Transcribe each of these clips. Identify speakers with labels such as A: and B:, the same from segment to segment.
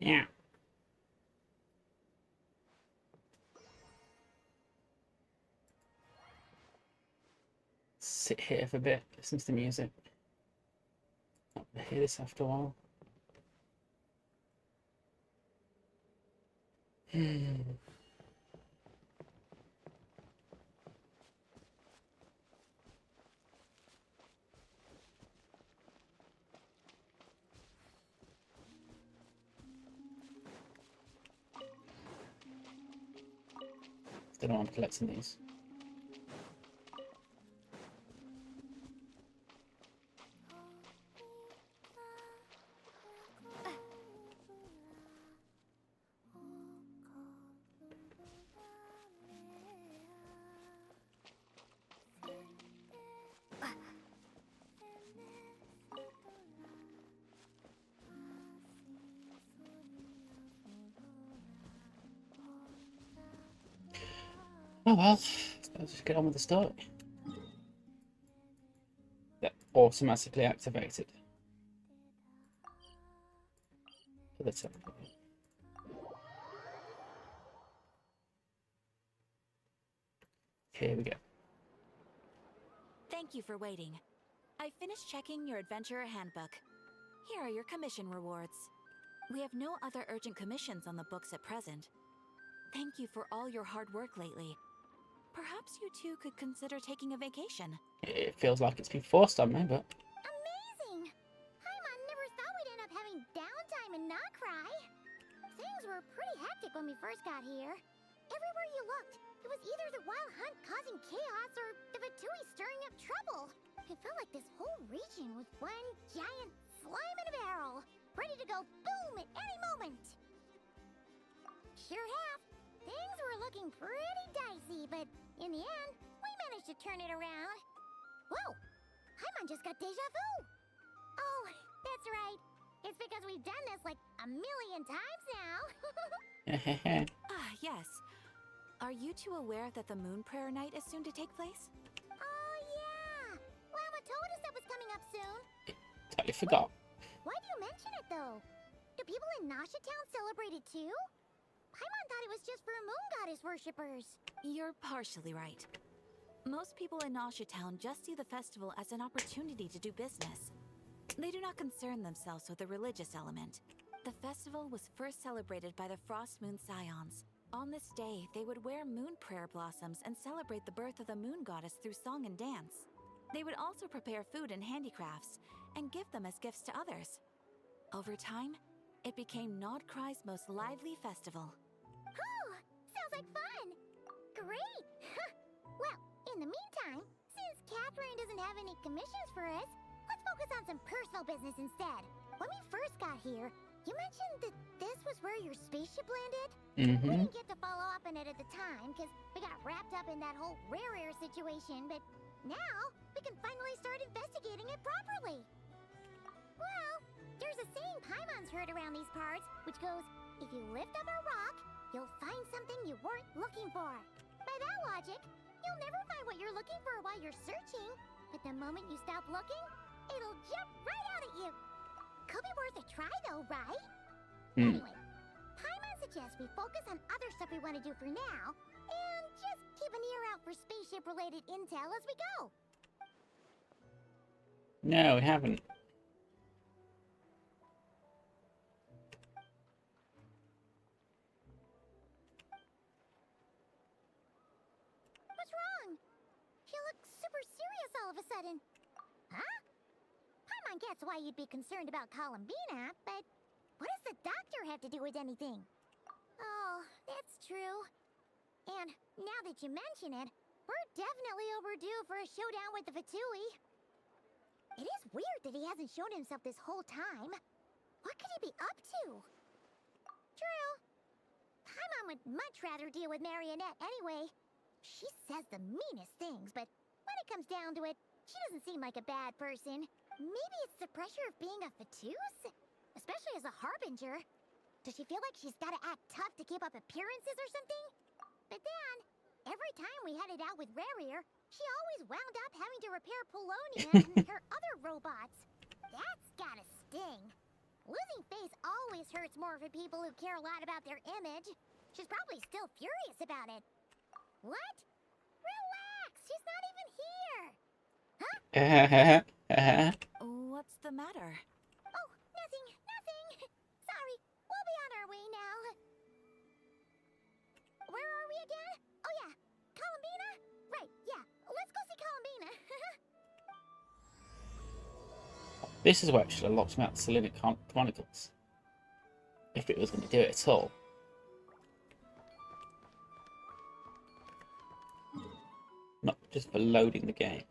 A: Yeah. Sit here for a bit, listen to the music. Not gonna hear this after a while. Don't know why I'm collecting these. Oh well, let's just get on with the story. Yeah, automatically activated. For the time being. Here we go.
B: Thank you for waiting. I finished checking your adventurer handbook. Here are your commission rewards. We have no other urgent commissions on the books at present. Thank you for all your hard work lately. Perhaps you two could consider taking a vacation.
A: It feels like it's been forced on me, but...
C: Amazing! Paimon never thought we'd end up having downtime and not cry. Things were pretty hectic when we first got here. Everywhere you looked, it was either the wild hunt causing chaos or the Vatui stirring up trouble. It felt like this whole region was one giant slime in a barrel, ready to go boom at any moment. Sure have. Things were looking pretty dicey, but in the end, we managed to turn it around. Whoa! Paimon just got deja vu! Oh, that's right. It's because we've done this like a million times now.
B: Ah, yes. Are you two aware that the Moon Prayer Night is soon to take place?
C: Oh, yeah! Llama told us that was coming up soon.
A: Totally forgot.
C: Why do you mention it, though? Do people in Nasha Town celebrate it, too? Paimon thought it was just for moon goddess worshippers.
B: You're partially right. Most people in Nasha Town just see the festival as an opportunity to do business. They do not concern themselves with the religious element. The festival was first celebrated by the Frost Moon Scions. On this day, they would wear moon prayer blossoms and celebrate the birth of the moon goddess through song and dance. They would also prepare food and handicrafts and give them as gifts to others. Over time, it became Nodcry's most lively festival.
C: Oh, sounds like fun! Great! Well, in the meantime, since Catherine doesn't have any commissions for us, let's focus on some personal business instead. When we first got here, you mentioned that this was where your spaceship landed? We didn't get to follow up on it at the time, because we got wrapped up in that whole rare situation, but now we can finally start investigating it properly. Well, there's a saying Paimon's heard around these parts, which goes, if you lift up a rock, you'll find something you weren't looking for. By that logic, you'll never find what you're looking for while you're searching, but the moment you stop looking, it'll jump right out at you. Could be worth a try though, right? Anyway, Paimon suggests we focus on other stuff we want to do for now, and just keep an ear out for spaceship-related intel as we go.
A: No, we haven't.
C: What's wrong? You look super serious all of a sudden. Huh? Paimon gets why you'd be concerned about Columbina, but what does the doctor have to do with anything? Oh, that's true. And now that you mention it, we're definitely overdue for a showdown with the Vatui. It is weird that he hasn't shown himself this whole time. What could he be up to? True. Paimon would much rather deal with Marionette anyway. She says the meanest things, but when it comes down to it, she doesn't seem like a bad person. Maybe it's the pressure of being a Fatuse? Especially as a Harbinger. Does she feel like she's gotta act tough to keep up appearances or something? But then, every time we headed out with Rarier, she always wound up having to repair Polonia and her other robots. That's gotta sting. Losing face always this hurts more for people who care a lot about their image. She's probably still furious about it. What? Relax, she's not even here.
B: What's the matter?
C: Oh, nothing, nothing. Sorry, we'll be on our way now. Where are we again? Oh yeah, Columbina? Right, yeah, let's go see Columbina.
A: This is where it should have locked me out the Selenic Chronicles. If it was going to do it at all. Not just for loading the game.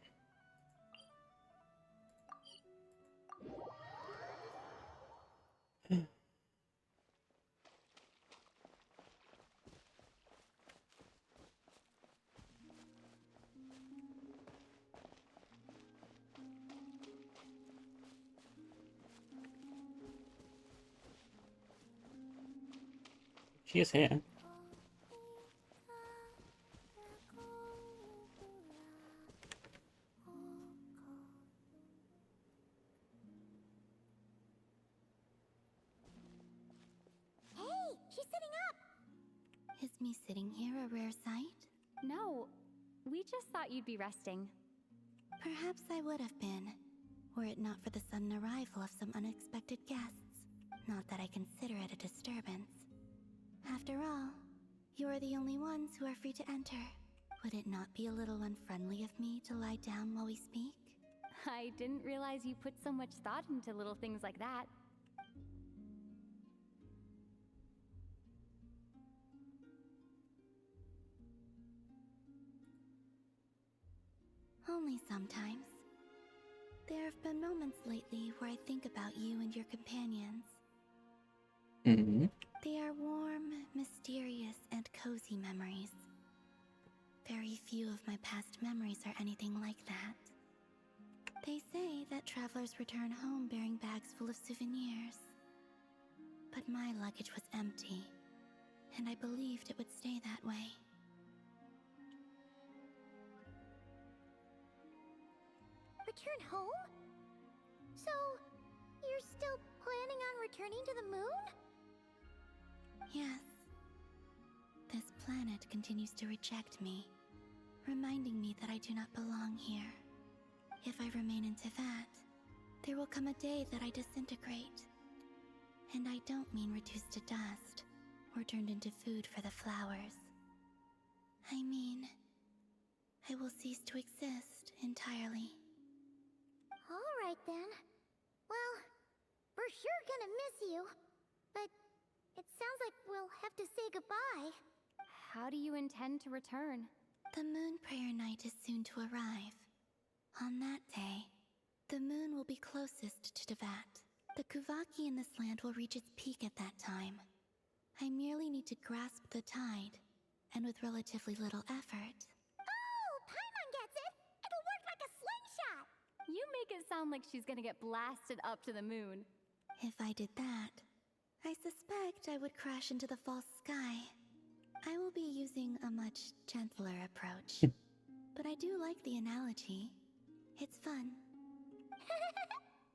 A: She is here.
C: Hey, she's sitting up.
D: Is me sitting here a rare sight?
E: No, we just thought you'd be resting.
D: Perhaps I would have been, were it not for the sudden arrival of some unexpected guests. Not that I consider it a disturbance. After all, you are the only ones who are free to enter. Would it not be a little unfriendly of me to lie down while we speak?
E: I didn't realize you put so much thought into little things like that.
D: Only sometimes. There have been moments lately where I think about you and your companions.
A: Mm-hmm.
D: They are warm, mysterious, and cozy memories. Very few of my past memories are anything like that. They say that travelers return home bearing bags full of souvenirs. But my luggage was empty, and I believed it would stay that way.
C: Return home? So, you're still planning on returning to the moon?
D: Yes. This planet continues to reject me, reminding me that I do not belong here. If I remain into that, there will come a day that I disintegrate. And I don't mean reduced to dust, or turned into food for the flowers. I mean, I will cease to exist entirely.
C: Alright then. Well, we're sure gonna miss you. But it sounds like we'll have to say goodbye.
E: How do you intend to return?
D: The moon prayer night is soon to arrive. On that day, the moon will be closest to Devat. The Kuvaki in this land will reach its peak at that time. I merely need to grasp the tide, and with relatively little effort.
C: Oh, Paimon gets it! It'll work like a slingshot!
E: You make it sound like she's gonna get blasted up to the moon.
D: If I did that, I suspect I would crash into the false sky. I will be using a much gentler approach. But I do like the analogy. It's fun.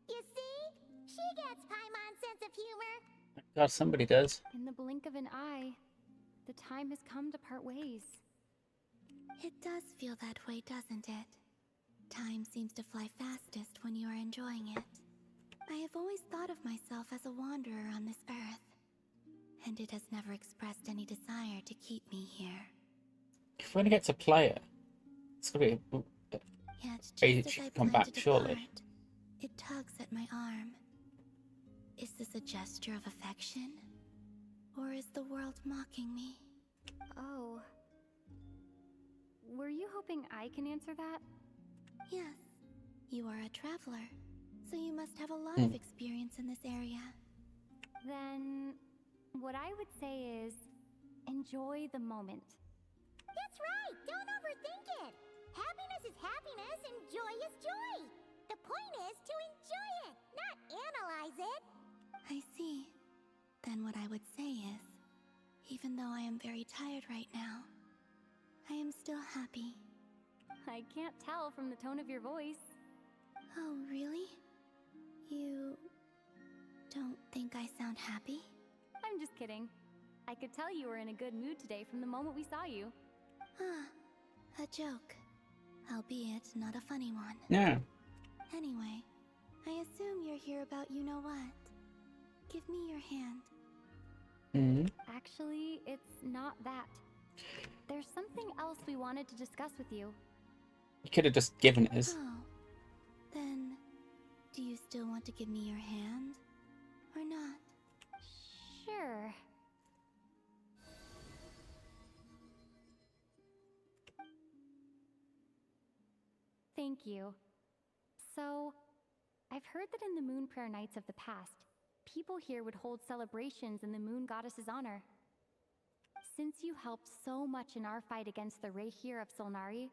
C: You see? She gets Paimon's sense of humor.
A: God, somebody does.
E: In the blink of an eye, the time has come to part ways.
D: It does feel that way, doesn't it? Time seems to fly fastest when you are enjoying it. I have always thought of myself as a wanderer on this earth, and it has never expressed any desire to keep me here.
A: If we're going to get to play it, it's going to be
D: Yet, just
A: Hey,
D: as
A: she
D: I
A: can come
D: plan
A: back
D: to
A: shortly.
D: depart, it tugs at my arm. Is this a gesture of affection? Or is the world mocking me?
E: Oh. Were you hoping I can answer that?
D: Yes, you are a traveler, so you must have a lot of experience in this area.
E: Then, what I would say is, enjoy the moment.
C: That's right! Don't overthink it! Happiness is happiness and joy is joy! The point is to enjoy it, not analyze it!
D: I see. Then what I would say is, even though I am very tired right now, I am still happy.
E: I can't tell from the tone of your voice.
D: Oh, really? You don't think I sound happy?
E: I'm just kidding. I could tell you were in a good mood today from the moment we saw you.
D: Ah, a joke. Albeit not a funny one.
A: No.
D: Anyway, I assume you're here about you-know-what. Give me your hand.
A: Hmm.
E: Actually, it's not that. There's something else we wanted to discuss with you.
A: You could have just given it us.
D: Oh, then do you still want to give me your hand? Or not?
E: Sure. Thank you. So, I've heard that in the Moon Prayer Nights of the past, people here would hold celebrations in the Moon Goddess's honor. Since you helped so much in our fight against the Rayhir of Solnari,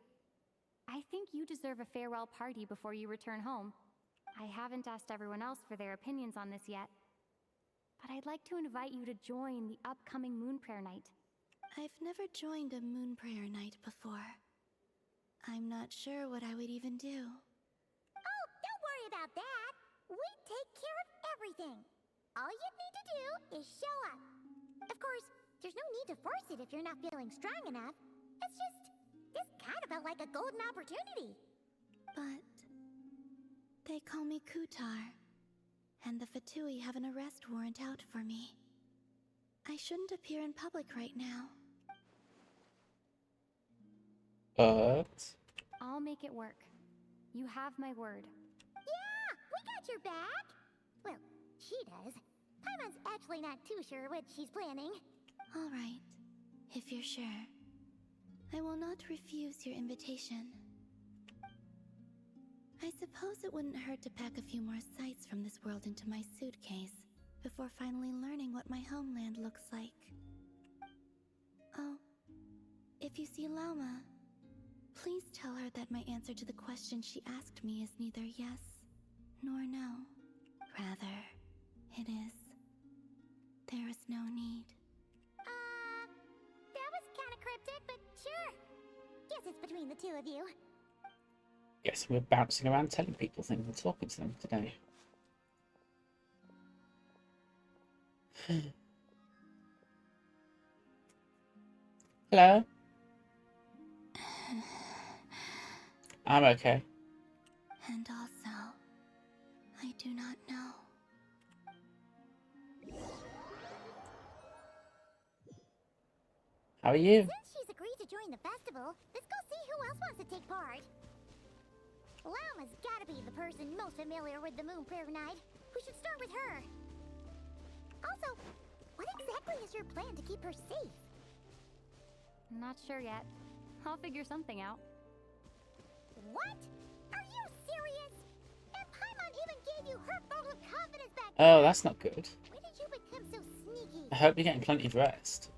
E: I think you deserve a farewell party before you return home. I haven't asked everyone else for their opinions on this yet, but I'd like to invite you to join the upcoming Moon Prayer Night.
D: I've never joined a moon prayer night before. I'm not sure what I would even do.
C: Oh, don't worry about that. We take care of everything. All you need to do is show up. Of course, there's no need to force it if you're not feeling strong enough. It's just, this kind of felt like a golden opportunity.
D: But they call me Kutar, and the Fatui have an arrest warrant out for me. I shouldn't appear in public right now.
A: But
E: I'll make it work. You have my word.
C: Yeah, we got your back. Well, she does. Paimon's actually not too sure what she's planning.
D: All right, if you're sure. I will not refuse your invitation. I suppose it wouldn't hurt to pack a few more sights from this world into my suitcase before finally learning what my homeland looks like. Oh, if you see Lauma, please tell her that my answer to the question she asked me is neither yes nor no. Rather, it is, there is no need.
C: That was kind of cryptic, but sure. Guess it's between the two of you.
A: yes, we're bouncing around telling people things and talking to them today. Hello? I'm okay.
D: And also, I do not know.
A: How are you?
C: Since she's agreed to join the festival, let's go see who else wants to take part. Lauma's gotta be the person most familiar with the Moon Prayer Night. We should start with her. Also, what exactly is your plan to keep her safe?
E: Not sure yet. I'll figure something out.
C: What? Are you serious? And Paimon even gave you her vote of confidence back
A: Oh,
C: then.
A: that's not good.
C: When did you become so sneaky?
A: I hope you're getting plenty of rest.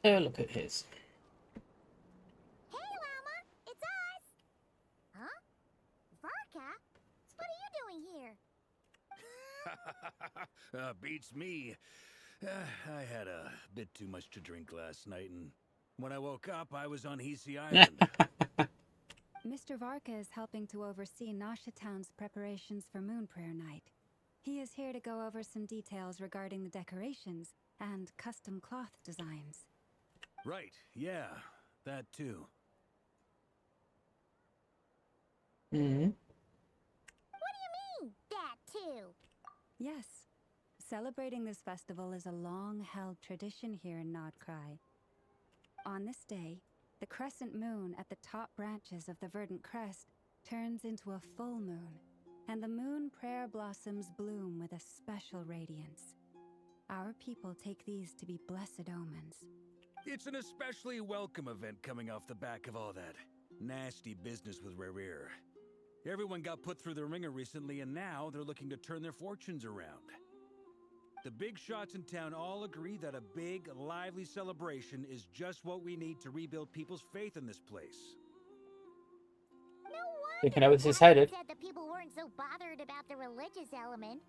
A: Oh, look at his.
C: Hey, Lauma, it's us. Huh? Varka? What are you doing here?
F: Beats me. I had a bit too much to drink last night, and when I woke up, I was on Hisi Island.
G: Mr. Varka is helping to oversee Nasha Town's preparations for Moon Prayer Night. He is here to go over some details regarding the decorations and custom cloth designs.
F: Right, yeah, that too.
A: Hmm.
C: What do you mean, that too?
G: Yes, celebrating this festival is a long-held tradition here in Nodcry. On this day, the crescent moon at the top branches of the verdant crest turns into a full moon, and the moon prayer blossoms bloom with a special radiance. Our people take these to be blessed omens.
F: It's an especially welcome event coming off the back of all that nasty business with Rare. Everyone got put through the ringer recently, and now they're looking to turn their fortunes around. The big shots in town all agree that a big, lively celebration is just what we need to rebuild people's faith in this place.
C: No wonder
A: Thinking how this is
C: Catherine
A: headed.
C: said that people weren't so bothered about the religious element.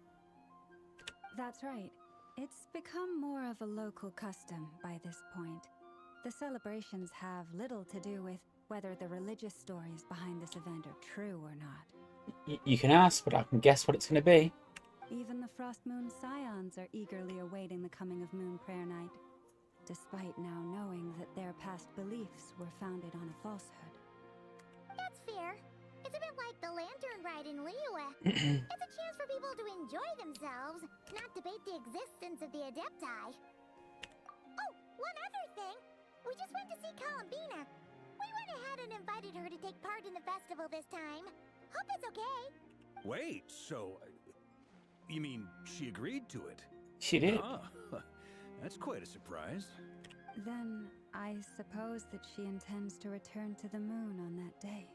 G: That's right. It's become more of a local custom by this point. The celebrations have little to do with whether the religious stories behind this event are true or not.
A: You can ask, but I can guess what it's going to be.
G: Even the Frost Moon Scions are eagerly awaiting the coming of Moon Prayer Night, despite now knowing that their past beliefs were founded on a falsehood.
C: That's fair. It's a bit like the lantern ride in Liyue. It's a chance for people to enjoy themselves, not debate the existence of the Adepti. Oh, one other thing. We just went to see Columbina. We went ahead and invited her to take part in the festival this time. Hope it's okay.
F: Wait, so... you mean she agreed to it?
A: She did.
F: Ah, that's quite a surprise.
G: Then I suppose that she intends to return to the moon on that day.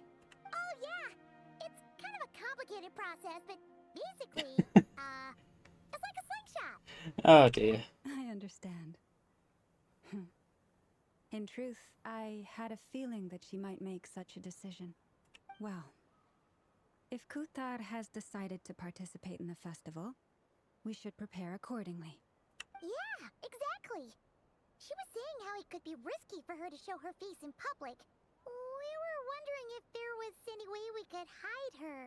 C: Oh, yeah. It's kind of a complicated process, but basically, it's like a slingshot.
A: Oh dear.
G: I understand. In truth, I had a feeling that she might make such a decision. Well, if Kuthar has decided to participate in the festival, we should prepare accordingly.
C: Yeah, exactly. She was saying how it could be risky for her to show her face in public. We were wondering if there was any way we could hide her.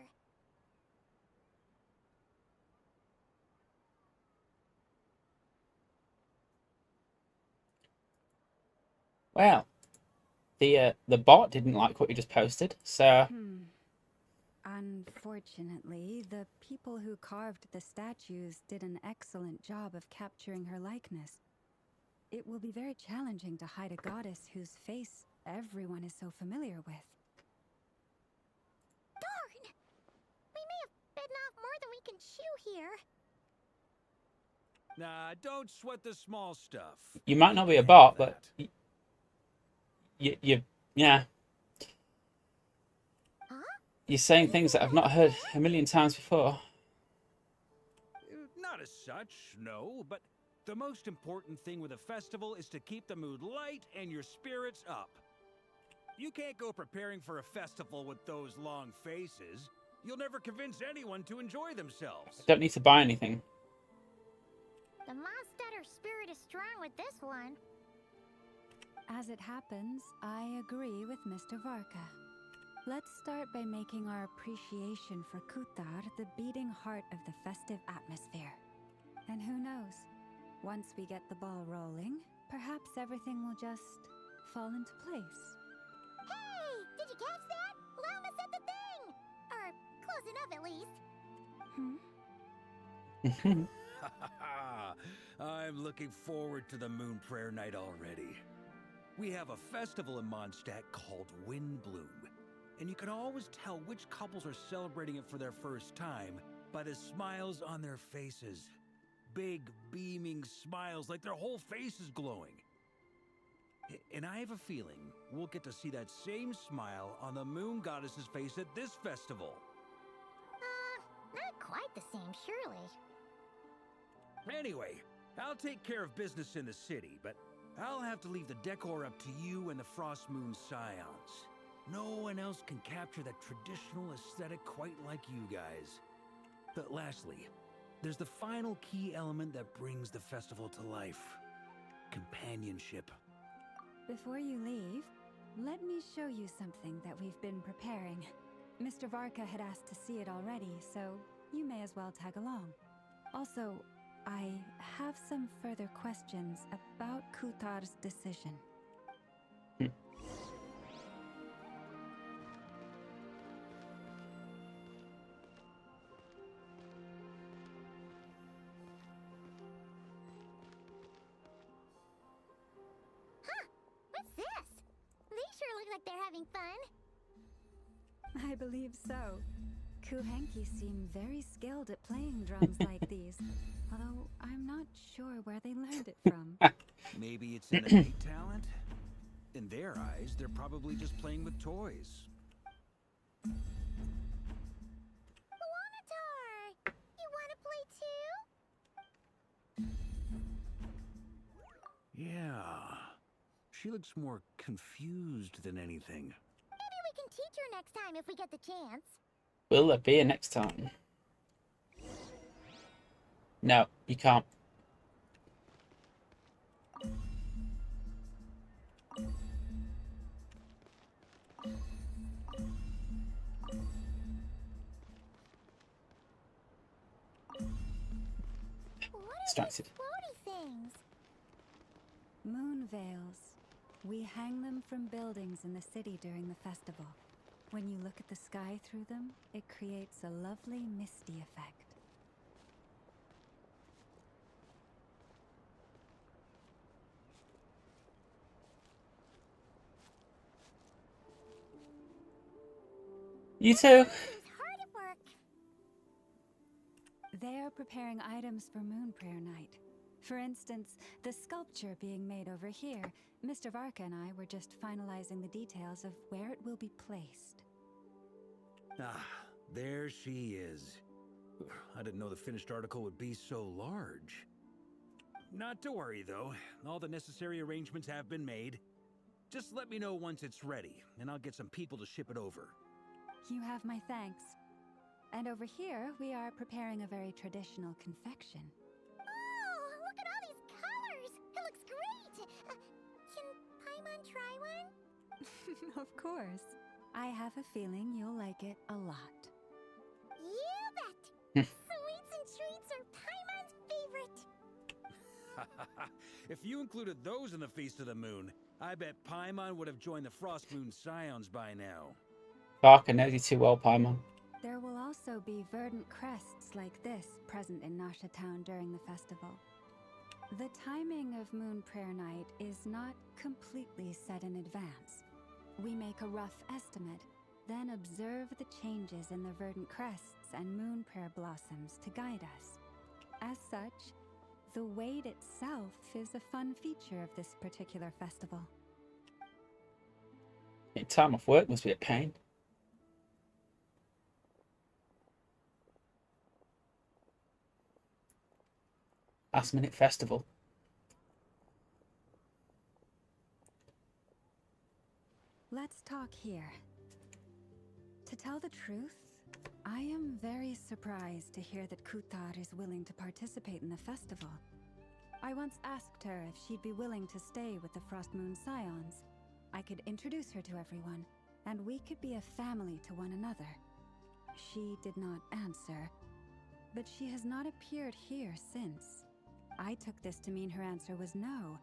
A: Well, the bot didn't like what you just posted, so
G: Unfortunately, the people who carved the statues did an excellent job of capturing her likeness. It will be very challenging to hide a goddess whose face everyone is so familiar with.
C: Darn! We may have bitten off more than we can chew here.
F: Nah, don't sweat the small stuff.
A: you might not be a
F: Handle
A: bot,
F: that.
A: but yeah,
C: Huh?
A: you're saying things that I've not heard a million times before.
F: Not as such, no, but the most important thing with a festival is to keep the mood light and your spirits up. You can't go preparing for a festival with those long faces. You'll never convince anyone to enjoy themselves.
A: Don't need to buy anything.
C: The Mondstatter spirit is strong with this one.
G: As it happens, I agree with Mr. Varka. Let's start by making our appreciation for Kuthar the beating heart of the festive atmosphere. And who knows, once we get the ball rolling, perhaps everything will just fall into place.
C: Hey! Did you catch that? Lama said the thing! Or close enough at least.
F: I'm looking forward to the Moon Prayer Night already. We have a festival in Mondstadt called Windbloom, and you can always tell which couples are celebrating it for their first time by the smiles on their faces. Big, beaming smiles like their whole face is glowing. And I have a feeling we'll get to see that same smile on the Moon Goddess's face at this festival.
C: Not quite the same, surely.
F: Anyway, I'll take care of business in the city, but I'll have to leave the decor up to you and the Frost Moon Scions. No one else can capture that traditional aesthetic quite like you guys. But lastly, there's the final key element that brings the festival to life. Companionship.
G: Before you leave, let me show you something that we've been preparing. Mr. Varka had asked to see it already, so you may as well tag along. Also, I have some further questions about Kuthar's decision.
C: What's this? They sure look like they're having fun.
G: I believe so. Kuhenki seem very skilled at playing drums like these, although I'm not sure where they learned it from.
F: Maybe it's an innate talent? In their eyes, they're probably just playing with toys.
C: Wanatar! You wanna play too?
F: Yeah. She looks more confused than anything.
C: Maybe we can teach her next time if we get the chance.
A: Will there be a next time? No, you can't.
C: What are
A: Distracted.
C: these floaty things?
G: Moon veils. We hang them from buildings in the city during the festival. When you look at the sky through them, it creates a lovely misty effect.
A: You too.
C: Seems hard at work.
G: They are preparing items for Moon Prayer Night. For instance, the sculpture being made over here, Mr. Varka and I were just finalizing the details of where it will be placed.
F: Ah, there she is. I didn't know the finished article would be so large. Not to worry, though. All the necessary arrangements have been made. Just let me know once it's ready, and I'll get some people to ship it over.
G: You have my thanks. And over here, we are preparing a very traditional confection.
C: Oh, look at all these colors! It looks great! Can Paimon try one?
G: Of course. I have a feeling you'll like it a lot.
C: You bet! Sweets and treats are Paimon's favorite.
F: If you included those in the Feast of the Moon, I bet Paimon would have joined the Frost Moon Scions by now.
A: Varka knows you too well, Paimon.
G: There will also be verdant crests like this present in Nasha Town during the festival. The timing of Moon Prayer Night is not completely set in advance. We make a rough estimate, then observe the changes in the verdant crests and moon prayer blossoms to guide us. As such, the wait itself is a fun feature of this particular festival.
A: Time off work must be a pain. Last minute festival.
G: Let's talk here. To tell the truth, I am very surprised to hear that Kutar is willing to participate in the festival. I once asked her if she'd be willing to stay with the Frost Moon Scions. I could introduce her to everyone, and we could be a family to one another. She did not answer, but she has not appeared here since. I took this to mean her answer was no,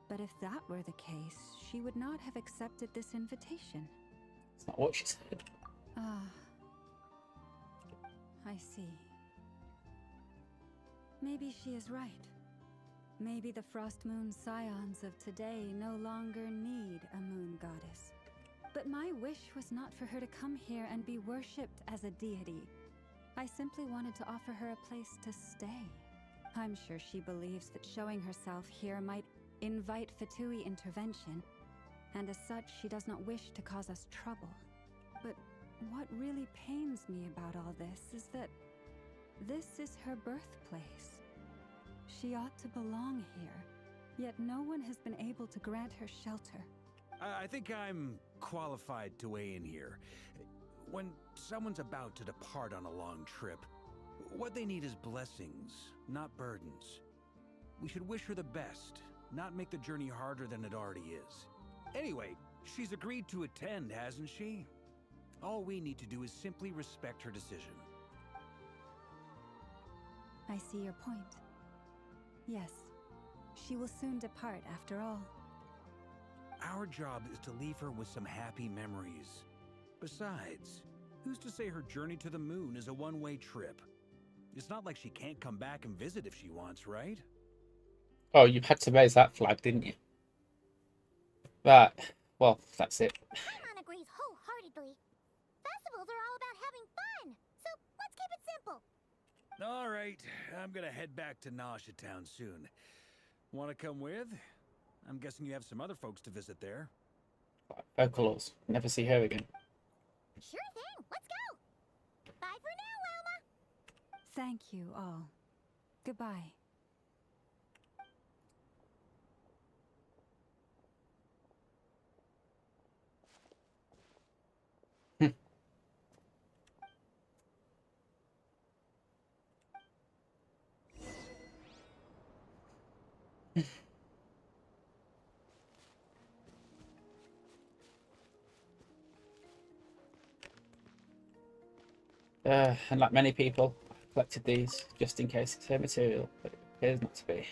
G: but if that were the case, she would not have accepted this invitation.
A: It's not what she said.
G: Ah, I see. Maybe she is right. Maybe the Frost Moon Scions of today no longer need a moon goddess. But my wish was not for her to come here and be worshipped as a deity. I simply wanted to offer her a place to stay. I'm sure she believes that showing herself here might invite Fatui intervention, and as such she does not wish to cause us trouble. But what really pains me about all this is that this is her birthplace. She ought to belong here, yet no one has been able to grant her shelter.
F: I think I'm qualified to weigh in here. When someone's about to depart on a long trip, what they need is blessings, not burdens. We should wish her the best, not make the journey harder than it already is. Anyway, she's agreed to attend, hasn't she? All we need to do is simply respect her decision.
G: I see your point. Yes, she will soon depart after all.
F: Our job is to leave her with some happy memories. Besides, who's to say her journey to the moon is a one-way trip? It's not like she can't come back and visit if she wants, right?
A: Oh, you had to raise that flag, didn't you? Right. Well, that's it.
C: Paimon agrees wholeheartedly. Festivals are all about having fun, so Let's keep it simple.
F: All right, I'm gonna head back to Nausea Town soon. Want to come with? I'm guessing you have some other folks to visit there.
A: Vocals. Never see her again.
C: Sure thing. Let's go. Bye for now, Wilma.
G: Thank you all. Goodbye.
A: And like many people, I collected these just in case it's her material, but it appears not to be.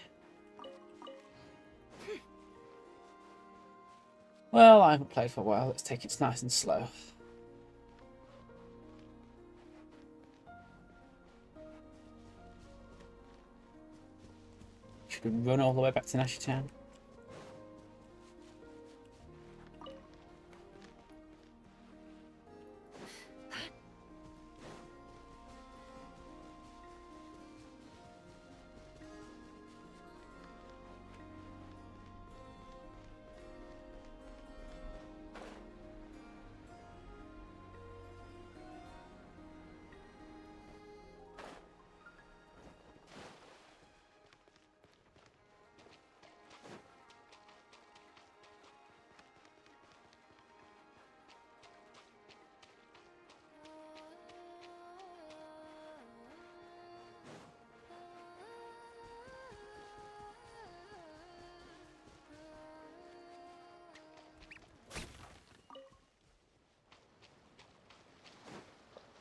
A: Well, I haven't played for a while. Let's take it nice and slow. Should we run all the way back to Nash Town?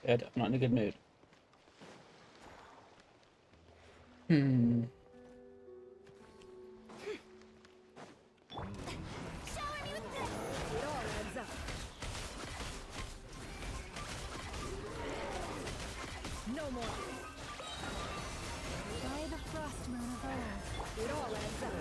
A: Good. I'm not in a good mood.
C: Shower me with this. It all adds up. No more.
G: By the frost moon of old.
C: It all adds up.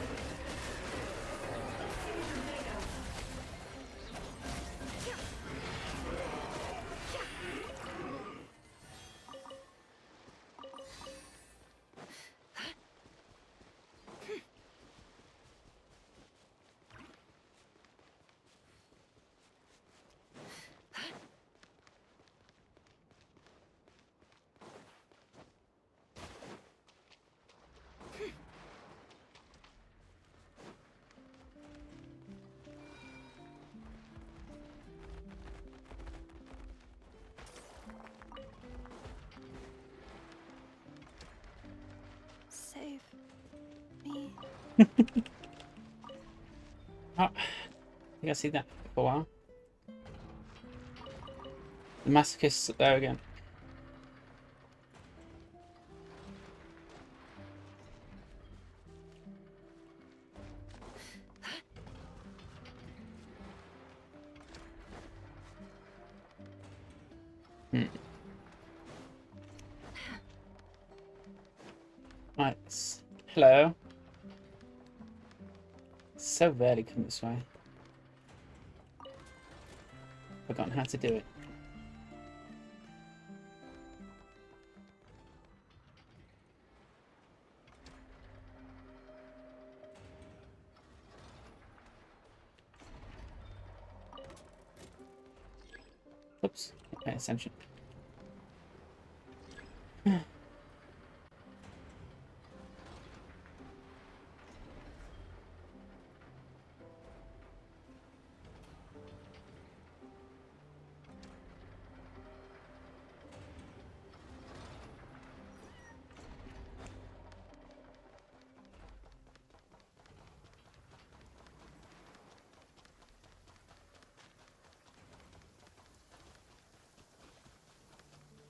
D: Save me.
A: Oh, I think I've seen that for a while. The masochists there again. Right. Hello. So rarely come this way. Forgotten how to do it. Oops, not paying attention.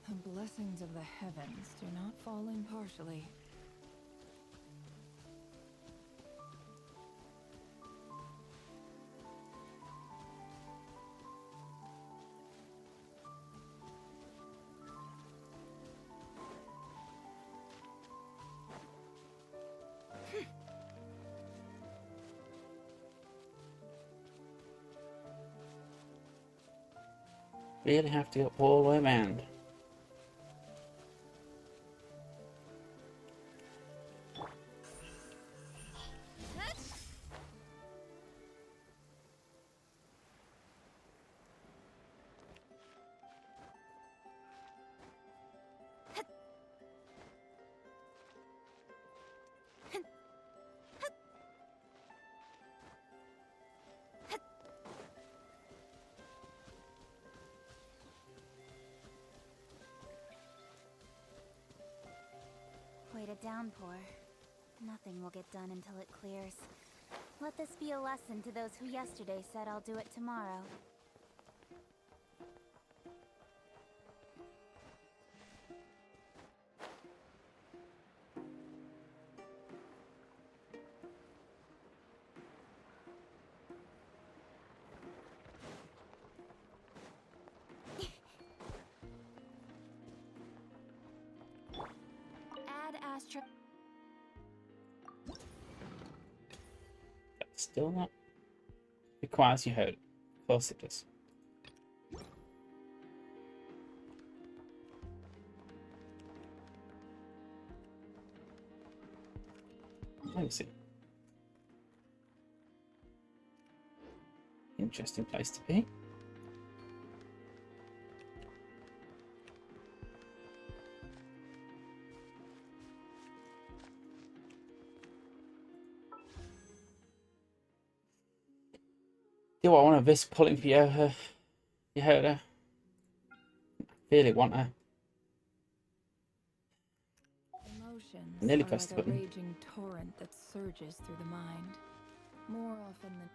H: The blessings of the heavens do not fall impartially.
A: Really have to go all the way around.
B: downpour. Nothing will get done until it clears. Let this be a lesson to those who yesterday said I'll do it tomorrow. Add Astra.
A: Still not. Requires you hold. Of course it does. Let me see. Interesting place to be. Do I want a vis pulling for Yoda? Yoda? Really want her.
H: Emotions
A: Nearly
H: are
A: pressed
H: like
A: the
H: a
A: button.
H: raging torrent that surges through the mind. More often than...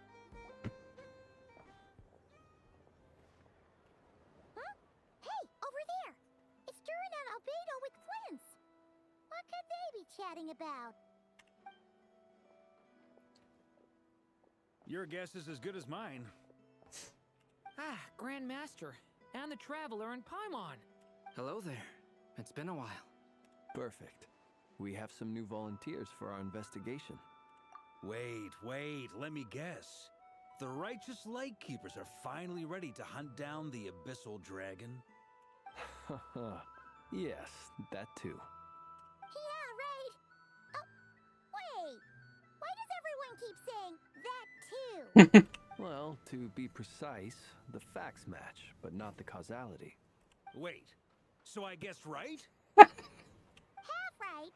C: Huh? Hey, over there! It's Durin and Albedo with Flints! What could they be chatting about?
F: Your guess is as good as mine.
I: Ah, Grand Master, and the Traveler and Paimon.
J: Hello there. It's been a while.
K: Perfect. We have some new volunteers for our investigation.
F: Wait, let me guess. The righteous Lightkeepers are finally ready to hunt down the Abyssal Dragon?
K: Haha. Yes, that too.
C: Yeah, right! Oh, wait! Why does everyone keep saying that too?
K: Well, to be precise, the facts match, but not the causality.
F: Wait, so I guessed right?
C: Half right!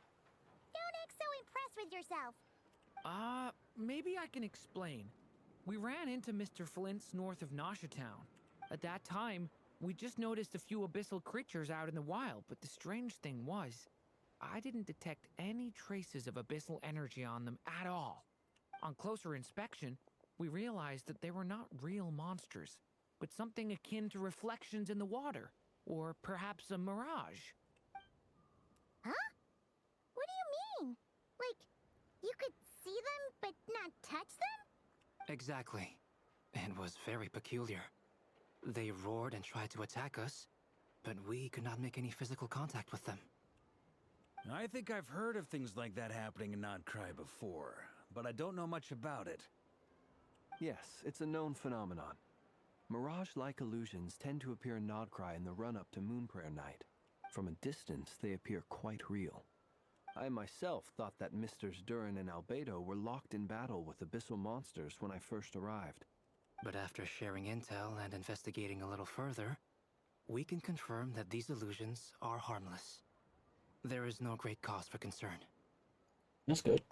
C: Don't act so impressed with yourself.
I: Maybe I can explain. We ran into Mr. Flint's north of Nasha Town. At that time, we just noticed a few abyssal creatures out in the wild, but the strange thing was, I didn't detect any traces of abyssal energy on them at all. On closer inspection, we realized that they were not real monsters, but something akin to reflections in the water, or perhaps a mirage.
C: Huh? What do you mean? Like, you could see them, but not touch them?
J: Exactly. It was very peculiar. They roared and tried to attack us, but we could not make any physical contact with them.
F: I think I've heard of things like that happening in Nodcry before, but I don't know much about it.
K: Yes, it's a known phenomenon. Mirage-like illusions tend to appear in Nodcry in the run-up to Moonprayer Night. From a distance, they appear quite real. I myself thought that Misters Durin and Albedo were locked in battle with abyssal monsters when I first arrived.
J: But after sharing intel and investigating a little further, we can confirm that these illusions are harmless. There is no great cause for concern.
A: That's good.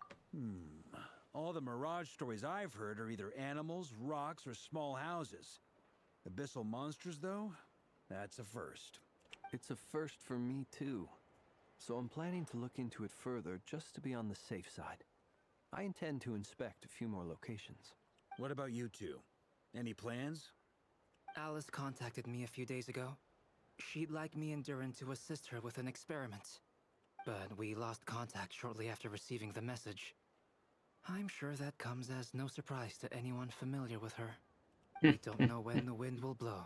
F: All the Mirage stories I've heard are either animals, rocks, or small houses. Abyssal monsters, though? That's a first.
K: It's a first for me, too. So I'm planning to look into it further just to be on the safe side. I intend to inspect a few more locations.
F: What about you two? Any plans?
J: Alice contacted me a few days ago. She'd like me and Durin to assist her with an experiment. But we lost contact shortly after receiving the message. I'm sure that comes as no surprise to anyone familiar with her. We don't know when the wind will blow,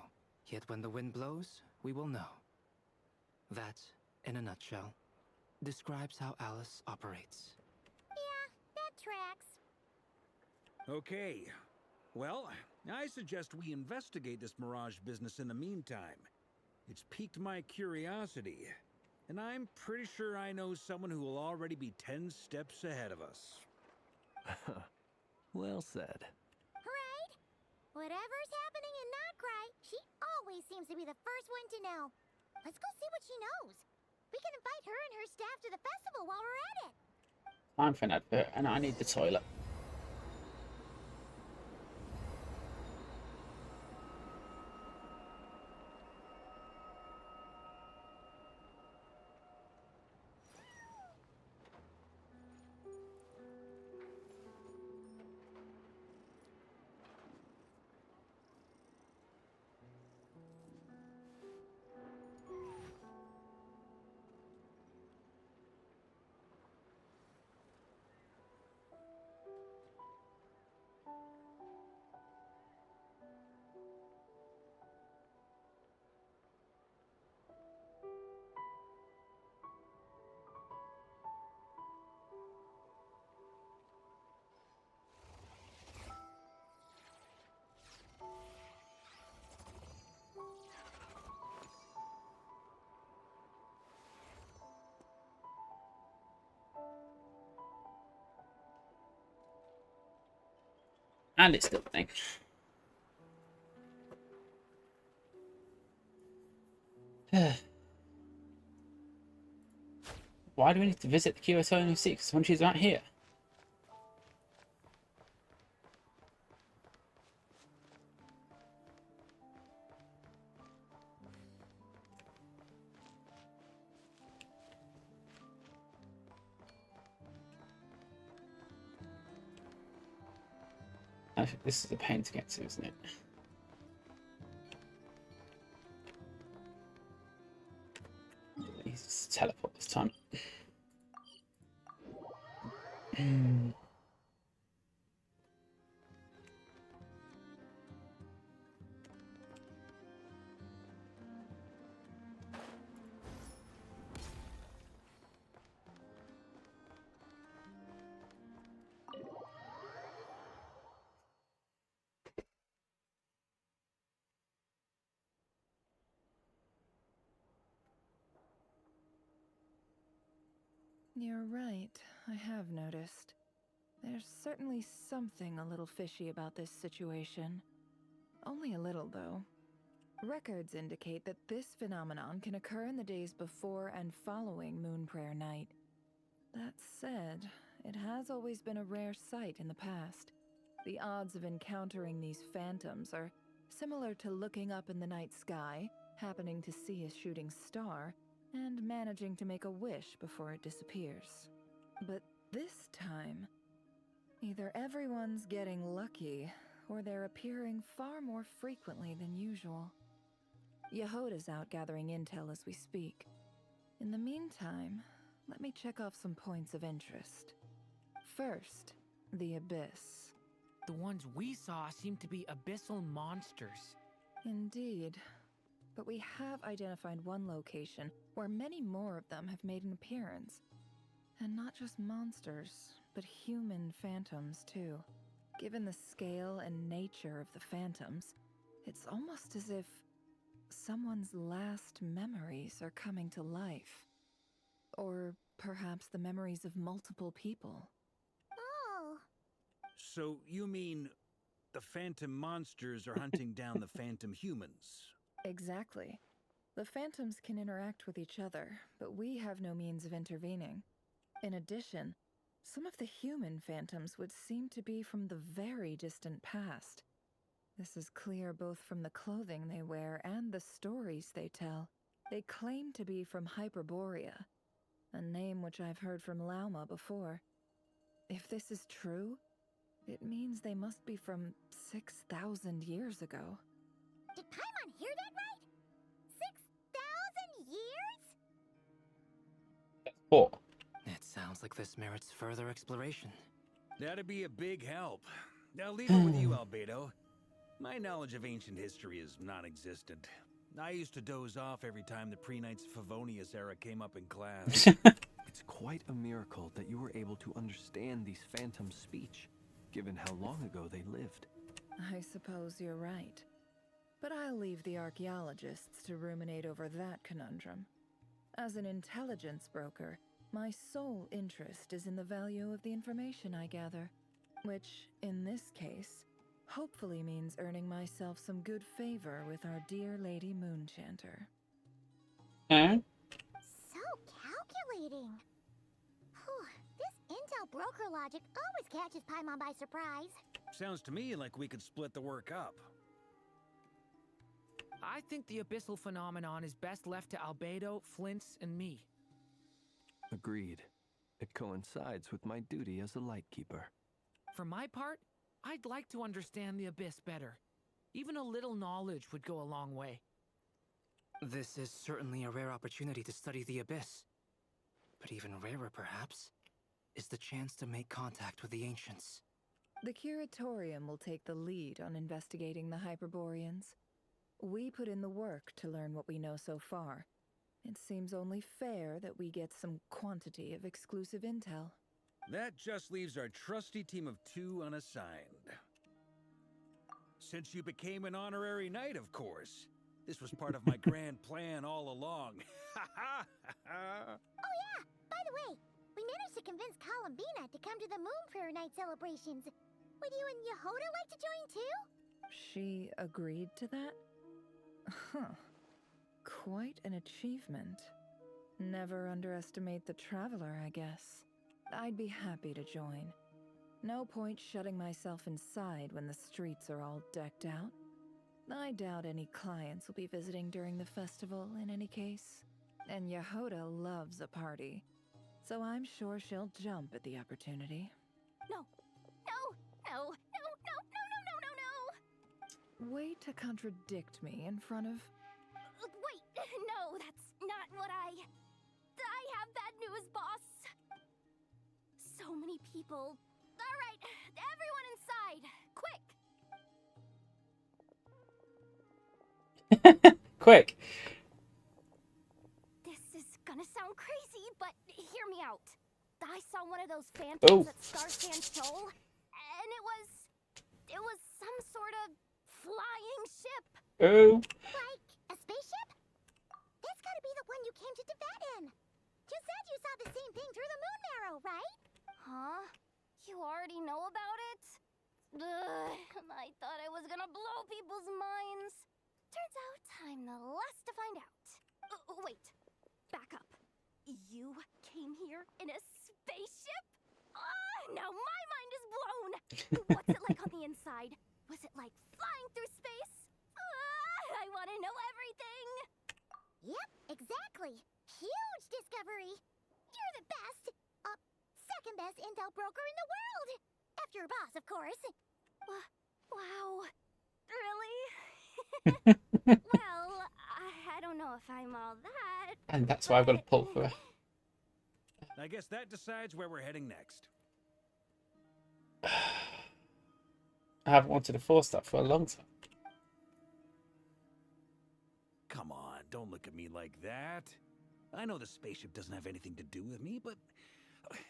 J: yet when the wind blows, we will know. That, in a nutshell, describes how Alice operates.
C: Yeah, that tracks.
F: Okay. Well, I suggest we investigate this Mirage business in the meantime. It's piqued my curiosity, and I'm pretty sure I know someone who will already be 10 steps ahead of us.
K: Well said.
C: Right? Whatever's happening in Nodcry, she always seems to be the first one to know. Let's go see what she knows. We can invite her and her staff to the festival while we're at it.
A: Time for an advert, and I need the toilet. And it's still a thing. Why do we need to visit the QSO 6 when she's right here? Actually, this is a pain to get to, isn't it? He's just teleport this time.
H: You're right, I have noticed. There's certainly something a little fishy about this situation. Only a little, though. Records indicate that this phenomenon can occur in the days before and following Moon Prayer Night. That said, it has always been a rare sight in the past. The odds of encountering these phantoms are similar to looking up in the night sky, happening to see a shooting star, and managing to make a wish before it disappears. But this time, either everyone's getting lucky, or they're appearing far more frequently than usual. Yehoda's out gathering intel as we speak. In the meantime, let me check off some points of interest. First, the Abyss.
I: The ones we saw seem to be abyssal monsters.
H: Indeed. But we have identified one location where many more of them have made an appearance. And not just monsters, but human phantoms too. Given the scale and nature of the phantoms, it's almost as if someone's last memories are coming to life. Or perhaps the memories of multiple people.
C: Oh.
F: So you mean the phantom monsters are hunting down the phantom humans?
H: Exactly. The phantoms can interact with each other, but we have no means of intervening. In addition, some of the human phantoms would seem to be from the very distant past. This is clear both from the clothing they wear and the stories they tell. They claim to be from Hyperborea, a name which I've heard from Lauma before. If this is true, it means they must be from 6,000 years ago.
C: Did Paimon hear that right? 6,000 years?
A: 4.
J: It sounds like this merits further exploration.
F: That'd be a big help. I'll leave it with you, Albedo. My knowledge of ancient history is non-existent. I used to doze off every time the pre-Knights Favonius era came up in class.
K: It's quite a miracle that you were able to understand these phantoms' speech, given how long ago they lived.
H: I suppose you're right. But I'll leave the archaeologists to ruminate over that conundrum. As an intelligence broker, my sole interest is in the value of the information I gather, which, in this case, hopefully means earning myself some good favor with our dear Lady Moonchanter.
C: So calculating. Whew, this intel broker logic always catches Paimon by surprise.
F: Sounds to me like we could split the work up.
I: I think the abyssal phenomenon is best left to Albedo, Flint's, and me.
K: Agreed. It coincides with my duty as a lightkeeper.
I: For my part, I'd like to understand the abyss better. Even a little knowledge would go a long way.
J: This is certainly a rare opportunity to study the Abyss. But even rarer, perhaps, is the chance to make contact with the Ancients.
H: The Curatorium will take the lead on investigating the Hyperboreans. We put in the work to learn what we know so far. It seems only fair that we get some quantity of exclusive intel.
F: That just leaves our trusty team of 2 unassigned. Since you became an honorary knight, of course. This was part of my grand plan all along.
C: Oh yeah! By the way, we managed to convince Columbina to come to the Moon Prayer Night celebrations. Would you and Yehoda like to join too?
H: She agreed to that? Huh. Quite an achievement. Never underestimate the traveler, I guess. I'd be happy to join. No point shutting myself inside when the streets are all decked out. I doubt any clients will be visiting during the festival in any case. And Yehoda loves a party, so I'm sure she'll jump at the opportunity.
C: No. No. No. No. No. No. No. No. No. No.
H: Way to contradict me in front of...
C: Wait. No, that's not what I have bad news, boss. So many people. All right, everyone inside, quick.
A: Quick.
C: This is gonna sound crazy, but hear me out. I saw one of those
A: Oh.
C: phantoms at Star Sand Shoal, and it was some sort of flying ship.
A: Oh.
C: Like a spaceship? That's gotta be the one you came to Tibet in. You said you saw the same thing through the moon marrow, right? Huh? You already know about it? Ugh, I thought I was gonna blow people's minds. Turns out I'm the last to find out. Wait, back up. You came here in a spaceship? Now my mind is blown. What's it like on the inside? Was it like flying through space? I want to know everything. Yep, exactly. Huge discovery. You're the best. Second best intel broker in the world. After your boss, of course. Wow. Really? Well, I don't know if I'm all that.
A: And that's why I've got to pull for her.
F: I guess that decides where we're heading next.
A: I haven't wanted to force that for a long time.
F: Come on, don't look at me like that. I know the spaceship doesn't have anything to do with me, but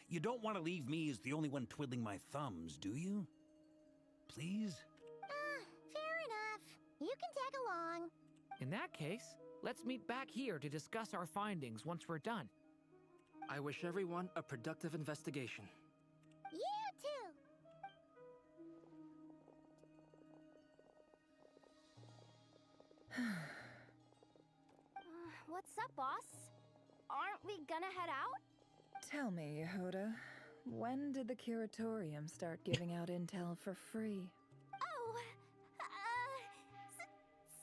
F: you don't want to leave me as the only one twiddling my thumbs, do you? Please?
C: Fair enough. You can tag along.
I: In that case, let's meet back here to discuss our findings once we're done.
J: I wish everyone a productive investigation.
C: You too. What's up, boss? Aren't we gonna head out?
H: Tell me, Yehoda, when did the curatorium start giving out intel for free?
C: Oh,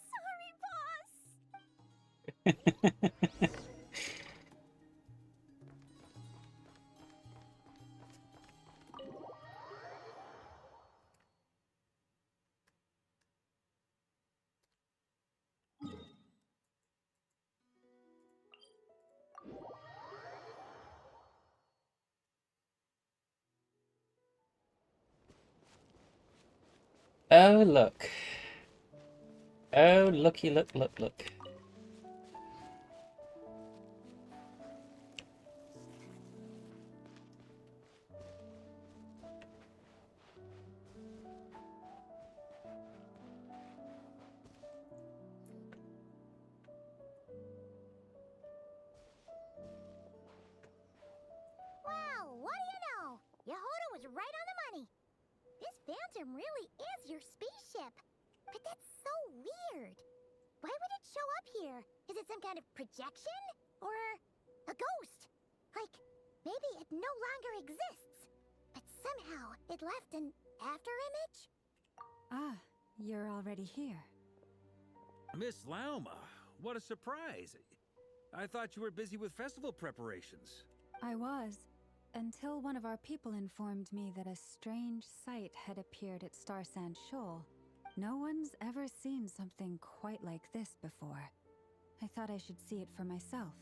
C: sorry, boss.
A: Oh, look. Oh, looky, look, look, look.
C: Well, what do you know? Yehoda was right on the money. This phantom really is your spaceship. But that's so weird. Why would it show up here? Is it some kind of projection? Or a ghost? Like, maybe it no longer exists. But somehow it left an afterimage?
G: Ah, you're already here.
F: Miss Lauma, what a surprise. I thought you were busy with festival preparations.
G: I was, until one of our people informed me that a strange sight had appeared at Star Sand Shoal. No one's ever seen something quite like this before. I thought I should see it for myself.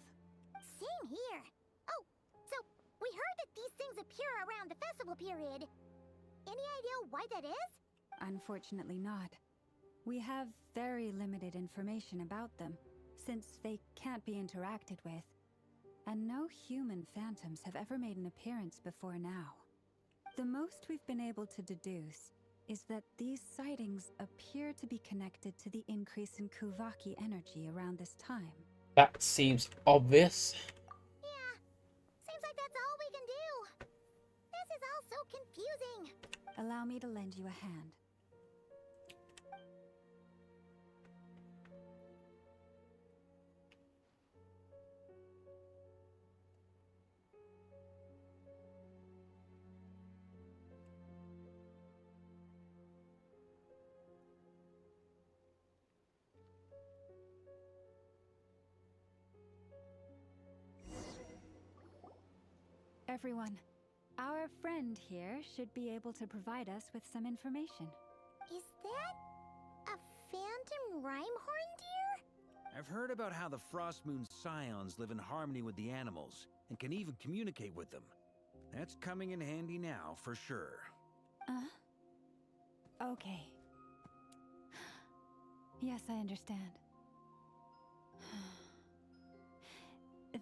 C: Same here. Oh, so we heard that these things appear around the festival period. Any idea why that is?
G: Unfortunately not. We have very limited information about them, since they can't be interacted with. And no human phantoms have ever made an appearance before now. The most we've been able to deduce is that these sightings appear to be connected to the increase in Kuvaki energy around this time.
A: That seems obvious.
C: Yeah, seems like that's all we can do. This is all so confusing.
G: allow me to lend you a hand. Everyone, our friend here should be able to provide us with some information.
C: Is that a phantom Rhyhorn deer?
F: I've heard about how the Frost Moon scions live in harmony with the animals and can even communicate with them. That's coming in handy now, for sure.
G: Okay. Yes, I understand.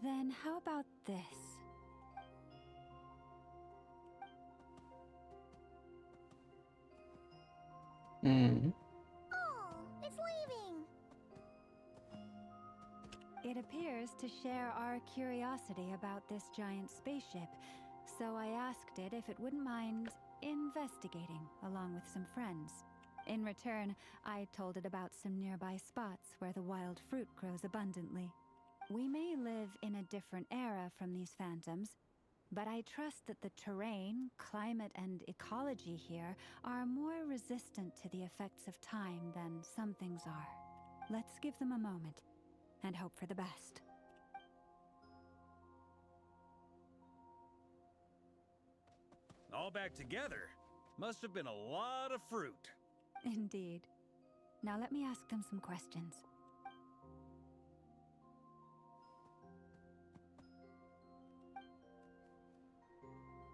G: Then how about this?
C: Oh, it's leaving.
G: It appears to share our curiosity about this giant spaceship, so I asked it if it wouldn't mind investigating along with some friends. In return, I told it about some nearby spots where the wild fruit grows abundantly. We may live in a different era from these phantoms, but I trust that the terrain, climate, and ecology here are more resistant to the effects of time than some things are. Let's give them a moment and hope for the best.
F: All back together? Must have been a lot of fruit.
G: Indeed. Now let me ask them some questions.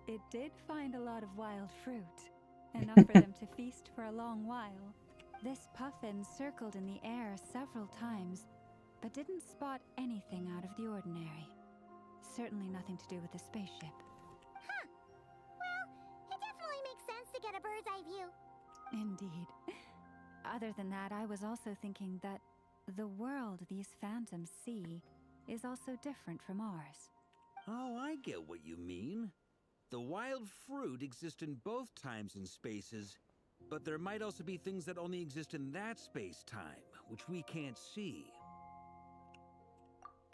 G: It did find a lot of wild fruit, enough for them to feast for a long while. This puffin circled in the air several times, but didn't spot anything out of the ordinary. Certainly nothing to do with the spaceship.
C: Huh. Well, it definitely makes sense to get a bird's eye view.
G: Indeed. Other than that, I was also thinking that the world these phantoms see is also different from ours.
F: Oh, I get what you mean. The wild fruit exist in both times and spaces, but there might also be things that only exist in that space-time, which we can't see.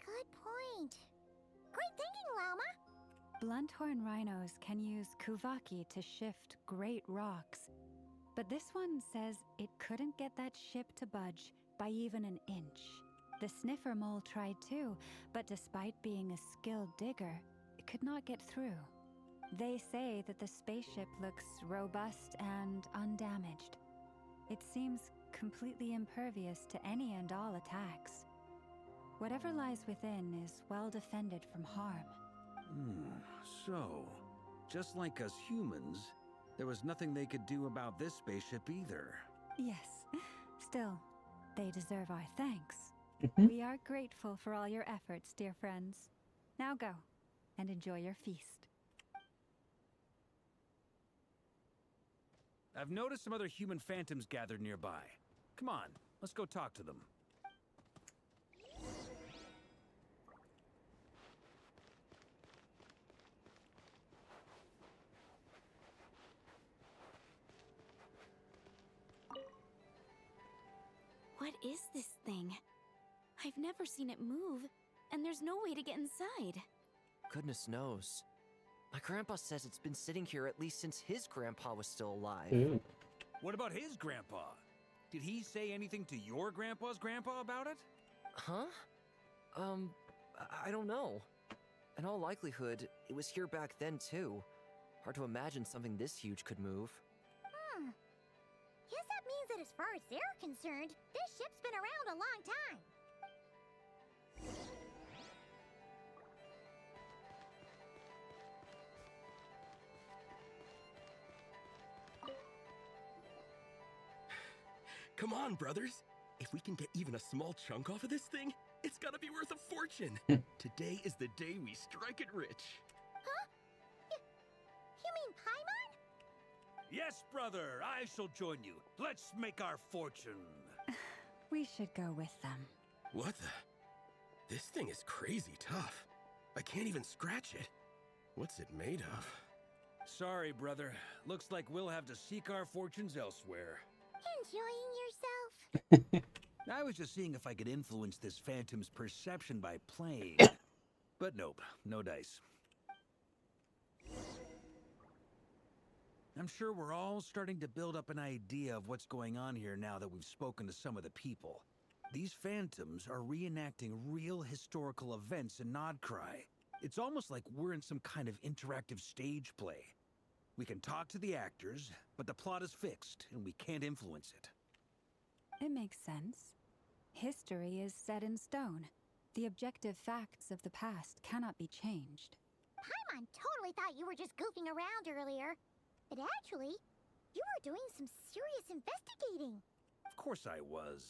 C: Good point. Great thinking, Llama.
G: Blunthorn rhinos can use kuvaki to shift great rocks, but this one says it couldn't get that ship to budge by even an inch. The sniffer mole tried too, but despite being a skilled digger, it could not get through. They say that the spaceship looks robust and undamaged. It seems completely impervious to any and all attacks. Whatever lies within is well defended from harm.
F: So, just like us humans, there was nothing they could do about this spaceship either.
G: Yes. Still, they deserve our thanks. We are grateful for all your efforts, dear friends. Now go, and enjoy your feast.
F: I've noticed some other human phantoms gathered nearby. Come on, let's go talk to them.
B: What is this thing? I've never seen it move, and there's no way to get inside.
L: Goodness knows. My grandpa says it's been sitting here at least since his grandpa was still alive.
A: Ooh.
F: What about his grandpa? Did he say anything to your grandpa's grandpa about it?
L: Huh? I don't know. In all likelihood, it was here back then too. Hard to imagine something this huge could move.
C: Guess that means that as far as they're concerned, this ship's been around a long time.
M: Come on, brothers. If we can get even a small chunk off of this thing, it's gotta be worth a fortune. Today is the day we strike it rich.
C: Huh? You mean Paimon?
F: Yes, brother, I shall join you. Let's make our fortune.
G: We should go with them.
M: What the? This thing is crazy tough. I can't even scratch it. What's it made of?
F: Sorry, brother. Looks like we'll have to seek our fortunes elsewhere.
C: Enjoying yourself?
F: I was just seeing if I could influence this phantom's perception by playing. But nope, no dice. I'm sure we're all starting to build up an idea of what's going on here now that we've spoken to some of the people. These phantoms are reenacting real historical events in Nodcry. It's almost like we're in some kind of interactive stage play. We can talk to the actors, but the plot is fixed, and we can't influence it.
G: It makes sense. History is set in stone. The objective facts of the past cannot be changed.
C: Paimon totally thought you were just goofing around earlier. But actually, you were doing some serious investigating.
F: Of course I was.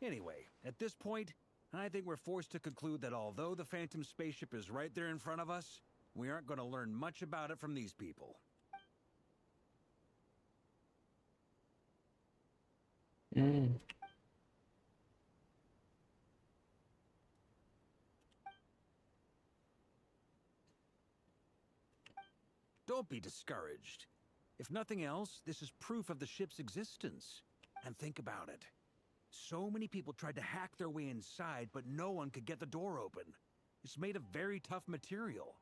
F: Anyway, at this point, I think we're forced to conclude that although the Phantom spaceship is right there in front of us, we aren't going to learn much about it from these people. Don't be discouraged. If nothing else, this is proof of the ship's existence. And think about it. So many people tried to hack their way inside, but no one could get the door open. It's made of very tough material.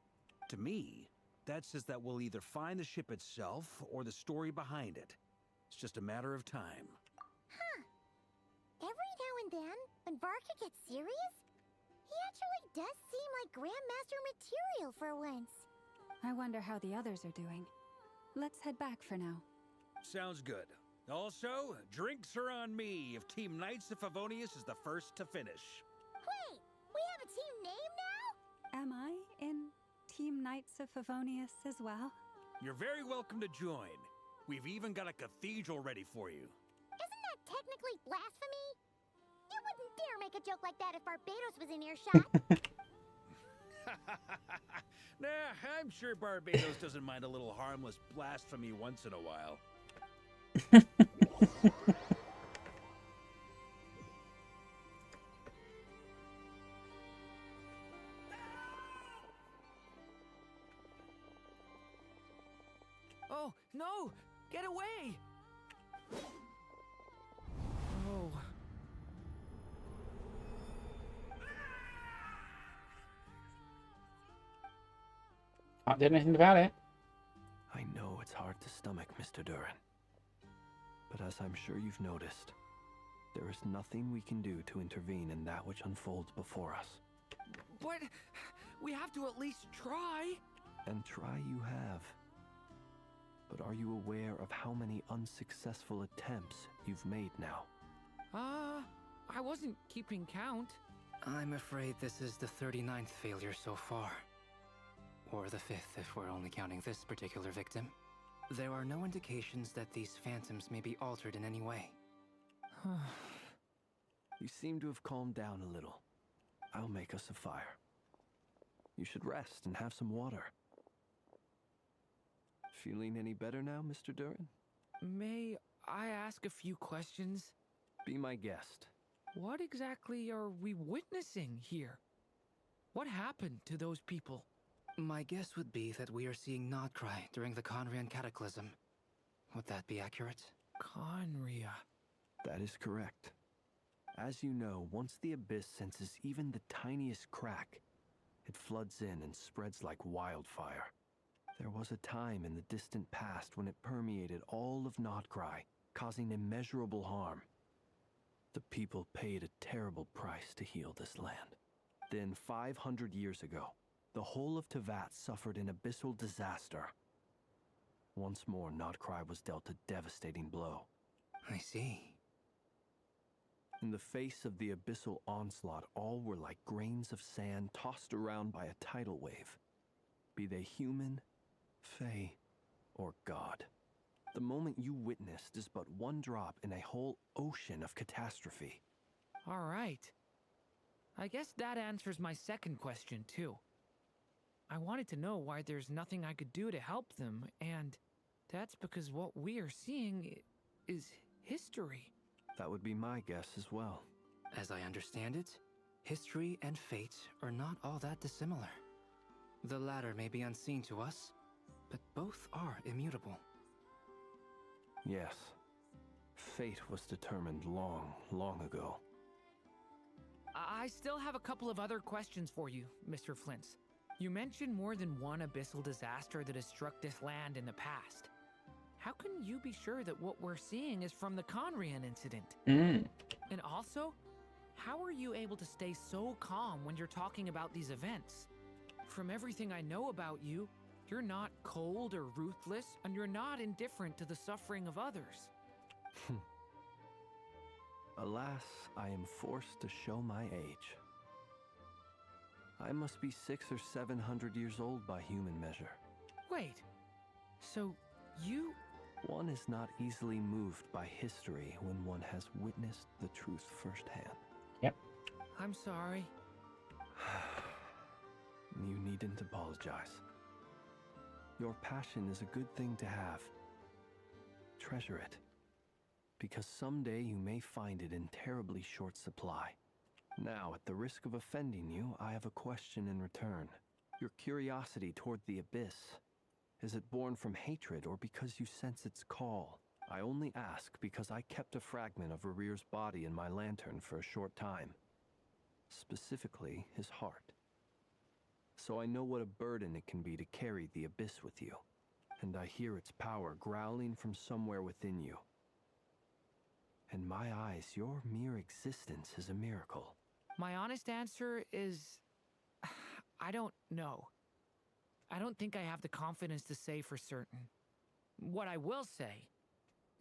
F: To me, that says that we'll either find the ship itself or the story behind it. It's just a matter of time.
C: Huh. Every now and then, when Varka gets serious, he actually does seem like Grandmaster material for once.
G: I wonder how the others are doing. Let's head back for now.
F: Sounds good. Also, drinks are on me if Team Knights of Favonius is the first to finish.
C: Wait, we have a team name now?
G: Am I in Team Knights of Favonius as well?
F: You're very welcome to join. We've even got a cathedral ready for you.
C: Isn't that technically blasphemy? You wouldn't dare make a joke like that if Barbados was in earshot.
F: Nah, I'm sure Barbados doesn't mind a little harmless blasphemy once in a while.
I: Oh, no! Get away! Oh.
A: Can't do anything about it.
K: I know it's hard to stomach, Mr. Duran. But as I'm sure you've noticed, there is nothing we can do to intervene in that which unfolds before us.
I: But we have to at least try.
K: And try you have. But are you aware of how many unsuccessful attempts you've made now?
I: I wasn't keeping count.
J: I'm afraid this is the 39th failure so far. Or the 5th if we're only counting this particular victim. There are no indications that these phantoms may be altered in any way.
K: You seem to have calmed down a little. I'll make us a fire. You should rest and have some water. Feeling any better now, Mr. Duran?
I: May I ask a few questions?
K: Be my guest.
I: What exactly are we witnessing here? What happened to those people?
J: My guess would be that we are seeing Nodcry during the Conrian Cataclysm. Would that be accurate?
I: Conria.
K: That is correct. As you know, once the Abyss senses even the tiniest crack, it floods in and spreads like wildfire. There was a time in the distant past when it permeated all of Nodcry, causing immeasurable harm. The people paid a terrible price to heal this land. Then 500 years ago, the whole of Tevat suffered an abyssal disaster. Once more, Nodcry was dealt a devastating blow.
J: I see.
K: In the face of the abyssal onslaught, all were like grains of sand tossed around by a tidal wave. Be they human, fae, or god. The moment you witnessed is but one drop in a whole ocean of catastrophe.
I: All right. I guess that answers my second question, too. I wanted to know why there's nothing I could do to help them, and that's because what we are seeing is history.
K: That would be my guess as well.
J: As I understand it, history and fate are not all that dissimilar. The latter may be unseen to us, but both are immutable.
K: Yes. Fate was determined long, long ago.
I: I still have a couple of other questions for you, Mr. Flint's. You mentioned more than one abyssal disaster that has struck this land in the past. How can you be sure that what we're seeing is from the Conrian incident? And also, how are you able to stay so calm when you're talking about these events? From everything I know about you, you're not cold or ruthless, and you're not indifferent to the suffering of others.
K: Alas, I am forced to show my age. I must be 600 or 700 years old by human measure.
I: Wait, so you...
K: One is not easily moved by history when one has witnessed the truth firsthand.
A: Yep.
I: I'm sorry.
K: You needn't apologize. Your passion is a good thing to have. Treasure it, because someday you may find it in terribly short supply. Now, at the risk of offending you, I have a question in return. Your curiosity toward the abyss, is it born from hatred or because you sense its call? I only ask because I kept a fragment of Rerear's body in my lantern for a short time. Specifically, his heart. So I know what a burden it can be to carry the abyss with you. And I hear its power growling from somewhere within you. In my eyes, your mere existence is a miracle.
I: My honest answer is... I don't know. I don't think I have the confidence to say for certain. What I will say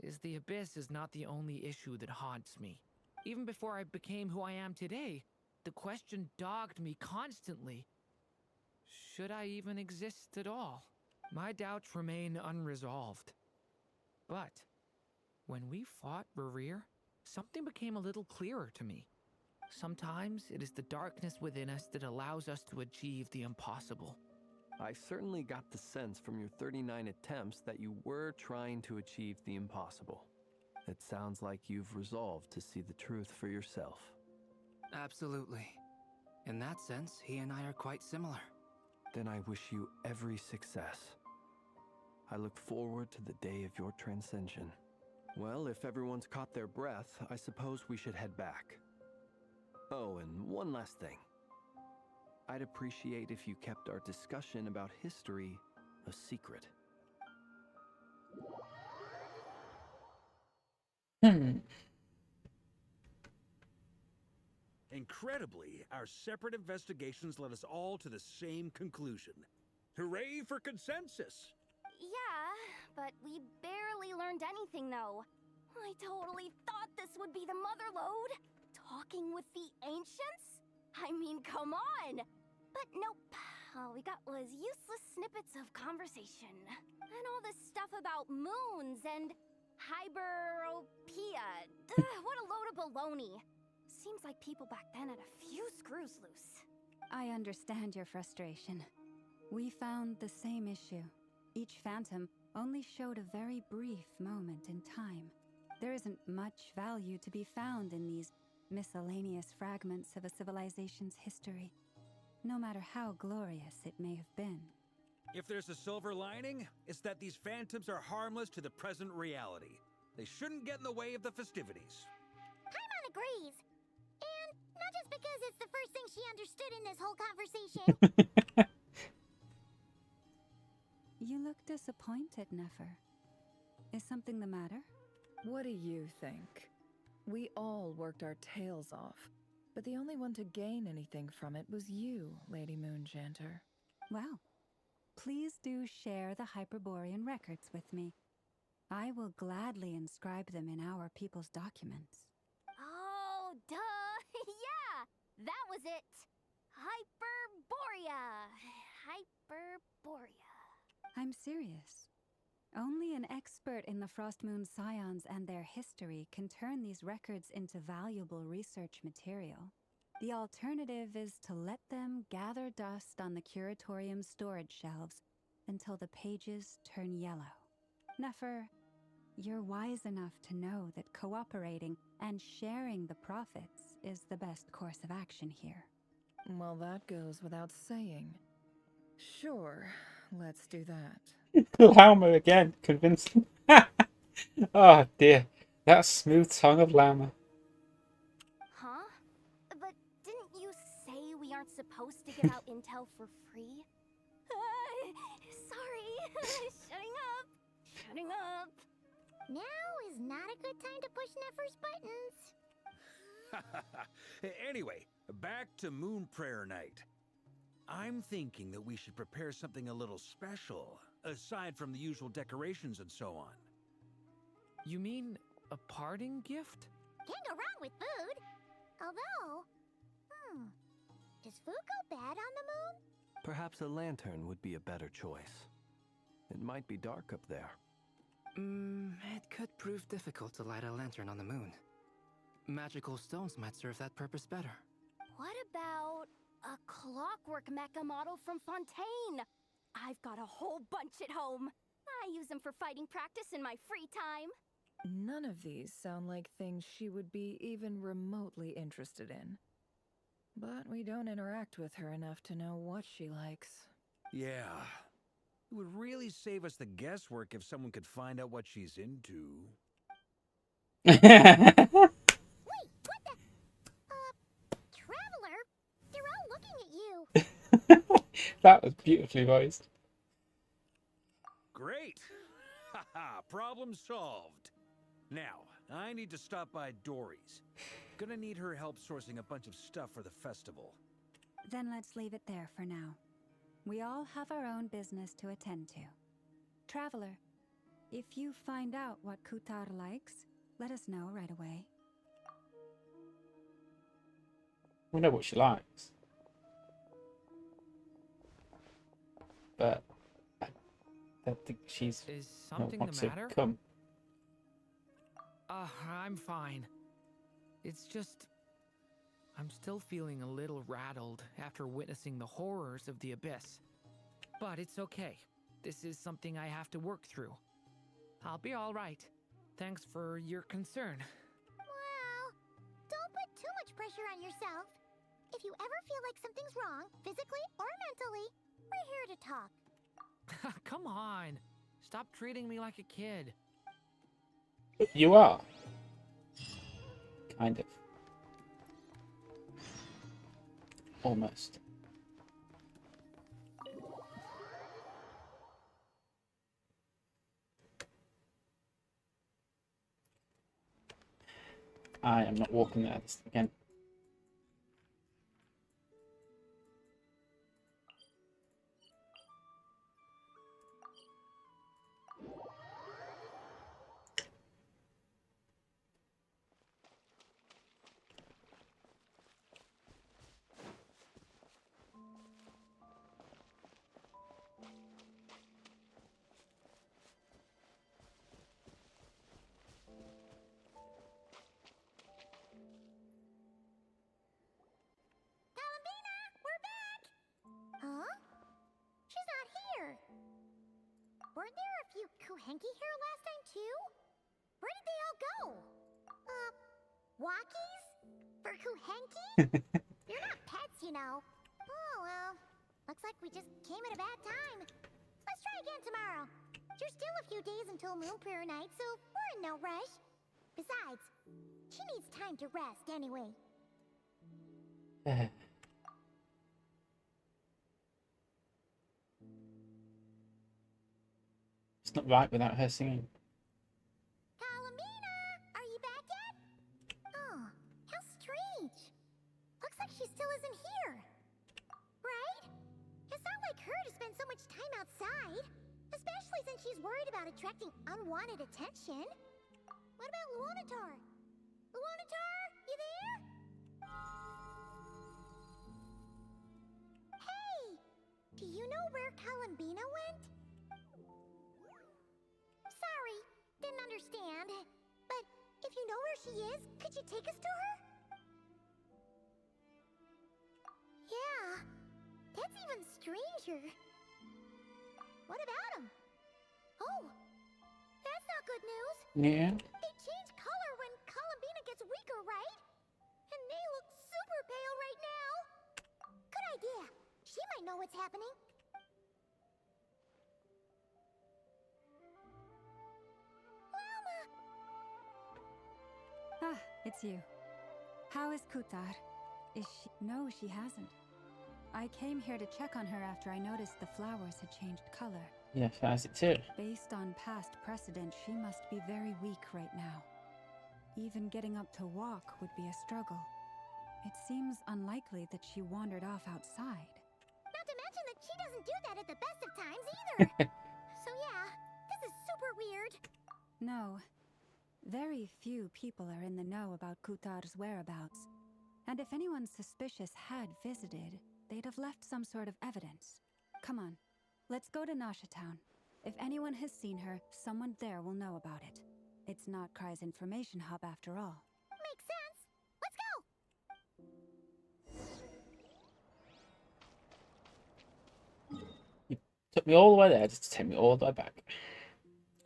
I: is the abyss is not the only issue that haunts me. Even before I became who I am today, the question dogged me constantly. Should I even exist at all? My doubts remain unresolved. But when we fought Rerear, something became a little clearer to me. Sometimes it is the darkness within us that allows us to achieve the impossible.
K: I certainly got the sense from your 39 attempts that you were trying to achieve the impossible. It sounds like you've resolved to see the truth for yourself.
J: Absolutely. In that sense, he and I are quite similar.
K: Then I wish you every success. I look forward to the day of your transcension. Well, if everyone's caught their breath, I suppose we should head back. Oh, and one last thing. I'd appreciate if you kept our discussion about history a secret.
F: Incredibly, our separate investigations led us all to the same conclusion. Hooray for consensus!
C: Yeah, but we barely learned anything, though. I totally thought this would be the mother lode. Talking with the ancients? I mean, come on! But nope. All we got was useless snippets of conversation. And all this stuff about moons and hyperopia. What a load of baloney. Seems like people back then had a few screws loose.
G: I understand your frustration. We found the same issue. Each phantom only showed a very brief moment in time. There isn't much value to be found in these miscellaneous fragments of a civilization's history, no matter how glorious it may have been.
F: If there's a silver lining, it's that these phantoms are harmless to the present reality. They shouldn't get in the way of the festivities.
C: Paimon agrees. And not just because it's the first thing she understood in this whole conversation.
G: You look disappointed, Nefer. Is something the matter?
H: What do you think? We all worked our tails off, but the only one to gain anything from it was you, Lady Moonjanter.
G: Well, please do share the Hyperborean records with me. I will gladly inscribe them in our people's documents.
C: Oh, duh! Yeah! That was it! Hyperborea! Hyperborea.
G: I'm serious. Only an expert in the Frostmoon Scions and their history can turn these records into valuable research material. The alternative is to let them gather dust on the Curatorium's storage shelves until the pages turn yellow. Nefer, you're wise enough to know that cooperating and sharing the profits is the best course of action here.
H: Well, that goes without saying. Sure, let's do that.
A: Llama again, convincing. Oh dear, that smooth tongue of Llama.
N: Huh? But didn't you say we aren't supposed to give out intel for free? Sorry. Shutting up. Shutting up.
C: Now is not a good time to push Nefer's buttons.
F: Anyway, back to Moon Prayer Night. I'm thinking that we should prepare something a little special, aside from the usual decorations and so on.
I: You mean a parting gift?
C: Can't go wrong with food. Although, does food go bad on the moon?
K: Perhaps a lantern would be a better choice. It might be dark up there.
J: It could prove difficult to light a lantern on the moon. Magical stones might serve that purpose better.
N: What about a clockwork mecha model from Fontaine? I've got a whole bunch at home. I use them for fighting practice in my free time.
H: None of these sound like things she would be even remotely interested in. But we don't interact with her enough to know what she likes.
F: Yeah. It would really save us the guesswork if someone could find out what she's into.
C: Wait, what the? Traveler? They're all looking at you.
A: That was beautifully voiced.
F: Great! Haha, problem solved. Now, I need to stop by Dory's. Gonna need her help sourcing a bunch of stuff for the festival.
G: Then let's leave it there for now. We all have our own business to attend to. Traveler, if you find out what Kutar likes, let us know right away.
A: We know what she likes. But I don't think she's
I: Is something
A: wants
I: the
A: to
I: matter?
A: come.
I: I'm fine. It's just... I'm still feeling a little rattled after witnessing the horrors of the Abyss. But it's okay. This is something I have to work through. I'll be alright. Thanks for your concern.
C: Well, don't put too much pressure on yourself. If you ever feel like something's wrong, physically or mentally, we're here to talk.
I: Come on. Stop treating me like a kid.
A: You are. Kind of. Almost. I am not walking there again.
C: Huh? She's not here. Weren't there a few Kuhenki here last time too? Where did they all go? Walkies? For Kuhenki? You're not pets, you know. Oh well. Looks like we just came at a bad time. Let's try again tomorrow. There's still a few days until Moon Prayer Night, so we're in no rush. Besides, she needs time to rest anyway.
A: It's not right without her singing.
C: Kalamina! Are you back yet? Oh, how strange. Looks like she still isn't here. Right? It's not like her to spend so much time outside. Especially since she's worried about attracting unwanted attention. What about Luonatar? Luonatar, you there? Hey! Do you know where Kalambina went? Sorry, didn't understand. But if you know where she is, could you take us to her? Yeah, that's even stranger. What about him? Oh, that's not good news.
A: Yeah.
C: They change color when Kalambina gets weaker, right? And they look super pale right now. Good idea. She might know what's happening.
G: Ah, it's you. How is Kutar? Is she... No, she hasn't. I came here to check on her after I noticed the flowers had changed color.
A: Yeah, she has it too.
G: Based on past precedent, she must be very weak right now. Even getting up to walk would be a struggle. It seems unlikely that she wandered off outside.
C: Not to mention that she doesn't do that at the best of times either. So yeah, this is super weird.
G: No. Very few people are in the know about Kutar's whereabouts. And if anyone suspicious had visited, they'd have left some sort of evidence. Come on, let's go to Nasha Town. If anyone has seen her, someone there will know about it. It's not Cry's information hub after all.
C: Makes sense. Let's go!
A: You took me all the way there just to take me all the way back.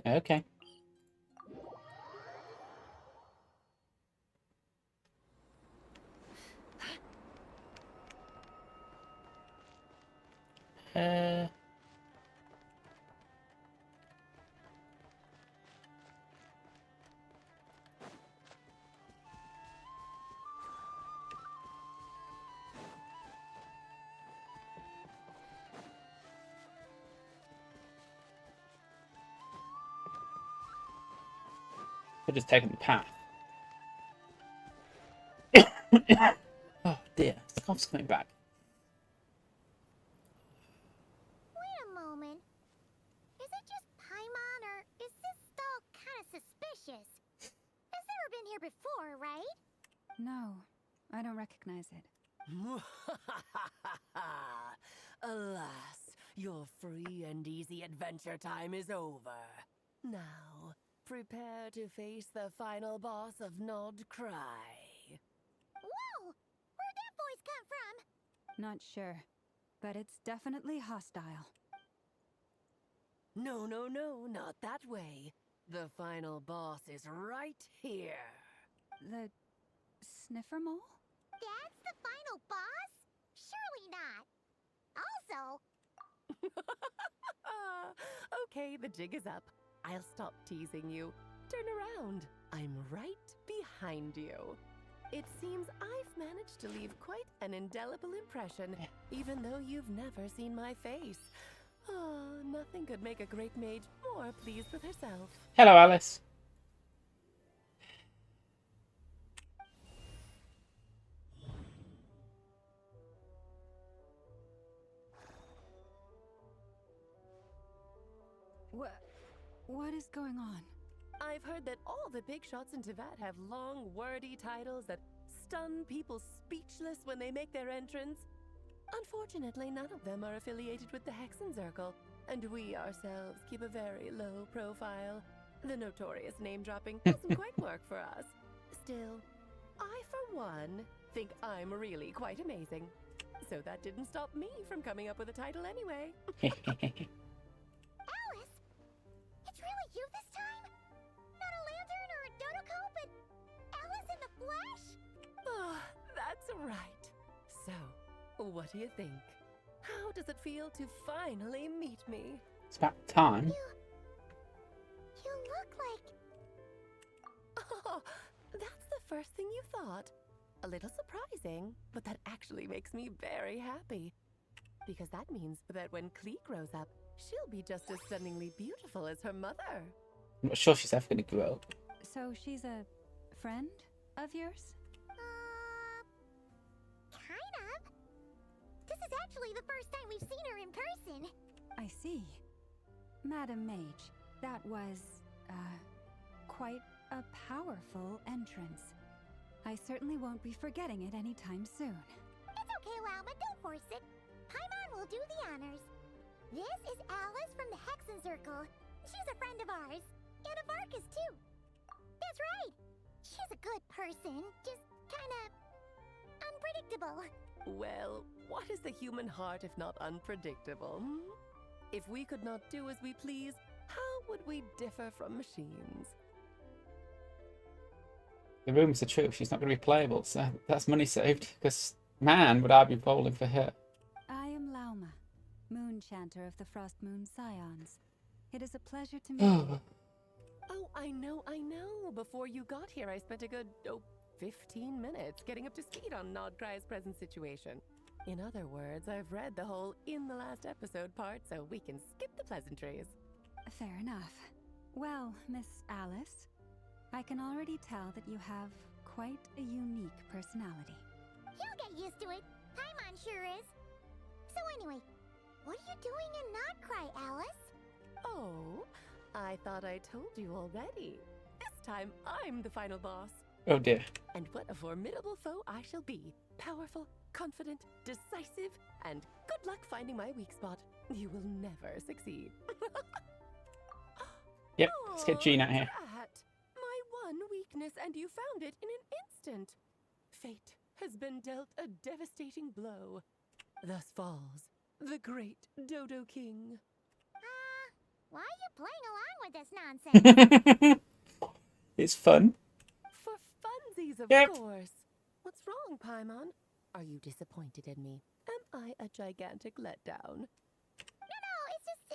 A: Okay. Could just taken the path. Oh dear, the cough's coming back.
C: Wait a moment. Is it just Paimon, or is this stall kind of suspicious? Has never been here before, right?
G: No, I don't recognize it.
O: Alas, your free and easy adventure time is over. Now, prepare to face the final boss of Nod Cry.
C: Whoa! Where'd that voice come from?
G: Not sure, but it's definitely hostile.
O: No, no, no, not that way. The final boss is right here.
G: The sniffer mole?
C: That's the final boss? Surely not. Also...
O: Okay, the jig is up. I'll stop teasing you. Turn around. I'm right behind you. It seems I've managed to leave quite an indelible impression, even though you've never seen my face. Oh, nothing could make a great mage more pleased with herself.
A: Hello, Alice.
G: What is going on?
O: I've heard that all the big shots in Teyvat have long, wordy titles that stun people speechless when they make their entrance. Unfortunately, none of them are affiliated with the Hexen Circle, and we ourselves keep a very low profile. The notorious name-dropping doesn't quite work for us. Still, I, for one, think I'm really quite amazing. So that didn't stop me from coming up with a title anyway.
C: Alice? It's really you this time? Not a lantern or a Dodoko, but Alice in the flesh?
O: Oh, that's right. So, what do you think? How does it feel to finally meet me?
A: It's about time.
C: You look like...
O: Oh, that's the first thing you thought. A little surprising, but that actually makes me very happy. Because that means that when Klee grows up, she'll be just as stunningly beautiful as her mother.
A: I'm not sure she's ever going to grow up.
G: So she's a friend of yours?
C: Kind of. This is actually the first time we've seen her in person.
G: I see. Madam Mage, that was, quite a powerful entrance. I certainly won't be forgetting it anytime soon.
C: It's okay, Lauma, don't force it. Paimon will do the honors. This is Alice from the Hexen Circle. She's a friend of ours. And of Arcus, too. That's right. She's a good person, just kinda... unpredictable.
O: Well, what is the human heart if not unpredictable? If we could not do as we please, how would we differ from machines?
A: The rumours are true. She's not going to be playable, so that's money saved. Because, man, would I be bowling for her.
G: I am Lauma, Moon Chanter of the Frost Moon Scions. It is a pleasure to meet you.
O: Oh, I know. Before you got here, I spent a good, 15 minutes getting up to speed on Nodcry's present situation. In other words, I've read the whole in the last episode part, so we can skip the pleasantries.
G: Fair enough. Well, Miss Alice, I can already tell that you have quite a unique personality.
C: You'll get used to it. Paimon sure is. So anyway, what are you doing in Nodcry, Alice?
O: Oh, I thought I told you already. This time, I'm the final boss.
A: Oh dear.
O: And what a formidable foe I shall be. Powerful, confident, decisive, and good luck finding my weak spot. You will never succeed.
A: Yep, let's get Jean out here.
O: Drat! My one weakness, and you found it in an instant. Fate has been dealt a devastating blow. Thus falls the great Dodo King.
C: Why are you playing along with this nonsense?
A: It's fun.
O: For funsies, of course. What's wrong, Paimon? Are you disappointed in me? Am I a gigantic letdown?
C: No, it's just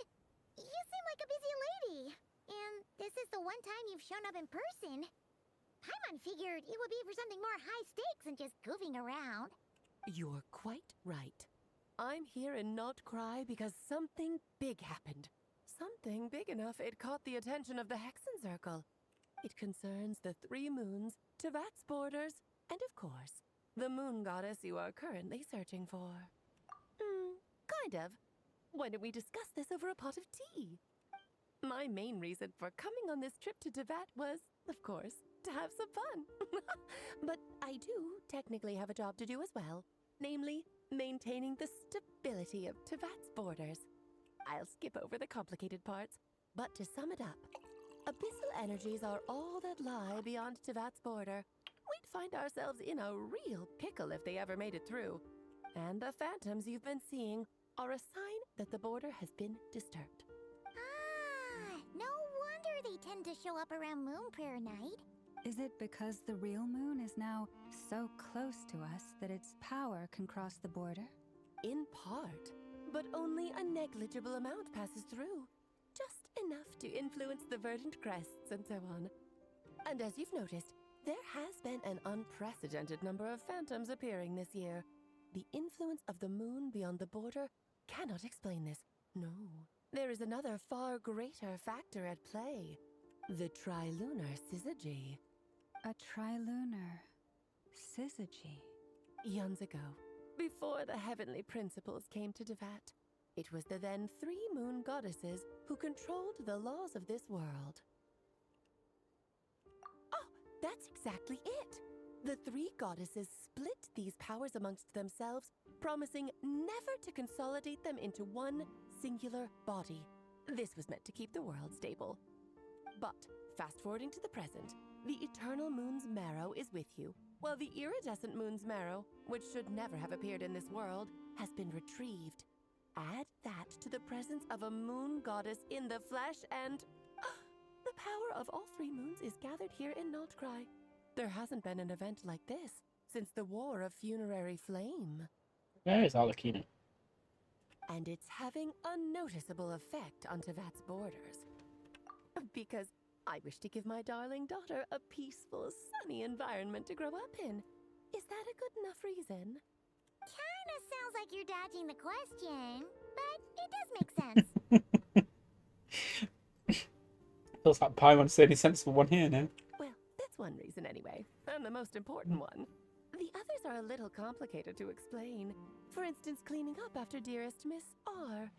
C: you seem like a busy lady. And this is the one time you've shown up in person. Paimon figured it would be for something more high stakes than just goofing around.
O: You're quite right. I'm here in Nodcry because something big happened. Something big enough it caught the attention of the Hexen Circle. It concerns the 3 moons, Tevat's borders, and of course, the moon goddess you are currently searching for. Kind of. Why don't we discuss this over a pot of tea? My main reason for coming on this trip to Tevat was, of course, to have some fun. But I do technically have a job to do as well, namely, maintaining the stability of Tevat's borders. I'll skip over the complicated parts, but to sum it up, abyssal energies are all that lie beyond Tevat's border. We'd find ourselves in a real pickle if they ever made it through. And the phantoms you've been seeing are a sign that the border has been disturbed.
C: No wonder they tend to show up around Moon Prayer Night.
G: Is it because the real moon is now so close to us that its power can cross the border?
O: In part, but only a negligible amount passes through. Just enough to influence the verdant crests and so on. And as you've noticed, there has been an unprecedented number of phantoms appearing this year. The influence of the moon beyond the border cannot explain this. No, there is another far greater factor at play. The trilunar syzygy.
G: A trilunar syzygy?
O: Eons ago, before the heavenly principles came to Tevat, it was the then 3 moon goddesses who controlled the laws of this world. Oh, that's exactly it! The 3 goddesses split these powers amongst themselves, promising never to consolidate them into one singular body. This was meant to keep the world stable. But, fast-forwarding to the present, the eternal moon's marrow is with you, while the iridescent moon's marrow, which should never have appeared in this world, has been retrieved. Add that to the presence of a moon goddess in the flesh and... the power of all 3 moons is gathered here in Nodcry. There hasn't been an event like this since the War of Funerary Flame.
A: Where is Arlecchino?
O: And it's having a noticeable effect on Tevat's borders. Because I wish to give my darling daughter a peaceful, sunny environment to grow up in. Is that a good enough reason?
C: Kinda sounds like you're dodging the question, but it does make sense.
A: Feels like Paimon's the only sensible one here now.
O: Well, that's one reason anyway, and the most important one. The others are a little complicated to explain. For instance, cleaning up after dearest Miss R.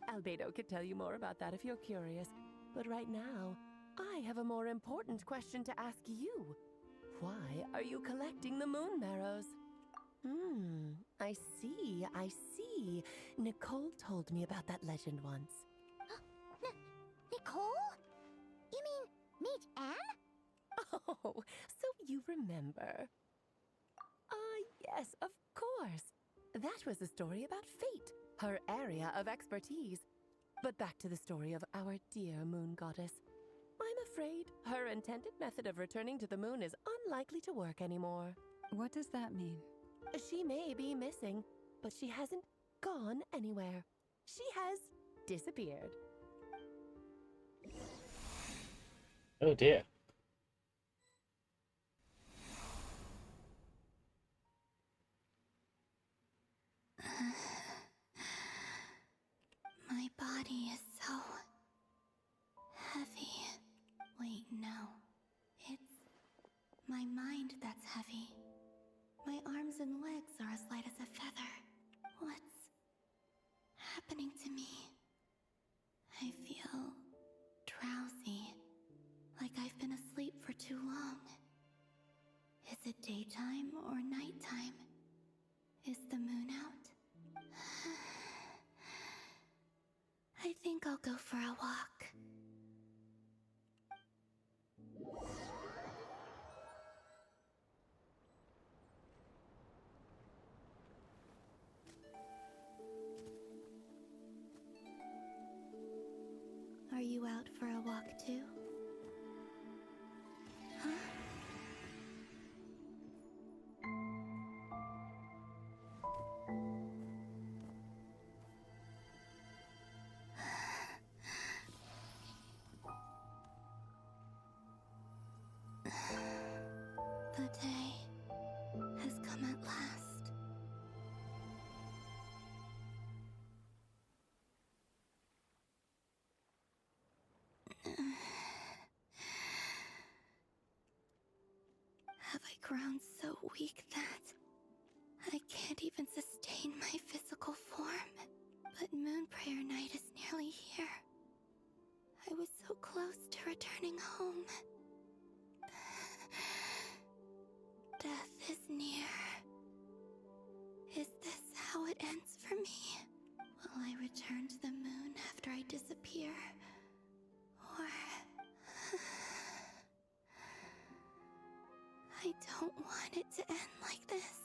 O: Albedo could tell you more about that if you're curious, but right now, I have a more important question to ask you. Why are you collecting the moon marrows? I see. Nicole told me about that legend once.
C: Nicole? You mean Mage Anne?
O: Oh, so you remember. Yes, of course. That was a story about fate, her area of expertise. But back to the story of our dear moon goddess. I'm afraid her intended method of returning to the moon is unlikely to work anymore.
G: What does that mean?
O: She may be missing, but she hasn't gone anywhere. She has disappeared.
A: Oh dear.
D: My body is so heavy. Wait, no. It's my mind that's heavy. My arms and legs are as light as a feather. What's happening to me? I feel drowsy, like I've been asleep for too long. Is it daytime or nighttime? Is the moon out? I think I'll go for a walk. Are you out for a walk too? Huh? The day has come at last. Have I grown so weak that I can't even sustain my physical form? But Moon Prayer Night is nearly here. I was so close to returning home. Death is near. Is this how it ends for me? Will I return to the moon after I disappear? Or... I don't want it to end like this.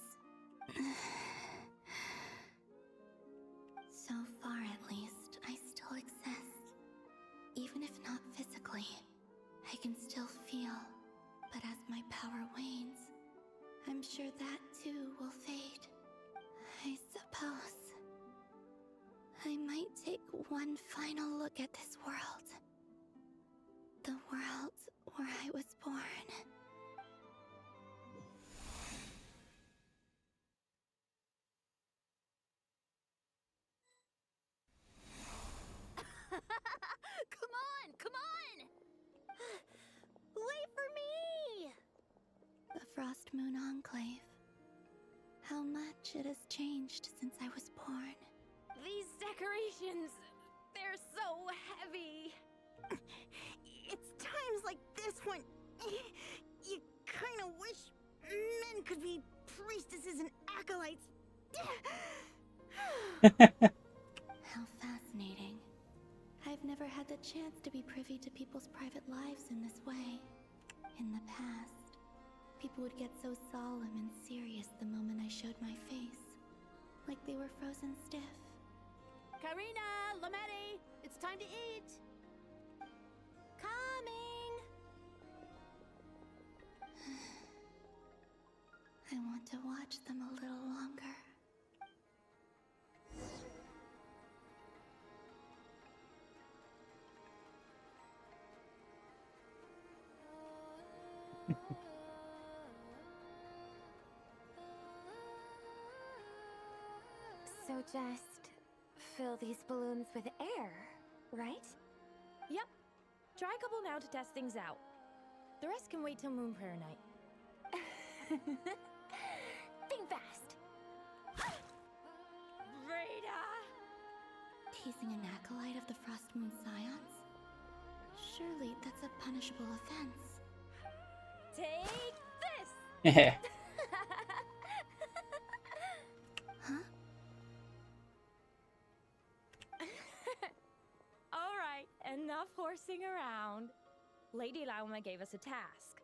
D: So far, at least, I still exist. Even if not physically, I can still feel. But as my power wanes, I'm sure that too will fade. I suppose I might take one final look at this world. The world where I was born.
C: Come on! Wait for me!
D: The Frost Moon Enclave. How much it has changed since I was born.
N: These decorations, they're so heavy.
C: It's times like this when you kind of wish men could be priestesses and acolytes.
D: How fascinating. I've never had the chance to be privy to people's private lives in this way. In the past, people would get so solemn and serious the moment I showed my face. Like they were frozen stiff.
O: Karina, Lametti, it's time to eat.
C: Coming!
D: I want to watch them a little longer.
N: So just fill these balloons with air, right?
P: Yep. Try a couple now to test things out. The rest can wait till Moon Prayer Night.
N: Think fast.
P: Rada!
D: Teasing an acolyte of the Frost Moon Scions? Surely that's a punishable offense.
P: Take this!
A: Yeah.
D: Huh?
P: Alright, enough horsing around. Lady Lauma gave us a task.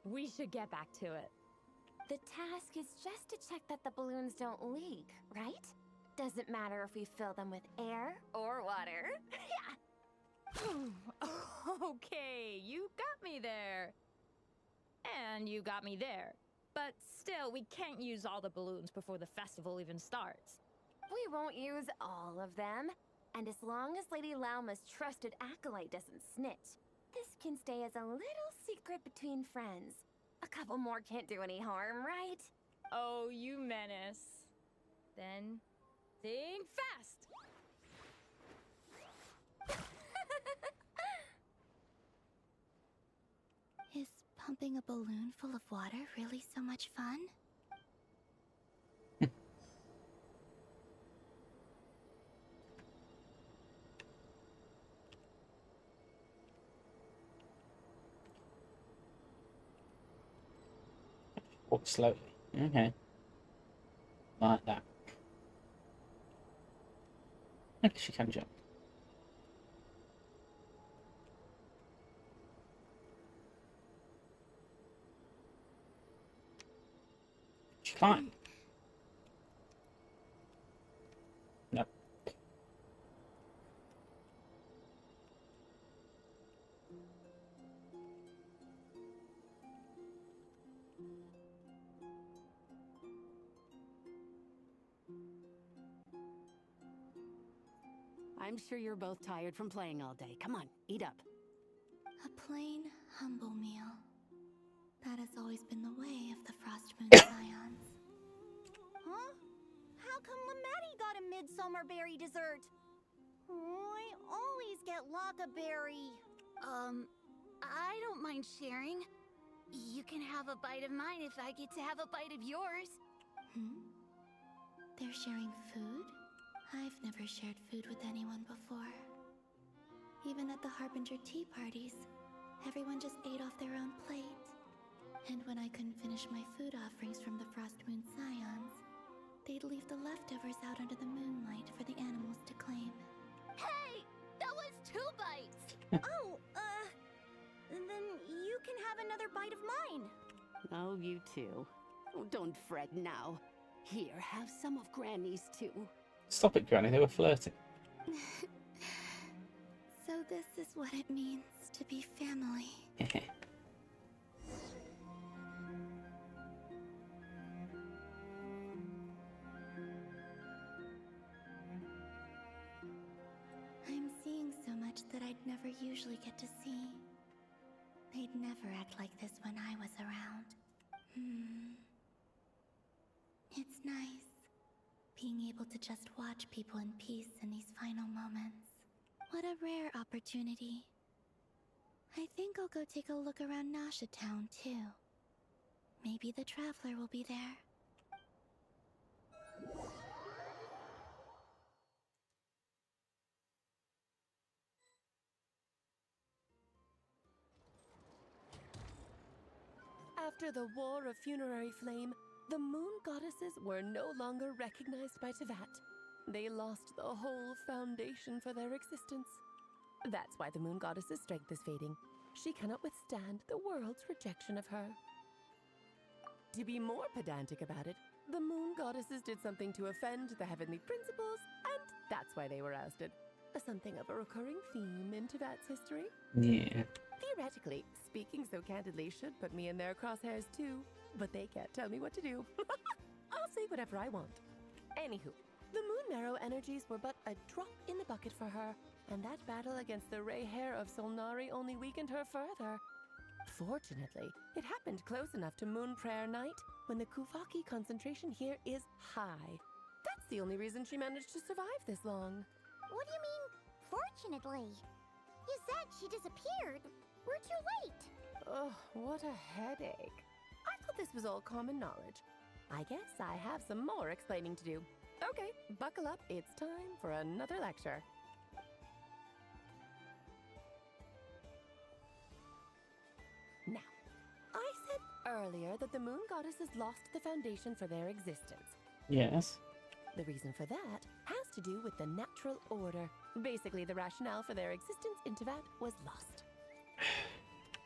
P: We should get back to it.
N: The task is just to check that the balloons don't leak, right? Doesn't matter if we fill them with air or water. Yeah.
P: Okay, you got me there. And you got me there. But still, we can't use all the balloons before the festival even starts.
N: We won't use all of them. And as long as Lady Lauma's trusted acolyte doesn't snitch, This can stay as a little secret between friends. A couple more can't do any harm, right?
P: Oh, you menace. Then, think fast!
D: Is pumping a balloon full of water really so much fun?
A: Walk slowly. Okay. Like that. I guess she can jump. She can't. No.
Q: I'm sure you're both tired from playing all day. Come on, eat up.
D: A plain, humble meal. That has always been the way of the Frostmoon Scions.
N: Huh? How come Lametti got a midsummer berry dessert? I always get Lockaberry.
R: I don't mind sharing. You can have a bite of mine if I get to have a bite of yours.
D: They're sharing food? I've never shared food with anyone before. Even at the Harbinger tea parties, everyone just ate off their own plate. And when I couldn't finish my food offerings from the Frostmoon Scions, they'd leave the leftovers out under the moonlight for the animals to claim.
R: Hey! That was 2 bites!
N: Then you can have another bite of mine.
Q: Oh, you too. Oh, don't fret now. Here, have some of Granny's too.
A: Stop it, Granny. They were flirting.
D: So this is what it means to be family. I'm seeing so much that I'd never usually get to see. They'd never act like this when I was around. It's nice, being able to just watch people in peace in these final moments. What a rare opportunity. I think I'll go take a look around Nasha Town, too. Maybe the Traveler will be there.
O: After the War of Funerary Flame, the Moon Goddesses were no longer recognized by Tevat. They lost the whole foundation for their existence. That's why the Moon Goddess's strength is fading. She cannot withstand the world's rejection of her. To be more pedantic about it, the Moon Goddesses did something to offend the heavenly principles, and that's why they were ousted. Something of a recurring theme in Tevat's history.
A: Yeah.
O: Theoretically, speaking so candidly should put me in their crosshairs too, but they can't tell me what to do. I'll say whatever I want. Anywho, the Moon Marrow energies were but a drop in the bucket for her, and that battle against the Ray Hair of Solnari only weakened her further. Fortunately, it happened close enough to Moon Prayer Night, when the Kuvaki concentration here is high. That's the only reason she managed to survive this long.
C: What do you mean, fortunately? You said she disappeared. We're too late.
O: Ugh, what a headache. I thought this was all common knowledge. I guess I have some more explaining to do. Okay, buckle up. It's time for another lecture. Now, I said earlier that the Moon Goddesses lost the foundation for their existence.
A: Yes.
O: The reason for that has to do with the natural order. Basically, the rationale for their existence in Tevat was lost.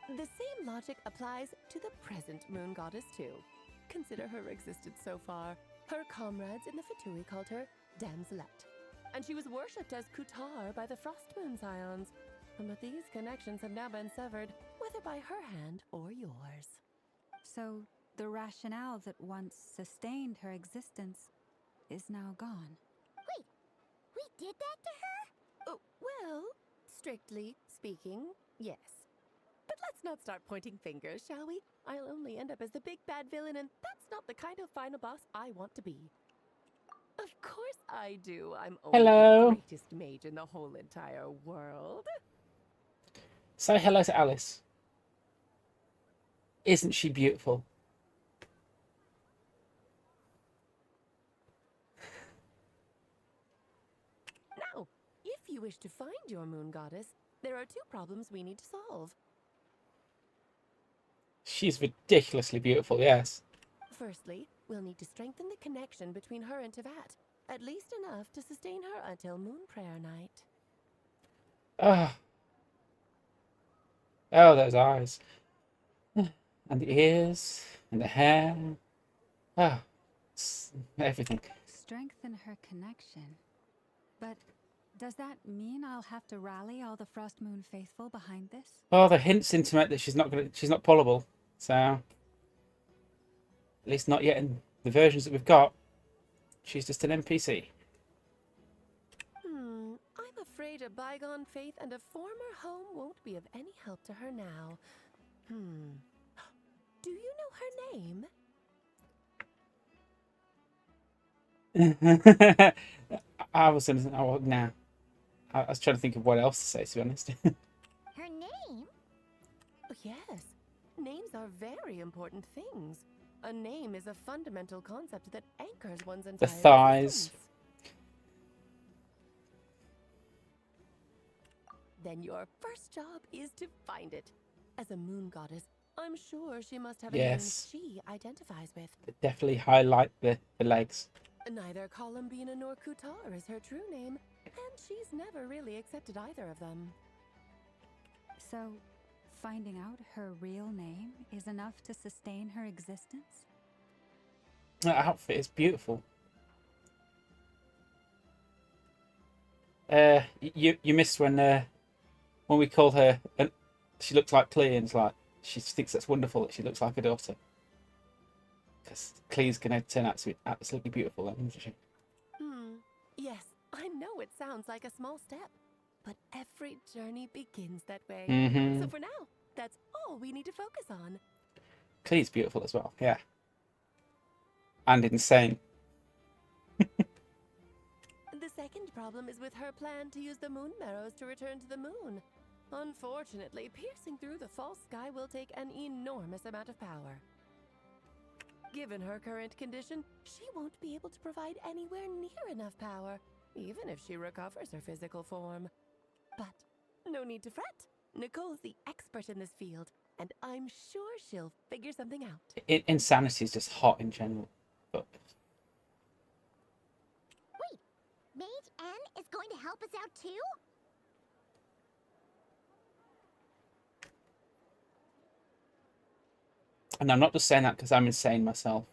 O: The same logic applies to the present Moon Goddess, too. Consider her existence so far. Her comrades in the Fatui called her Damselette, and she was worshipped as Kutar by the Frostmoon Scions. But these connections have now been severed, whether by her hand or yours.
G: So, the rationale that once sustained her existence is now gone.
C: Wait, we did that to her?
O: Oh, well, strictly speaking, yes. Let's not start pointing fingers, shall we? I'll only end up as the big bad villain, and that's not the kind of final boss I want to be. Of course I do. I'm only
A: Hello.
O: the greatest mage in the whole entire world.
A: Say hello to Alice. Isn't she beautiful?
O: Now, if you wish to find your moon goddess, there are two problems we need to solve.
A: She's ridiculously beautiful, yes.
O: Firstly, we'll need to strengthen the connection between her and Tevat, at least enough to sustain her until Moon Prayer Night.
A: Ah. Oh, those eyes. And the ears, and the hair. Ah, everything.
G: Strengthen her connection. But does that mean I'll have to rally all the Frost Moon faithful behind this?
A: Well, the hints intimate that she's not pullable. So, at least not yet in the versions that we've got. She's just an NPC.
O: I'm afraid a bygone faith and a former home won't be of any help to her now. Do you know her name?
A: I was trying to think of what else to say, to be honest.
C: Her name?
O: Yes. Names are very important things. A name is a fundamental concept that anchors one's entire
A: The thighs.
O: existence. Then your first job is to find it. As a moon goddess, I'm sure she must have a
A: Yes.
O: name she identifies with.
A: Definitely highlight the legs.
O: Neither Columbina nor Kutar is her true name, and she's never really accepted either of them.
G: So, finding out her real name is enough to sustain her existence?
A: That outfit is beautiful. You missed when we call her, she looks like Clea, and it's like she thinks that's wonderful that she looks like her daughter. Because Clee's gonna turn out to be absolutely beautiful, isn't she?
O: Yes, I know it sounds like a small step, but every journey begins that way.
A: Mhm.
O: So for now, that's all we need to focus on.
A: Clee's beautiful as well, yeah. And insane.
O: The second problem is with her plan to use the moon marrows to return to the moon. Unfortunately, piercing through the false sky will take an enormous amount of power. Given her current condition, she won't be able to provide anywhere near enough power, even if she recovers her physical form. But no need to fret. Nicole's the expert in this field, and I'm sure she'll figure something out.
A: Insanity is just hot in general. But
C: Wait, Mage N is going to help us out too?
A: and I'm not just saying that because I'm insane myself.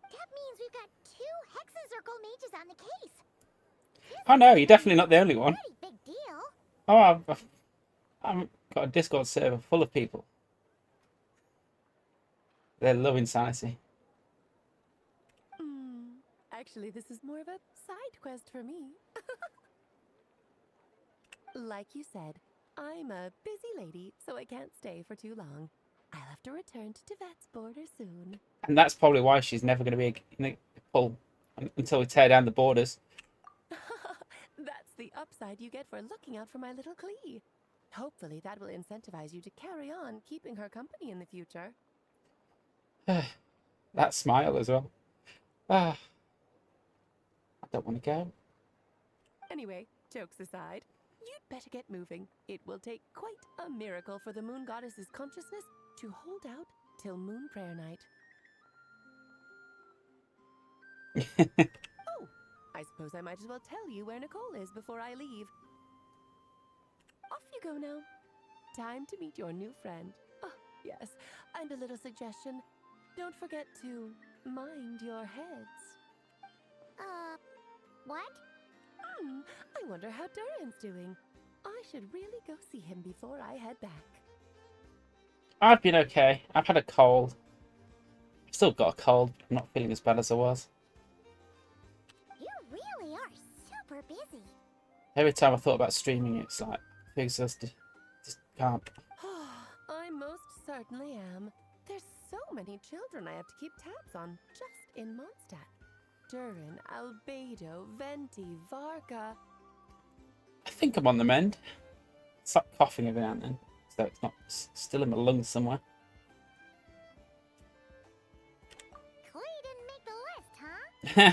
C: That means we've got 2 Hexacircle mages on the case.
A: Oh no, you're definitely not the only one.
C: Pretty big deal.
A: Oh, I've got a Discord server full of people. They love insanity.
O: Actually, this is more of a side quest for me. Like you said, I'm a busy lady, so I can't stay for too long. I'll have to return to Tevat's border soon.
A: And that's probably why she's never going to be a pull until we tear down the borders.
O: That's the upside you get for looking out for my little Clee. Hopefully that will incentivize you to carry on keeping her company in the future.
A: That smile as well. I don't want to go.
O: Anyway, jokes aside, you'd better get moving. It will take quite a miracle for the moon goddess's consciousness to hold out till Moon Prayer Night. Oh, I suppose I might as well tell you where Nicole is before I leave. Off you go now. Time to meet your new friend. Oh, yes, and a little suggestion. Don't forget to mind your heads.
C: What?
O: I wonder how Durian's doing. I should really go see him before I head back.
A: I've been okay. I've had a cold. I've still got a cold, but I'm not feeling as bad as I was.
C: You really are super busy.
A: Every time I thought about streaming, it's like, too exhausted. Just can't.
O: I'm most certainly am. There's so many children I have to keep tabs on just in Mondstadt. Durin, Albedo, Venti, Varka.
A: I think I'm on the mend. Stop coughing every now and then, so it's not still in my lungs somewhere.
C: Klee didn't make the list,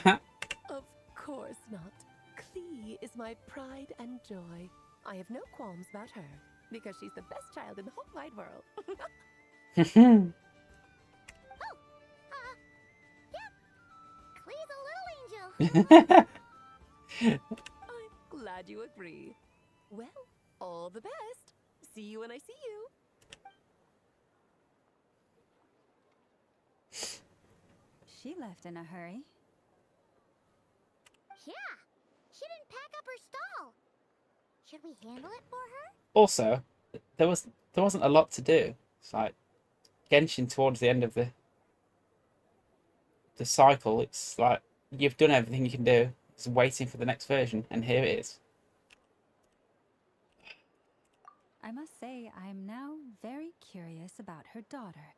C: huh?
O: Of course not. Klee is my pride and joy. I have no qualms about her, because she's the best child in the whole wide world.
C: Klee's a little angel.
O: I'm glad you agree. Well, all the best. See you when I see you.
G: She left in a hurry.
C: Yeah, she didn't pack up her stall. Should we handle it for her?
A: Also, there wasn't a lot to do. It's like Genshin towards the end of the cycle. It's like you've done everything you can do. It's waiting for the next version, and here it is.
G: I must say, I am now very curious about her daughter.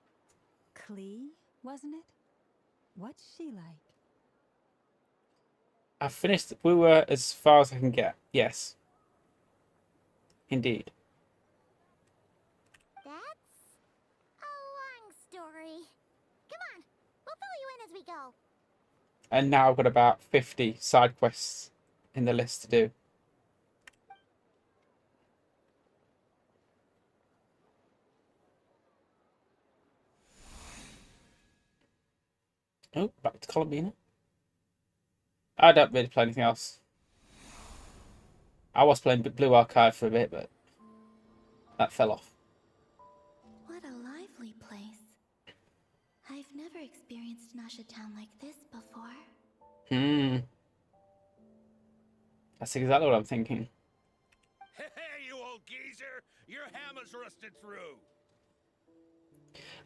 G: Klee, wasn't it? What's she like?
A: I've finished. We were as far as I can get. Yes. Indeed.
C: That's a long story. Come on, we'll fill you in as we go.
A: And now I've got about 50 side quests in the list to do. Oh, back to Columbina. I don't really play anything else. I was playing Blue Archive for a bit, but that fell off.
D: What a lively place. I've never experienced Nasha Town like this before.
A: That's exactly what I'm thinking.
F: Hey, you old geezer! Your hammer's rusted through!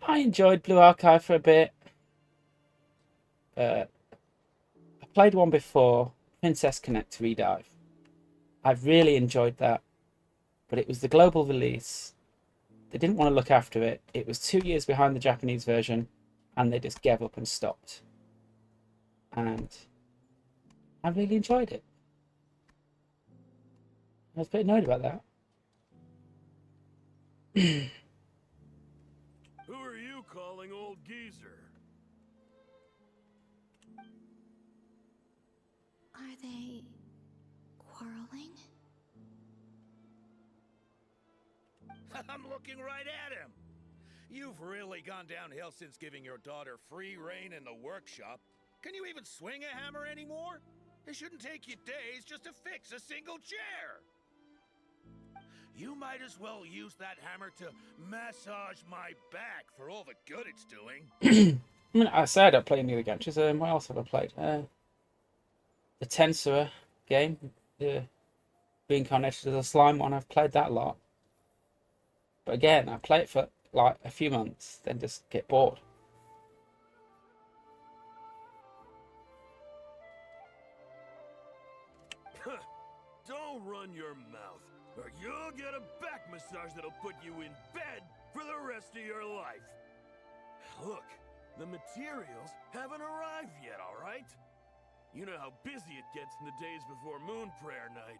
A: I enjoyed Blue Archive for a bit. I played one before, Princess Connect Redive. I really enjoyed that, but it was the global release. They didn't want to look after it. It was 2 years behind the Japanese version, and they just gave up and stopped. And I really enjoyed it. I was a bit annoyed about that.
M: Who are you calling old geezer?
D: Are they quarreling?
F: I'm looking right at him. You've really gone downhill since giving your daughter free reign in the workshop. Can you even swing a hammer anymore? It shouldn't take you days just to fix a single chair. You might as well use that hammer to massage my back for all the good it's doing.
A: I mean, I said I don't play any of the Genshins. What else have I played? The Tensor game, the Reincarnated as a Slime one. I've played that a lot. But again, I play it for like a few months, then just get bored.
M: Don't run your mouth, or you'll get a back massage that'll put you in bed for the rest of your life. Look, the materials haven't arrived yet, all right? You know how busy it gets in the days before Moon Prayer Night.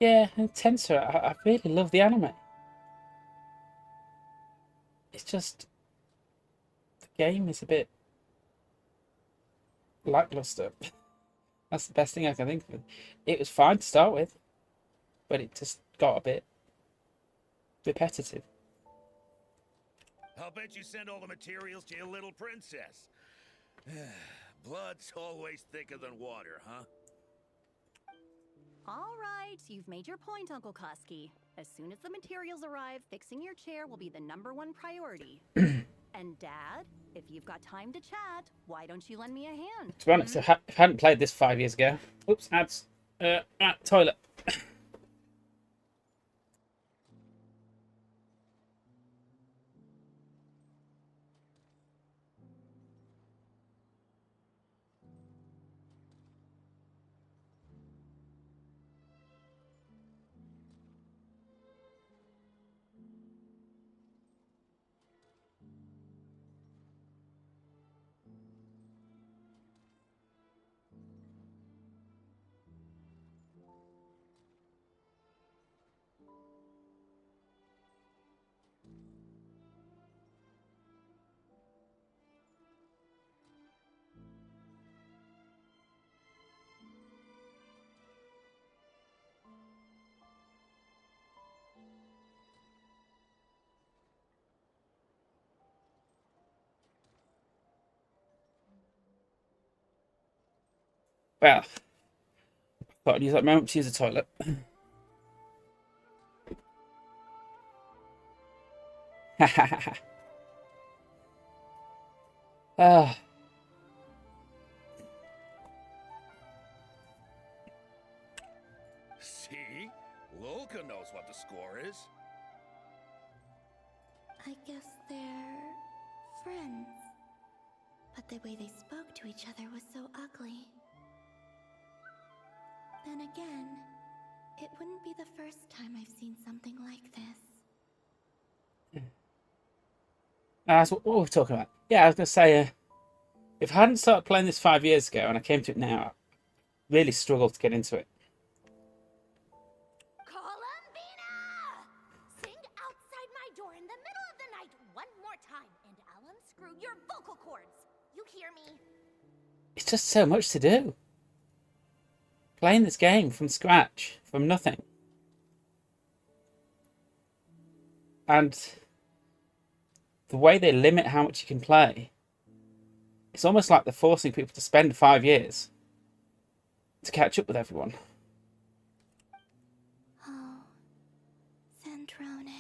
A: Yeah, and Tensor, I really love the anime. It's just the game is a bit lackluster. That's the best thing I can think of. It was fine to start with, but it just got a bit repetitive.
F: I'll bet you send all the materials to your little princess. Blood's always thicker than water, huh?
S: All right, you've made your point, Uncle Koski. As soon as the materials arrive, fixing your chair will be the #1 priority. And Dad, if you've got time to chat, why don't you lend me a hand?
A: To be honest, if I hadn't played this 5 years ago. Oops, ads. Toilet. Well, thought I'd use that moment to use the toilet. Ah.
M: See? Lolka knows what the score is.
D: I guess they're friends. But the way they spoke to each other was so ugly. Then again, it wouldn't be the first time I've seen something like this.
A: That's what we're talking about. Yeah, I was going to say, if I hadn't started playing this 5 years ago and I came to it now, I really struggled to get into it.
N: Columbina! Sing outside my door in the middle of the night one more time, and I'll unscrew your vocal cords. You hear me?
A: It's just so much to do. Playing this game from scratch, from nothing. And the way they limit how much you can play, it's almost like they're forcing people to spend 5 years to catch up with everyone.
D: Oh, Zandrone.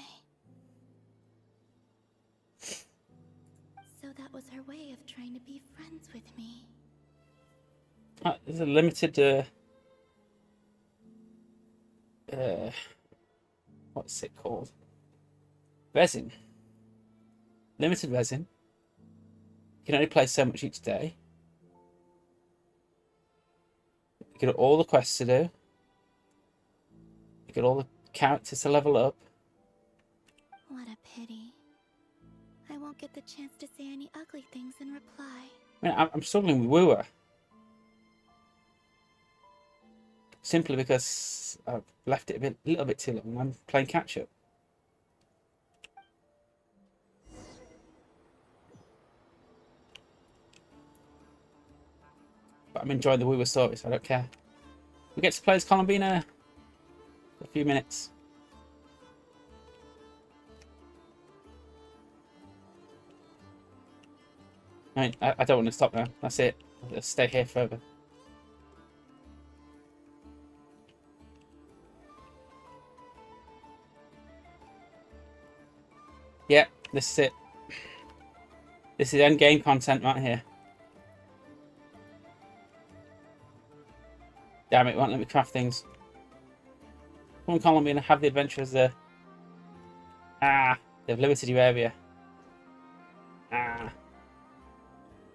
D: So that was her way of trying to be friends with me.
A: There's a limited what's it called? Resin. Limited resin. You can only play so much each day. You get all the quests to do. You get all the characters to level up.
D: What a pity. I won't get the chance to say any ugly things in reply.
A: I mean, I'm struggling with Wooer. Simply because I've left it a little bit too long. I'm playing catch up. But I'm enjoying the Wooer story, so I don't care. We get to play as Columbina for a few minutes. I mean, I don't want to stop now. That's it. I'll stay here forever. Yeah, this is it. This is end game content right here. Damn it, won't let me craft things. Come on, Columbina, have the adventurers there. Ah, they've limited your area. Ah.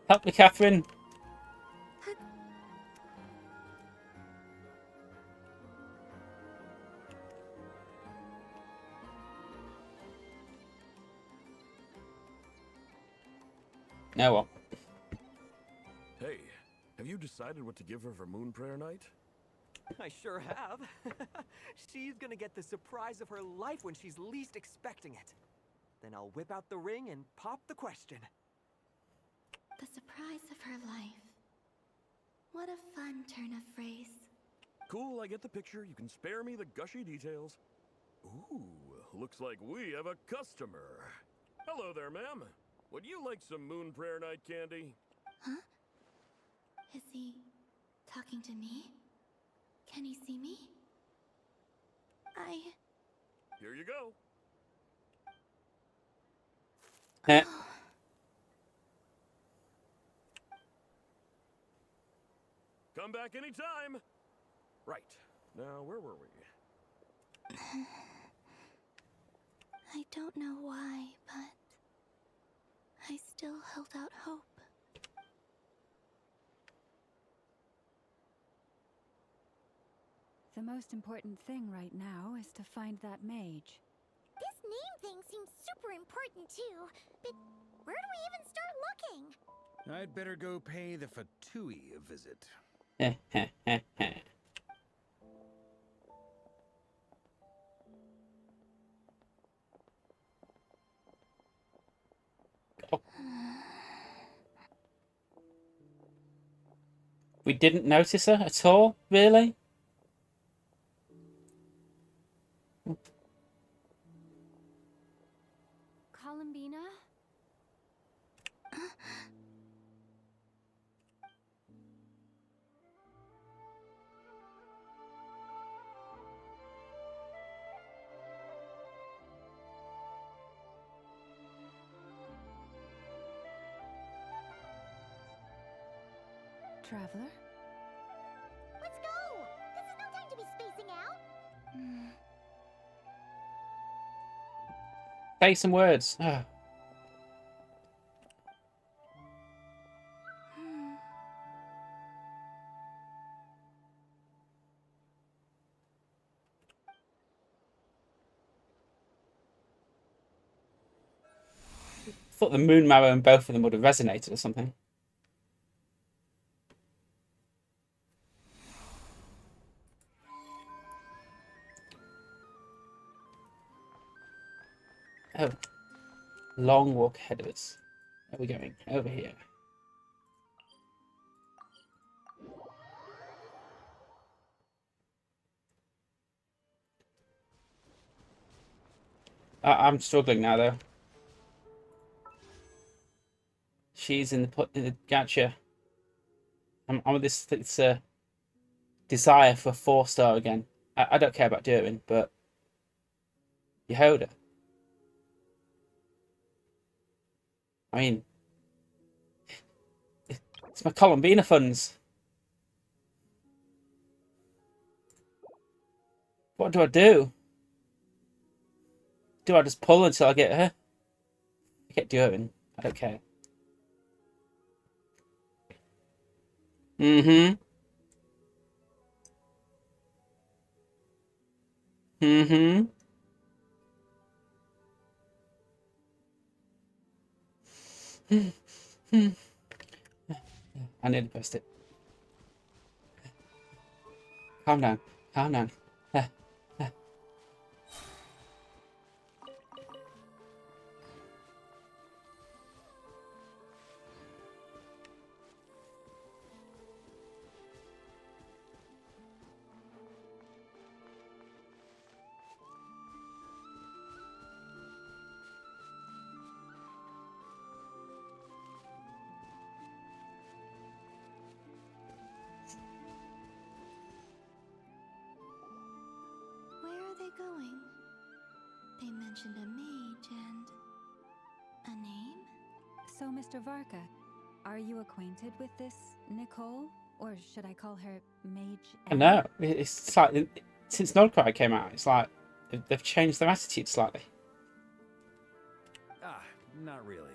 A: Help me, Catherine. Now what?
M: Hey, have you decided what to give her for Moon Prayer Night?
T: I sure have. She's gonna get the surprise of her life when she's least expecting it. Then I'll whip out the ring and pop the question.
D: The surprise of her life. What a fun turn of phrase.
M: Cool, I get the picture. You can spare me the gushy details. Ooh, looks like we have a customer. Hello there, ma'am. Would you like some Moon Prayer Night candy?
D: Huh? Is he talking to me? Can he see me?
M: Here you go.
A: Eh.
M: Come back anytime. Right. Now, where were we?
D: I don't know why, but I still held out hope.
G: The most important thing right now is to find that mage.
C: This name thing seems super important too, but where do we even start looking?
F: I'd better go pay the Fatui a visit.
A: We didn't notice her at all, really?
E: Columbina?
G: traveler.
C: Let's go! This is no time to be spacing out!
A: Say some words. Ah. Thought the moon marrow and both of them would have resonated or something. Oh, long walk ahead of us. Where are we going? Over here. I'm struggling now, though. She's in the gacha. I'm with this desire for 4-star again. I don't care about Durin, but Yehoda. I mean, it's my Columbina funds. What do I do? Do I just pull until I get her? I get Durin. I don't care. Mm-hmm. Mm-hmm. I nearly pressed it. Calm down. Calm down.
D: Where are they going? They mentioned a mage and a name?
G: So, Mr. Varka, are you acquainted with this Nicole? Or should I call her Mage?
A: I know. It's like since Nodcry came out, it's like they've changed their attitude slightly.
F: Ah, not really.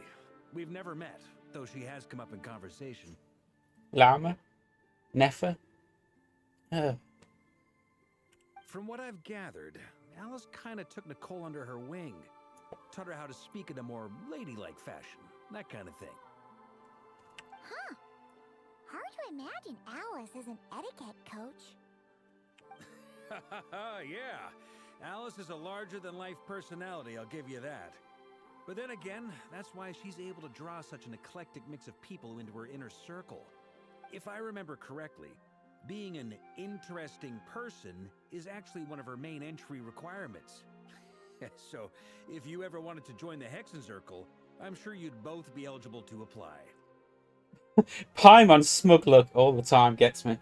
F: We've never met, though she has come up in conversation.
A: Lama, Nefa.
F: From what I've gathered, Alice kind of took Nicole under her wing. Taught her how to speak in a more ladylike fashion. That kind of thing.
C: Huh. Hard to imagine Alice as an etiquette coach.
F: Yeah. Alice is a larger-than-life personality, I'll give you that. But then again, that's why she's able to draw such an eclectic mix of people into her inner circle. If I remember correctly, being an interesting person is actually one of her main entry requirements. So, if you ever wanted to join the Hexenzirkel, I'm sure you'd both be eligible to apply.
A: Paimon's smug look all the time gets me.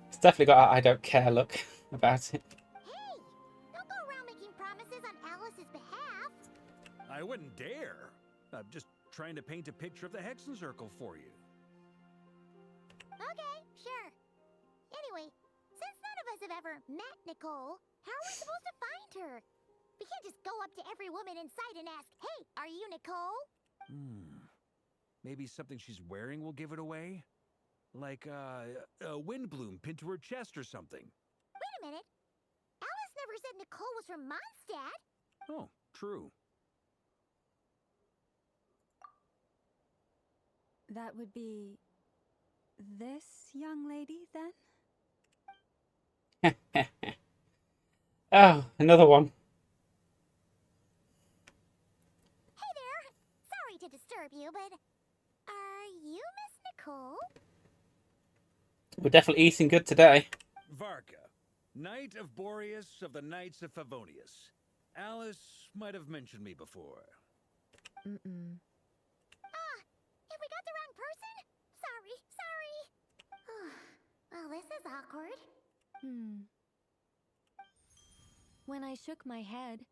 A: It's definitely got a I don't care look about it.
C: Hey! Don't go around making promises on Alice's behalf!
F: I wouldn't dare. I'm just trying to paint a picture of the Hexenzirkel for you.
C: Okay, sure. Anyway, since none of us have ever met Nicole, how are we supposed to find her? We can't just go up to every woman in sight and ask, "Hey, are you Nicole?"
F: Maybe something she's wearing will give it away? Like, a wind bloom pinned to her chest or something.
C: Wait a minute. Alice never said Nicole was from Mondstadt.
F: Oh, true.
G: That would be this young lady, then?
A: Oh, another one.
C: Hey there. Sorry to disturb you, but are you Miss Nicole?
A: We're definitely eating good today.
F: Varka, Knight of Boreas of the Knights of Favonius. Alice might have mentioned me before.
C: If we got the wrong person? Sorry. Well, this is awkward.
E: When I shook my head,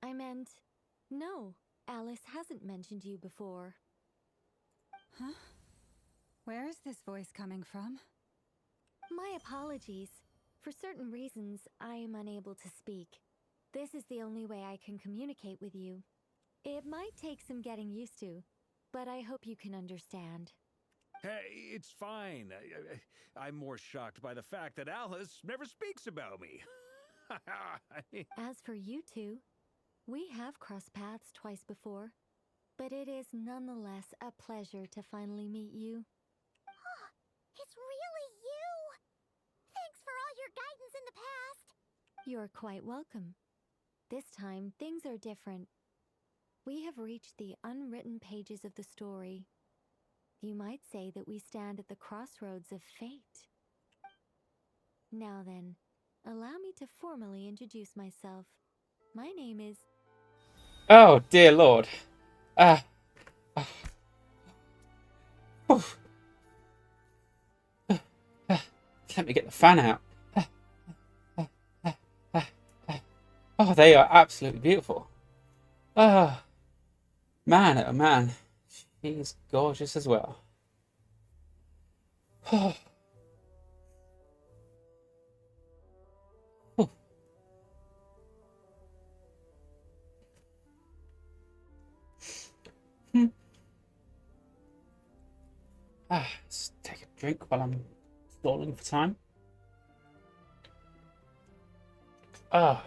E: I meant, no, Alice hasn't mentioned you before.
G: Huh? Where is this voice coming from?
E: My apologies. For certain reasons, I am unable to speak. This is the only way I can communicate with you. It might take some getting used to, but I hope you can understand.
F: Hey, it's fine. I'm more shocked by the fact that Alice never speaks about me.
E: As for you two, we have crossed paths twice before, but it is nonetheless a pleasure to finally meet you.
C: It's really you! Thanks for all your guidance in the past!
E: You're quite welcome. This time, things are different. We have reached the unwritten pages of the story. You might say that we stand at the crossroads of fate. Now then, allow me to formally introduce myself. My name is...
A: Oh, dear Lord. Let me get the fan out. Oh, they are absolutely beautiful. Oh, man, oh man. She's gorgeous as well. Oh. Let's take a drink while I'm stalling for time. Oh.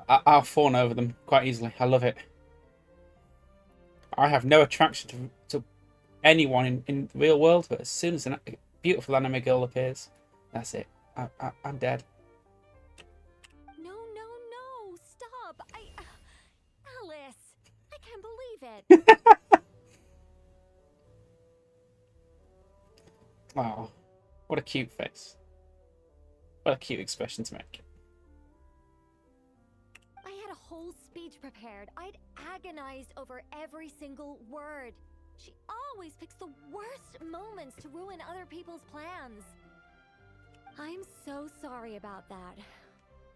A: I'll fawn over them quite easily. I love it. I have no attraction to anyone in the real world, but as soon as a beautiful anime girl appears, that's it. I'm dead.
E: No, stop! Alice! I can't believe it!
A: Oh, what a cute face. What a cute expression to make.
E: I had a whole speech prepared. I'd agonized over every single word. She always picks the worst moments to ruin other people's plans. I'm so sorry about that.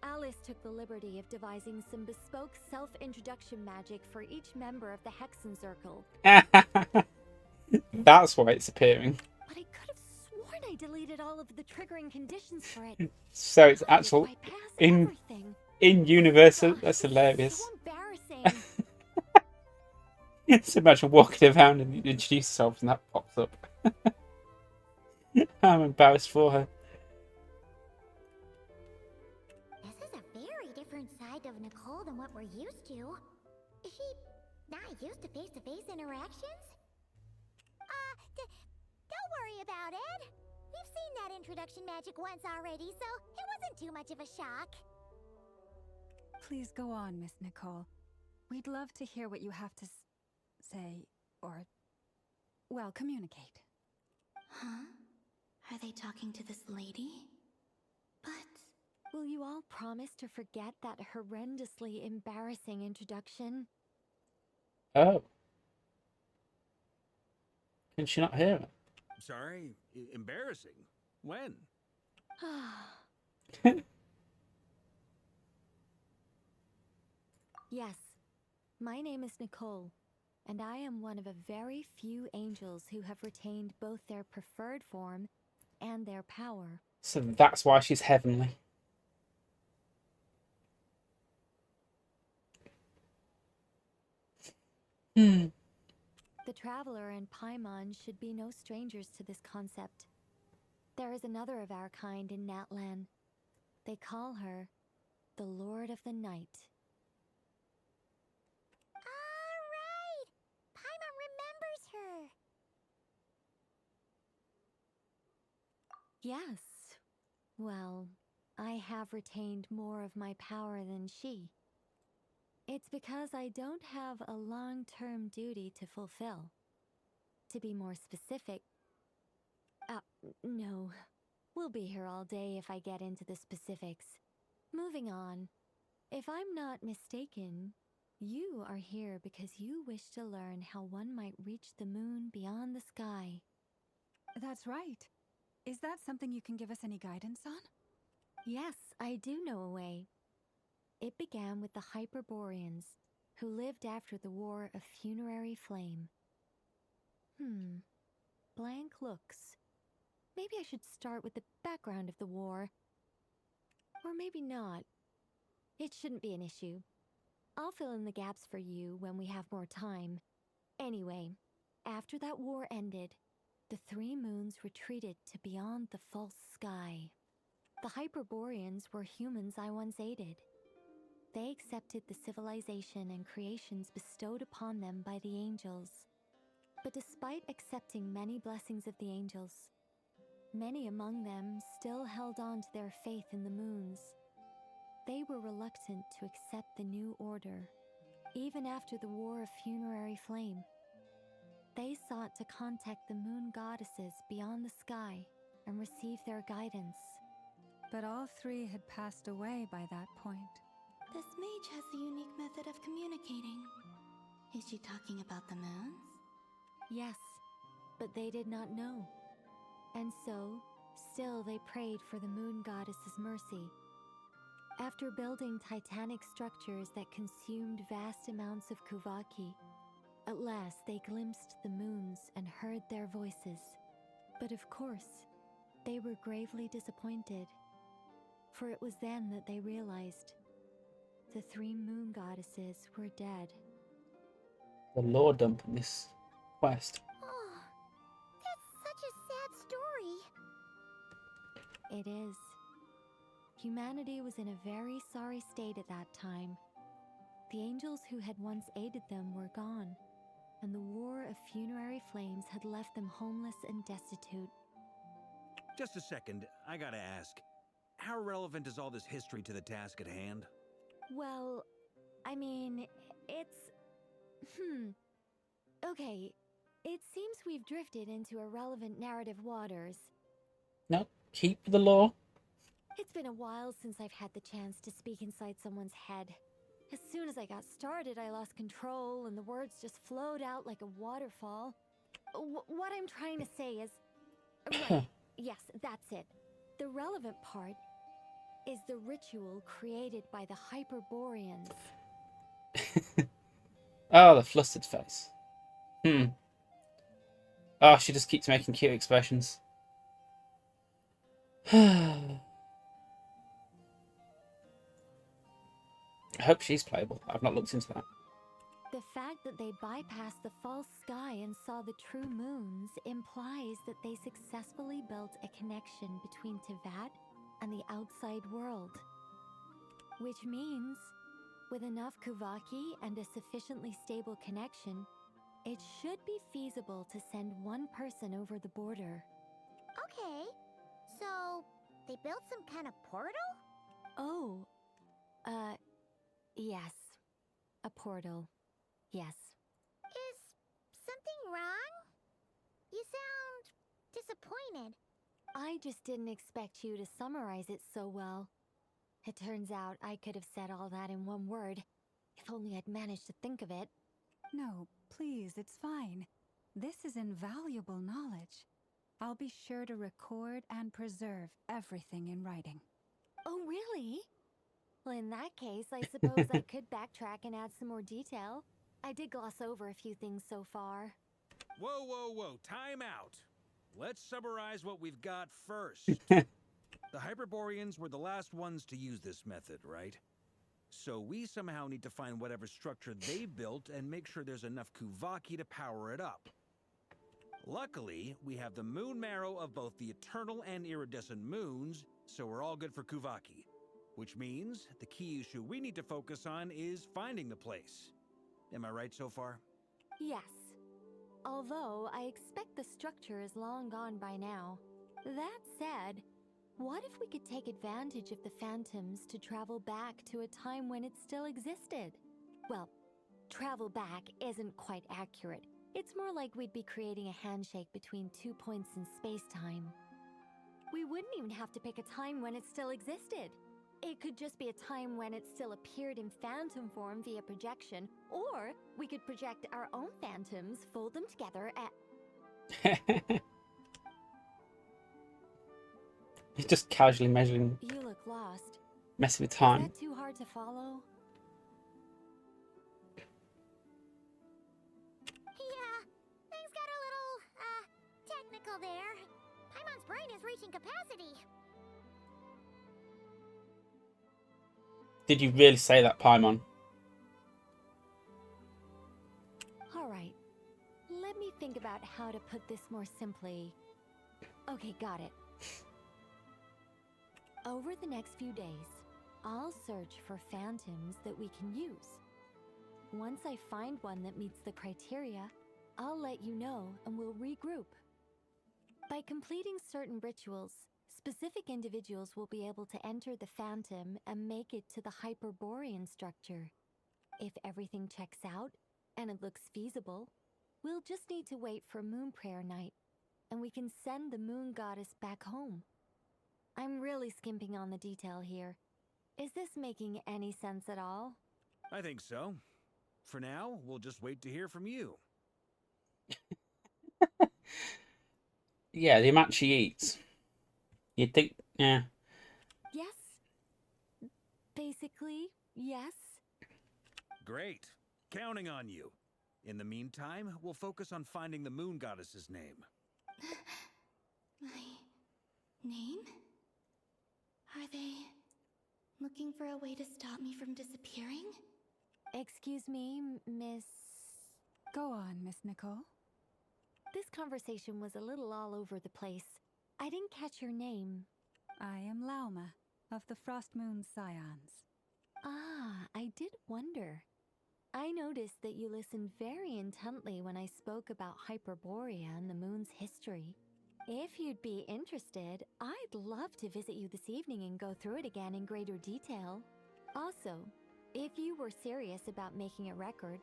E: Alice took the liberty of devising some bespoke self-introduction magic for each member of the Hexen Circle.
A: That's why it's appearing.
E: But I could have sworn I deleted all of the triggering conditions for it.
A: So it's actual in universe. That's hilarious.
E: So embarrassing.
A: Just imagine walking around and you introduce yourself and that pops up. I'm embarrassed for her.
C: This is a very different side of Nicole than what we're used to. Is she not used to face-to-face interactions? Don't worry about it. We've seen that introduction magic once already, so it wasn't too much of a shock.
G: Please go on, Miss Nicole. We'd love to hear what you have to say, or, well, communicate.
D: Huh? Are they talking to this lady? But...
E: Will you all promise to forget that horrendously embarrassing introduction?
A: Oh. Can she not hear it?
F: Sorry? Embarrassing? When?
E: Yes, my name is Nicole, and I am one of a very few angels who have retained both their preferred form and their power.
A: So that's why she's heavenly.
E: The Traveler and Paimon should be no strangers to this concept. There is another of our kind in Natlan. They call her the Lord of the Night.
C: Alright! Paimon remembers her!
E: Yes. Well, I have retained more of my power than she. It's because I don't have a long-term duty to fulfill. To be more specific... no. We'll be here all day if I get into the specifics. Moving on. If I'm not mistaken, you are here because you wish to learn how one might reach the moon beyond the sky.
G: That's right. Is that something you can give us any guidance on?
E: Yes, I do know a way. It began with the Hyperboreans, who lived after the War of Funerary Flame. Blank looks. Maybe I should start with the background of the war. Or maybe not. It shouldn't be an issue. I'll fill in the gaps for you when we have more time. Anyway, after that war ended, the three moons retreated to beyond the false sky. The Hyperboreans were humans I once aided. They accepted the civilization and creations bestowed upon them by the angels. But despite accepting many blessings of the angels, many among them still held on to their faith in the moons. They were reluctant to accept the new order, even after the War of Funerary Flame. They sought to contact the moon goddesses beyond the sky and receive their guidance.
G: But all three had passed away by that point.
D: This mage has a unique method of communicating. Is she talking about the moons?
E: Yes, but they did not know. And so, still they prayed for the moon goddess's mercy. After building titanic structures that consumed vast amounts of Kuvaki, at last they glimpsed the moons and heard their voices. But of course, they were gravely disappointed. For it was then that they realized the three moon goddesses were dead.
A: The lore dump in this quest.
C: Oh, that's such a sad story.
E: It is. Humanity was in a very sorry state at that time. The angels who had once aided them were gone, and the War of Funerary Flames had left them homeless and destitute.
F: Just a second, I gotta ask. How relevant is all this history to the task at hand?
E: Well, I mean, it's... Okay, it seems we've drifted into irrelevant narrative waters.
A: No, keep the lore.
E: It's been a while since I've had the chance to speak inside someone's head. As soon as I got started, I lost control and the words just flowed out like a waterfall. What I'm trying to say is... Right, yes, that's it. The relevant part is the ritual created by the Hyperboreans.
A: Oh, the flustered face. Oh, she just keeps making cute expressions. I hope she's playable. I've not looked into that.
E: The fact that they bypassed the false sky and saw the true moons implies that they successfully built a connection between Tevat and the outside world. Which means, with enough Kuvaki and a sufficiently stable connection, it should be feasible to send one person over the border.
C: Okay, so they built some kind of portal?
E: Oh, yes. A portal. Yes.
C: Is something wrong? You sound disappointed.
E: I just didn't expect you to summarize it so well. It turns out I could have said all that in one word, if only I'd managed to think of it.
G: No, please, it's fine. This is invaluable knowledge. I'll be sure to record and preserve everything in writing.
E: Oh, really? Well, in that case, I suppose I could backtrack and add some more detail. I did gloss over a few things so far.
F: Whoa, whoa, whoa, time out. Let's summarize what we've got first. The Hyperboreans were the last ones to use this method, right? So we somehow need to find whatever structure they built and make sure there's enough Kuvaki to power it up. Luckily, we have the moon marrow of both the eternal and iridescent moons, so we're all good for Kuvaki. Which means the key issue we need to focus on is finding the place. Am I right so far?
E: Yes. Although I expect the structure is long gone by now. That said, what if we could take advantage of the phantoms to travel back to a time when it still existed? Well, travel back isn't quite accurate. It's more like we'd be creating a handshake between 2 points in space-time. We wouldn't even have to pick a time when it still existed. It could just be a time when it still appeared in phantom form via projection, or we could project our own phantoms, fold them together, and...
A: He's just casually measuring,
E: You look lost.
A: messing with time.
E: Is that too hard hard to follow?
C: Yeah, things got a little, technical there. Paimon's brain is reaching capacity.
A: Did you really say that, Paimon?
E: Alright. Let me think about how to put this more simply. Okay, got it. Over the next few days, I'll search for phantoms that we can use. Once I find one that meets the criteria, I'll let you know and we'll regroup. By completing certain rituals, specific individuals will be able to enter the phantom and make it to the Hyperborean structure. If everything checks out and it looks feasible, we'll just need to wait for Moon Prayer Night, and we can send the moon goddess back home. I'm really skimping on the detail here. Is this making any sense at all?
F: I think so. For now, we'll just wait to hear from you.
A: Yeah, the amount she eats. You'd think, yeah.
E: Yes. Basically, yes.
F: Great. Counting on you. In the meantime, we'll focus on finding the moon goddess's name.
D: My name? Are they looking for a way to stop me from disappearing?
E: Excuse me, Miss...
G: Go on, Miss Nicole.
E: This conversation was a little all over the place. I didn't catch your name.
G: I am Lauma, of the Frost Moon Scions.
E: Ah, I did wonder. I noticed that you listened very intently when I spoke about Hyperborea and the moon's history. If you'd be interested, I'd love to visit you this evening and go through it again in greater detail. Also, if you were serious about making a record,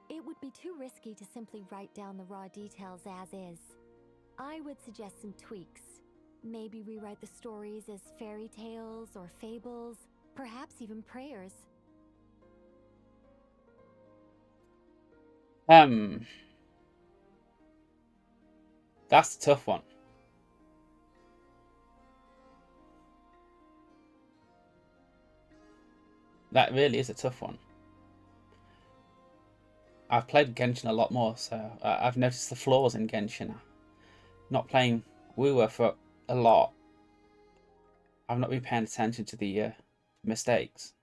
E: it would be too risky to simply write down the raw details as is. I would suggest some tweaks. Maybe rewrite the stories as fairy tales or fables, perhaps even prayers.
A: That's a tough one. That really is a tough one. I've played Genshin a lot more, so I've noticed the flaws in Genshin. Not playing Wuwa for a lot. I've not been paying attention to the mistakes.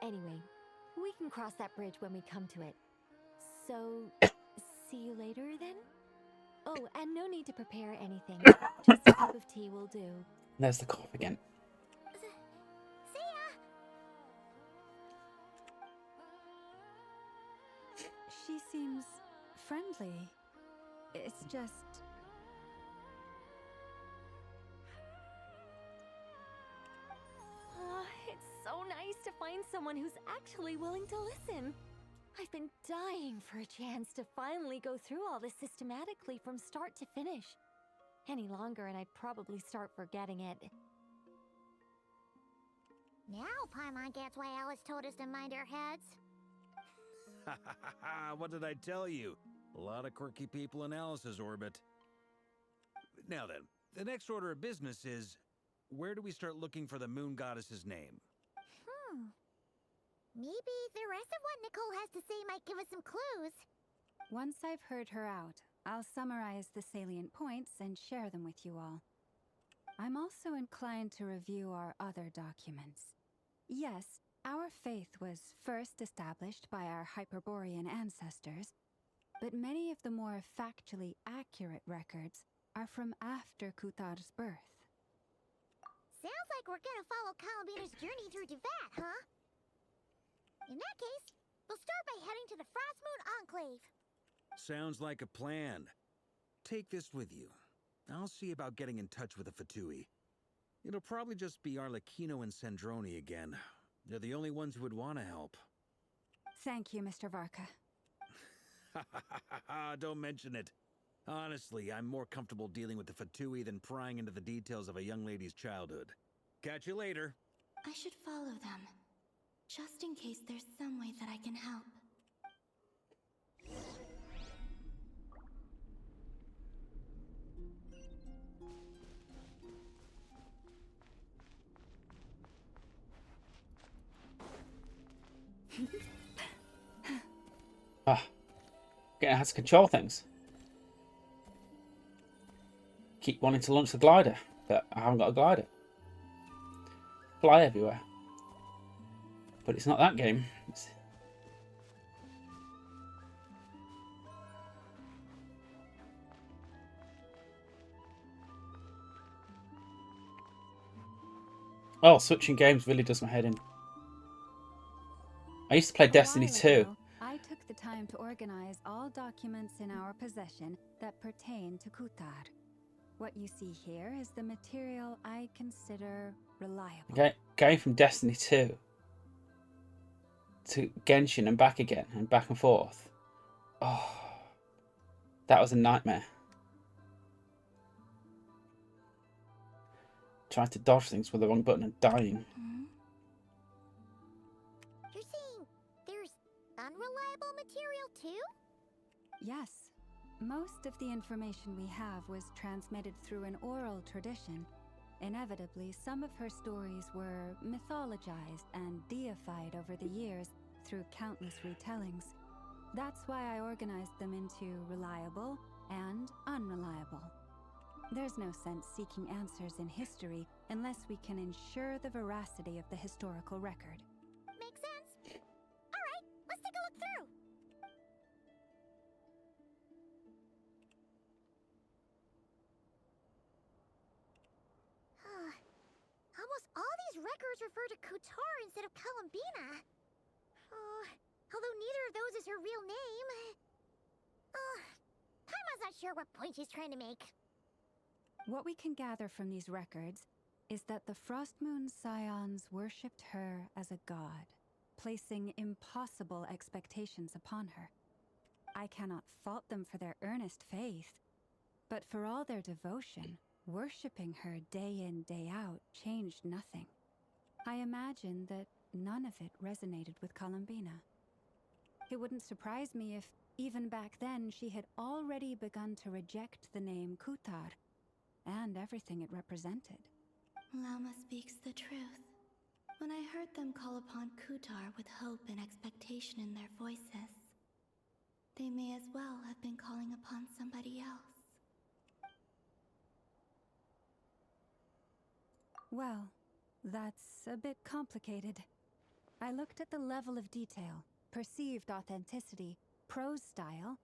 E: Anyway, we can cross that bridge when we come to it. So, see you later then? Oh, and no need to prepare anything. Just a cup of tea will do.
A: There's the cough again.
C: See ya!
G: She seems friendly. It's just...
E: It's so nice to find someone who's actually willing to listen. I've been dying for a chance to finally go through all this systematically from start to finish. Any longer and I'd probably start forgetting it.
C: Now Paimon gets why Alice told us to mind our heads.
F: What did I tell you? A lot of quirky people in Alice's orbit. Now then, the next order of business is, where do we start looking for the moon goddess's name?
C: Maybe the rest of what Nicole has to say might give us some clues.
G: Once I've heard her out, I'll summarize the salient points and share them with you all. I'm also inclined to review our other documents. Yes, our faith was first established by our Hyperborean ancestors, but many of the more factually accurate records are from after Kuthar's birth.
C: Sounds like we're gonna follow Columbina's journey through Teyvat, huh? In that case, we'll start by heading to the Frost Moon Enclave.
F: Sounds like a plan. Take this with you. I'll see about getting in touch with the Fatui. It'll probably just be Arlecchino and Sandroni again. They're the only ones who would want to help.
G: Thank you, Mr. Varka.
F: Don't mention it. Honestly, I'm more comfortable dealing with the Fatui than prying into the details of a young lady's childhood. Catch you later.
D: I should follow them. just in case there's some way that I can help.
A: Ah, getting how to control things. Keep wanting to launch the glider, but I haven't got a glider. Fly everywhere. But it's not that game. Oh, switching games really does my head in. I used to play Destiny 2.
G: I took the time to organize all documents in our possession that pertain to Kutar. What you see here is the material I consider reliable.
A: Going from Destiny 2 to Genshin and back again and back and forth. Oh, that was a nightmare. Trying to dodge things with the wrong button and dying.
C: You're saying there's unreliable material too?
G: Yes. Most of the information we have was transmitted through an oral tradition. Inevitably, some of her stories were mythologized and deified over the years through countless retellings. That's why I organized them into reliable and unreliable. There's no sense seeking answers in history unless we can ensure the veracity of the historical record.
C: Makes sense. All right, let's take a look through. Almost all these records refer to Kutar instead of Columbina. Although neither of those is her real name. Paimon's not sure what point she's trying to make.
G: What we can gather from these records is that the Frostmoon Scions worshipped her as a god, placing impossible expectations upon her. I cannot fault them for their earnest faith, but for all their devotion, worshipping her day in, day out changed nothing. I imagine that none of it resonated with Columbina. It wouldn't surprise me if, even back then, she had already begun to reject the name Kutar and everything it represented.
D: Lama speaks the truth. When I heard them call upon Kutar with hope and expectation in their voices, they may as well have been calling upon somebody else.
G: Well, that's a bit complicated. I looked at the level of detail, perceived authenticity, prose style,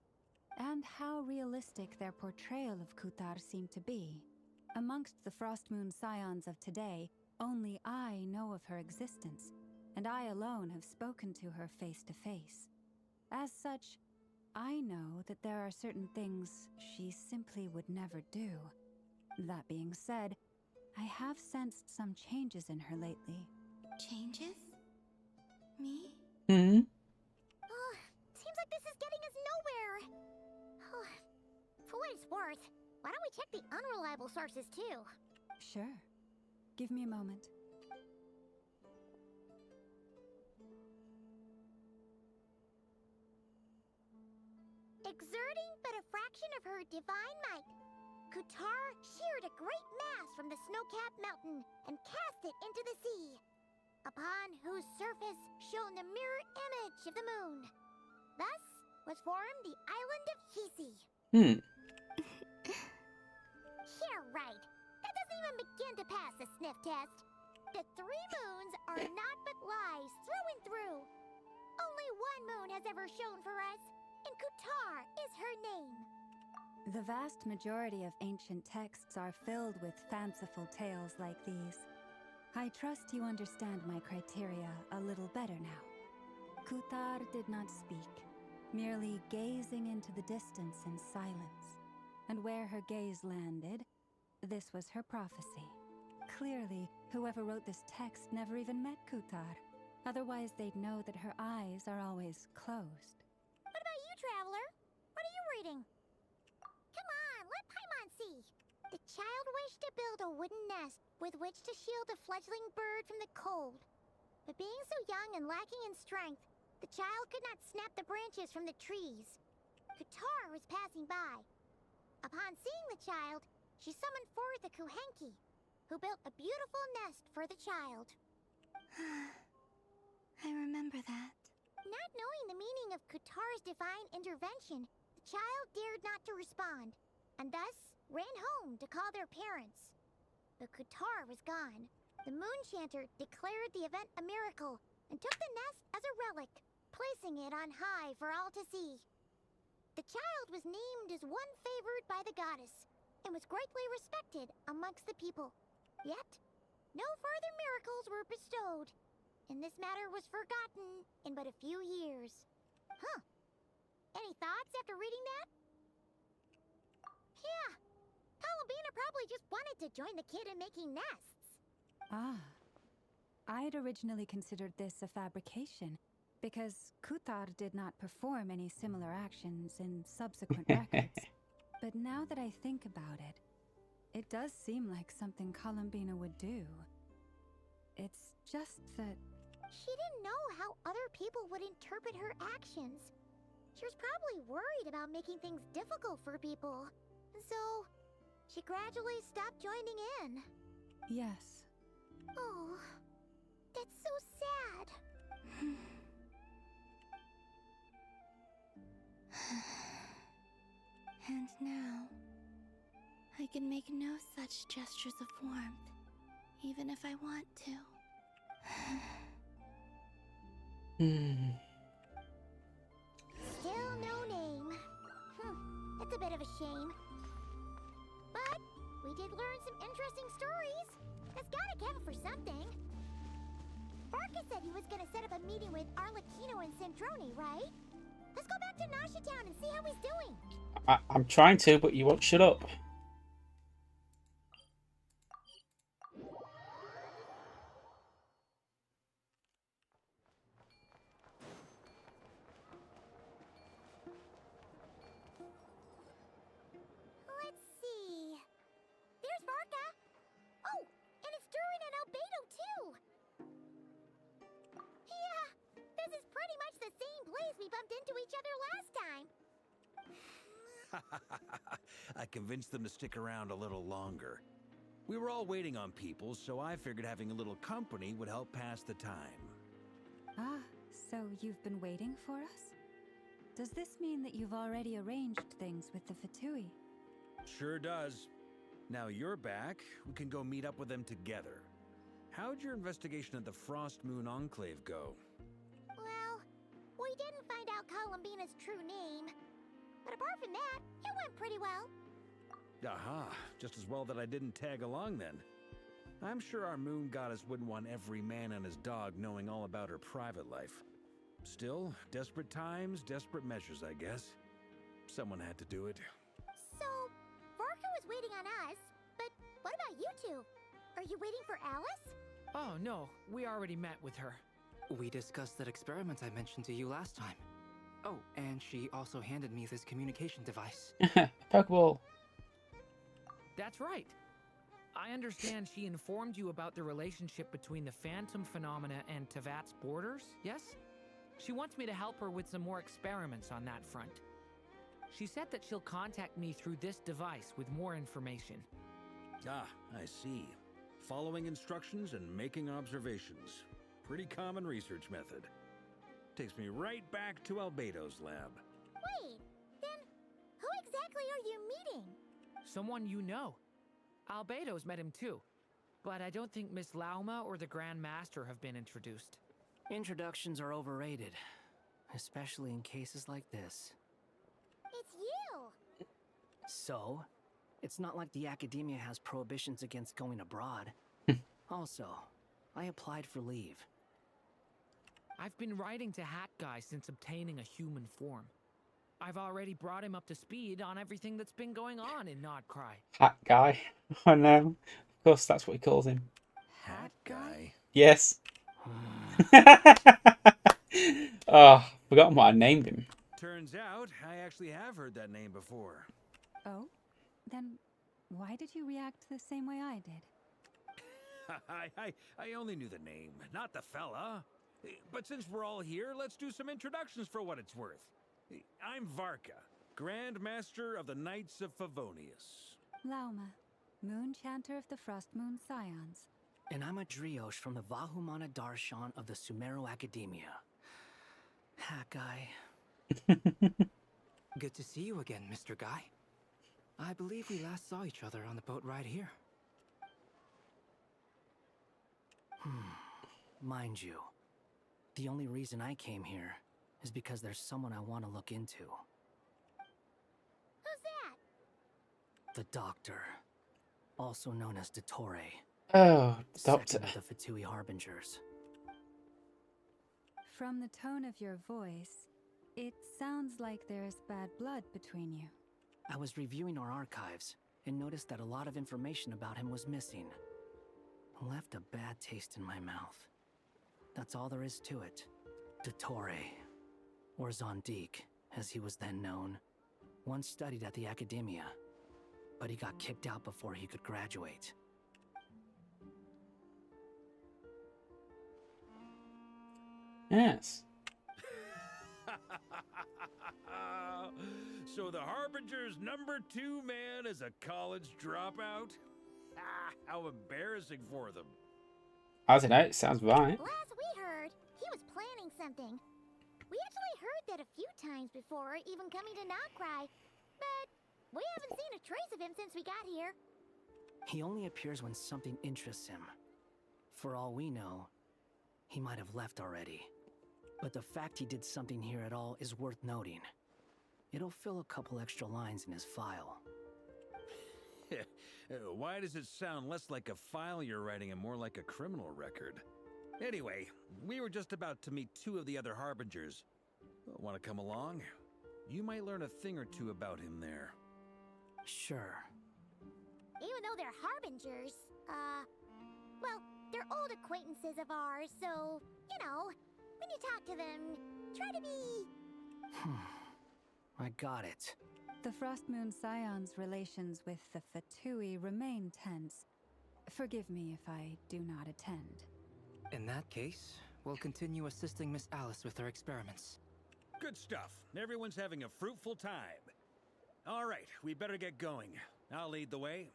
G: and how realistic their portrayal of Kutar seemed to be. Amongst the Frostmoon Scions of today, only I know of her existence, and I alone have spoken to her face to face. As such, I know that there are certain things she simply would never do. That being said, I have sensed some changes in her lately.
D: Changes? Me?
A: Hmm?
C: Seems like this is getting us nowhere. For what it's worth, why don't we check the unreliable sources too?
G: Sure. Give me a moment.
C: Exerting but a fraction of her divine might, Kutar sheared a great mass from the snow-capped mountain and cast it into the sea, upon whose surface shone the mirror image of the moon. Thus was formed the island of Hisi. Yeah, right. That doesn't even begin to pass the sniff test. The three moons are not but lies through and through. Only one moon has ever shone for us, and Kutar is her name.
G: The vast majority of ancient texts are filled with fanciful tales like these. I trust you understand my criteria a little better now. Kutar did not speak, merely gazing into the distance in silence. And where her gaze landed, this was her prophecy. Clearly, whoever wrote this text never even met Kutar. Otherwise, they'd know that her eyes are always closed.
C: What about you, Traveler? What are you reading? Come on, let Paimon see. The child wished to build a wooden nest with which to shield a fledgling bird from the cold. But being so young and lacking in strength, the child could not snap the branches from the trees. Katar was passing by. Upon seeing the child, she summoned forth the Kuhenki, who built a beautiful nest for the child.
D: I remember that.
C: Not knowing the meaning of Katar's divine intervention, the child dared not to respond, and thus ran home to call their parents. But Katar was gone. The Moon Chanter declared the event a miracle and took the nest as a relic, placing it on high for all to see. The child was named as one favored by the goddess and was greatly respected amongst the people. Yet, no further miracles were bestowed, and this matter was forgotten in but a few years. Huh. Any thoughts after reading that? Yeah. Columbina probably just wanted to join the kid in making nests.
G: Ah. I'd originally considered this a fabrication, because Kuthar did not perform any similar actions in subsequent records. But now that I think about it, it does seem like something Columbina would do. It's just that...
C: She didn't know how other people would interpret her actions. She was probably worried about making things difficult for people. So, she gradually stopped joining in.
G: Yes.
C: Oh, that's so sad.
D: And now, I can make no such gestures of warmth, even if I want to.
C: Still no name. That's a bit of a shame. But we did learn some interesting stories. That's gotta count for something. Barca said he was gonna set up a meeting with Arlecchino and Centrone, right? Let's go back to Nasha Town and see how he's doing.
A: I'm trying to, but you won't shut up.
C: Let's see. There's Barca. Oh, and it's Durin and Albedo too. Yeah, this is pretty much the same place we bumped into each other last time.
F: I convinced them to stick around a little longer. We were all waiting on people, so I figured having a little company would help pass the time.
G: Ah, so you've been waiting for us? Does this mean that you've already arranged things with the Fatui?
F: Sure does. Now you're back, we can go meet up with them together. How'd your investigation of the Frost Moon Enclave go?
C: Well, we didn't find out Columbina's true name. But apart from that, it went pretty well.
F: Aha, just as well that I didn't tag along then. I'm sure our moon goddess wouldn't want every man and his dog knowing all about her private life. Still, desperate times, desperate measures, I guess. Someone had to do it.
C: So, Barca was waiting on us, but what about you two? Are you waiting for Alice?
I: Oh no, we already met with her.
J: We discussed that experiment I mentioned to you last time. Oh, and she also handed me this communication device.
A: Pokeball.
I: That's right. I understand she informed you about the relationship between the phantom phenomena and Tevat's borders, yes? She wants me to help her with some more experiments on that front. She said that she'll contact me through this device with more information.
F: Ah, I see. Following instructions and making observations. Pretty common research method. Takes me right back to Albedo's lab.
C: Wait, then who exactly are you meeting?
I: Someone you know. Albedo's met him too. But I don't think Miss Lauma or the Grand Master have been introduced.
J: Introductions are overrated, especially in cases like this.
C: It's you!
J: So, it's not like the academia has prohibitions against going abroad. Also, I applied for leave.
I: I've been writing to Hat Guy since obtaining a human form. I've already brought him up to speed on everything that's been going on in Nodcry.
A: Hat guy. I know. Of course, that's what he calls him.
F: Hat guy?
A: Yes. Oh, forgotten what I named him.
F: Turns out, I actually have heard that name before.
G: Oh? Then why did you react the same way I did?
F: I only knew the name, not the fella. But since we're all here, let's do some introductions for what it's worth. I'm Varka, Grand Master of the Knights of Favonius.
G: Lauma, Moon Chanter of the Frost Moon Scions.
B: And I'm a Driosh from the Vahumana Darshan of the Sumeru Academia. Hat guy.
J: Good to see you again, Mr. Guy. I believe we last saw each other on the boat ride here.
B: Mind you, the only reason I came here is because there's someone I want to look into.
C: Who's that?
B: The Doctor, also known as Dottore.
A: Oh, Doctor.
B: Second of the Fatui Harbingers.
G: From the tone of your voice, it sounds like there's bad blood between you.
B: I was reviewing our archives and noticed that a lot of information about him was missing. Left a bad taste in my mouth. That's all there is to it. Dottore, or Zondique, as he was then known, once studied at the Academia, but he got kicked out before he could graduate.
A: Yes.
F: So the Harbinger's #2 man is a college dropout? How embarrassing for them.
A: I don't know, it sounds right.
C: Last we heard, he was planning something. We actually heard that a few times before, even coming to Notcry. But we haven't seen a trace of him since we got here.
B: He only appears when something interests him. For all we know, he might have left already. But the fact he did something here at all is worth noting. It'll fill a couple extra lines in his file.
F: Why does it sound less like a file you're writing and more like a criminal record? Anyway, we were just about to meet 2 of the other Harbingers. Want to come along? You might learn a thing or two about him there.
B: Sure.
C: Even though they're Harbingers, well, they're old acquaintances of ours, so, you know, when you talk to them, try to be...
B: I got it.
G: The Frost Moon Scions' relations with the Fatui remain tense. Forgive me if I do not attend.
J: In that case, we'll continue assisting Miss Alice with her experiments.
F: Good stuff. Everyone's having a fruitful time. All right, we better get going. I'll lead the way.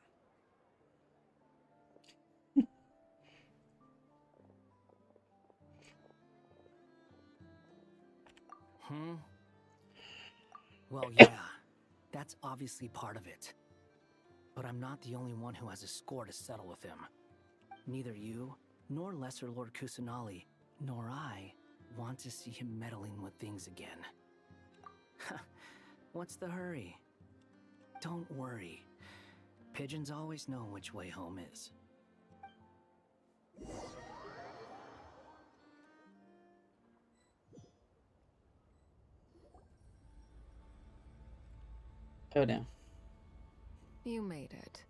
B: Well, yeah, that's obviously part of it. But I'm not the only one who has a score to settle with him. Neither you, nor Lesser Lord Kusanali, nor I want to see him meddling with things again. What's the hurry? Don't worry. Pigeons always know which way home is.
A: Oh no.
H: You made it.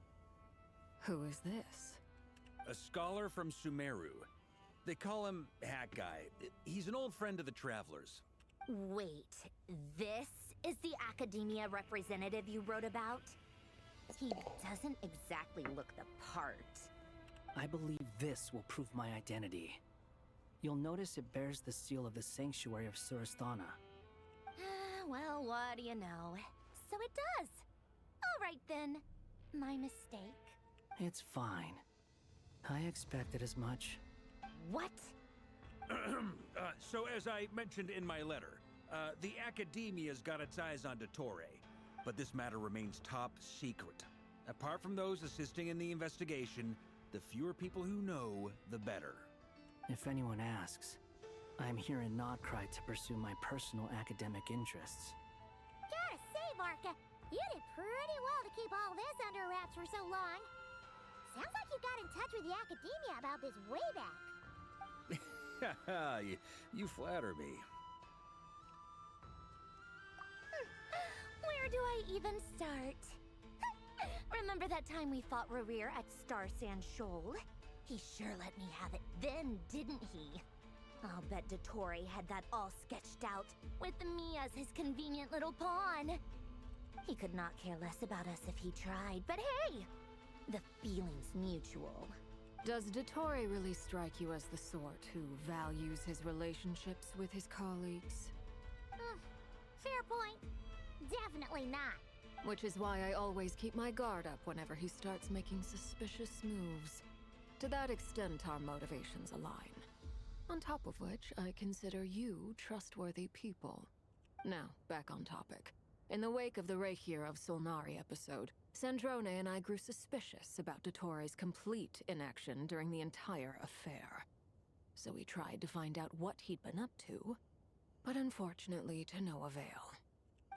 H: Who is this?
F: A scholar from Sumeru. They call him Hat Guy. He's an old friend of the Travelers.
N: Wait, this is the Academia representative you wrote about? He doesn't exactly look the part.
B: I believe this will prove my identity. You'll notice it bears the seal of the Sanctuary of Surasthana.
N: Well, what do you know? So it does. All right then. My mistake.
B: It's fine. I expected as much.
N: What?
F: So as I mentioned in my letter, the Academia's got its eyes on Dottore, but this matter remains top secret. Apart from those assisting in the investigation, the fewer people who know, the better.
B: If anyone asks, I'm here in Notcry to pursue my personal academic interests.
C: Gotta say, Varka, you did pretty well to keep all this under wraps for so long. Sounds like you got in touch with the Academia about this way back.
F: You flatter me.
N: Where do I even start? Remember that time we fought Rerir at Star Sand Shoal? He sure let me have it then, didn't he? I'll bet Dottore had that all sketched out, with me as his convenient little pawn. He could not care less about us if he tried, but hey! The feeling's mutual.
H: Does Dottore really strike you as the sort who values his relationships with his colleagues?
C: Fair point. Definitely not.
H: Which is why I always keep my guard up whenever he starts making suspicious moves. To that extent, our motivations align. On top of which, I consider you trustworthy people. Now, back on topic. In the wake of the Reikir of Solnari episode, Sandrone and I grew suspicious about Dottore's complete inaction during the entire affair. So we tried to find out what he'd been up to, but unfortunately to no avail.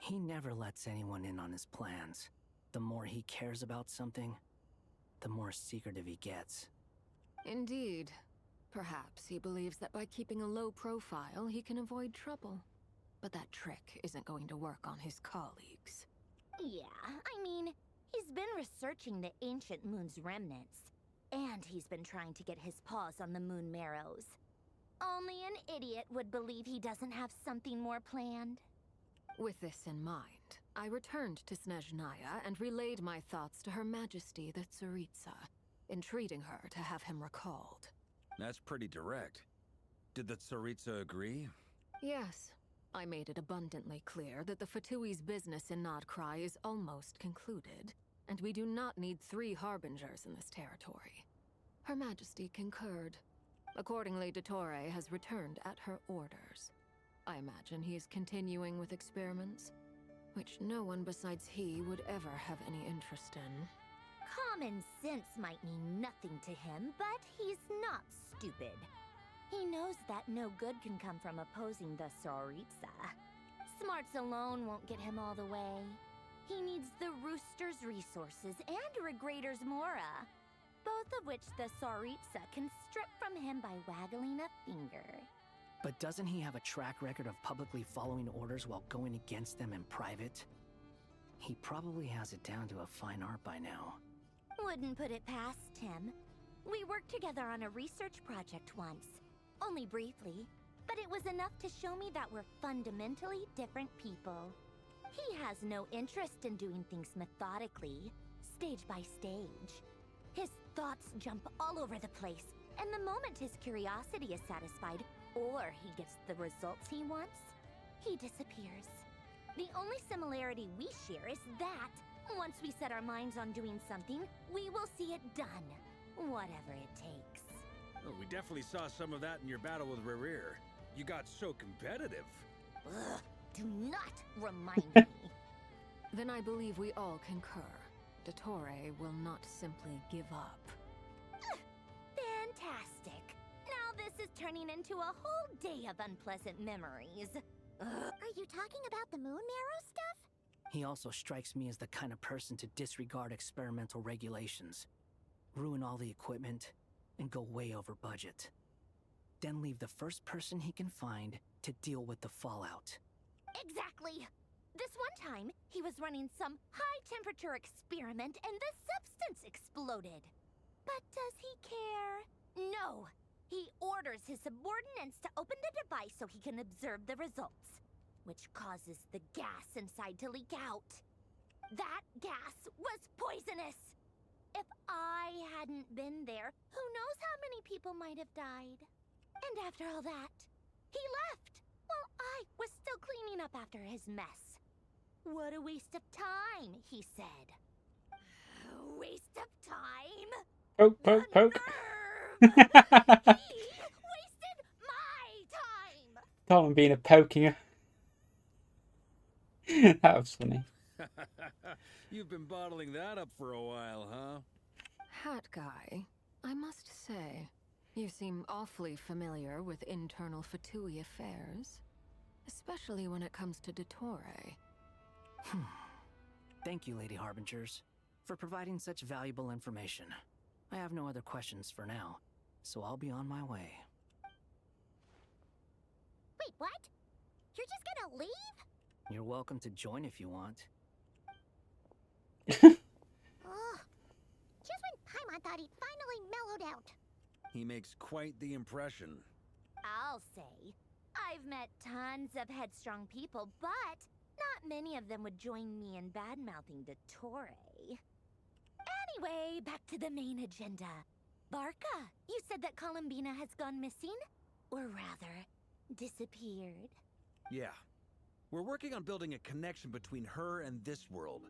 B: He never lets anyone in on his plans. The more he cares about something, the more secretive he gets.
H: Indeed. Perhaps he believes that by keeping a low profile, he can avoid trouble. But that trick isn't going to work on his colleagues.
N: Yeah, I mean, he's been researching the ancient moon's remnants. And he's been trying to get his paws on the moon marrows. Only an idiot would believe he doesn't have something more planned.
H: With this in mind, I returned to Snezhnaya and relayed my thoughts to Her Majesty the Tsaritsa, entreating her to have him recalled.
F: That's pretty direct. Did the Tsaritsa agree?
H: Yes. I made it abundantly clear that the Fatui's business in Nodcry is almost concluded, and we do not need 3 harbingers in this territory. Her Majesty concurred. Accordingly, Dottore has returned at her orders. I imagine he is continuing with experiments, which no one besides he would ever have any interest in.
N: Common sense might mean nothing to him, but he's not stupid. He knows that no good can come from opposing the Tsaritsa. Smarts alone won't get him all the way. He needs the Rooster's resources and Regrator's Mora, both of which the Tsaritsa can strip from him by waggling a finger.
B: But doesn't he have a track record of publicly following orders while going against them in private? He probably has it down to a fine art by now.
N: Wouldn't put it past him. We worked together on a research project once. Only briefly, but it was enough to show me that we're fundamentally different people. He has no interest in doing things methodically, stage by stage. His thoughts jump all over the place, and the moment his curiosity is satisfied, or he gets the results he wants, he disappears. The only similarity we share is that, once we set our minds on doing something, we will see it done, whatever it takes.
F: Oh, we definitely saw some of that in your battle with Rerir. You got so competitive.
N: Ugh, do not remind me.
H: Then I believe we all concur. Dottore will not simply give up.
N: Fantastic. Now this is turning into a whole day of unpleasant memories.
C: Are you talking about the moon marrow stuff?
B: He also strikes me as the kind of person to disregard experimental regulations, ruin all the equipment, and go way over budget. Then leave the first person he can find to deal with the fallout.
N: Exactly. This one time, he was running some high-temperature experiment and the substance exploded. But does he care? No. He orders his subordinates to open the device so he can observe the results, which causes the gas inside to leak out. That gas was poisonous. If I hadn't been there, who knows how many people might have died. And after all that, he left, while I was still cleaning up after his mess. What a waste of time, he said. Waste of time?
A: Poke, poke, poke.
N: He wasted my time!
A: Colin being a poking. That was funny.
F: You've been bottling that up for a while, huh?
H: Hat guy, I must say, you seem awfully familiar with internal Fatui affairs, especially when it comes to Dottore.
B: Thank you, Lady Harbingers, for providing such valuable information. I have no other questions for now, so I'll be on my way.
C: Wait, what? You're just gonna leave?
B: You're welcome to join if you want.
C: Just when Paimon thought he'd finally mellowed out.
F: He makes quite the impression.
N: I'll say, I've met tons of headstrong people, but not many of them would join me in bad-mouthing Dottore. Anyway, back to the main agenda. Barca, you said that Columbina has gone missing? Or rather, disappeared.
F: Yeah. We're working on building a connection between her and this world.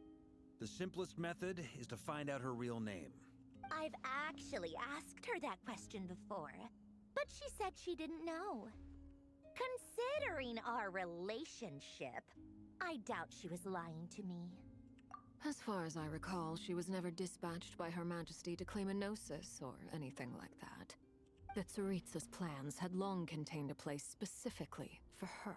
F: The simplest method is to find out her real name.
N: I've actually asked her that question before, but she said she didn't know. Considering our relationship, I doubt she was lying to me.
B: As far as I recall, she was never dispatched by Her Majesty to claim a gnosis or anything like that. The Tsaritsa's plans had long contained a place specifically for her.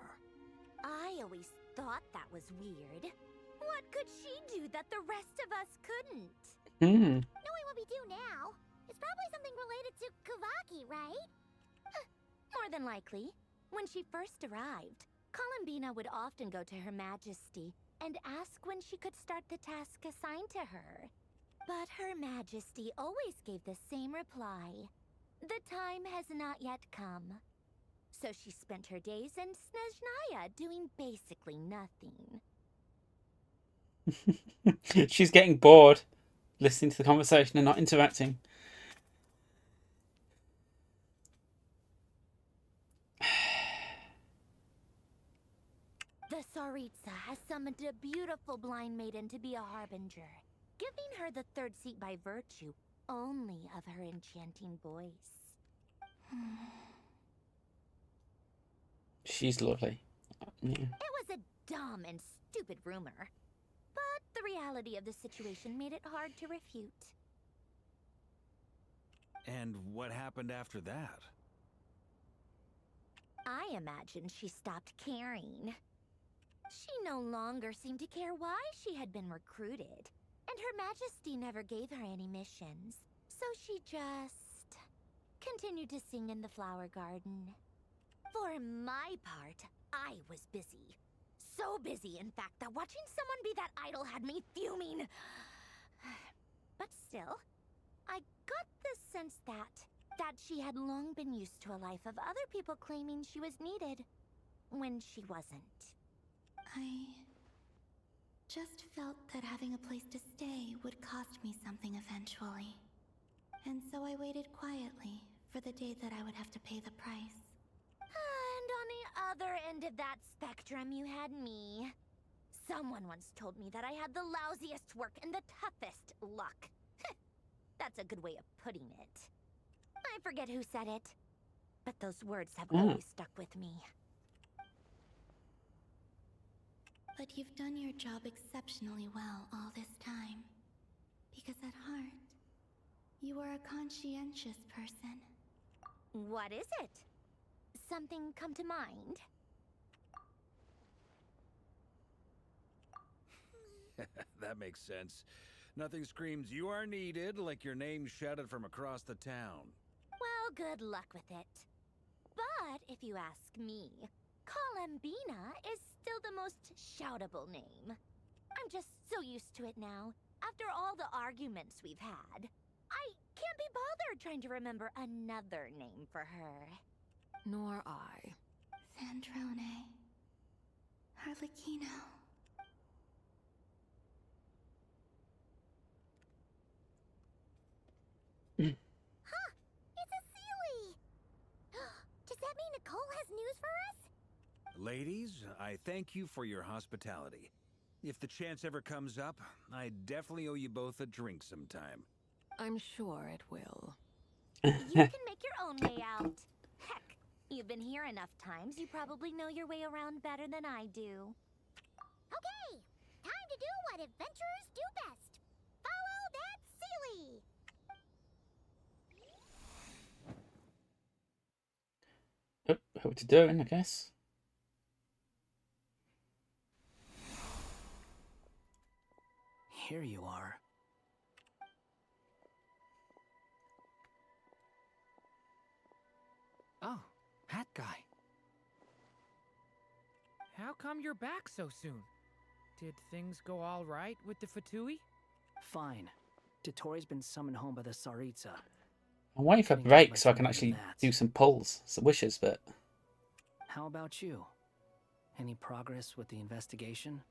N: I always thought that was weird. What could she do that the rest of us couldn't?
C: Knowing what we do now, it's probably something related to Kavaki, right?
N: More than likely. When she first arrived, Columbina would often go to Her Majesty and ask when she could start the task assigned to her. But Her Majesty always gave the same reply. The time has not yet come. So she spent her days in Snezhnaya doing basically nothing.
A: She's getting bored listening to the conversation and not interacting.
N: The Tsaritsa has summoned a beautiful blind maiden to be a harbinger, giving her the third seat by virtue only of her enchanting voice.
A: She's lovely. Yeah.
N: It was a dumb and stupid rumor, but the reality of the situation made it hard to refute.
F: And what happened after that?
N: I imagine she stopped caring. She no longer seemed to care why she had been recruited, and Her Majesty never gave her any missions, so she just continued to sing in the flower garden. For my part, I was busy. So busy, in fact, that watching someone be that idol had me fuming. But still, I got the sense that she had long been used to a life of other people claiming she was needed when she wasn't.
D: I just felt that having a place to stay would cost me something eventually. And so I waited quietly for the day that I would have to pay the price.
N: And on the other end of that spectrum, you had me. Someone once told me that I had the lousiest work and the toughest luck. That's a good way of putting it. I forget who said it, but those words have always stuck with me.
D: But you've done your job exceptionally well all this time. Because at heart, you are a conscientious person.
N: What is it? Something come to mind?
F: That makes sense. Nothing screams you are needed like your name shouted from across the town.
N: Well, good luck with it. But if you ask me, Columbina is still the most shoutable name. I'm just so used to it now. After all the arguments we've had, I can't be bothered trying to remember another name for her.
B: Nor I.
D: Sandrone. Harlequino.
C: Huh! It's a Sealy! Does that mean Nicole has news for us?
F: Ladies, I thank you for your hospitality. If the chance ever comes up, I definitely owe you both a drink sometime.
B: I'm sure it will.
N: You can make your own way out. Heck, you've been here enough times, you probably know your way around better than I do.
C: Okay! Time to do what adventurers do best. Follow that Sealy!
A: What to doing, I guess.
J: Here you are. Oh, hat guy.
I: How come you're back so soon? Did things go all right with the Fatui?
U: Fine. Dotori's been summoned home by the Tsaritsa.
A: I'm waiting for a break so I can actually do some pulls, some wishes, but...
U: How about you? Any progress with the investigation?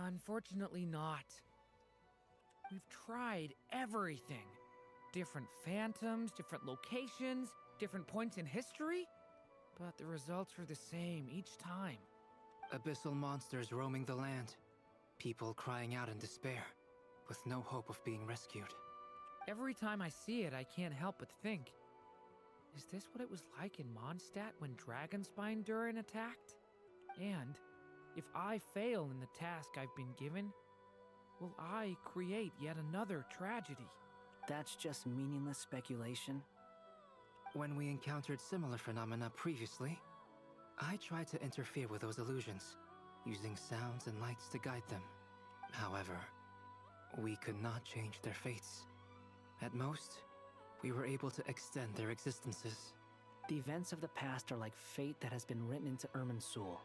I: Unfortunately not. We've tried everything. different phantoms, different locations, different points in history, but the results were the same each time.
J: Abyssal monsters roaming the land. People crying out in despair, with no hope of being rescued.
I: Every time I see it, I can't help but think, is this what it was like in Mondstadt when Dragonspine Durin attacked? And if I fail in the task I've been given, will I create yet another tragedy?
U: That's just meaningless speculation.
J: When we encountered similar phenomena previously, I tried to interfere with those illusions, using sounds and lights to guide them. However, we could not change their fates. At most, we were able to extend their existences.
U: The events of the past are like fate that has been written into Irminsul.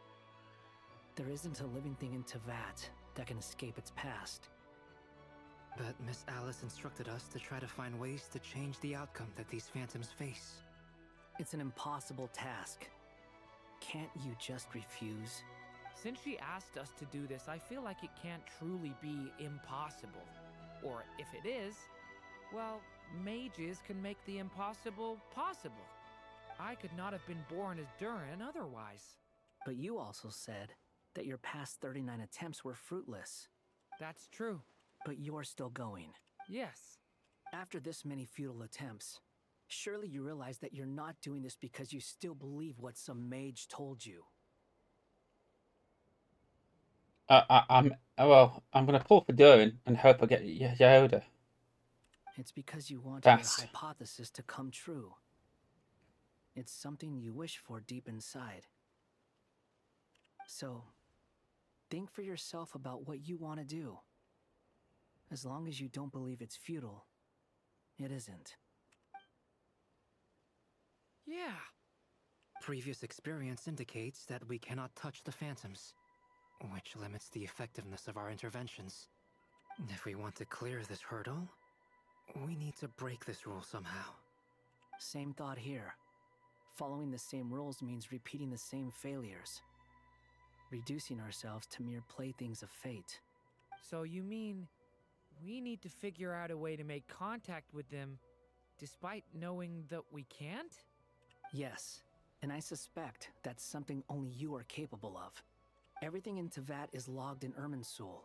U: There isn't a living thing in Teyvat that can escape its past.
J: But Miss Alice instructed us to try to find ways to change the outcome that these phantoms face.
U: It's an impossible task. Can't you just refuse?
I: Since she asked us to do this, I feel like it can't truly be impossible. Or if it is, well, mages can make the impossible possible. I could not have been born as Durin otherwise.
U: But you also said that your past 39 attempts were fruitless.
I: That's true.
U: But you're still going.
I: Yes.
U: After this many futile attempts, surely you realize that you're not doing this because you still believe what some mage told you.
A: I'm gonna pull for Durin and hope I get Yoda.
U: It's because you want
A: Fast.
U: your hypothesis to come true. It's something you wish for deep inside. So, think for yourself about what you want to do. As long as you don't believe it's futile, it isn't.
I: Yeah.
J: Previous experience indicates that we cannot touch the phantoms, which limits the effectiveness of our interventions. If we want to clear this hurdle, we need to break this rule somehow.
U: Same thought here. Following the same rules means repeating the same failures. Reducing ourselves to mere playthings of fate.
I: So you mean we need to figure out a way to make contact with them despite knowing that we can't?
U: Yes, and I suspect that's something only you are capable of. Everything in Teyvat is logged in Irminsul,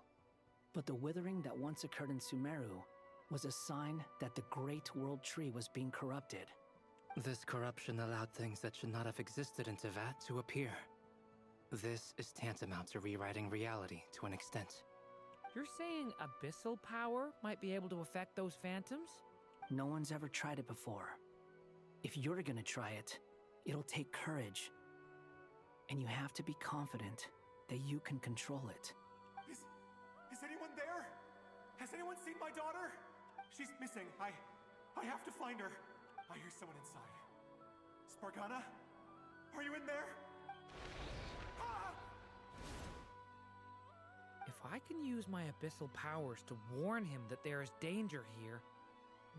U: but the withering that once occurred in Sumeru was a sign that the Great World Tree was being corrupted.
J: This corruption allowed things that should not have existed in Teyvat to appear. This is tantamount to rewriting reality to an extent.
I: You're saying abyssal power might be able to affect those phantoms?
U: No one's ever tried it before. If you're gonna try it, it'll take courage. And you have to be confident that you can control it.
T: Is anyone there? Has anyone seen my daughter? She's missing. I have to find her. I hear someone inside. Spargana? Are you in there? Ah!
I: If I can use my abyssal powers to warn him that there is danger here,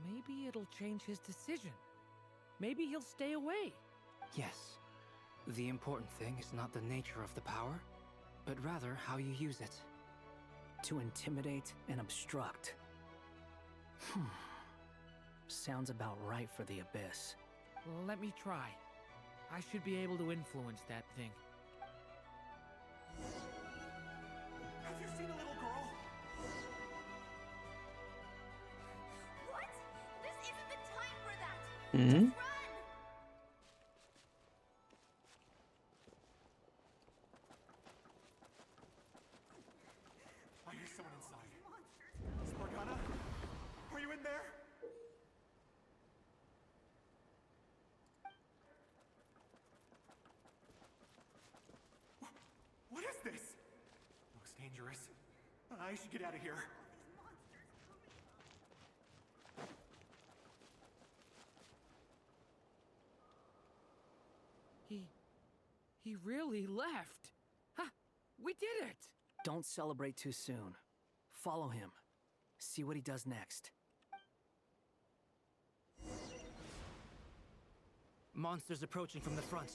I: maybe it'll change his decision. Maybe he'll stay away.
J: Yes. The important thing is not the nature of the power, but rather how you use it.
U: To intimidate and obstruct. Sounds about right for the Abyss.
I: Well, let me try. I should be able to influence that thing.
T: Have you seen a little girl?
R: What? This isn't the time for that!
A: Mm-hmm.
R: Just run!
T: I hear someone inside. Spargana? Are you in there? What is this? Looks dangerous. I should get out of here.
I: He really left. Ha! We did it!
U: Don't celebrate too soon. Follow him. See what he does next.
J: Monsters approaching from the front.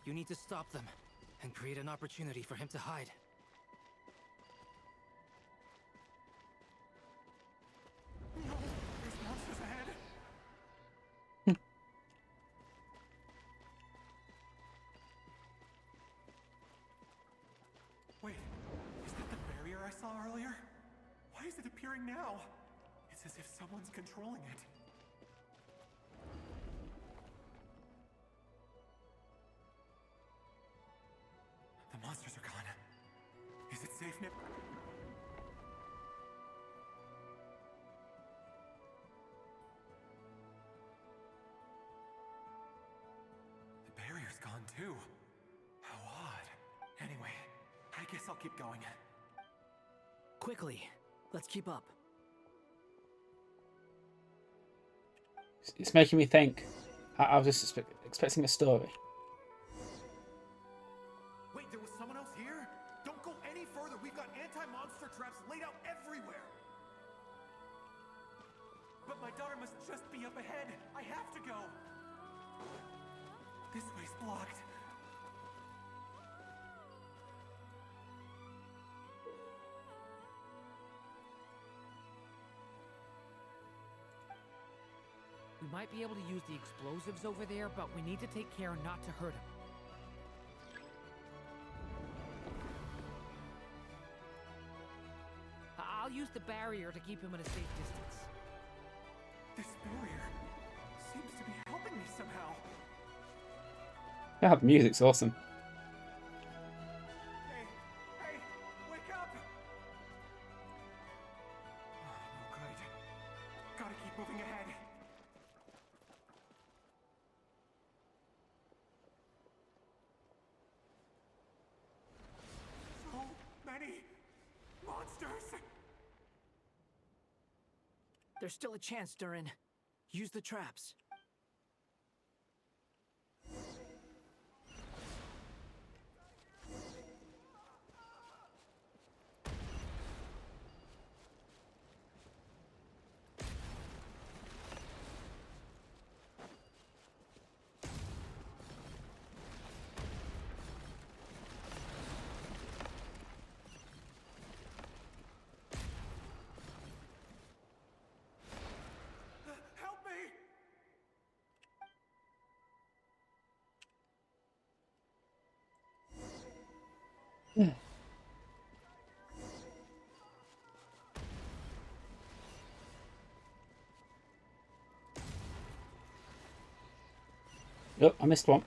J: You need to stop them and create an opportunity for him to hide.
T: No, there's monsters ahead. saw earlier? Why is it appearing now? It's as if someone's controlling it. The monsters are gone. Is it safe now? The barrier's gone too. How odd. Anyway, I guess I'll keep going.
U: Quickly, let's keep up.
A: It's making me think. I was just expecting a story.
T: Wait, there was someone else here? Don't go any further. We've got anti-monster traps laid out everywhere. But my daughter must just be up ahead. I have to go. This way's blocked.
I: We might be able to use the explosives over there, but we need to take care not to hurt him. I'll use the barrier to keep him at a safe distance.
T: This barrier seems to be helping me somehow.
A: Yeah, the music's awesome.
T: Hey, wake up! Oh, no good. Gotta keep moving ahead. So many monsters!
U: There's still a chance, Durin. Use the traps.
T: Help me!
A: Yeah. Oh, I missed one.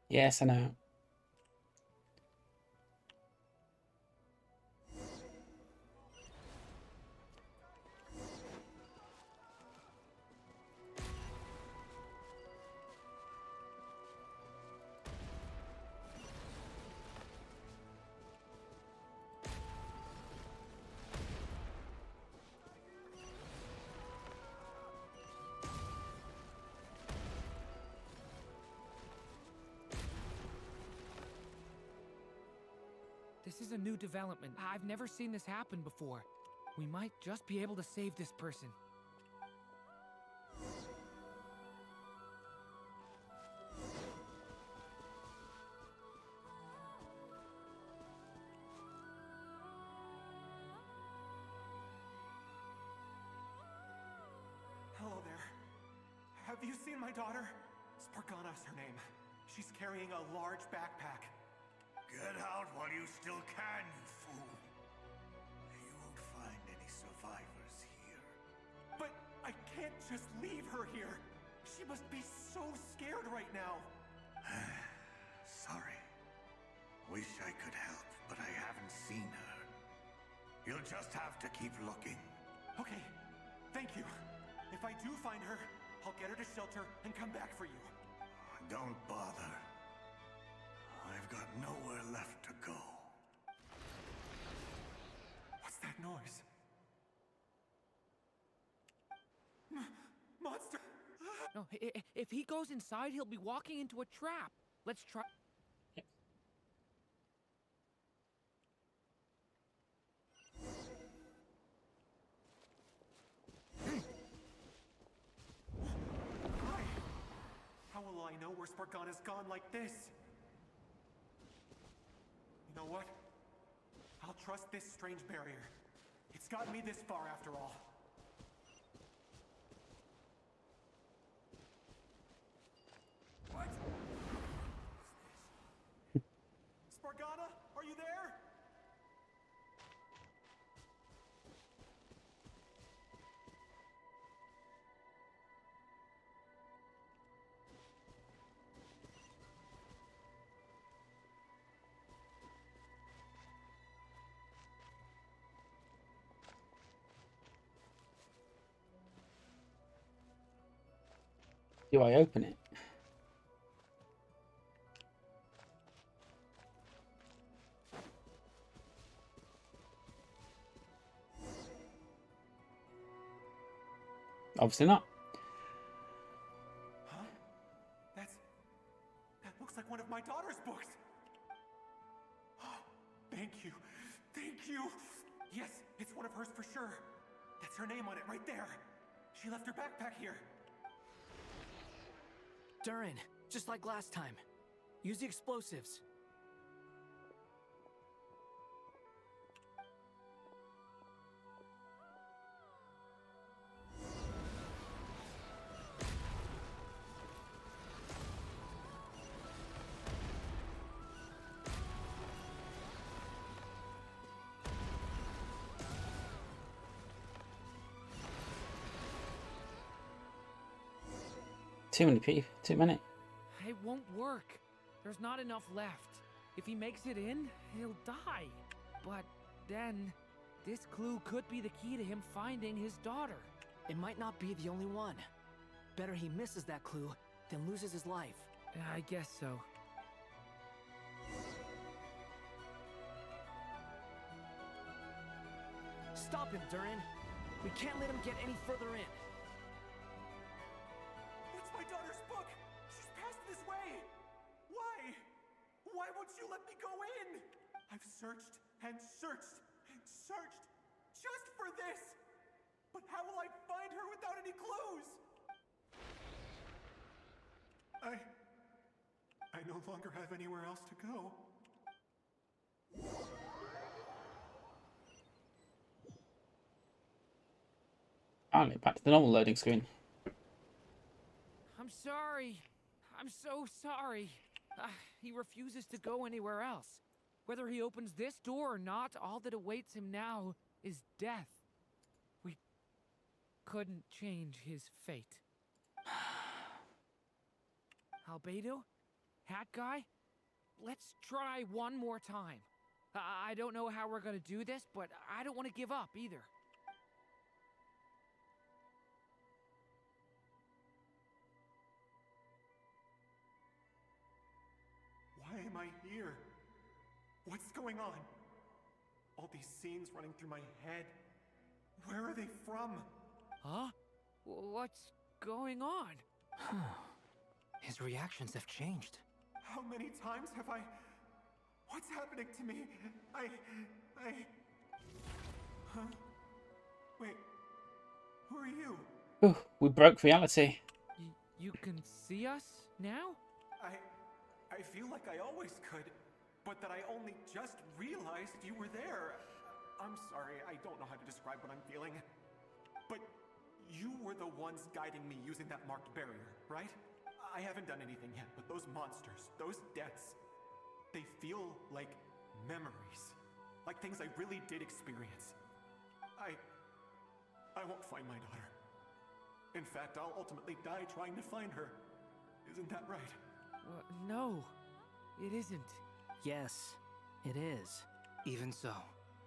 A: Yes, I know.
I: This is a new development. I've never seen this happen before. We might just be able to save this person.
T: Hello there. Have you seen my daughter? Spargana's her name. She's carrying a large backpack.
L: Get out while you still can, you fool. You won't find any survivors here.
T: But I can't just leave her here. She must be so scared right now.
L: Sorry. Wish I could help, but I haven't seen her. You'll just have to keep looking.
T: Okay, thank you. If I do find her, I'll get her to shelter and come back for you.
L: Don't bother. I've got nowhere left to go.
T: What's that noise? Monster!
I: No, if he goes inside, he'll be walking into a trap. Let's try.
T: Hi! How will I know where Spargana's gone like this? You know what? I'll trust this strange barrier. It's gotten me this far after all. What? Spargana, are you there?
A: Do I open it? Obviously not.
T: Huh? That looks like one of my daughter's books. Thank you. Thank you. Yes, it's one of hers for sure. That's her name on it right there. She left her backpack here.
U: Durin, just like last time. Use the explosives.
A: Too many people. Too many.
I: It won't work. There's not enough left. If he makes it in, he'll die. But then, this clue could be the key to him finding his daughter.
U: It might not be the only one. Better he misses that clue than loses his life.
I: I guess so.
U: Stop him, Durin. We can't let him get any further in.
T: It's my daughter's book. She's passed this way. Why? Why won't you let me go in? I've searched and searched and searched just for this. But how will I find her without any clues? I no longer have anywhere else to go.
A: Finally, back to the normal loading screen.
I: I'm sorry. I'm so sorry. He refuses to go anywhere else. Whether he opens this door or not, all that awaits him now is death. We couldn't change his fate. Albedo? Hat guy? Let's try one more time. I don't know how we're gonna do this, but I don't want to give up either.
T: Why am I here? What's going on? All these scenes running through my head. Where are they from?
I: Huh? What's going on?
J: His reactions have changed.
T: How many times have I... What's happening to me? Huh? Wait. Who are you?
A: Ooh, we broke reality.
I: You can see us now?
T: I feel like I always could, but that I only just realized you were there. I'm sorry, I don't know how to describe what I'm feeling. But you were the ones guiding me using that marked barrier, right? I haven't done anything yet, but those monsters, those deaths, they feel like memories. Like things I really did experience. I won't find my daughter. In fact, I'll ultimately die trying to find her. Isn't that right?
I: No, it isn't.
U: Yes, it is.
J: Even so,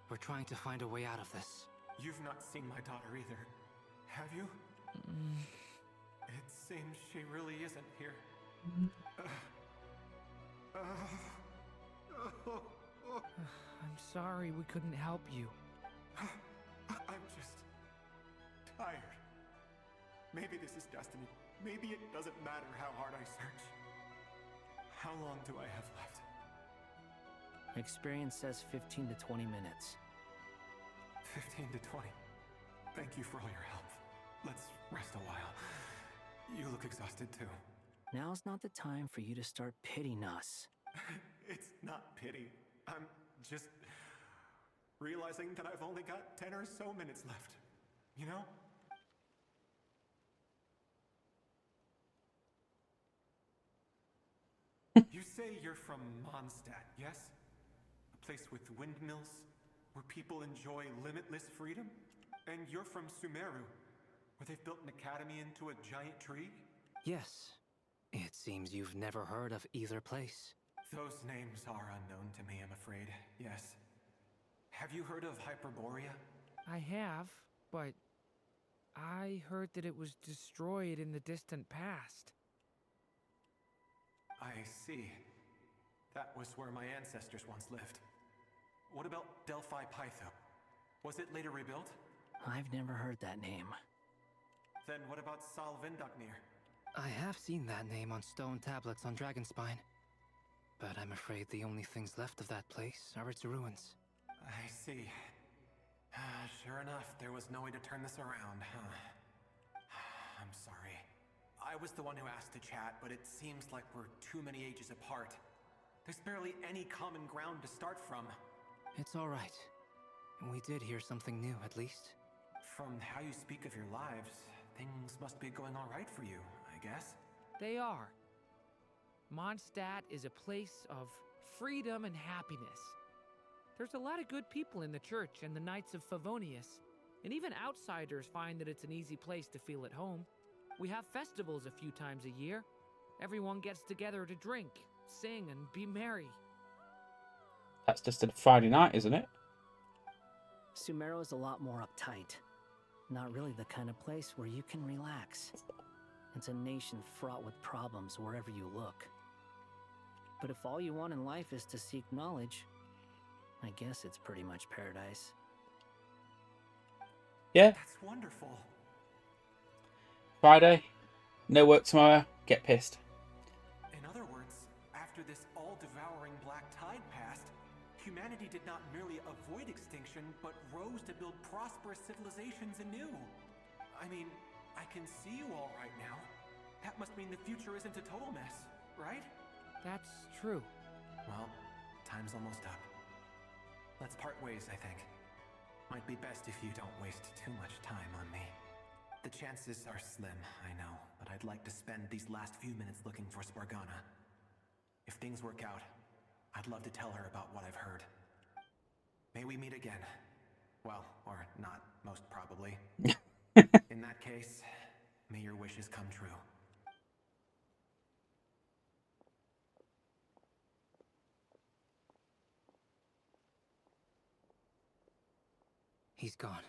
J: we're trying to find a way out of this.
T: You've not seen my daughter either, have you? It seems she really isn't here.
I: I'm sorry we couldn't help you.
T: I'm just tired. Maybe this is destiny. Maybe it doesn't matter how hard I search. How long do I have left?
U: Experience says 15 to 20 minutes.
T: 15 to 20. Thank you for all your help. Let's rest a while. You look exhausted too.
U: Now's not the time for you to start pitying us.
T: It's not pity. I'm just realizing that I've only got 10 or so minutes left. You know? You say you're from Mondstadt, yes? place with windmills, where people enjoy limitless freedom? And you're from Sumeru, where they've built an academy into a giant tree?
J: Yes. It seems you've never heard of either place.
T: Those names are unknown to me, I'm afraid. Yes. Have you heard of Hyperborea?
I: I have, but I heard that it was destroyed in the distant past.
T: I see. That was where my ancestors once lived. What about Delphi Pytho? Was it later rebuilt?
U: I've never heard that name.
T: Then what about Sal Vindaknir?
J: I have seen that name on stone tablets on Dragonspine. But I'm afraid the only things left of that place are its ruins.
T: I see. Sure enough, there was no way to turn this around, huh? I'm sorry. I was the one who asked to chat, but it seems like we're too many ages apart. There's barely any common ground to start from.
J: It's all right. We did hear something new, at least.
T: From how you speak of your lives, things must be going all right for you, I guess.
I: They are. Mondstadt is a place of freedom and happiness. There's a lot of good people in the church and the Knights of Favonius, and even outsiders find that it's an easy place to feel at home. We have festivals a few times a year. Everyone gets together to drink, sing, and be merry.
A: That's just a Friday night, isn't it?
U: Sumeru is a lot more uptight. Not really the kind of place where you can relax. It's a nation fraught with problems wherever you look. But if all you want in life is to seek knowledge, I guess it's pretty much paradise.
A: Yeah.
T: That's wonderful.
A: Friday, no work tomorrow, get pissed.
T: In other words, after this all-devouring black tide passed, humanity did not merely avoid extinction, but rose to build prosperous civilizations anew. I mean, I can see you all right now. That must mean the future isn't a total mess, right?
I: That's true.
T: Well, time's almost up. Let's part ways, I think. Might be best if you don't waste too much time on me. The chances are slim, I know, but I'd like to spend these last few minutes looking for Spargana. If things work out, I'd love to tell her about what I've heard. May we meet again. Well, or not, most probably. In that case, may your wishes come true.
J: He's gone.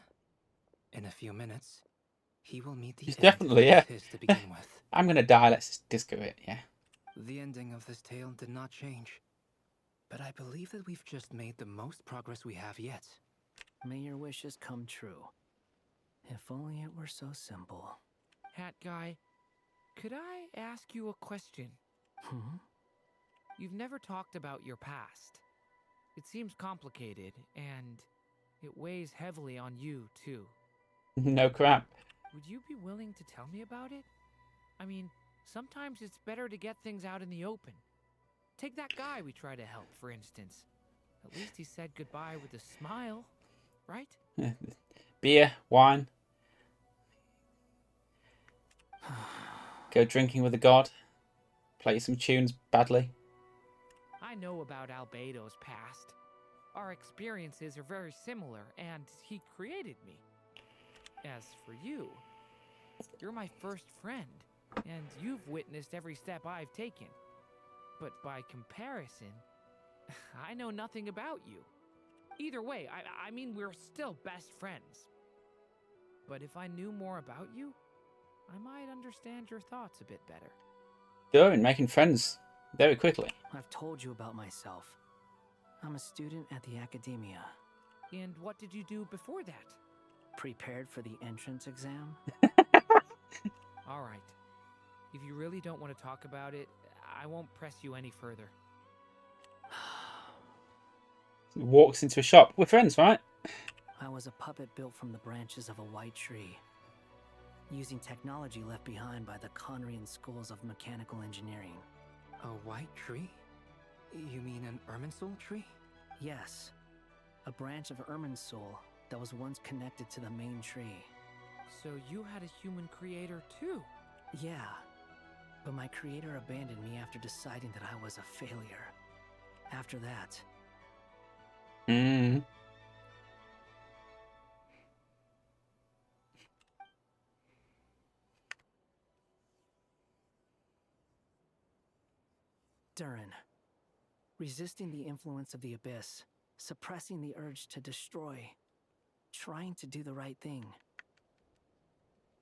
J: In a few minutes, he will meet the
A: He's
J: end
A: definitely,
J: that
A: yeah.
J: was his to begin with.
A: I'm gonna die, let's just disco it, yeah.
J: The ending of this tale did not change, but I believe that we've just made the most progress we have yet.
U: May your wishes come true. If only it were so simple.
I: Hat guy, could I ask you a question? You've never talked about your past. It seems complicated, and it weighs heavily on you, too.
A: No crap.
I: Would you be willing to tell me about it? I mean, sometimes it's better to get things out in the open. Take that guy we try to help, for instance. At least he said goodbye with a smile, right?
A: Beer, wine. Go drinking with a god. Play some tunes badly.
I: I know about Albedo's past. Our experiences are very similar, and he created me. As for you, you're my first friend, and you've witnessed every step I've taken. But by comparison, I know nothing about you. Either way, I mean, we're still best friends. But if I knew more about you, I might understand your thoughts a bit better.
A: Going, making friends very quickly.
U: I've told you about myself. I'm a student at the academia.
I: And what did you do before that?
U: Prepared for the entrance exam.
I: All right. If you really don't want to talk about it, I won't press you any further.
A: Walks into a shop. We're friends, right?
U: I was a puppet built from the branches of a white tree, using technology left behind by the Conrian schools of mechanical engineering.
J: A white tree? You mean an Irminsul tree?
U: Yes. A branch of Irminsul that was once connected to the main tree.
I: So you had a human creator too?
U: Yeah. But my creator abandoned me after deciding that I was a failure. After that,
A: Mm.
U: Durin, resisting the influence of the abyss, suppressing the urge to destroy, trying to do the right thing.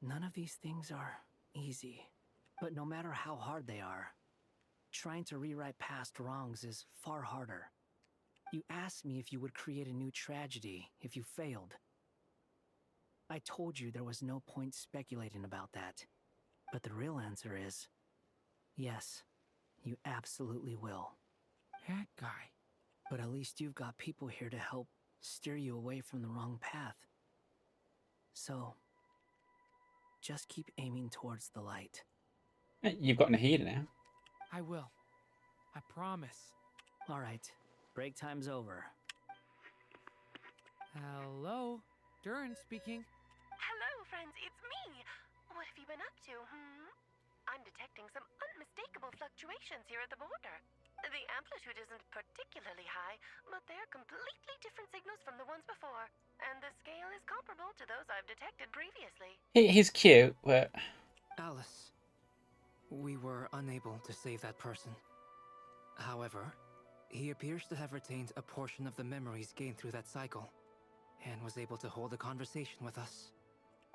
U: None of these things are easy, but no matter how hard they are, trying to rewrite past wrongs is far harder. You asked me if you would create a new tragedy if you failed. I told you there was no point speculating about that. But the real answer is, yes, you absolutely will.
I: That guy.
U: But at least you've got people here to help steer you away from the wrong path. So, just keep aiming towards the light.
A: You've got Nahida now.
I: I will. I promise.
U: All right, break time's over.
I: Hello? Durin speaking.
O: Hello, friends, it's me. What have you been up to, I'm detecting some unmistakable fluctuations here at the border. The amplitude isn't particularly high, but they're completely different signals from the ones before, and the scale is comparable to those I've detected previously.
A: He's cute, but...
J: Alice, we were unable to save that person. However, he appears to have retained a portion of the memories gained through that cycle, and was able to hold a conversation with us.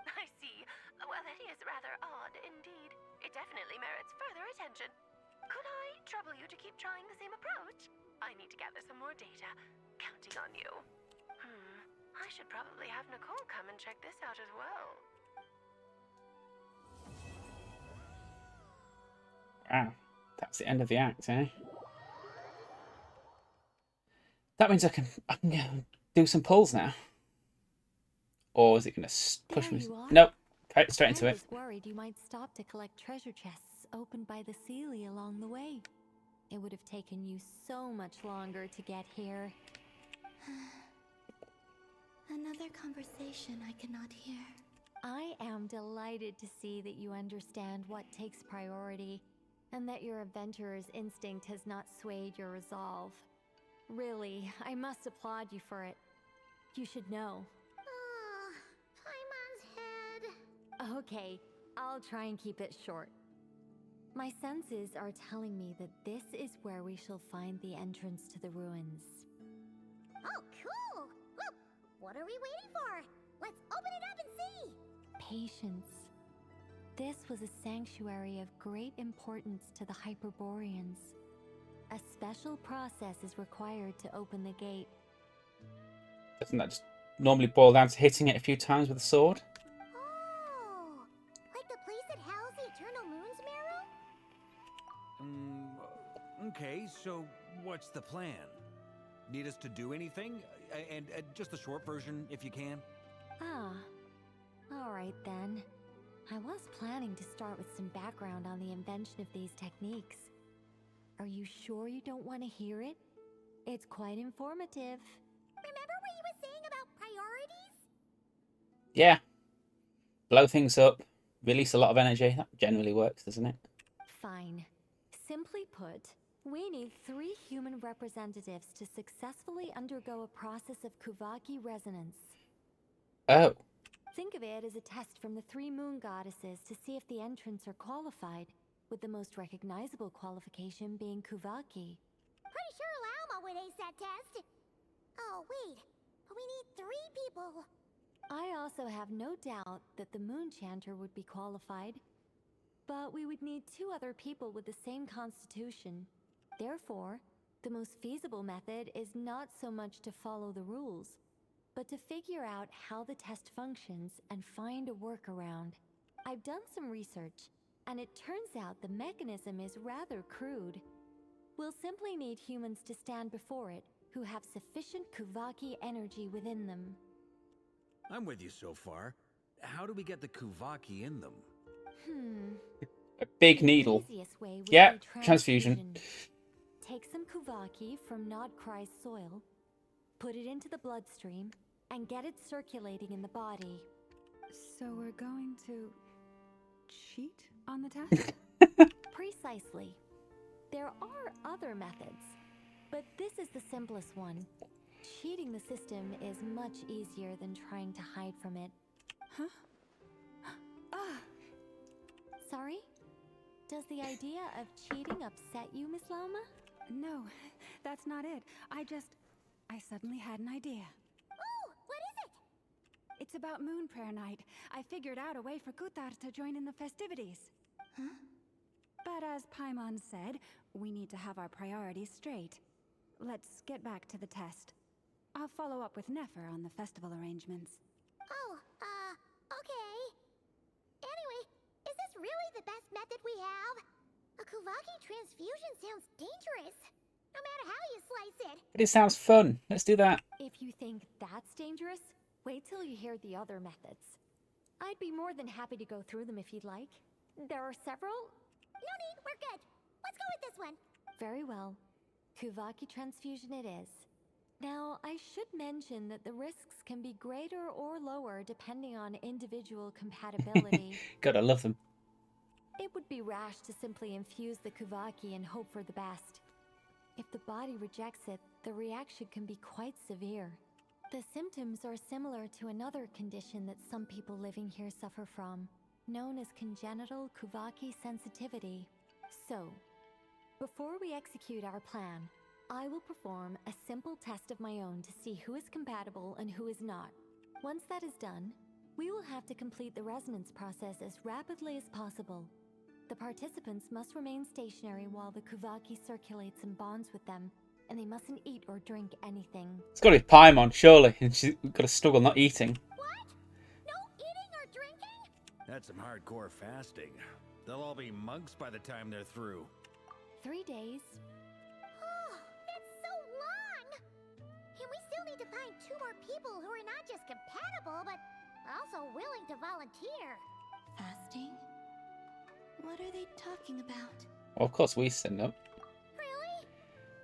O: I see. Well, that is rather odd indeed. It definitely merits further attention. Could I trouble you to keep trying the same approach? I need to gather some more data. Counting on you. I should probably have Nicole come and check this out as well.
A: Wow, that's the end of the act, eh? That means I can go and do some pulls now. Or is it going to push me? Nope. Okay, straight into it.
B: I was worried you might stop to collect treasure chests opened by the Seelie along the way. It would have taken you so much longer to get here.
D: Another conversation I cannot hear.
B: I am delighted to see that you understand what takes priority, and that your adventurer's instinct has not swayed your resolve. Really, I must applaud you for it. You should know.
C: Paimon's head.
B: Okay, I'll try and keep it short. My senses are telling me that this is where we shall find the entrance to the ruins.
C: Oh, cool! Well, what are we waiting for? Let's open it up and see!
B: Patience. This was a sanctuary of great importance to the Hyperboreans. A special process is required to open the gate.
A: Doesn't that just normally boil down to hitting it a few times with a sword?
C: Oh! Like the place that housed the Eternal Moon's marrow?
F: Okay, so what's the plan? Need us to do anything? And just the short version, if you can.
B: Ah. Alright then. I was planning to start with some background on the invention of these techniques. Are you sure you don't want to hear it? It's quite informative.
C: Remember what you were saying about priorities?
A: Yeah. Blow things up, release a lot of energy. That generally works, doesn't it?
B: Fine. Simply put, we need 3 human representatives to successfully undergo a process of Kuvaki resonance.
A: Oh.
B: Think of it as a test from the 3 moon goddesses to see if the entrants are qualified, with the most recognizable qualification being Kuvaki.
C: Pretty sure Lauma would ace that test. Oh, wait. But we need 3 people.
B: I also have no doubt that the Moon Chanter would be qualified. But we would need 2 other people with the same constitution. Therefore, the most feasible method is not so much to follow the rules, but to figure out how the test functions and find a workaround. I've done some research, and it turns out the mechanism is rather crude. We'll simply need humans to stand before it who have sufficient Kuvaki energy within them.
F: I'm with you so far. How do we get the Kuvaki in them?
A: A big needle.
B: The easiest way would
A: Yeah,
B: be
A: transfusion.
B: Take some Kuvaki from Nodkrai's soil, put it into the bloodstream, and get it circulating in the body.
G: So we're going to cheat on the test?
B: Precisely. There are other methods, but this is the simplest one.
E: Cheating the system is much easier than trying to hide from it.
G: Huh? Ah!
E: Sorry? Does the idea of cheating upset you, Miss Lauma?
G: No, that's not it. I suddenly had an idea.
C: Oh, what is it?
G: It's about Moon Prayer Night. I figured out a way for Kuthar to join in the festivities.
C: Huh?
G: But as Paimon said, we need to have our priorities straight. Let's get back to the test. I'll follow up with Nefer on the festival arrangements.
C: Oh, okay. Anyway, is this really the best method we have? A Kuvaki transfusion sounds dangerous, no matter how you slice it.
A: But it sounds fun. Let's do that.
E: If you think that's dangerous, wait till you hear the other methods. I'd be more than happy to go through them if you'd like. There are several.
C: No need, we're good. Let's go with this one.
E: Very well. Kuvaki transfusion it is. Now, I should mention that the risks can be greater or lower depending on individual compatibility.
A: God, I love them.
E: It would be rash to simply infuse the Kuvaki and hope for the best. If the body rejects it, the reaction can be quite severe. The symptoms are similar to another condition that some people living here suffer from, known as congenital Kuvaki sensitivity. So, before we execute our plan, I will perform a simple test of my own to see who is compatible and who is not. Once that is done, we will have to complete the resonance process as rapidly as possible. The participants must remain stationary while the Kuvaki circulates and bonds with them, and they mustn't eat or drink anything.
A: It's got to be Paimon, surely. And she's got to struggle not eating.
C: What? No eating or drinking?
F: That's some hardcore fasting. They'll all be monks by the time they're through.
E: 3 days.
C: Oh, that's so long! And we still need to find 2 more people who are not just compatible, but also willing to volunteer.
D: Fasting? What are they talking about?
A: Well, of course we send up.
C: Really?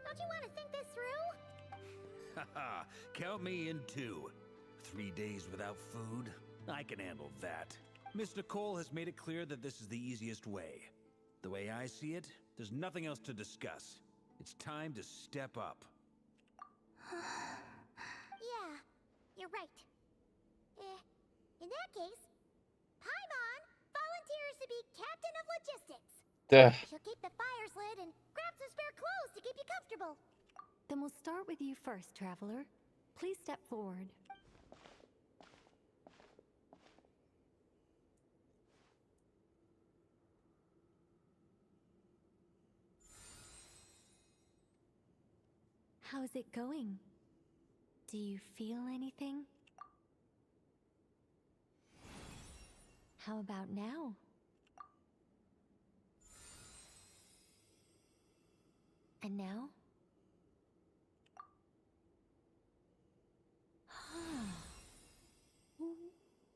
C: Don't you want to think this through?
F: Haha, count me in too. 3 days without food? I can handle that. Miss Nicole has made it clear that this is the easiest way. The way I see it, there's nothing else to discuss. It's time to step up.
C: Yeah, you're right. In that case, Paimon volunteers to be captain of logistics.
A: Duh.
C: She'll keep the fires lit and grab some spare clothes to keep you comfortable.
E: Then we'll start with you first, traveler. Please step forward. How's it going? Do you feel anything? How about now? And now?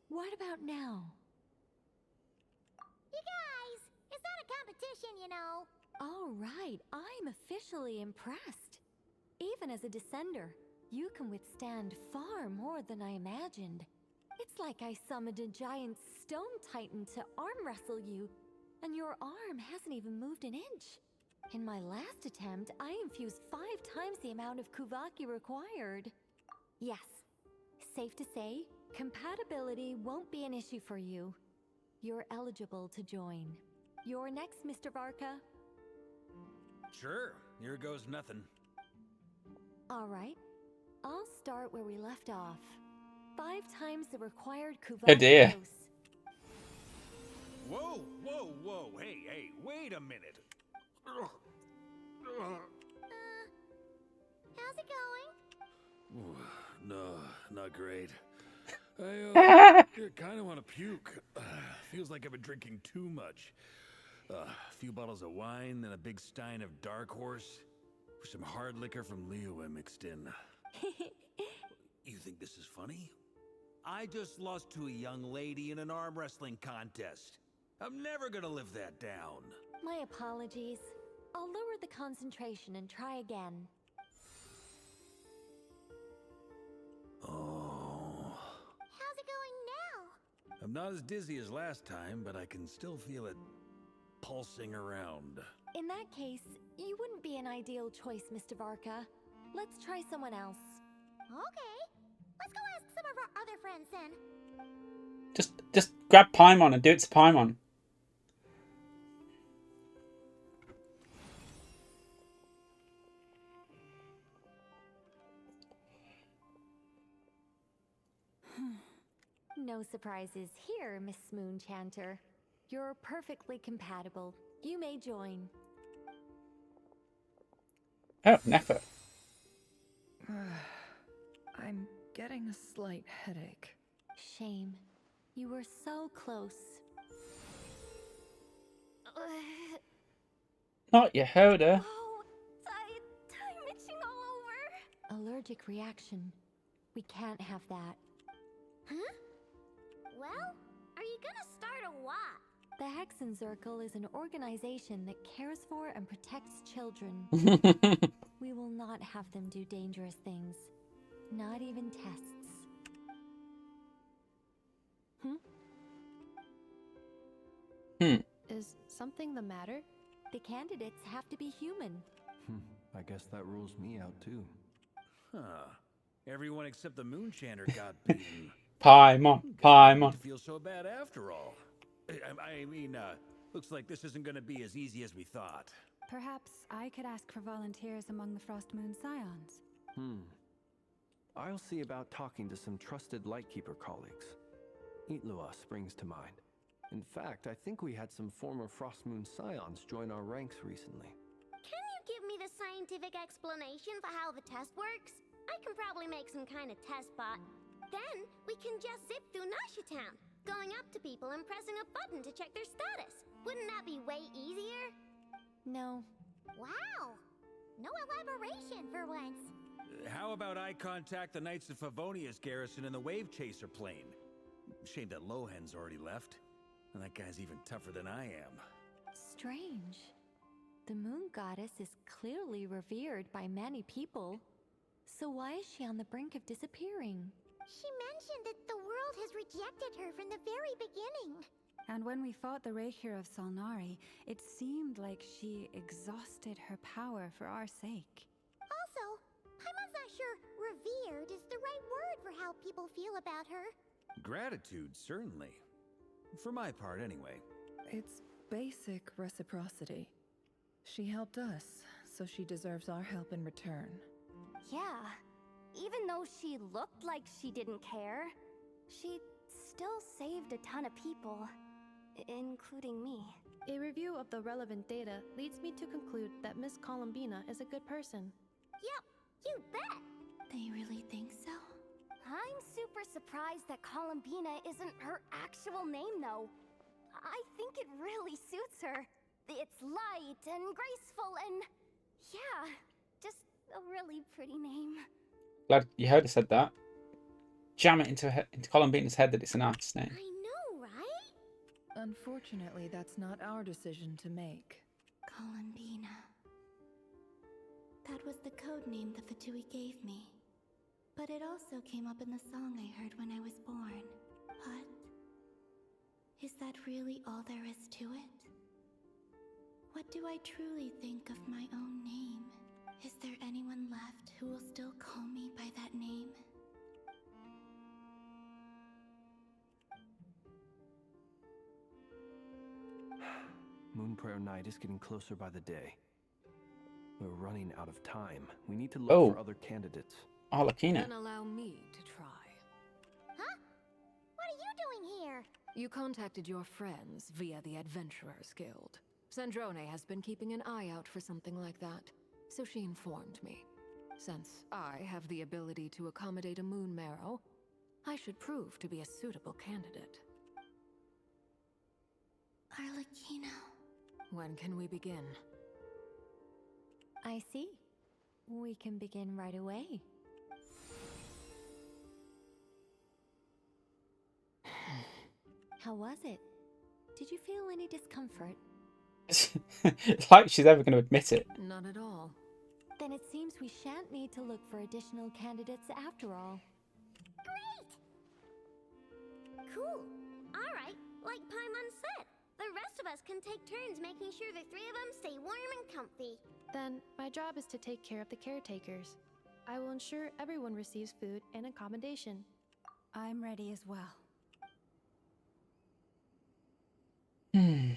E: What about now?
C: You guys, it's not a competition, you know.
E: All right, I'm officially impressed. Even as a descender, you can withstand far more than I imagined. It's like I summoned a giant stone titan to arm wrestle you, and your arm hasn't even moved an inch. In my last attempt, I infused 5 times the amount of Kuvaki required. Yes, safe to say, compatibility won't be an issue for you. You're eligible to join. You're next, Mr. Varka.
F: Sure, here goes nothing.
E: All right, I'll start where we left off. 5 times the required Kuvaki
A: Oh dear.
E: dose.
F: Whoa, whoa, whoa, hey, wait a minute.
C: How's it going?
M: Ooh, no, not great. I kind of want to puke. Feels like I've been drinking too much. A few bottles of wine, then a big stein of Dark Horse. Some hard liquor from Liyue mixed in. You think this is funny?
F: I just lost to a young lady in an arm wrestling contest. I'm never gonna live that down.
E: My apologies. I'll lower the concentration and try again.
M: Oh.
C: How's it going now?
M: I'm not as dizzy as last time, but I can still feel it pulsing around.
E: In that case, you wouldn't be an ideal choice, Mr. Varka. Let's try someone else.
C: Okay. Let's go ask some of our other friends then.
A: Just grab Paimon and do it to Paimon.
E: No surprises here, Miss Moonchanter. You're perfectly compatible. You may join.
A: Oh, Nefer.
H: I'm getting a slight headache.
E: Shame. You were so close.
A: Not your Hoda.
E: Oh, I'm itching all over. Allergic reaction. We can't have that.
C: Huh? Well, are you gonna start a what?
E: The Hexen Circle is an organization that cares for and protects children. We will not have them do dangerous things. Not even tests.
K: Is something the matter?
E: The candidates have to be human.
V: I guess that rules me out too.
F: Huh. Everyone except the Moonchanter got beaten.
A: Paimon.
F: To feel so bad after all. I mean, looks like this isn't gonna be as easy as we thought.
G: Perhaps I could ask for volunteers among the Frost Moon Scions.
V: I'll see about talking to some trusted Lightkeeper colleagues. Itlua springs to mind. In fact, I think we had some former Frost Moon Scions join our ranks recently.
C: Can you give me the scientific explanation for how the test works? I can probably make some kind of test bot. Then we can just zip through Nasha Town, going up to people and pressing a button to check their status. Wouldn't that be way easier?
E: No.
C: Wow! No elaboration for once.
F: How about I contact the Knights of Favonia's garrison in the Wave Chaser plane? Shame that Lohan's already left. And that guy's even tougher than I am.
E: Strange. The moon goddess is clearly revered by many people. So why is she on the brink of disappearing?
C: She mentioned that the world has rejected her from the very beginning.
G: And when we fought the Raker of Solnari, it seemed like she exhausted her power for our sake.
C: Also, I'm not sure revered is the right word for how people feel about her.
F: Gratitude, certainly. For my part, anyway.
H: It's basic reciprocity. She helped us, so she deserves our help in return.
S: Yeah. Even though she looked like she didn't care, she still saved a ton of people, including me.
K: A review of the relevant data leads me to conclude that Miss Columbina is a good person.
C: Yep, you bet!
S: They really think so? I'm super surprised that Columbina isn't her actual name, though. I think it really suits her. It's light and graceful and... yeah, just a really pretty name.
A: Glad you heard her said that. Jam it into Columbina's head that it's an artist's name.
C: I know, right?
H: Unfortunately, that's not our decision to make.
D: Columbina. That was the code name the Fatui gave me. But it also came up in the song I heard when I was born. But is that really all there is to it? What do I truly think of my own name? Is there anyone left who will still call me by that name?
V: Moonprayer Night is getting closer by the day. We're running out of time. We need to look for other candidates.
A: Lakina.
O: Then allow me to try.
C: Huh? What are you doing here?
O: You contacted your friends via the Adventurers Guild. Sandrone has been keeping an eye out for something like that, so she informed me. Since I have the ability to accommodate a moon marrow, I should prove to be a suitable candidate.
D: Arlecchino.
O: When can we begin?
E: I see. We can begin right away. How was it? Did you feel any discomfort?
A: It's like she's ever going to admit it.
O: Not at all.
E: Then it seems we shan't need to look for additional candidates after all.
C: Great! Cool. Alright, like Paimon said, the rest of us can take turns making sure the three of them stay warm and comfy.
K: Then my job is to take care of the caretakers. I will ensure everyone receives food and accommodation.
G: I'm ready as well.
A: Hmm.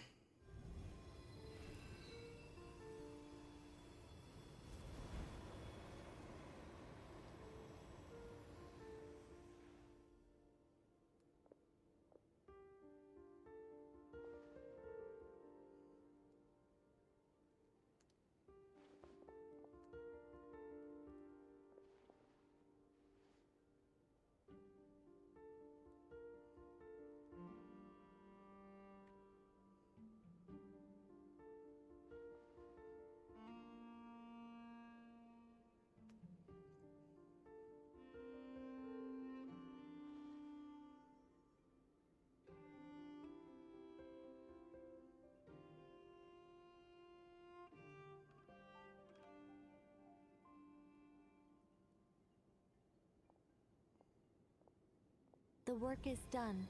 N: The work is done.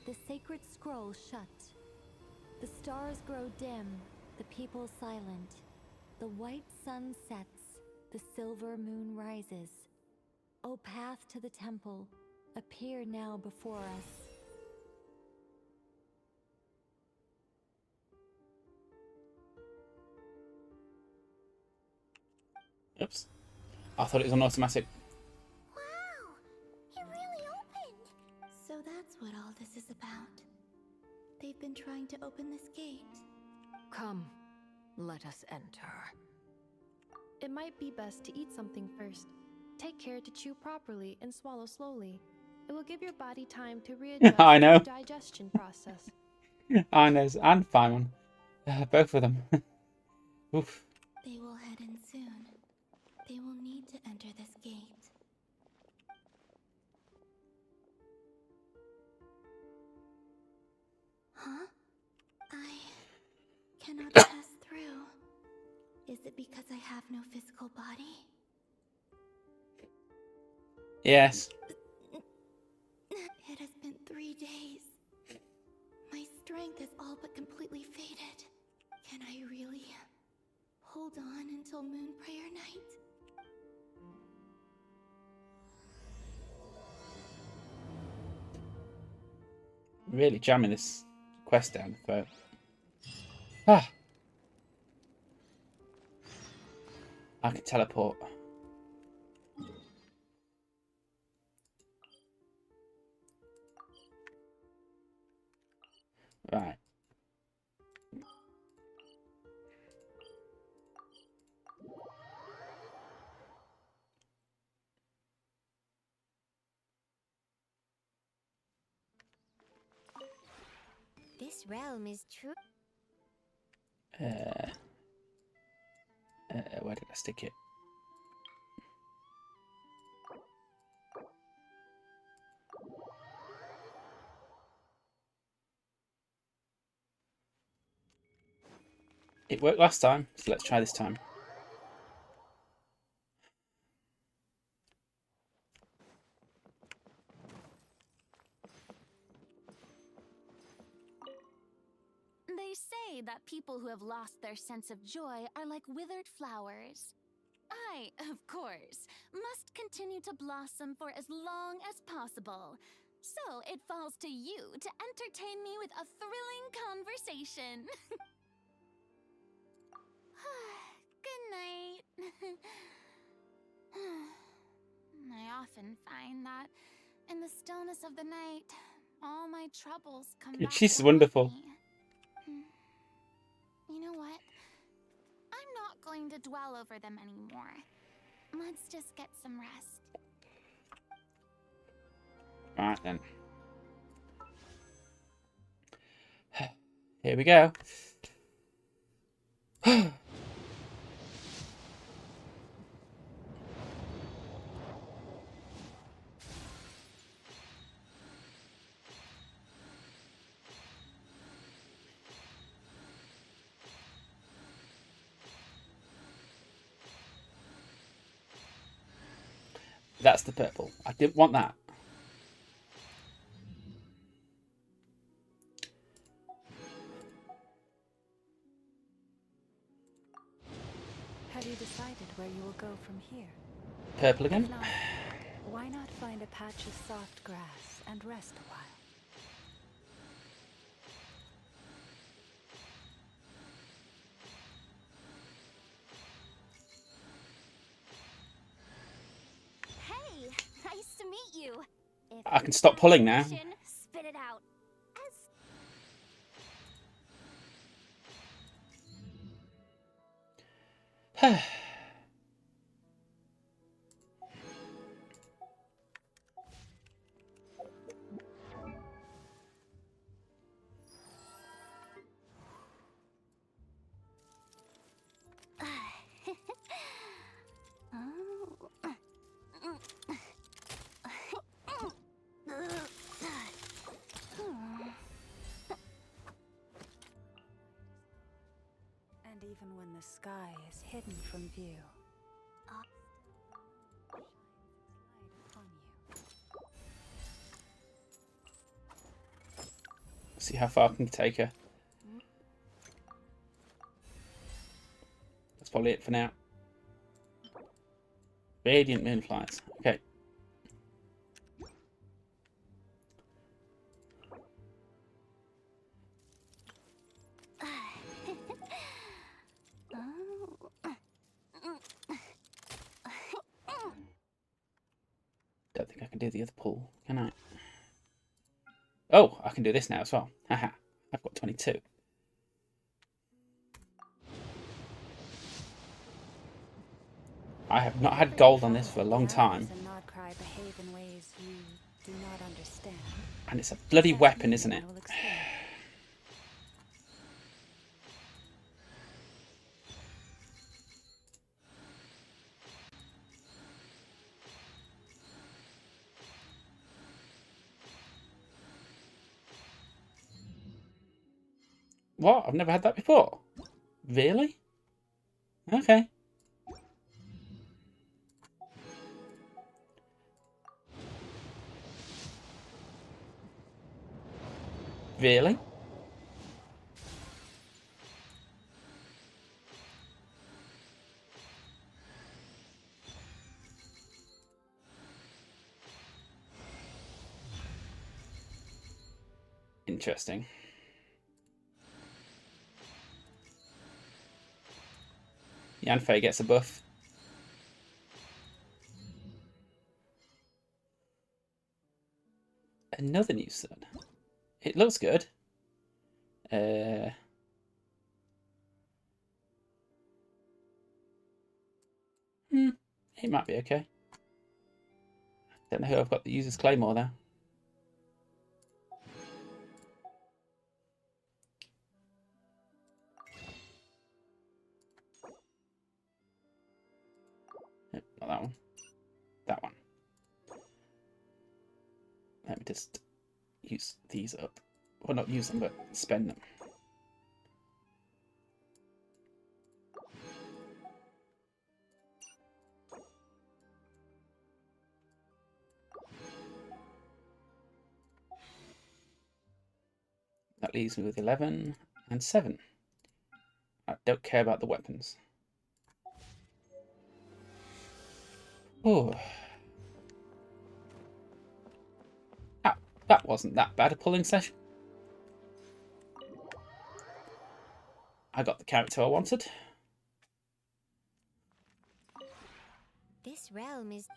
N: The sacred scroll shut. The stars grow dim, the people silent. The white sun sets, the silver moon rises. O path to the temple, appear now before us.
A: Oops. I thought it was on automatic.
C: Wow! It really opened!
D: So that's what all this is about. They've been trying to open this gate.
P: Come, let us enter.
K: It might be best to eat something first. Take care to chew properly and swallow slowly. It will give your body time to readjust
A: I know.
K: to the digestion process.
A: I know, and Paimon. Both of them. Oof.
D: They will head in soon. They will need to enter this gate. Huh? I cannot pass through. Is it because I have no physical body?
A: Yes.
D: It has been 3 days. My strength has all but completely faded. Can I really hold on until Moon Prayer Night?
A: Really jamming this quest down the throat. Ah. I can teleport. Right.
C: This realm is true.
A: Where did I stick it? It worked last time, so let's try this time.
B: They say that people who have lost their sense of joy are like withered flowers. I, of course, must continue to blossom for as long as possible. So it falls to you to entertain me with a thrilling conversation. Good night. I often find that in the stillness of the night, all my troubles come back
A: She's
B: to
A: wonderful.
B: haunt me. You know what? I'm not going to dwell over them anymore. Let's just get some rest.
A: Right then. Here we go. That's the purple. I didn't want that.
G: Have you decided where you will go from here?
A: Purple again.
G: If not, why not find a patch of soft grass and rest a while?
N: Hey, nice to meet you. If
A: I can
N: you've
A: stop
N: got
A: pulling now.
N: information, spit it out.
G: And even when the sky is hidden from view,
A: See how far I can take her. That's probably it for now. Radiant moonflies. Okay. Don't think I can do the other pull, can I? Oh, I can do this now as well. Haha. I've got 22. I have not had gold on this for a long time. And it's a bloody weapon, isn't it? What? I've never had that before. Really? Okay. Really? Interesting. Yanfei gets a buff. Another new sun. It looks good. It might be okay. Don't know who I've got that uses Claymore there. Nope, not that one. That one. Let me just use these up. Well, not use them, but spend them. That leaves me with 11 and 7. I don't care about the weapons. Oh. That wasn't that bad a pulling session. I got the character I wanted.
C: This realm is...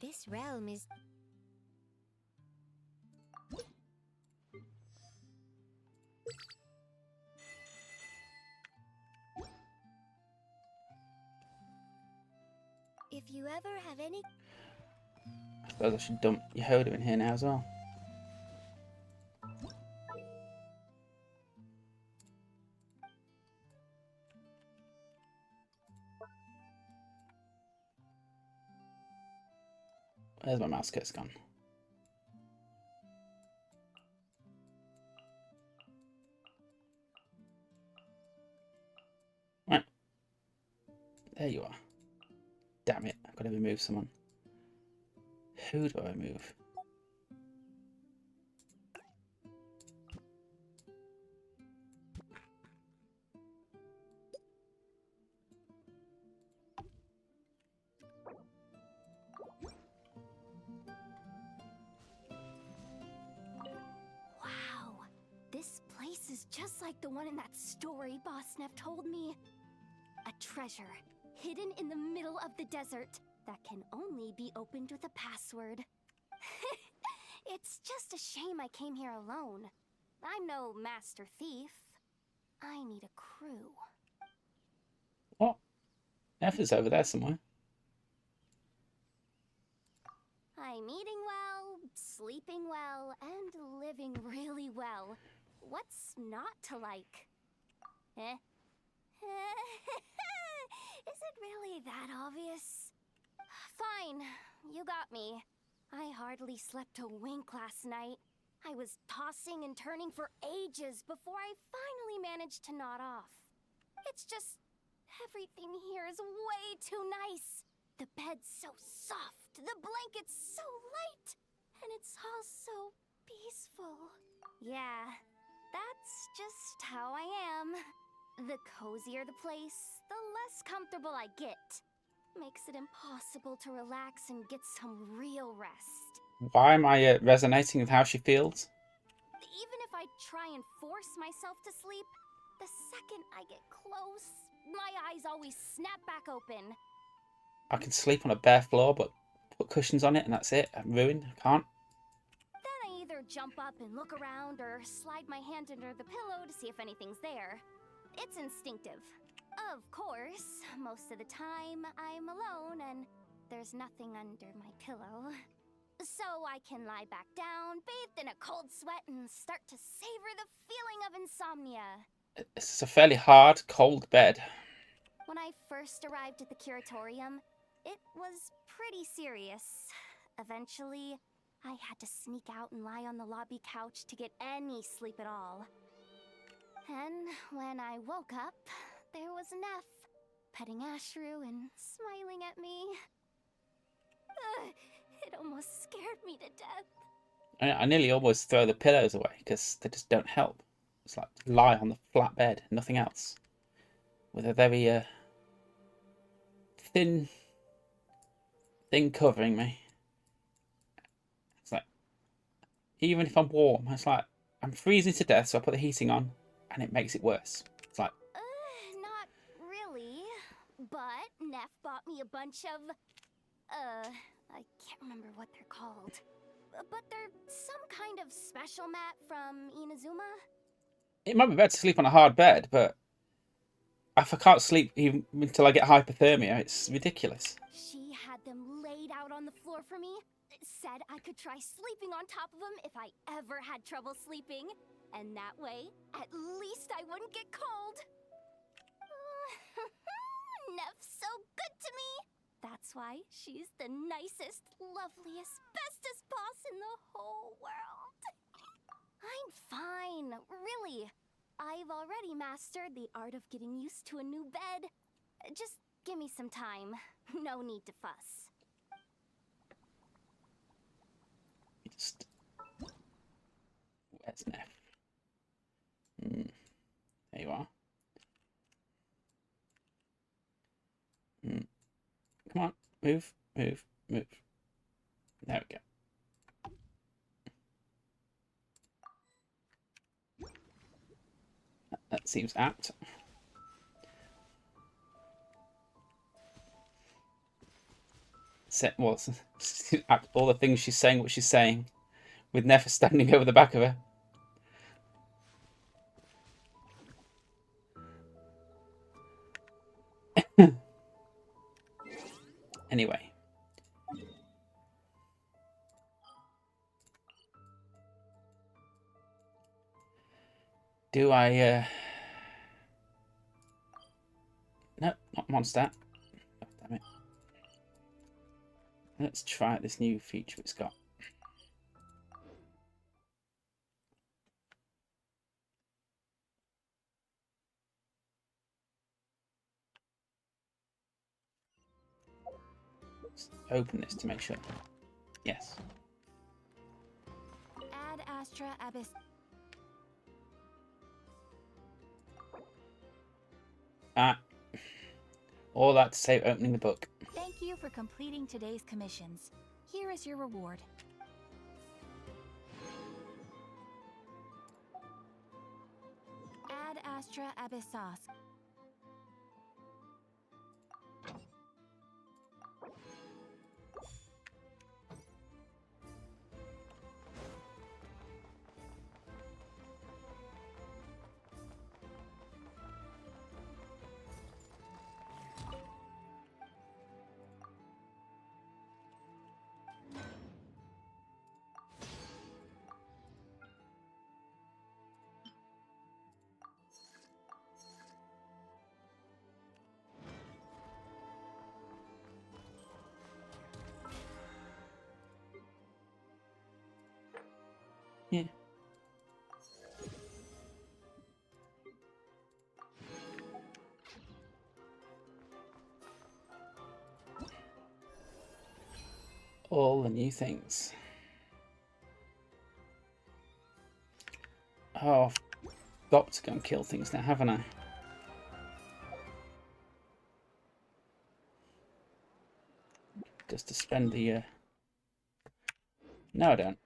C: This realm is... If you ever have any...
A: I suppose I should dump Yehoda in here now as well. Where's my mouse cursor gone? Right. There you are. Damn it, I've got to remove someone. Who do I move?
B: Wow, this place is just like the one in that story Boss Neff told me. A treasure hidden in the middle of the desert that can only be opened with a password. It's just a shame I came here alone. I'm no master thief. I need a crew.
A: What? F is over there somewhere.
B: I'm eating well, sleeping well, and living really well. What's not to like? Eh? Is it really that obvious? Fine, you got me. I hardly slept a wink last night. I was tossing and turning for ages before I finally managed to nod off. It's just, everything here is way too nice. The bed's so soft, the blanket's so light, and it's all so peaceful. Yeah, that's just how I am. The cozier the place, the less comfortable I get. Makes it impossible to relax and get some real rest.
A: Why am I resonating with how she feels?
B: Even if I try and force myself to sleep, the second I get close, my eyes always snap back open.
A: I can sleep on a bare floor, but put cushions on it and that's it. I'm ruined. I can't.
B: Then I either jump up and look around or slide my hand under the pillow to see if anything's there. It's instinctive. Of course, most of the time I'm alone and there's nothing under my pillow. So I can lie back down, bathed in a cold sweat, and start to savor the feeling of insomnia.
A: It's a fairly hard, cold bed.
B: When I first arrived at the curatorium, it was pretty serious. Eventually, I had to sneak out and lie on the lobby couch to get any sleep at all. And when I woke up, there was Neff, petting Ashru and smiling at me. It almost scared me to death.
A: I nearly almost throw the pillows away because they just don't help. It's like lie on the flat bed, nothing else. With a very thin thing covering me. It's like, even if I'm warm, it's like, I'm freezing to death, so I put the heating on, and it makes it worse. It's like...
B: Not really. But Neff bought me a bunch of... I can't remember what they're called. But they're some kind of special mat from Inazuma.
A: It might be better to sleep on a hard bed, but if I can't sleep even until I get hypothermia, it's ridiculous.
B: She had them laid out on the floor for me. Said I could try sleeping on top of them if I ever had trouble sleeping. And that way, at least I wouldn't get cold. Neff's so good to me. That's why she's the nicest, loveliest, bestest boss in the whole world. I'm fine, really. I've already mastered the art of getting used to a new bed. Just give me some time. No need to fuss.
A: Where's Neff? There you are. Come on, move, move, move. There we go. That seems apt. Well, all the things she's saying, what she's saying, with Neff standing over the back of her. Anyway. Do I, no, not Mondstadt. Oh, damn it. Let's try out this new feature it's got. Let's open this to make sure. Yes.
B: Ad Astra Abyss.
A: Ah. All that to save opening the book.
B: Thank you for completing today's commissions. Here is your reward. Ad Astra Abyssos.
A: Yeah. All the new things. Oh, I've got to go and kill things now, haven't I? Just to spend the... No, I don't.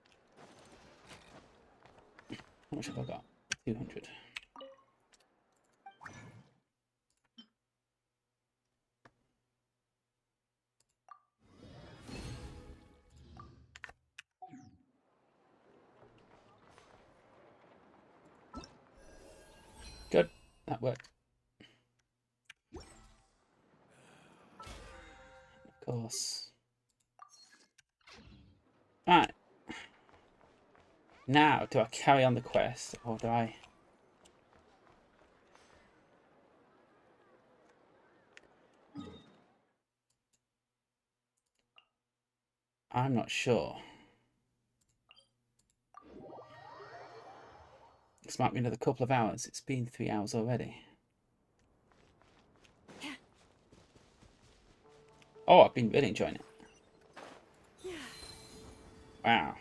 A: How much have I got? 200. Good. That worked. Of course. Right. Now, do I carry on the quest, or do I... I'm not sure. This might be another couple of hours. It's been 3 hours already. Oh, I've been really enjoying it. Wow.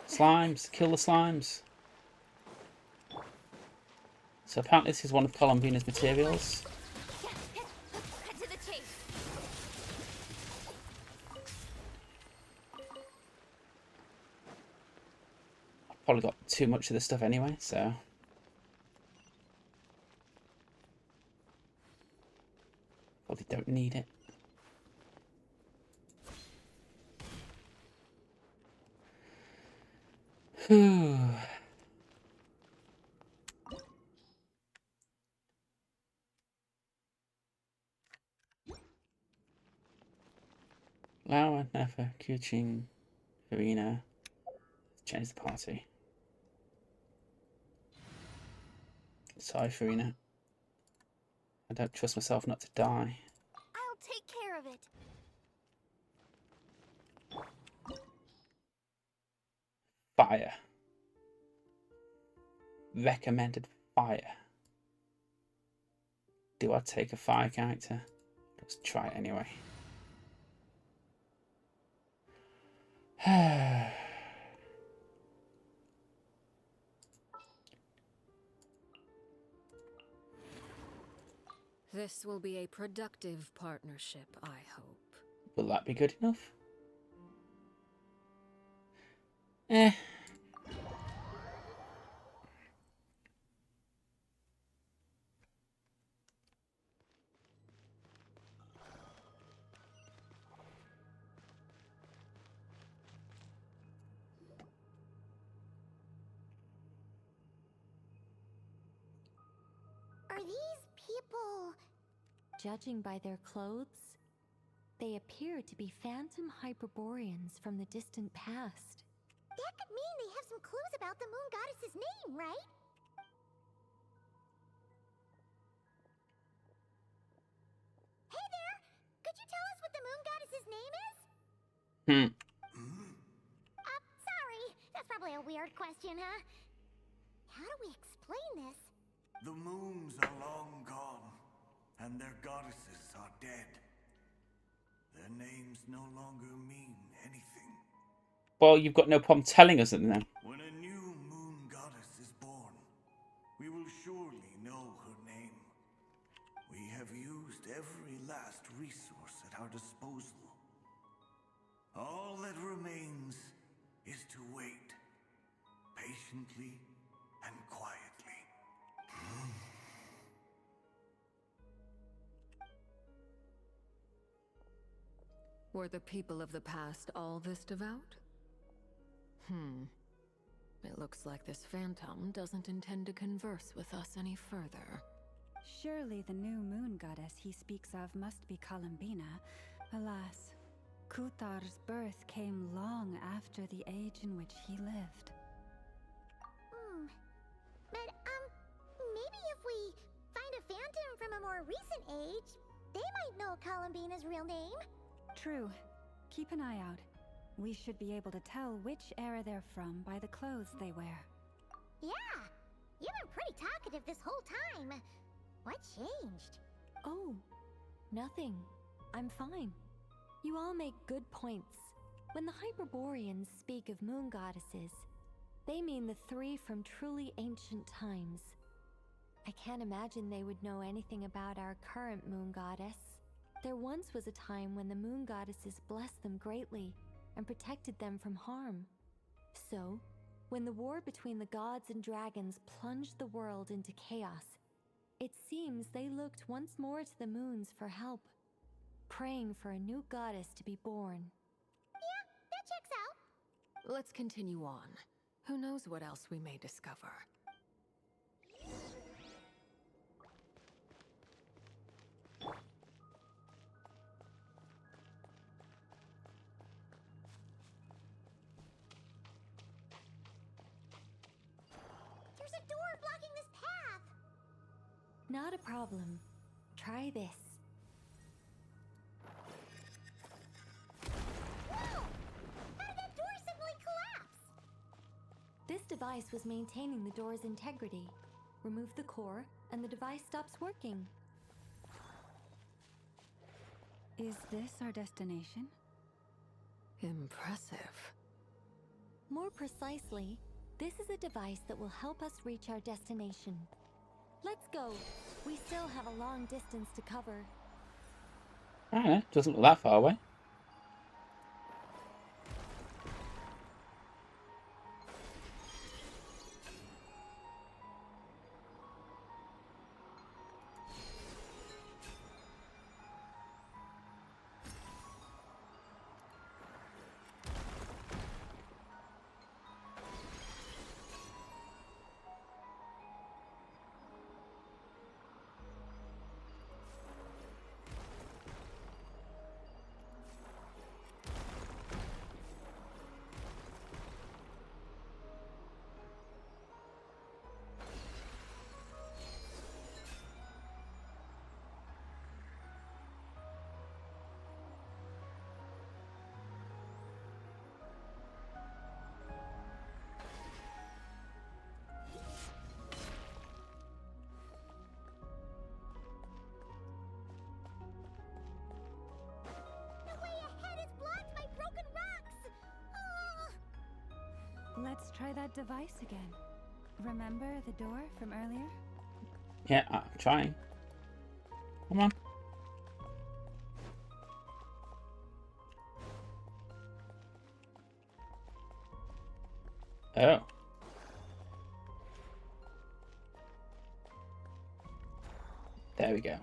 A: Slimes. Kill the slimes. So apparently this is one of Columbina's materials.
N: Cut to the chase.
A: I've probably got too much of this stuff anyway, so... Probably don't need it. Whew. Laura, Nefer, Kuching, Farina. Change the party. Sorry, Farina. I don't trust myself not to die.
N: I'll take care of it.
A: Fire. Recommended fire. Do I take a fire character? Let's try it anyway.
P: This will be a productive partnership, I hope.
A: Will that be good enough? Eh.
C: Are these people...
E: Judging by their clothes, they appear to be phantom Hyperboreans from the distant past.
C: That could mean they have some clues about the moon goddess's name, right? Hey there! Could you tell us what the moon goddess's name is? Sorry. That's probably a weird question, huh? How do we explain this?
L: The moons are long gone, and their goddesses are dead. Their names no longer mean anything.
A: Well, you've got no problem telling us them then.
L: When a new moon goddess is born, we will surely know her name. We have used every last resource at our disposal. All that remains is to wait, patiently and quietly.
P: Were the people of the past all this devout? It looks like this phantom doesn't intend to converse with us any further.
G: Surely the new moon goddess he speaks of must be Columbina. Alas, Kuthar's birth came long after the age in which he lived.
C: But, maybe if we find a phantom from a more recent age, they might know Columbina's real name.
G: True. Keep an eye out. We should be able to tell which era they're from by the clothes they wear.
C: Yeah, you've been pretty talkative this whole time. What changed?
B: Oh, nothing. I'm fine. You all make good points. When the Hyperboreans speak of moon goddesses, they mean the three from truly ancient times. I can't imagine they would know anything about our current moon goddess. There once was a time when the moon goddesses blessed them greatly and protected them from harm. So, when the war between the gods and dragons plunged the world into chaos, it seems they looked once more to the moons for help, praying for a new goddess to be born.
C: Yeah, that checks out.
P: Let's continue on. Who knows what else we may discover?
C: There's a door blocking this path.
B: Not a problem. Try this.
C: Whoa! How did that door suddenly collapse?
B: This device was maintaining the door's integrity. Remove the core, and the device stops working.
G: Is this our destination?
P: Impressive.
B: More precisely, this is a device that will help us reach our destination. Let's go. We still have a long distance to cover.
A: I don't know. Doesn't look that far away.
C: The way ahead is blocked by broken rocks.
G: Let's try that device again. Remember the door from earlier?
A: Yeah, I'm trying. Come on. Oh. There we go.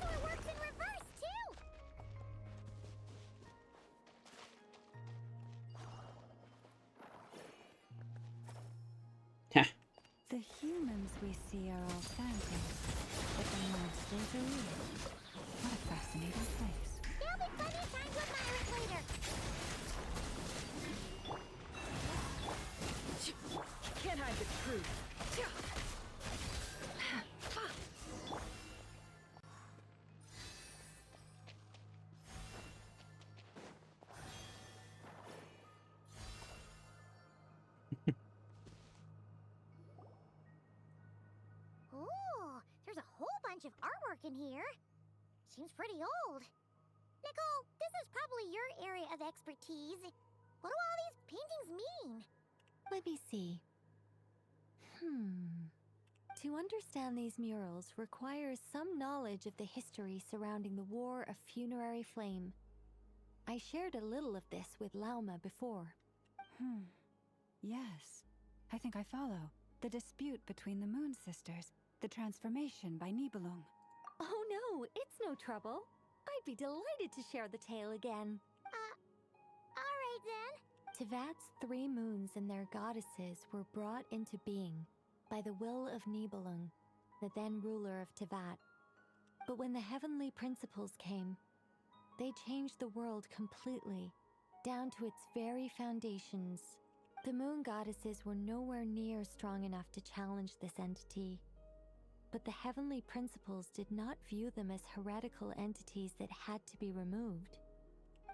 C: So it works in reverse too.
G: The humans we see are all phantoms, but the monsters are real. What a fascinating place.
C: There'll be plenty of time to admire it later.
P: Can't hide the truth.
C: Ooh, there's a whole bunch of artwork in here. Seems pretty old. Nicole, this is probably your area of expertise. What do all these paintings mean?
B: Let me see. To understand these murals requires some knowledge of the history surrounding the War of Funerary Flame. I shared a little of this with Lauma before.
G: Yes, I think I follow. The dispute between the Moon Sisters, the transformation by Nibelung.
B: Oh no, it's no trouble. I'd be delighted to share the tale again.
C: Alright then.
B: Tevat's 3 moons and their goddesses were brought into being by the will of Nibelung, the then ruler of Tevat. But when the heavenly principles came, they changed the world completely, down to its very foundations. The moon goddesses were nowhere near strong enough to challenge this entity. But the heavenly principles did not view them as heretical entities that had to be removed.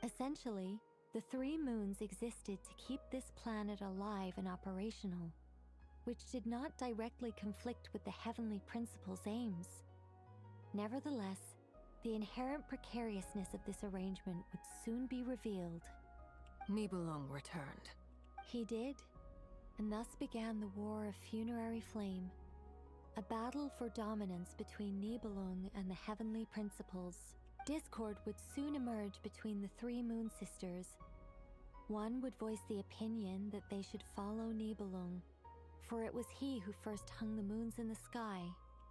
B: Essentially, the 3 moons existed to keep this planet alive and operational, which did not directly conflict with the heavenly principles' aims. Nevertheless, the inherent precariousness of this arrangement would soon be revealed.
P: Nibelung returned.
B: He did, and thus began the War of Funerary Flame, a battle for dominance between Nibelung and the heavenly principles. Discord would soon emerge between the 3 moon sisters. One would voice the opinion that they should follow Nibelung, for it was he who first hung the moons in the sky.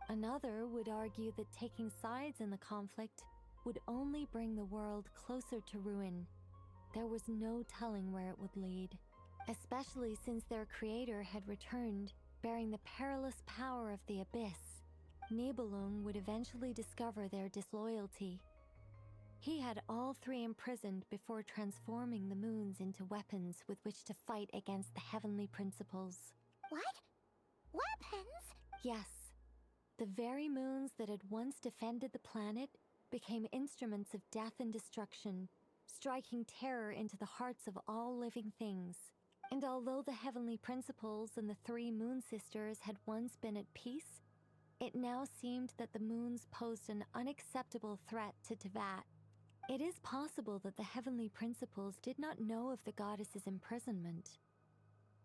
B: Another would argue that taking sides in the conflict would only bring the world closer to ruin. There was no telling where it would lead, especially since their creator had returned, bearing the perilous power of the abyss. Nibelung would eventually discover their disloyalty. He had all 3 imprisoned before transforming the moons into weapons with which to fight against the heavenly principles.
C: What? Weapons?
B: Yes. The very moons that had once defended the planet became instruments of death and destruction, striking terror into the hearts of all living things. And although the heavenly principles and the 3 moon sisters had once been at peace, it now seemed that the moons posed an unacceptable threat to Tevat. It is possible that the heavenly principles did not know of the goddess's imprisonment.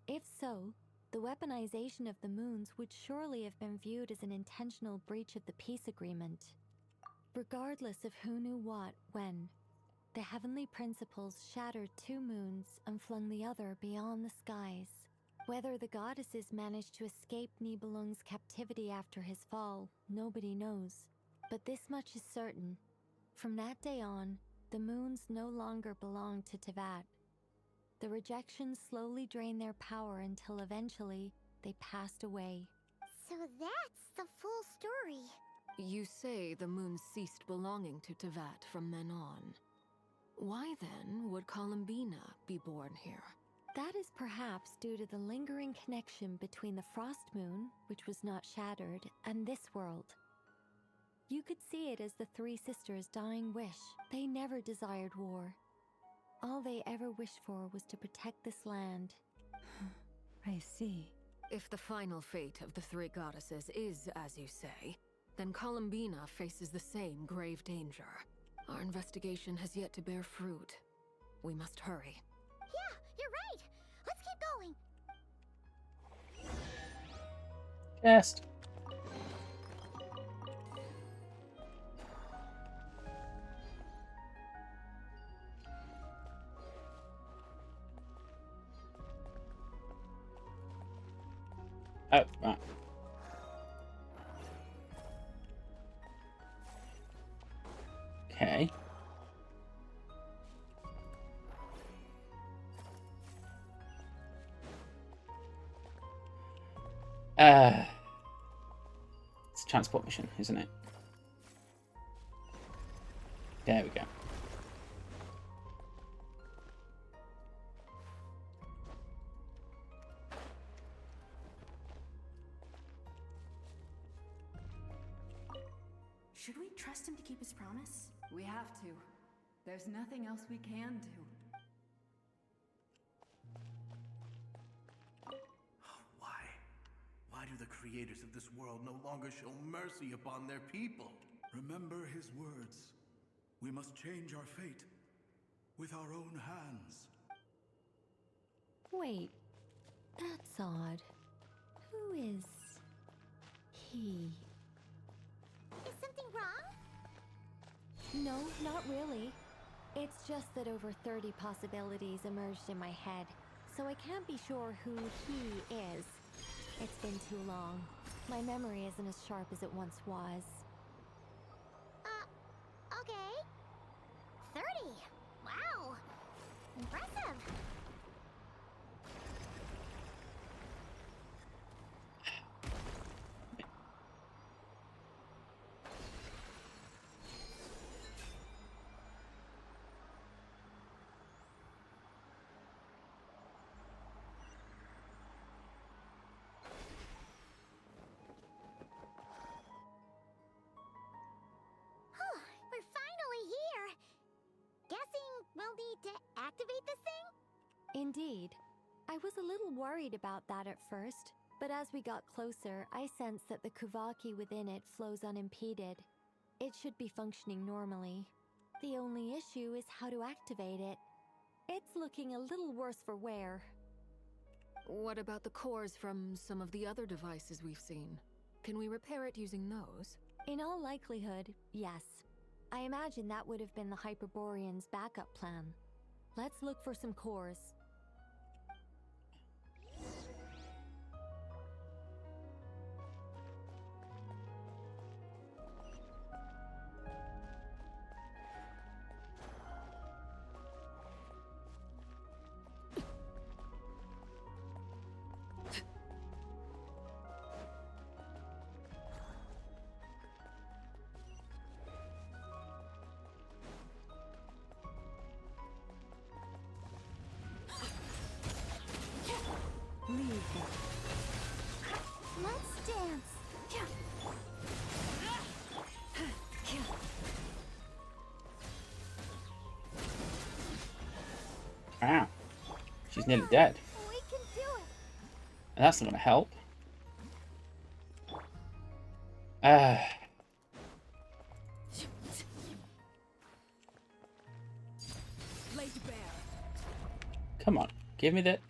B: If so, the weaponization of the moons would surely have been viewed as an intentional breach of the peace agreement. Regardless of who knew what, when, the heavenly principles shattered 2 moons and flung the other beyond the skies. Whether the goddesses managed to escape Nibelung's captivity after his fall, nobody knows. But this much is certain. From that day on, the moons no longer belonged to Tevat. The rejections slowly drained their power until eventually they passed away.
C: So that's the full story.
P: You say the moon ceased belonging to Tevat from then on. Why then would Columbina be born here?
B: That is perhaps due to the lingering connection between the Frost Moon, which was not shattered, and this world. You could see it as the 3 sisters' dying wish. They never desired war. All they ever wished for was to protect this land.
G: I see.
P: If the final fate of the 3 goddesses is as you say, then Columbina faces the same grave danger. Our investigation has yet to bear fruit. We must hurry.
C: Yeah, you're right. Let's keep going.
A: Chest. Oh, right. Okay. It's a transport mission, isn't it? There we go.
Q: Should we trust him to keep his promise? We have to. There's nothing else we can do.
L: Why? Why do the creators of this world no longer show mercy upon their people.
R: Remember his words. We must change our fate with our own hands.
T: Wait, that's odd. Who is he?
C: Is something wrong?
B: No, not really. It's just that over 30 possibilities emerged in my head, so I can't be sure who he is. It's been too long. My memory isn't as sharp as it once was.
C: Okay. 30. Wow. Impressive. We're finally here. Guessing we'll need to activate this thing?
B: Indeed. I was a little worried about that at first, but as we got closer, I sensed that the Kuvaki within it flows unimpeded. It should be functioning normally. The only issue is how to activate it. It's looking a little worse for wear.
P: What about the cores from some of the other devices we've seen? Can we repair it using those?
B: In all likelihood, yes. I imagine that would have been the Hyperborean's backup plan. Let's look for some cores.
C: Let's dance.
A: Wow. She's nearly dead.
C: We can do it.
A: And that's not going to help. Ah. Come on, give me that.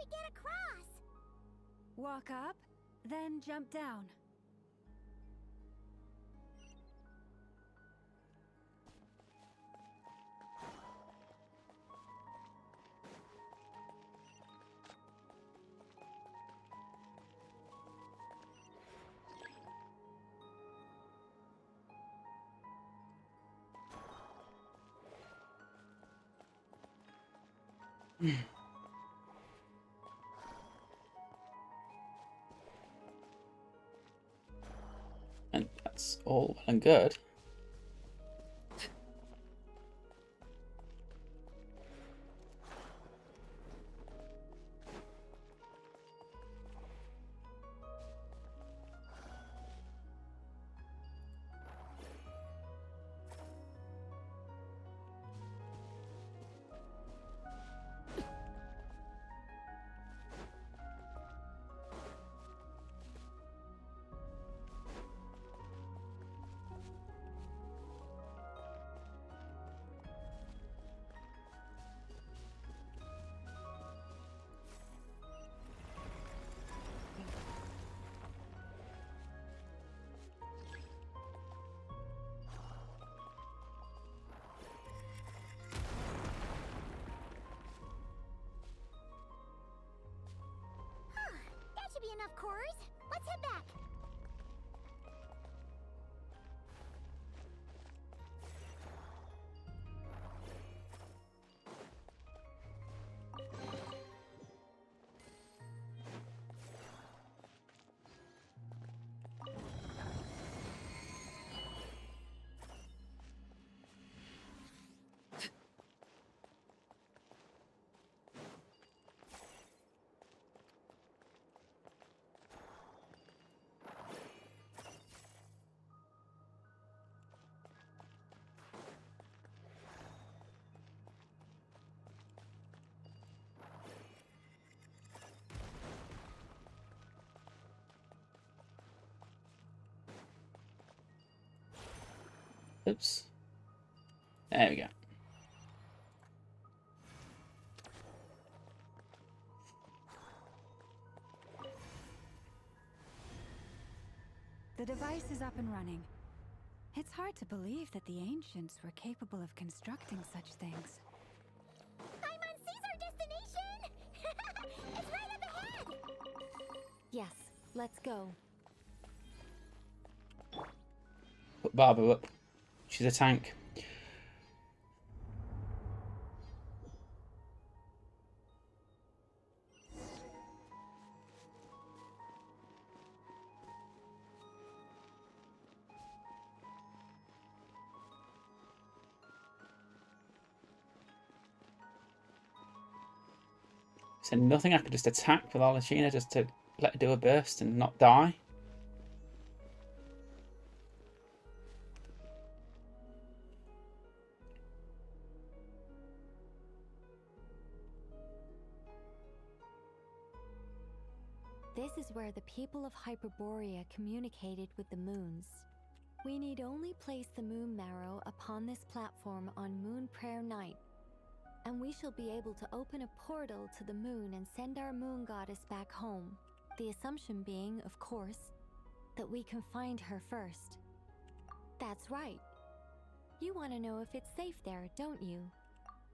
C: Get across.
G: Walk up, then jump down.
A: And that's all well and good.
C: course. Let's head back.
A: Oops. There we go.
G: The device is up and running. It's hard to believe that the ancients were capable of constructing such things.
C: Paimon sees our destination! It's right up ahead!
T: Yes, let's go.
A: Put Barbara up. She's a tank. So nothing, I could just attack with Alachina just to let her do a burst and not die.
T: This is where the people of Hyperborea communicated with the moons. We need only place the moon marrow upon this platform on Moon Prayer Night, and we shall be able to open a portal to the moon and send our moon goddess back home. The assumption being, of course, that we can find her first. That's right. You want to know if it's safe there, don't you?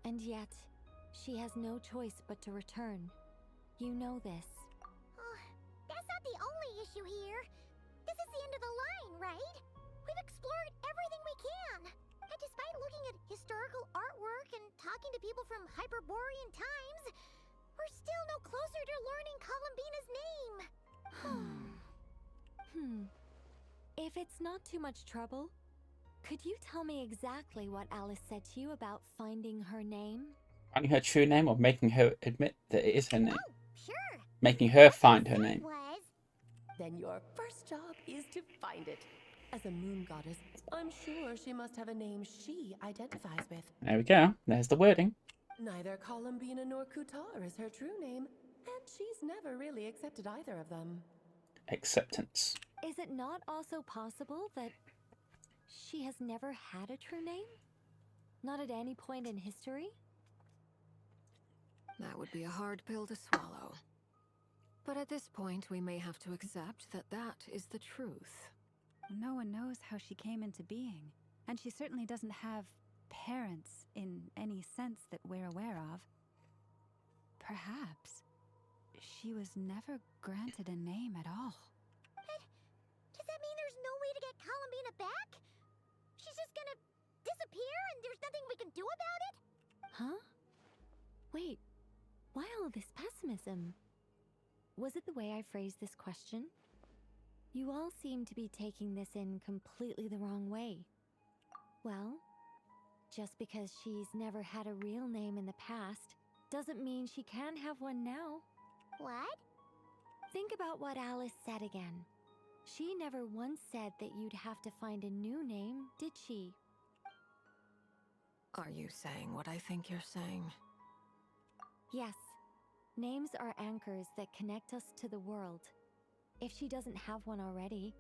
T: And yet, she has no choice but to return. You know this.
C: That's not the only issue here. This is the end of the line, right? We've explored everything we can. And despite looking at historical artwork and talking to people from Hyperborean times, we're still no closer to learning Columbina's name.
T: If it's not too much trouble, could you tell me exactly what Alice said to you about finding her name?
A: Finding her true name or making her admit that it is her name?
C: Oh, sure.
A: Making her find her name.
O: Then your first job is to find it. As a moon goddess, I'm sure she must have a name she identifies with.
A: There we go. There's the wording.
O: Neither Columbina nor Kutar is her true name, and she's never really accepted either of them.
A: Acceptance.
T: Is it not also possible that she has never had a true name? Not at any point in history?
P: That would be a hard pill to swallow. But at this point, we may have to accept that that is the truth.
G: No one knows how she came into being, and she certainly doesn't have parents in any sense that we're aware of. Perhaps she was never granted a name at all.
C: But does that mean there's no way to get Columbina back? She's just gonna disappear and there's nothing we can do about it?
T: Huh? Wait, why all this pessimism? Was it the way I phrased this question? You all seem to be taking this in completely the wrong way. Well, just because she's never had a real name in the past doesn't mean she can't have one now.
C: What?
T: Think about what Alice said again. She never once said that you'd have to find a new name, did she?
P: Are you saying what I think you're saying?
T: Yes. Names are anchors that connect us to the world. If she doesn't have one already,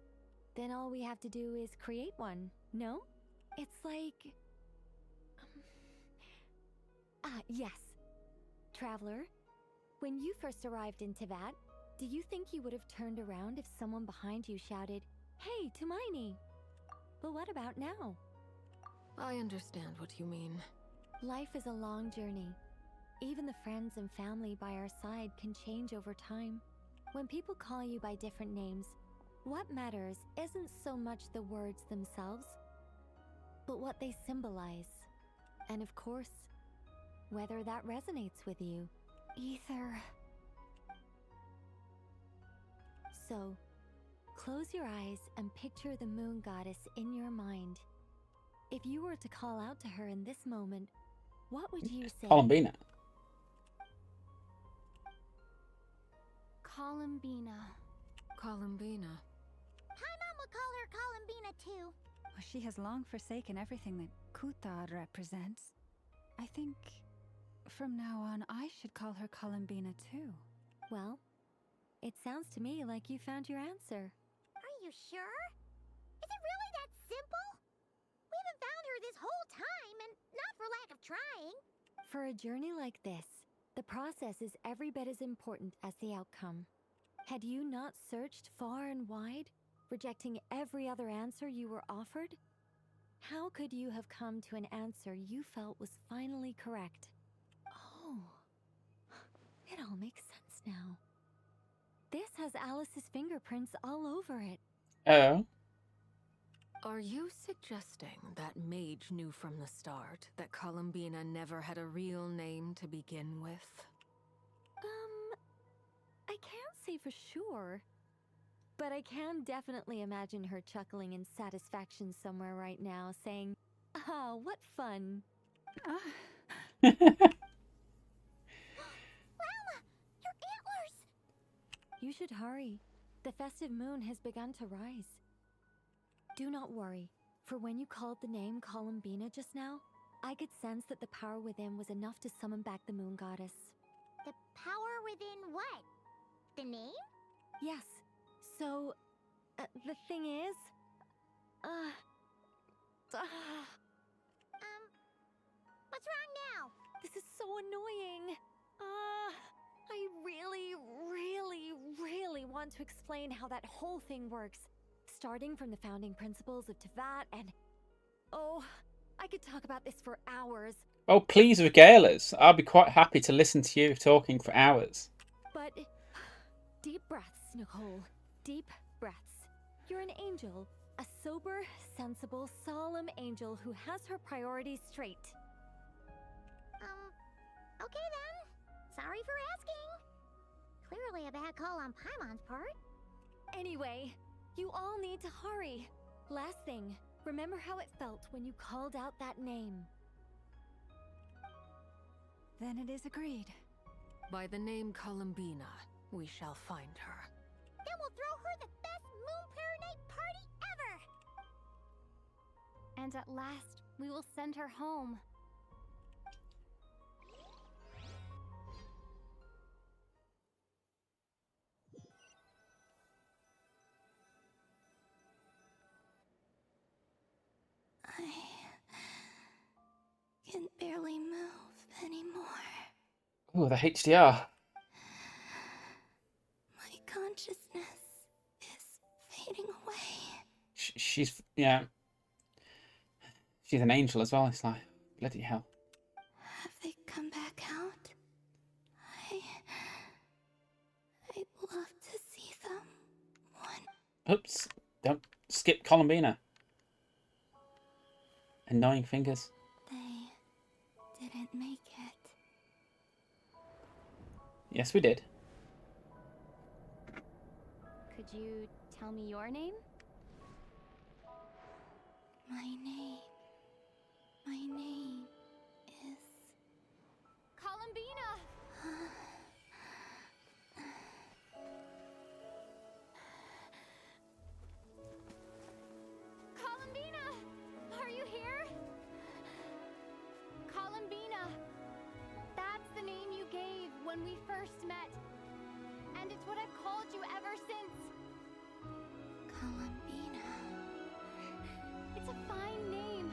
T: then all we have to do is create one, no? It's like... yes. Traveler, when you first arrived in Teyvat, do you think you would have turned around if someone behind you shouted, "Hey, Tumaini"? But what about now?
P: I understand what you mean.
T: Life is a long journey. Even the friends and family by our side can change over time. When people call you by different names, what matters isn't so much the words themselves, but what they symbolize. And of course, whether that resonates with you. Ether. So, close your eyes and picture the moon goddess in your mind. If you were to call out to her in this moment, what would you say?
A: Columbina.
E: Columbina.
P: Columbina.
C: Paimon would call her Columbina too.
G: Well, she has long forsaken everything that Kuthar represents. I think from now on I should call her Columbina too.
T: Well, it sounds to me like you found your answer.
C: Are you sure? Is it really that simple? We haven't found her this whole time, and not for lack of trying.
T: For a journey like this, the process is every bit as important as the outcome. Had you not searched far and wide, rejecting every other answer you were offered? How could you have come to an answer you felt was finally correct? Oh, it all makes sense now. This has Alice's fingerprints all over it.
A: Oh.
P: Are you suggesting that Mage knew from the start that Columbina never had a real name to begin with?
T: I can't say for sure, but I can definitely imagine her chuckling in satisfaction somewhere right now, saying, "Ah, what fun."
C: Llama, your antlers!
T: You should hurry. The festive moon has begun to rise. Do not worry, for when you called the name Columbina just now, I could sense that the power within was enough to summon back the moon goddess.
C: The power within what? The name?
T: Yes. So, the thing is...
C: What's wrong now?
T: This is so annoying. I really want to explain how that whole thing works. Starting from the founding principles of Teyvat and... Oh, I could talk about this for hours.
A: Oh, please regale us. I'll be quite happy to listen to you talking for hours.
T: But deep breaths, Nicole. Deep breaths. You're an angel. A sober, sensible, solemn angel who has her priorities straight.
C: Okay then. Sorry for asking. Clearly a bad call on Paimon's part.
T: Anyway, you all need to hurry. Last thing, remember how it felt when you called out that name.
G: Then it is agreed.
P: By the name Columbina, we shall find her.
C: Then we'll throw her the best Moon Prayer Night party ever!
E: And at last, we will send her home.
D: I can barely move anymore.
A: Oh, the HDR.
D: My consciousness is fading away.
A: She's, yeah. She's an angel as well. It's like, bloody hell.
D: Have they come back out? I'd love to see them.
A: Oops. Don't skip Columbina. Annoying fingers.
D: They didn't make it.
A: Yes, we did.
E: Could you tell me your name?
D: My name is...
E: Columbina! Columbina! Are you here? Columbina! That's the name you gave when we first met. And it's what I've called you ever since.
D: Columbina.
E: It's a fine name.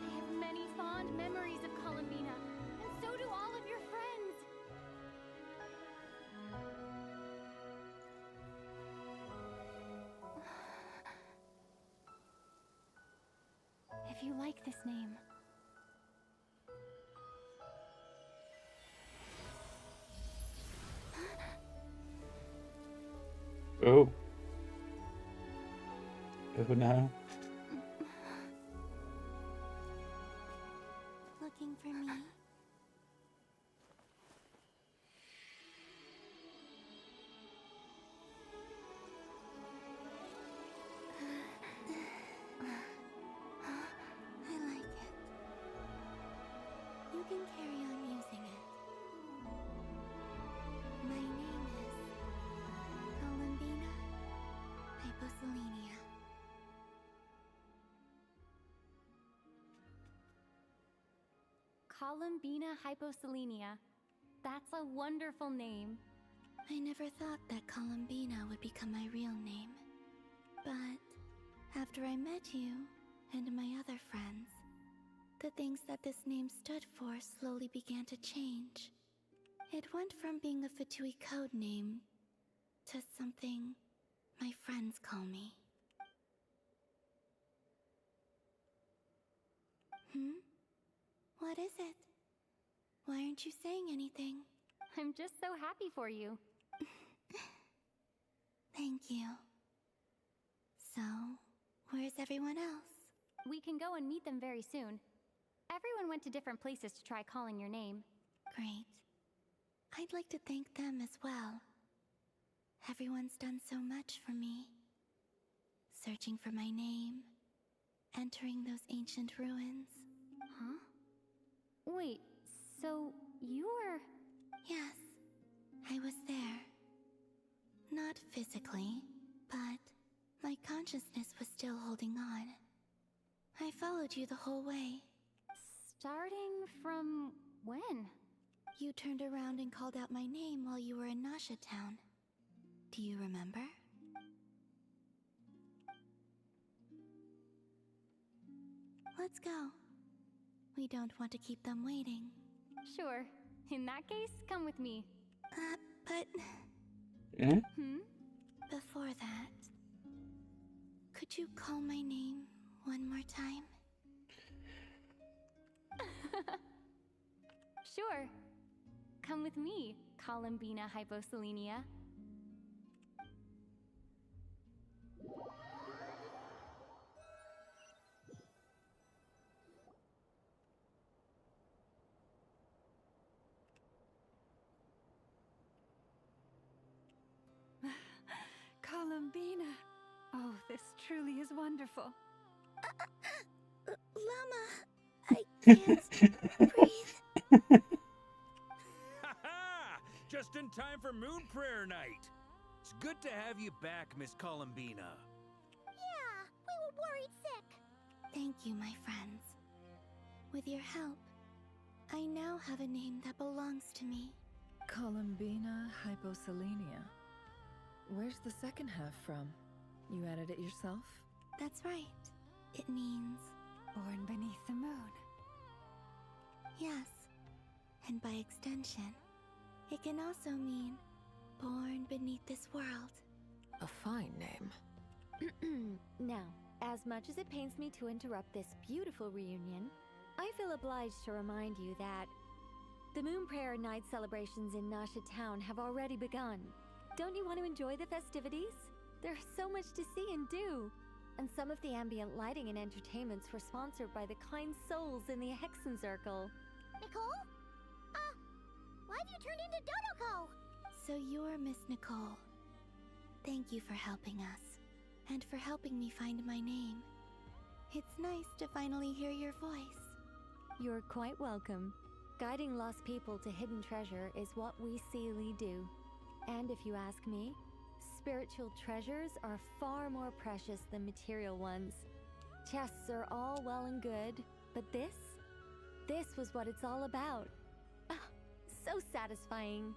E: I have many fond memories of Columbina, and so do all of your friends. If you like this name,
A: Oh. Oh no.
D: Looking for me? I like it. You can carry on using it. My name is Columbina Hyposelenia.
E: Columbina Hyposelenia. That's a wonderful name.
D: I never thought that Columbina would become my real name. But after I met you and my other friends, the things that this name stood for slowly began to change. It went from being a Fatui code name to something my friends call me. What is it? Why aren't you saying anything?
E: I'm just so happy for you.
D: Thank you. So, where's everyone else?
E: We can go and meet them very soon. Everyone went to different places to try calling your name.
D: Great. I'd like to thank them as well. Everyone's done so much for me. Searching for my name, entering those ancient ruins.
E: Huh? Wait, so you were...
D: Yes, I was there. Not physically, but my consciousness was still holding on. I followed you the whole way.
E: Starting from when?
D: You turned around and called out my name while you were in Nasha Town. Do you remember? Let's go. We don't want to keep them waiting.
E: Sure. In that case, come with me.
D: But...
A: Yeah?
D: Before that, could you call my name one more time?
E: Sure. Come with me, Columbina Hyposelenia.
G: Columbina! Oh, this truly is wonderful.
D: Llama, I can't breathe.
F: Ha-ha! Just in time for Moon Prayer Night. It's good to have you back, Miss Columbina.
C: Yeah, we were worried sick.
D: Thank you, my friends. With your help, I now have a name that belongs to me.
H: Columbina Hyposelenia. Where's the second half from? You added it yourself?
D: That's right. It means...
G: Born beneath the moon.
D: Yes. And by extension, it can also mean born beneath this world.
P: A fine name.
T: Now, as much as it pains me to interrupt this beautiful reunion, I feel obliged to remind you that the Moon Prayer Night celebrations in Nasha Town have already begun. Don't you want to enjoy the festivities? There's so much to see and do. And some of the ambient lighting and entertainments were sponsored by the kind souls in the Hexen Circle.
C: Nicole? Why'd you turn into Dodoko?
D: So you're Miss Nicole. Thank you for helping us, and for helping me find my name. It's nice to finally hear your voice.
T: You're quite welcome. Guiding lost people to hidden treasure is what we Seelie do. And if you ask me, spiritual treasures are far more precious than material ones. Chests are all well and good, but this was what it's all about. Ah, so satisfying.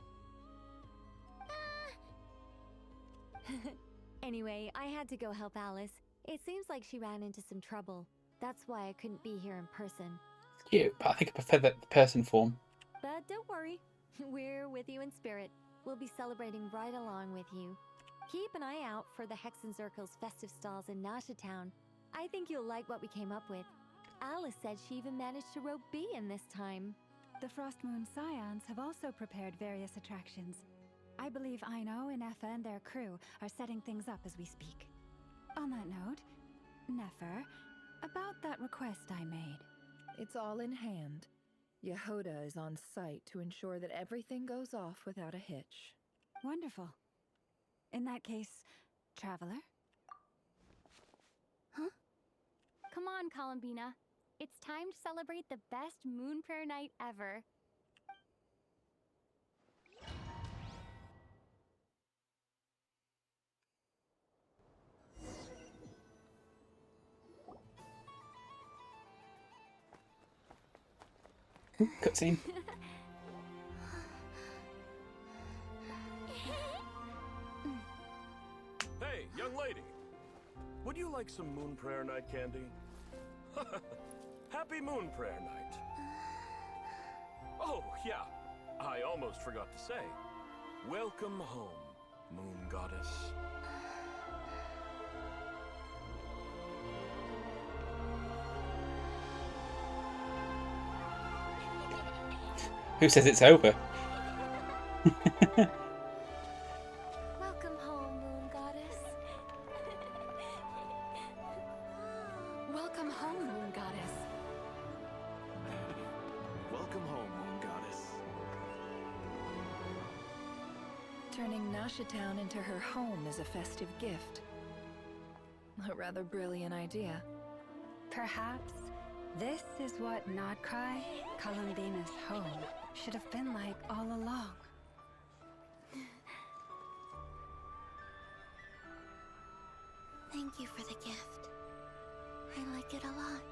T: Anyway, I had to go help Alice. It seems like she ran into some trouble. That's why I couldn't be here in person.
A: It's cute, but I think I prefer the person form.
T: But don't worry, we're with you in spirit. We'll be celebrating right along with you. Keep an eye out for the Hexen Circle's festive stalls in Nasha Town. I think you'll like what we came up with. Alice said she even managed to rope B in this time.
G: The Frost Moon Scions have also prepared various attractions. I believe Aino, Nefer, and their crew are setting things up as we speak. On that note, Nefer, about that request I made.
H: It's all in hand. Yehoda is on site to ensure that everything goes off without a hitch.
G: Wonderful. In that case, Traveler?
E: Huh? Come on, Columbina. It's time to celebrate the best Moon Prayer night ever.
A: Cutscene.
M: Hey, young lady. Would you like some Moon Prayer Night candy? Happy Moon Prayer Night. Oh, yeah. I almost forgot to say. Welcome home, Moon Goddess.
A: Who says it's over?
K: Welcome home, Moon Goddess. Welcome home, Moon Goddess.
V: Welcome home, Moon Goddess.
H: Turning Nasha Town into her home is a festive gift. A rather brilliant idea.
G: Perhaps this is what Nodcry, Columbina's home, should have been like all along.
D: Thank you for the gift. I like it a lot.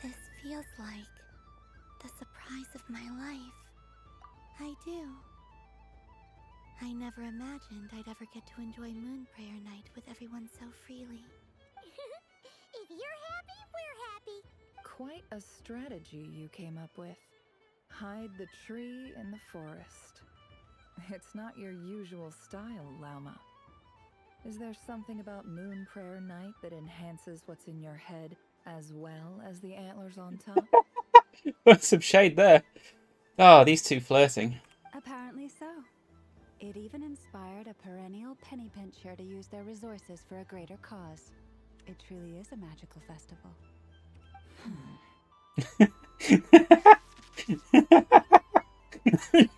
D: This feels like the surprise of my life. I do. I never imagined I'd ever get to enjoy Moon Prayer Night with everyone so freely.
C: If you're happy, we're happy.
H: Quite a strategy you came up with. Hide the tree in the forest. It's not your usual style, Lauma. Is there something about Moon Prayer Night that enhances what's in your head as well as the antlers on top?
A: Some shade there. Oh, these two flirting.
G: Apparently so. It even inspired a perennial penny pincher to use their resources for a greater cause. It truly is a magical festival.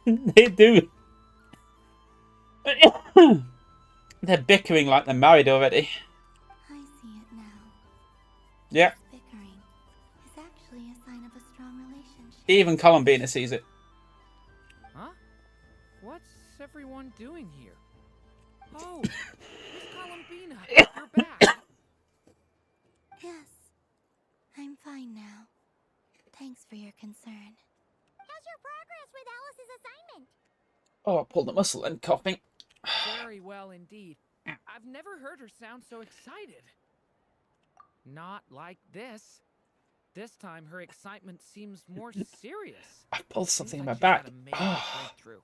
A: They do. They're bickering like they're married already.
D: I see it now.
A: Yeah.
D: Bickering is actually a sign of a strong relationship.
A: Even Columbina sees it.
I: Huh? What's everyone doing here? Oh, Miss Columbina, you're back.
D: Yes, I'm fine now. Thanks for your concern.
C: How's your progress with Alice's assignment?
A: Oh, I pulled the muscle and coughing.
I: Very well indeed. I've never heard her sound so excited. Not like this. This time her excitement seems more serious.
A: I pulled something in my
I: Seems
A: back.
I: like she's had a major breakthrough.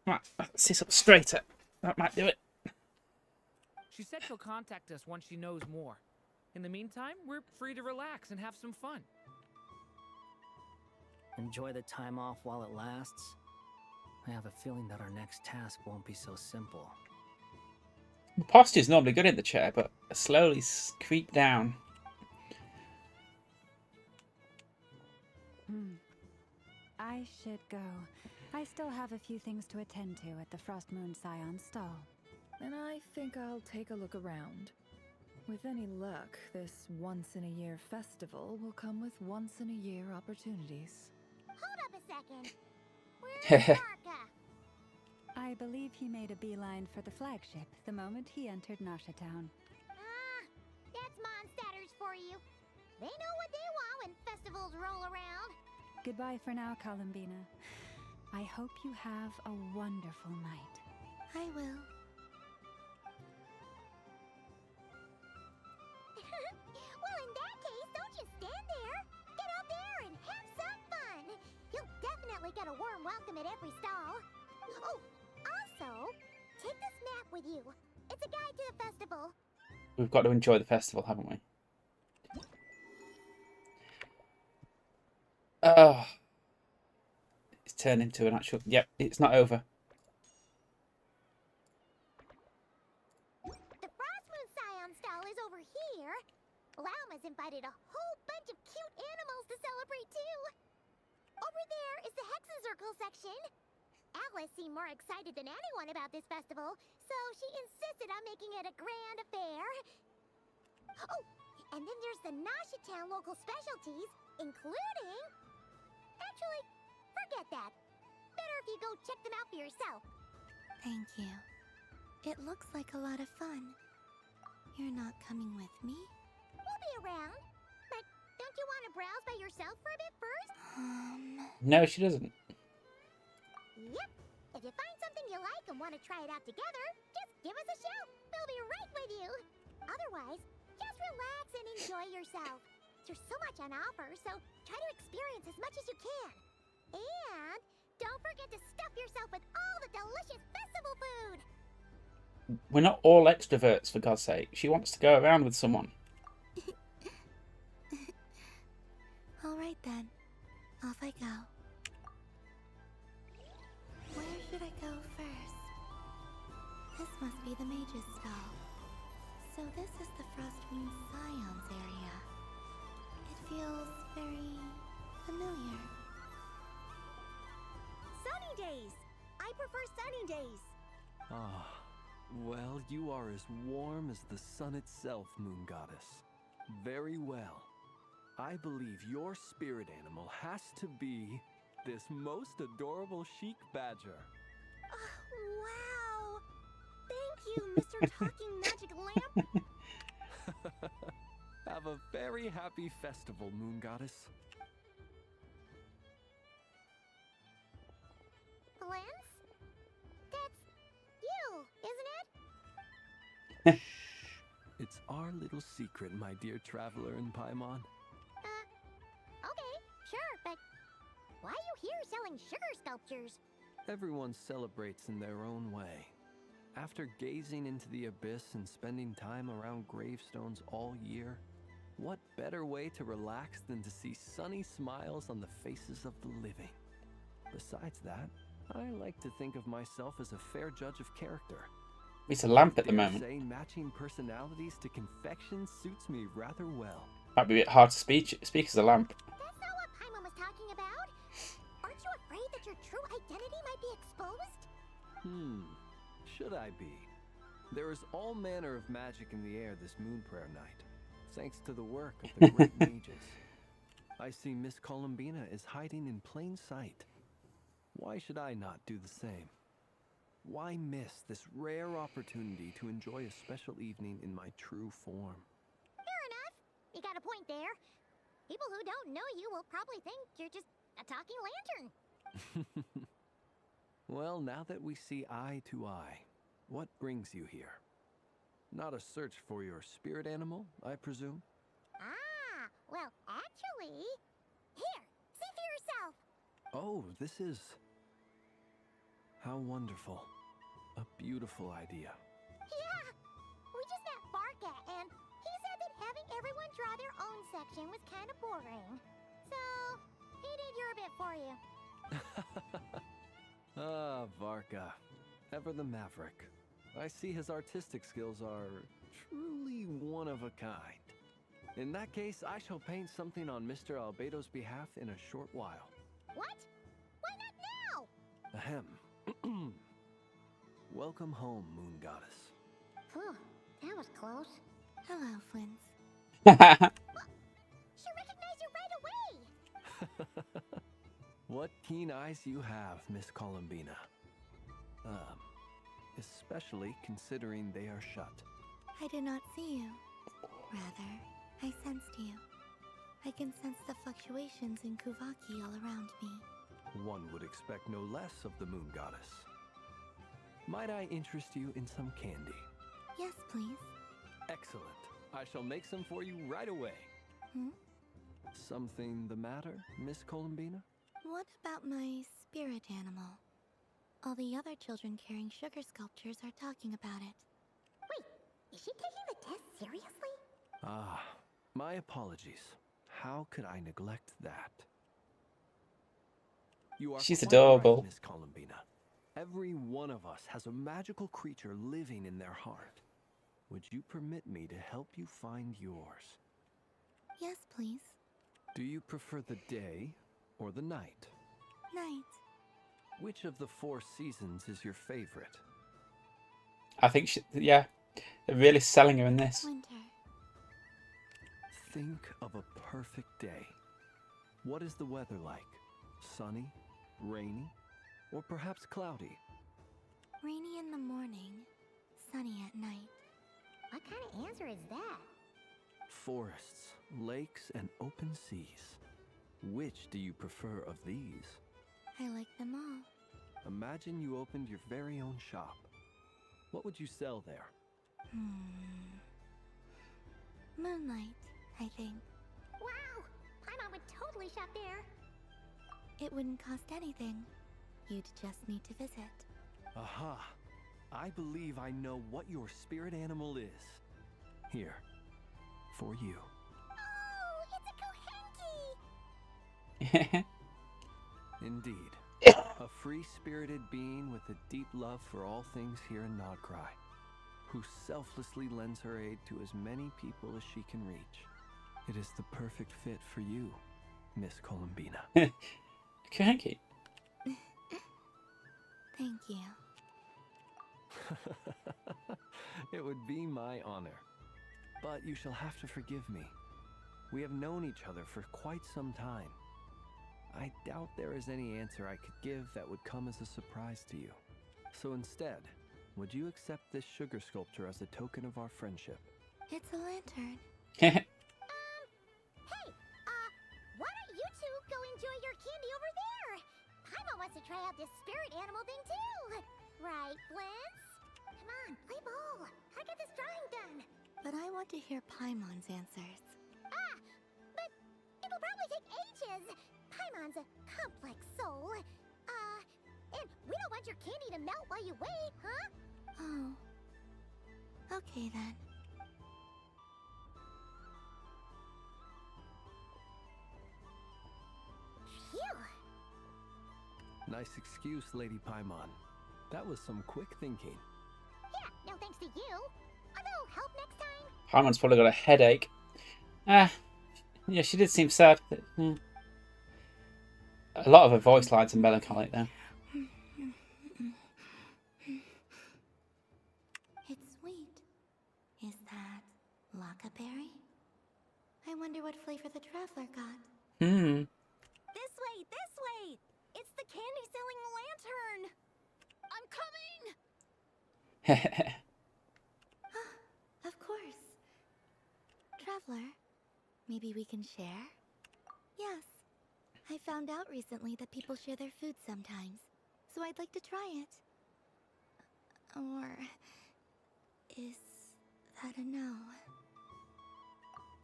A: Right, sit up straighter. That might do it.
I: She said she'll contact us once she knows more. In the meantime, we're free to relax and have some fun.
U: Enjoy the time off while it lasts. I have a feeling that our next task won't be so simple.
A: The posture's normally good in the chair, but I slowly creep down.
G: I should go. I still have a few things to attend to at the Frost Moon Scion stall.
H: And I think I'll take a look around. With any luck, this once-in-a-year festival will come with once-in-a-year opportunities.
C: Hold up a second. Where's Marka?
G: I believe he made a beeline for the flagship the moment he entered Nasha Town.
C: Ah, that's Mondstadters for you. They know what they want when festivals roll around.
G: Goodbye for now, Columbina. I hope you have a wonderful night.
D: I will.
C: Well, in that case, don't just stand there. Get out there and have some fun. You'll definitely get a warm welcome at every stall. Oh, also, take this map with you. It's a guide to the festival.
A: We've got to enjoy the festival, haven't we? turn into an actual... Yep, it's not over.
C: The Frost Moon Scion stall is over here. Lauma's invited a whole bunch of cute animals to celebrate too. Over there is the Hexen Circle section. Alice seemed more excited than anyone about this festival, so she insisted on making it a grand affair. Oh, and then there's the Nasha Town local specialties, including... Actually, forget that. Better if you go check them out for yourself.
D: Thank you. It looks like a lot of fun. You're not coming with me?
C: We'll be around. But don't you want to browse by yourself for a bit first?
A: No, she doesn't.
C: Yep. If you find something you like and want to try it out together, just give us a shout. We'll be right with you. Otherwise, just relax and enjoy yourself. There's so much on offer, so try to experience as much as you can. And don't forget to stuff yourself with all the delicious festival food.
A: We're not all extroverts, for God's sake. She wants to go around with someone.
D: All right then. Off I go. Where should I go first? This must be the mage's stall. So this is the Frost Moon Scions area. It feels very familiar.
N: Sunny days! I prefer sunny days.
V: Ah, well, you are as warm as the sun itself, Moon Goddess. Very well. I believe your spirit animal has to be this most adorable chic badger.
N: Wow! Thank you, Mr. Talking Magic Lamp.
V: Have a very happy festival, Moon Goddess.
C: Lance? That's you, isn't it?
V: It's our little secret, my dear traveler in Paimon.
C: Okay, sure, but why are you here selling sugar sculptures?
V: Everyone celebrates in their own way. After gazing into the abyss and spending time around gravestones all year, what better way to relax than to see sunny smiles on the faces of the living? Besides that, I like to think of myself as a fair judge of character.
A: It's a lamp at the
V: Dare
A: moment.
V: say matching personalities to confection suits me rather well.
A: Might be a bit hard to speak as a lamp.
C: That's not what Paimon was talking about. Aren't you afraid that your true identity might be exposed?
V: Should I be? There is all manner of magic in the air this moon prayer night, thanks to the work of the great mages. I see Miss Columbina is hiding in plain sight. Why should I not do the same? Why miss this rare opportunity to enjoy a special evening in my true form?
C: Fair enough. You got a point there. People who don't know you will probably think you're just a talking lantern.
V: Well, now that we see eye to eye, what brings you here? Not a search for your spirit animal, I presume?
C: Ah, well, actually... Here, see for yourself.
V: Oh, this is... How wonderful. A beautiful idea.
C: Yeah, we just met Barca, and he said that having everyone draw their own section was kind of boring. So, he did your bit for you.
V: Ah, Varka. Ever the maverick. I see his artistic skills are truly one of a kind. In that case, I shall paint something on Mr. Albedo's behalf in a short while.
C: What? Why not now?
V: Ahem. Welcome home, Moon Goddess.
C: Phew, that was close.
D: Hello, Flins.
C: She recognized you right away!
V: What keen eyes you have, Miss Columbina. Especially considering they are shut.
D: I did not see you. Rather, I sensed you. I can sense the fluctuations in Kuvaki all around me.
V: One would expect no less of the Moon Goddess. Might I interest you in some candy?
D: Yes, please.
V: Excellent. I shall make some for you right away. Something the matter, Miss Columbina?
D: What about my spirit animal? All the other children carrying sugar sculptures are talking about it.
C: Wait, is she taking the test seriously?
V: Ah, my apologies. How could I neglect that? You are
A: She's
V: quite
A: adorable.
V: right, Miss Columbina. Every one of us has a magical creature living in their heart. Would you permit me to help you find yours?
D: Yes, please.
V: Do you prefer the day or the night?
D: Night.
V: Which of the 4 seasons is your favorite?
A: I think yeah, they're really selling her in this.
D: Winter.
V: Think of a perfect day. What is the weather like? Sunny, rainy, or perhaps cloudy?
D: Rainy in the morning, sunny at night.
C: What kind of answer is that?
V: Forests, lakes, and open seas. Which do you prefer of these?
D: I like them all.
V: Imagine you opened your very own shop. What would you sell there?
D: Moonlight, I think.
C: Wow! Paimon would totally shop there.
D: It wouldn't cost anything. You'd just need to visit.
V: Aha! I believe I know what your spirit animal is. Here, for you.
C: Oh, it's a Kohenki!
V: Indeed. A free-spirited being with a deep love for all things here in Nodcry, who selflessly lends her aid to as many people as she can reach. It is the perfect fit for you, Miss Columbina.
A: Kohenki.
D: Thank you.
V: It would be my honor. But you shall have to forgive me. We have known each other for quite some time. I doubt there is any answer I could give that would come as a surprise to you. So instead, would you accept this sugar sculpture as a token of our friendship?
D: It's a lantern.
C: Hey, why don't you two go enjoy your candy over there? Paimon wants to try out this spirit animal thing too. Right, Blintz? Come on, play ball. I got this drawing done.
D: But I want to hear Paimon's answers.
C: But it'll probably take ages. Paimon's a complex soul. And we don't want your candy to melt while you wait, huh?
D: Oh. Okay then.
C: Phew.
V: Nice excuse, Lady Paimon. That was some quick thinking.
C: Yeah, no thanks to you. Although, help next time.
A: Paimon's probably got a headache. Yeah, she did seem sad. A lot of her voice lines are melancholic though.
D: It's sweet. Is that Lockaberry? I wonder what flavor the traveler got.
N: This way! It's the candy-selling lantern! I'm coming!
D: Of course. Traveler, maybe we can share? Yes. I found out recently that people share their food sometimes, so I'd like to try it. Or is that a no?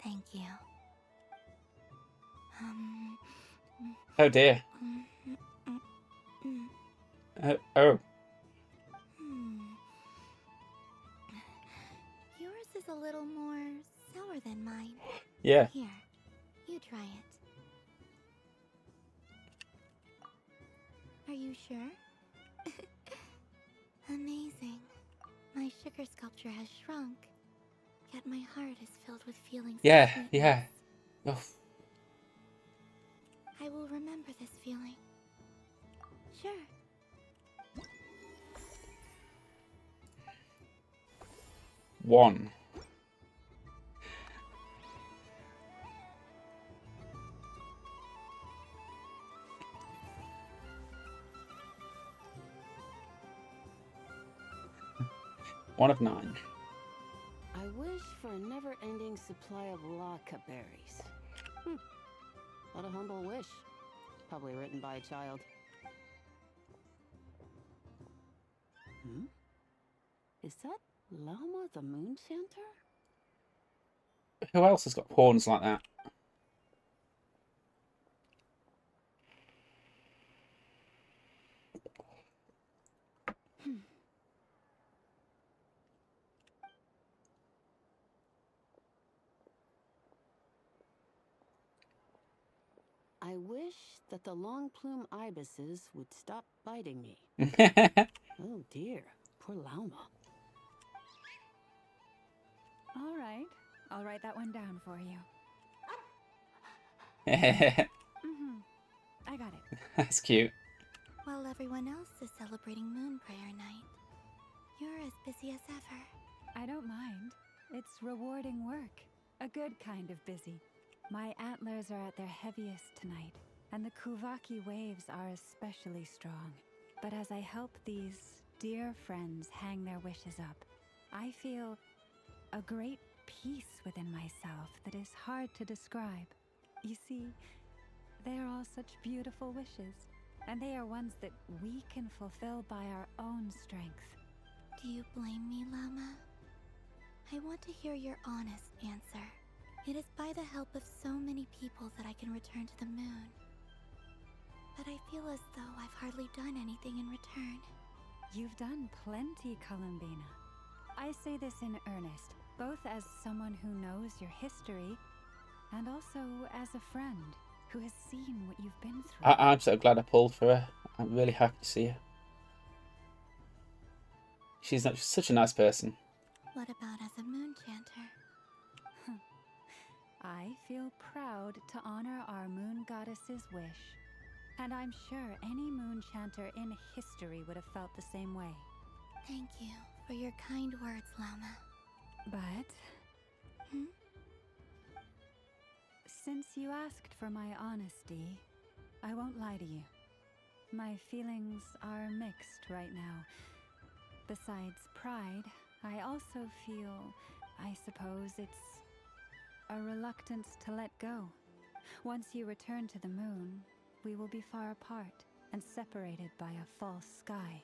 D: Thank you.
A: Oh dear. Oh.
D: Yours is a little more sour than mine.
A: Yeah.
D: Here, you try it. Are you sure? Amazing. My sugar sculpture has shrunk, yet my heart is filled with feelings of
A: Yeah,
D: sweetness.
A: yeah. Oh.
D: I will remember this feeling. Sure.
A: One. One of 9.
J: I wish for a never-ending supply of Laka berries. What a humble wish. Probably written by a child. Is that Llama the Moon Chanter?
A: Who else has got horns like that?
J: I wish that the long plume ibises would stop biting me. Oh dear, poor Lauma.
G: All right, I'll write that one down for you. I got it.
A: That's cute.
D: While everyone else is celebrating Moon Prayer Night, you're as busy as ever.
G: I don't mind. It's rewarding work. A good kind of busy. My antlers are at their heaviest tonight, and the Kuvaki waves are especially strong. But as I help these dear friends hang their wishes up, I feel a great peace within myself that is hard to describe. You see, they are all such beautiful wishes, and they are ones that we can fulfill by our own strength.
D: Do you blame me, Lauma? I want to hear your honest answer. It is by the help of so many people that I can return to the moon. But I feel as though I've hardly done anything in return.
G: You've done plenty, Columbina. I say this in earnest, both as someone who knows your history, and also as a friend who has seen what you've been through.
A: I'm so glad I pulled for her. I'm really happy to see her. She's such a nice person.
D: What about as a moon chanter?
G: I feel proud to honor our moon goddess's wish. And I'm sure any moon chanter in history would have felt the same way.
D: Thank you for your kind words, Lauma.
G: But... since you asked for my honesty, I won't lie to you. My feelings are mixed right now. Besides pride, I also feel, I suppose it's a reluctance to let go. Once you return to the moon, we will be far apart and separated by a false sky.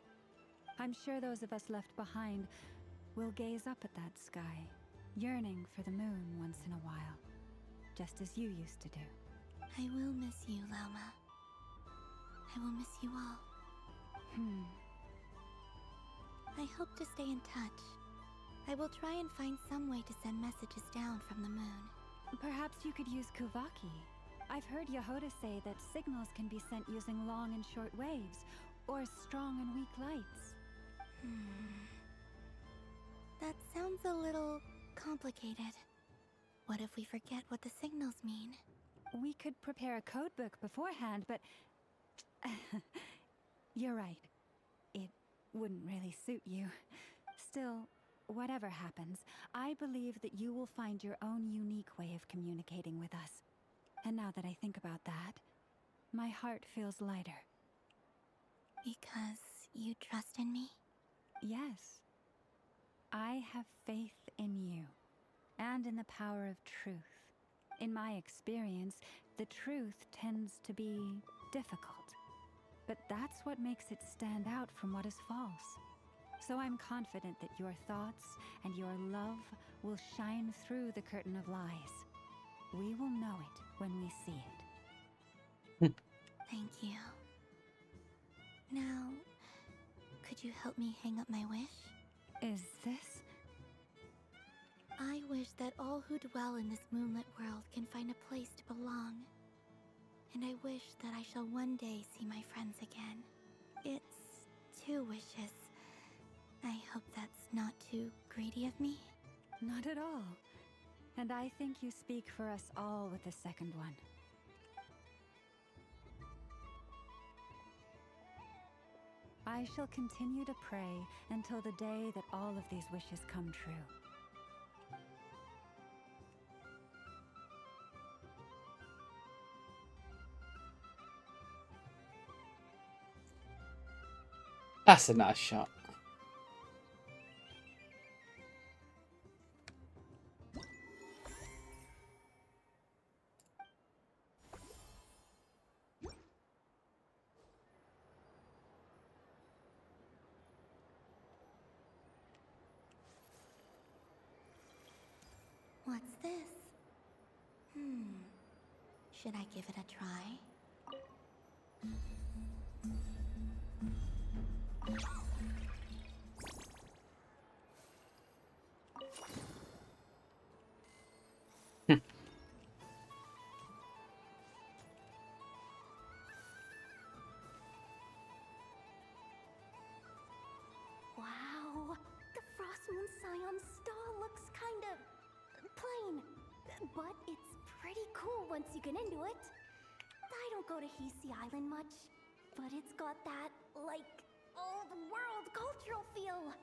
G: I'm sure those of us left behind will gaze up at that sky, yearning for the moon once in a while, just as you used to do.
D: I will miss you, Lauma. I will miss you all. I hope to stay in touch. I will try and find some way to send messages down from the moon.
G: Perhaps you could use Kuvaki. I've heard Yehoda say that signals can be sent using long and short waves, or strong and weak lights.
D: That sounds a little complicated. What if we forget what the signals mean?
G: We could prepare a codebook beforehand, but... You're right. It wouldn't really suit you. Still, whatever happens, I believe that you will find your own unique way of communicating with us. And now that I think about that, my heart feels lighter.
D: Because you trust in me?
G: Yes. I have faith in you, and in the power of truth. In my experience, the truth tends to be difficult. But that's what makes it stand out from what is false. So I'm confident that your thoughts and your love will shine through the curtain of lies. We will know it when we see it.
D: Thank you. Now, could you help me hang up my wish?
G: Is this?
D: I wish that all who dwell in this moonlit world can find a place to belong. And I wish that I shall one day see my friends again. It's 2 wishes. I hope that's not too greedy of me.
G: Not at all. And I think you speak for us all with the second one. I shall continue to pray until the day that all of these wishes come true.
A: That's a nice shot.
D: What's this? Should I give it a try?
C: fine. But it's pretty cool once you get into it. I don't go to Hisi Island much, but it's got that, like, old world cultural feel.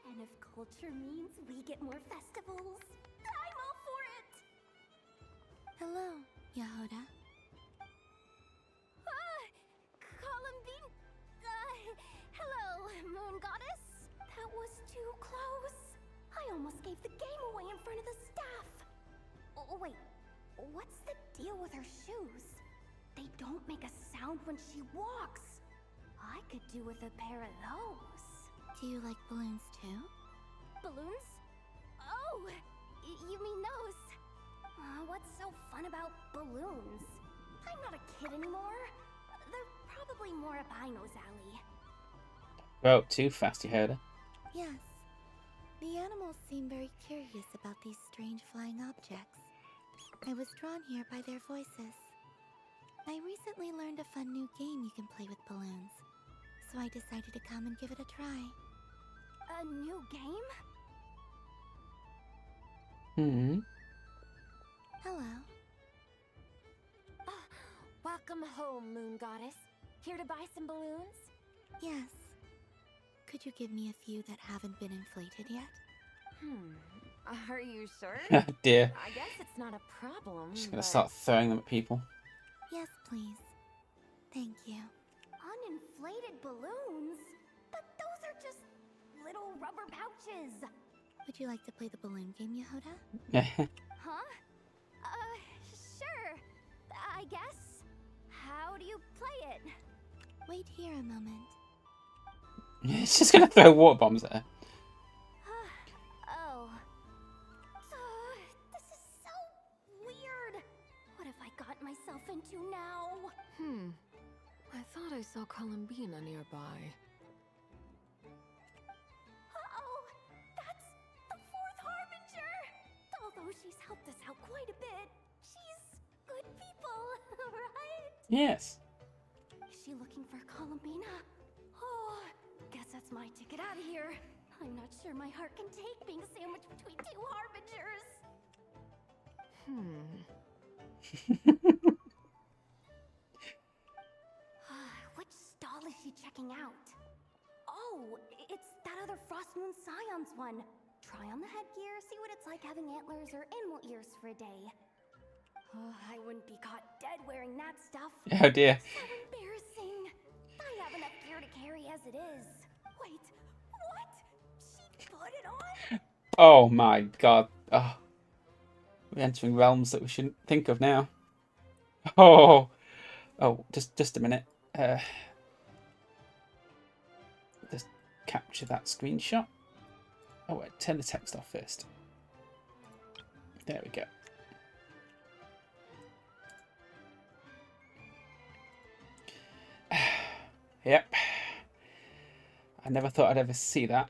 C: And if culture means we get more festivals, I'm all for it!
D: Hello, Yehoda.
C: Columbine... hello, Moon Goddess. That was too close. I almost gave the game away in front of the staff. Oh, wait. What's the deal with her shoes? They don't make a sound when she walks. I could do with a pair of those.
D: Do you like balloons too?
C: Balloons? Oh, you mean those? What's so fun about balloons? I'm not a kid anymore. They're probably more up Aino's alley.
A: Grow up too fast, you heard her.
D: Yes. The animals seem very curious about these strange flying objects. I was drawn here by their voices. I recently learned a fun new game you can play with balloons, so I decided to come and give it a try.
C: A new game?
A: Hmm.
D: Hello.
N: Welcome home, Moon Goddess. Here to buy some balloons?
D: Yes. Could you give me a few that haven't been inflated yet?
N: Are you sure?
A: Oh dear.
N: I guess it's not a problem.
A: Just gonna
N: but-
A: start throwing them at people.
D: Yes, please. Thank you.
C: Uninflated balloons? But those are just little rubber pouches.
D: Would you like to play the balloon game, Yehoda?
C: Huh? Sure. I guess. How do you play it?
D: Wait here a moment.
A: It's just gonna throw water bombs at her.
C: Oh. This is so weird. What have I got myself into now?
P: I thought I saw Columbina nearby.
C: Uh-oh. That's the fourth Harbinger. Although she's helped us out quite a bit. She's good people, right?
A: Yes.
C: Is she looking for Columbina? Oh, guess that's my ticket out of here. I'm not sure my heart can take being sandwiched between two Harbingers. Which stall is she checking out? Oh, it's that other Frost Moon Scion's one. Try on the headgear, see what it's like having antlers or animal ears for a day. Oh, I wouldn't be caught dead wearing that stuff.
A: Oh dear.
C: So embarrassing. I have enough gear to carry as it is. Wait, what? She put it on?
A: Oh my god. Oh. We're entering realms that we shouldn't think of now. Oh. Oh, just a minute. Just capture that screenshot. Oh wait, turn the text off first. There we go. Yep. I never thought I'd ever see that.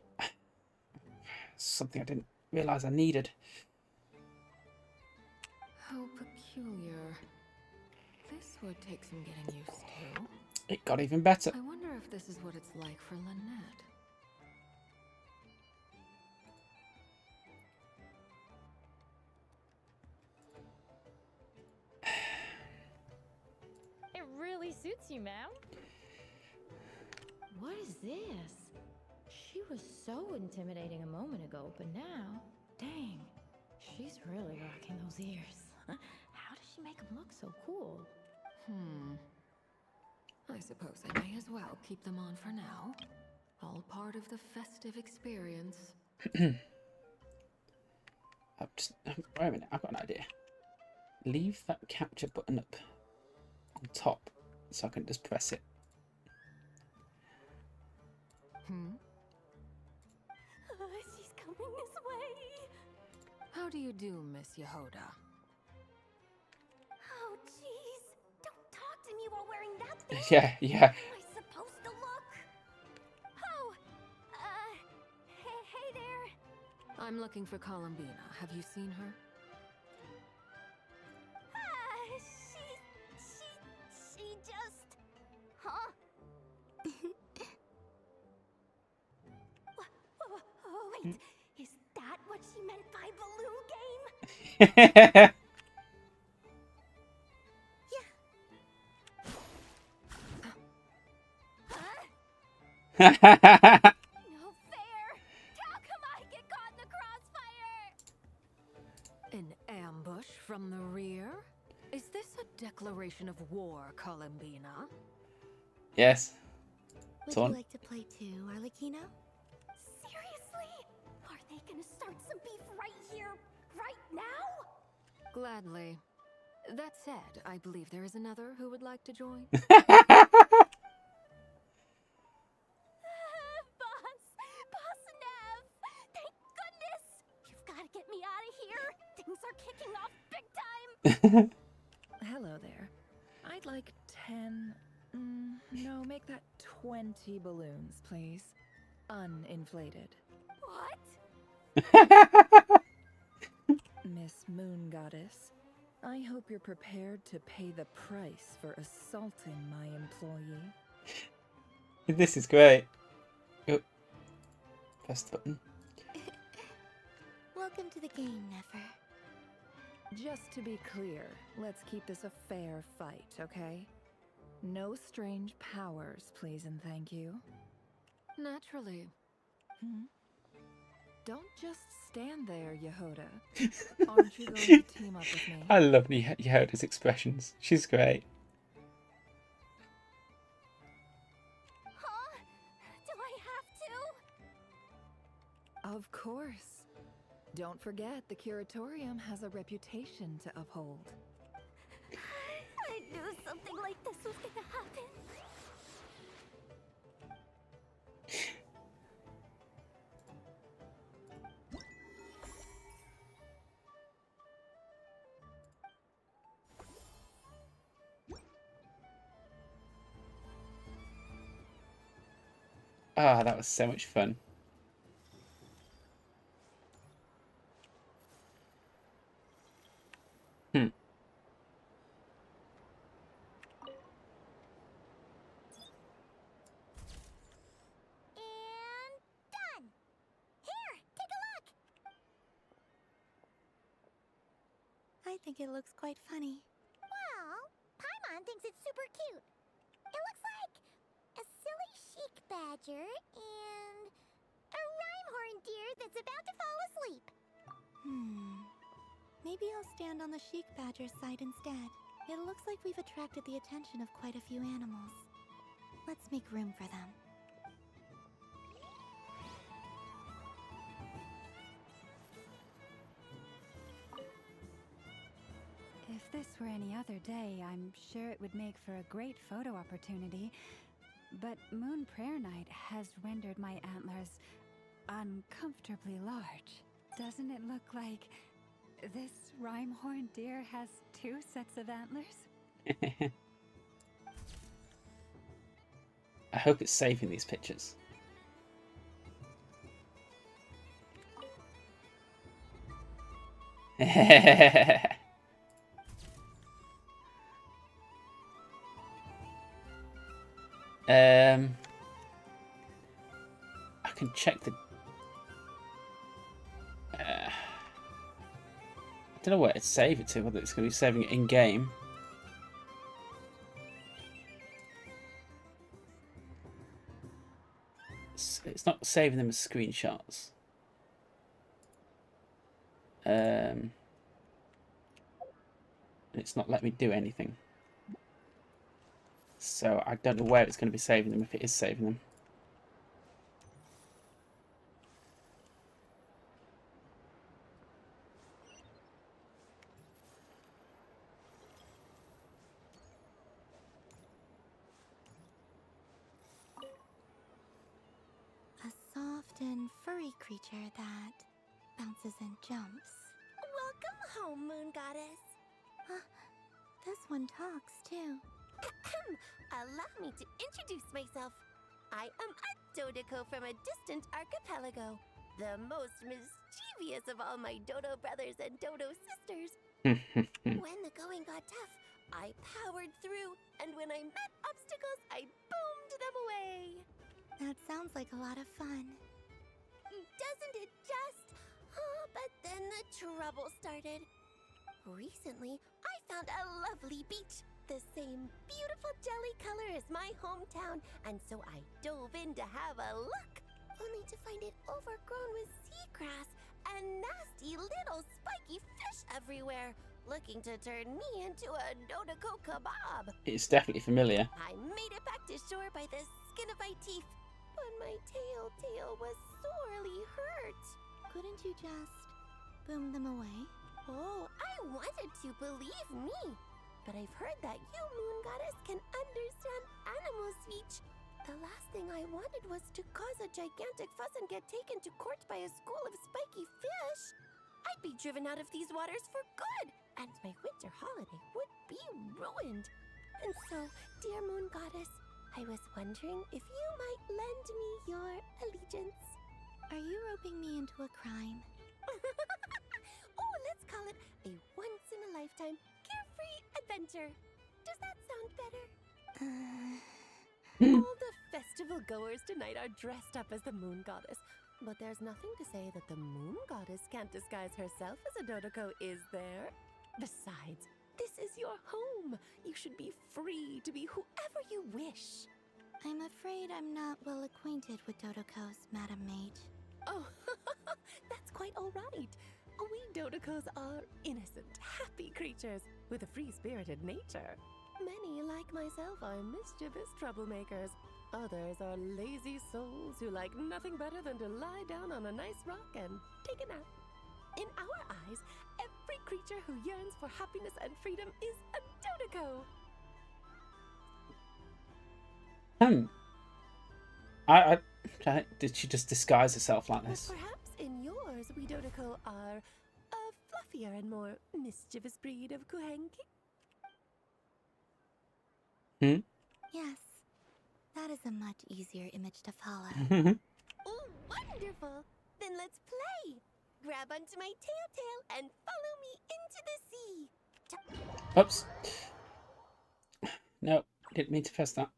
A: Something I didn't realise I needed.
P: How peculiar. This would take some getting used to.
A: It got even better.
P: I wonder if this is what it's like for Lynette.
Q: It really suits you, ma'am. What is this? She was so intimidating a moment ago, but now, dang, she's really rocking those ears. How does she make them look so cool?
P: I suppose I may as well keep them on for now. All part of the festive experience.
A: Wait a minute, I've got an idea. Leave that capture button up on top so I can just press it.
C: She's coming this way.
P: How do you do, Miss Yehoda?
C: Oh, jeez. Don't talk to me while wearing that thing.
A: Yeah.
C: How am I supposed to look? Oh, hey there.
P: I'm looking for Columbina. Have you seen her?
C: She just... Huh? Oh, wait. Is that what
N: what she meant by balloon game?
A: Ha
N: No fair! How come I get caught in the crossfire?
P: An ambush from the rear? Is this a declaration of war, Columbina?
A: Yes.
T: Would
A: It's on.
T: you like to play too, Arlecchino?
N: Seriously? Are they gonna start some beef right here, right now?
P: Gladly. That said, I believe there is another who would like to join.
N: Boss Nev! Thank goodness! You've gotta get me out of here! Things are kicking off big time!
H: Hello there. I'd like 10... no, make that 20 balloons, please. Uninflated.
N: What?
H: Miss Moon Goddess, I hope you're prepared to pay the price for assaulting my employee.
A: This is great. Oh. Press the button.
T: Welcome to the game, Nefer.
H: Just to be clear, let's keep this a fair fight, okay? No strange powers, please and thank you.
P: Naturally.
H: Don't just stand there, Yehoda. Aren't you going to team up with me?
A: I love Yehoda's expressions. She's great.
N: Huh? Do I have to?
H: Of course. Don't forget, the Curatorium has a reputation to uphold.
N: I knew something like this was gonna happen.
A: Ah, that was so much fun.
C: And done! Here, take a look!
T: I think it looks quite funny.
C: Well, Paimon thinks it's super cute. It looks like a silly chic badger and a rhyme-horned deer that's about to fall asleep.
T: Maybe I'll stand on the Sheik Badger's side instead. It looks like we've attracted the attention of quite a few animals. Let's make room for them.
G: If this were any other day, I'm sure it would make for a great photo opportunity. But Moon Prayer Night has rendered my antlers uncomfortably large. Doesn't it look like this rhyme-horned deer has 2 sets of antlers?
A: I hope it's saving these pictures. I can check the. I don't know where to save it to. Whether it's going to be saving it in game. It's not saving them as screenshots. It's not letting me do anything. So I don't know where it's going to be saving them, if it is saving them.
T: A soft and furry creature that bounces and jumps.
C: Welcome home, Moon Goddess.
T: This one talks too.
C: Allow me to introduce myself. I am a Dodico from a distant archipelago, the most mischievous of all my Dodo brothers and Dodo sisters. When the going got tough, I powered through, and when I met obstacles, I boomed them away.
T: That sounds like a lot of fun.
C: Doesn't it just? Oh, when the trouble started. Recently, I found a lovely beach, the same beautiful jelly color as my hometown, and so I dove in to have a look, only to find it overgrown with seagrass and nasty little spiky fish everywhere, looking to turn me into a Dodoko kebab.
A: It's definitely familiar.
C: I made it back to shore by the skin of my teeth, but my tail was sorely hurt.
D: Couldn't you just boom them away?
C: Oh, I wanted to, believe me. But I've heard that you, Moon Goddess, can understand animal speech. The last thing I wanted was to cause a gigantic fuss and get taken to court by a school of spiky fish. I'd be driven out of these waters for good, and my winter holiday would be ruined. And so, dear Moon Goddess, I was wondering if you might lend me your allegiance.
D: Are you roping me into a crime?
C: Oh, let's call it a once-in-a-lifetime carefree adventure. Does that sound better? All the festival goers tonight are dressed up as the Moon Goddess, but there's nothing to say that the Moon Goddess can't disguise herself as a Dodoko, is there? Besides, this is your home. You should be free to be whoever you wish.
D: I'm afraid I'm not well acquainted with Dodokos, Madam Mage.
C: Oh, that's quite all right. We Dodokos are innocent, happy creatures with a free-spirited nature. Many, like myself, are mischievous troublemakers. Others are lazy souls who like nothing better than to lie down on a nice rock and take a nap. In our eyes, every creature who yearns for happiness and freedom is a Dodoko.
A: Did she just disguise herself like
C: But
A: this?
C: perhaps in yours, we Dodoko are a fluffier and more mischievous breed of Kuhenki?
D: Yes, that is a much easier image to follow.
C: Oh, wonderful! Then let's play! Grab onto my tail and follow me into the sea!
A: Oops. No, didn't mean to press that.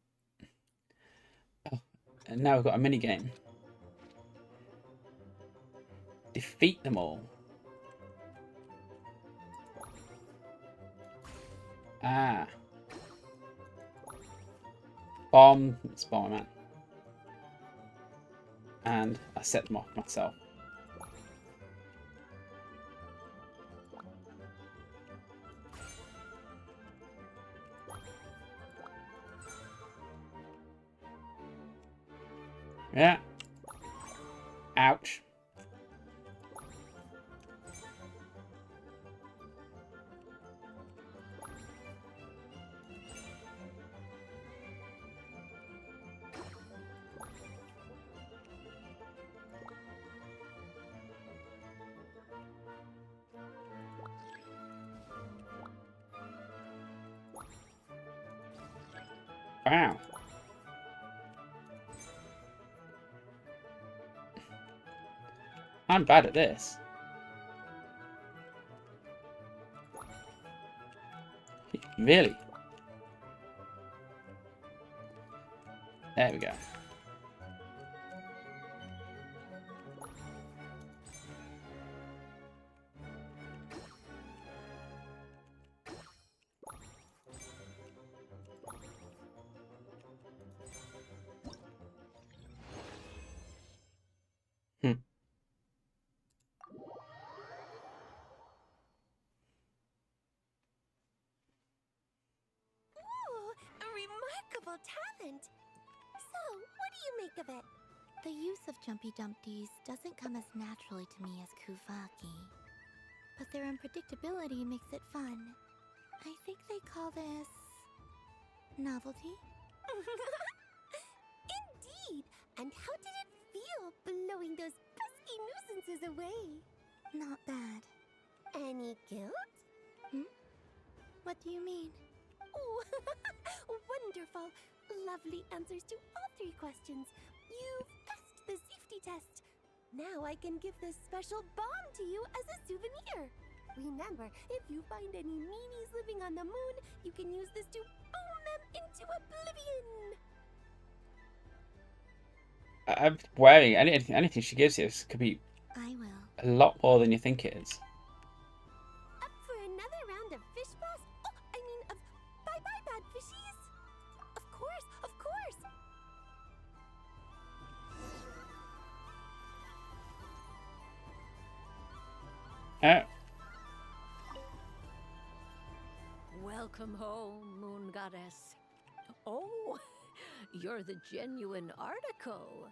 A: Oh, and now we've got a mini game. Defeat them all. Ah. Bomb. It's Bomberman. And I set them off myself. Yeah. Ouch. Wow. I'm bad at this. Really? There we go.
C: Remarkable talent! So, what do you make of it?
D: The use of Jumpy Dumpties doesn't come as naturally to me as Kuvaki, but their unpredictability makes it fun. I think they call this novelty.
C: Indeed! And how did it feel blowing those pesky nuisances away?
D: Not bad.
C: Any guilt?
D: What do you mean?
C: Oh, wonderful! Lovely answers to all 3 questions. You passed the safety test. Now I can give this special bomb to you as a souvenir. Remember, if you find any meanies living on the moon, you can use this to boom them into oblivion.
A: I'm wearing anything she gives you could be
D: I will.
A: a lot more than you think it is.
C: Up for another round of fish blast? Oh, I mean, of bye-bye, bad fishies. Of course, of course.
L: Welcome home, Moon Goddess. Oh, you're the genuine article.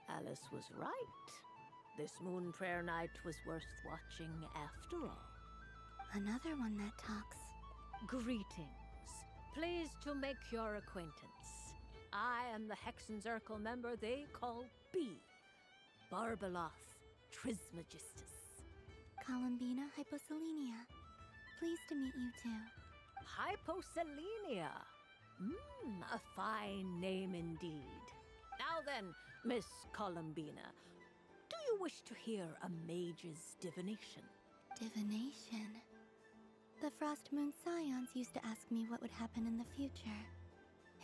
L: Alice was right. This Moon Prayer Night was worth watching after all.
D: Another one that talks.
L: Greetings. Pleased to make your acquaintance. I am the Hexenzirkel member they call B. Barbeloth Trismegistus.
D: Columbina Hyposelenia. Pleased to meet you too.
L: Hyposelenia. A fine name indeed. Now then, Miss Columbina, do you wish to hear a mage's divination?
D: Divination? The Frost Moon Scions used to ask me what would happen in the future.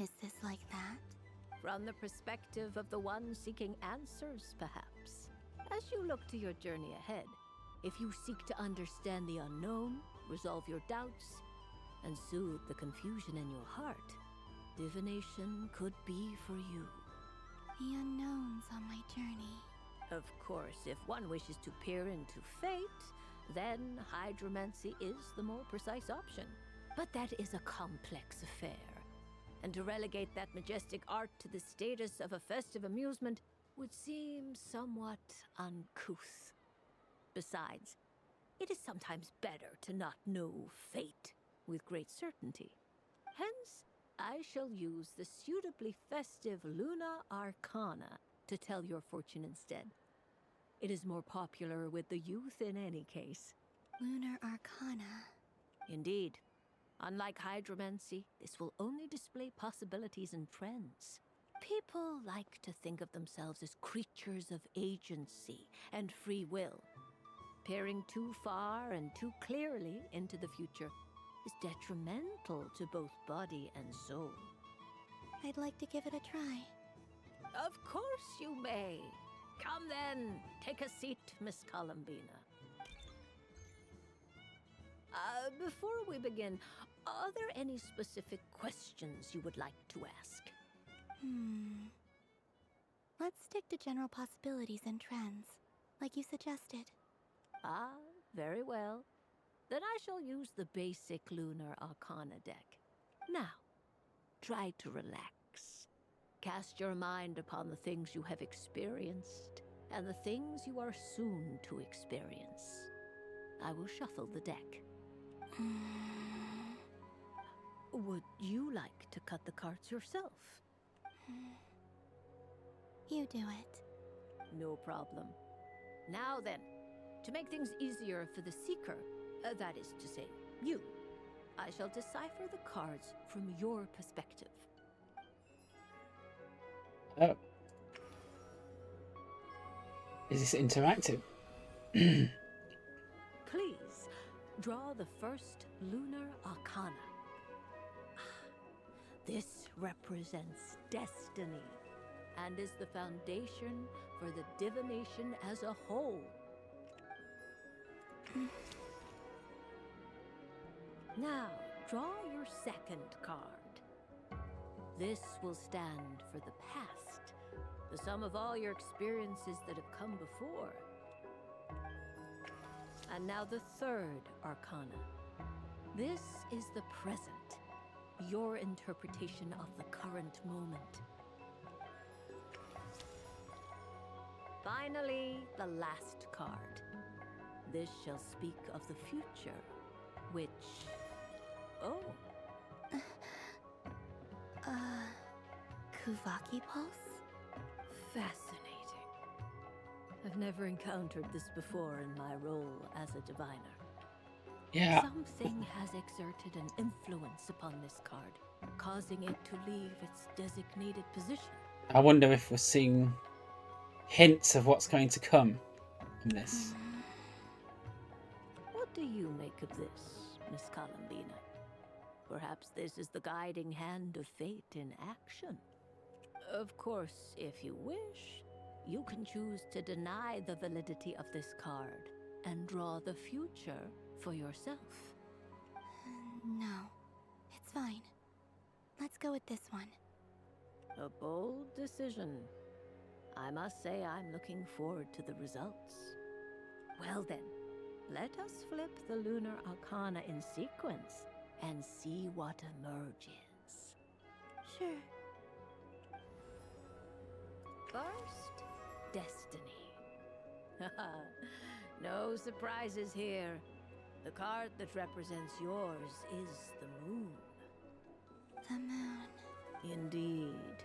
D: Is this like that?
L: From the perspective of the one seeking answers, perhaps. As you look to your journey ahead, if you seek to understand the unknown, resolve your doubts, and soothe the confusion in your heart, divination could be for you.
D: The unknowns on my journey.
L: Of course, if one wishes to peer into fate, then hydromancy is the more precise option. But that is a complex affair, and to relegate that majestic art to the status of a festive amusement would seem somewhat uncouth. Besides, it is sometimes better to not know fate with great certainty. Hence, I shall use the suitably festive Luna Arcana to tell your fortune instead. It is more popular with the youth in any case.
D: Lunar Arcana.
L: Indeed. Unlike hydromancy, this will only display possibilities and trends. People like to think of themselves as creatures of agency and free will. Peering too far and too clearly into the future is detrimental to both body and soul.
D: I'd like to give it a try.
L: Of course you may. Come then, take a seat, Miss Columbina. Before we begin, are there any specific questions you would like to ask?
D: Let's stick to general possibilities and trends, like you suggested.
L: Ah, very well. Then I shall use the basic Lunar Arcana deck. Now, try to relax. Cast your mind upon the things you have experienced and the things you are soon to experience. I will shuffle the deck. Would you like to cut the cards yourself?
D: You do it.
L: No problem. Now then, to make things easier for the seeker, that is to say, you, I shall decipher the cards from your perspective.
A: Oh. Is this interactive?
L: Please, draw the first Lunar Arcana. This represents destiny and is the foundation for the divination as a whole. Now, draw your second card. This will stand for the past, the sum of all your experiences that have come before. And now the third Arcana. This is the present, your interpretation of the current moment. Finally, the last card. This shall speak of the future, which... Oh.
D: Kuvaki Pulse?
L: Fascinating. I've never encountered this before in my role as a diviner.
A: Yeah.
L: Something has exerted an influence upon this card, causing it to leave its designated position.
A: I wonder if we're seeing hints of what's going to come from this.
L: What do you make of this, Miss Columbina? Perhaps this is the guiding hand of fate in action. Of course, if you wish, You can choose to deny the validity of this card and draw the future for yourself.
D: No, it's fine. Let's go with this one.
L: A bold decision. I must say I'm looking forward to the results. Well then, let us flip the Lunar Arcana in sequence and see what emerges.
D: Sure.
L: First, Destiny. No surprises here. The card that represents yours is the moon.
D: The moon.
L: Indeed.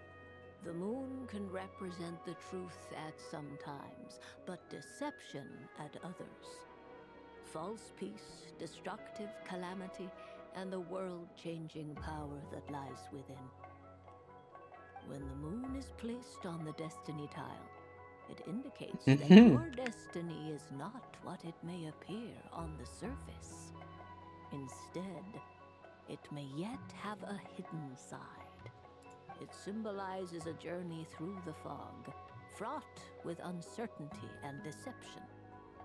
L: The moon can represent the truth at some times, but deception at others. False peace, destructive calamity, and the world-changing power that lies within. When the moon is placed on the destiny tile, it indicates that your destiny is not what it may appear on the surface. Instead, it may yet have a hidden side. It symbolizes a journey through the fog, fraught with uncertainty and deception,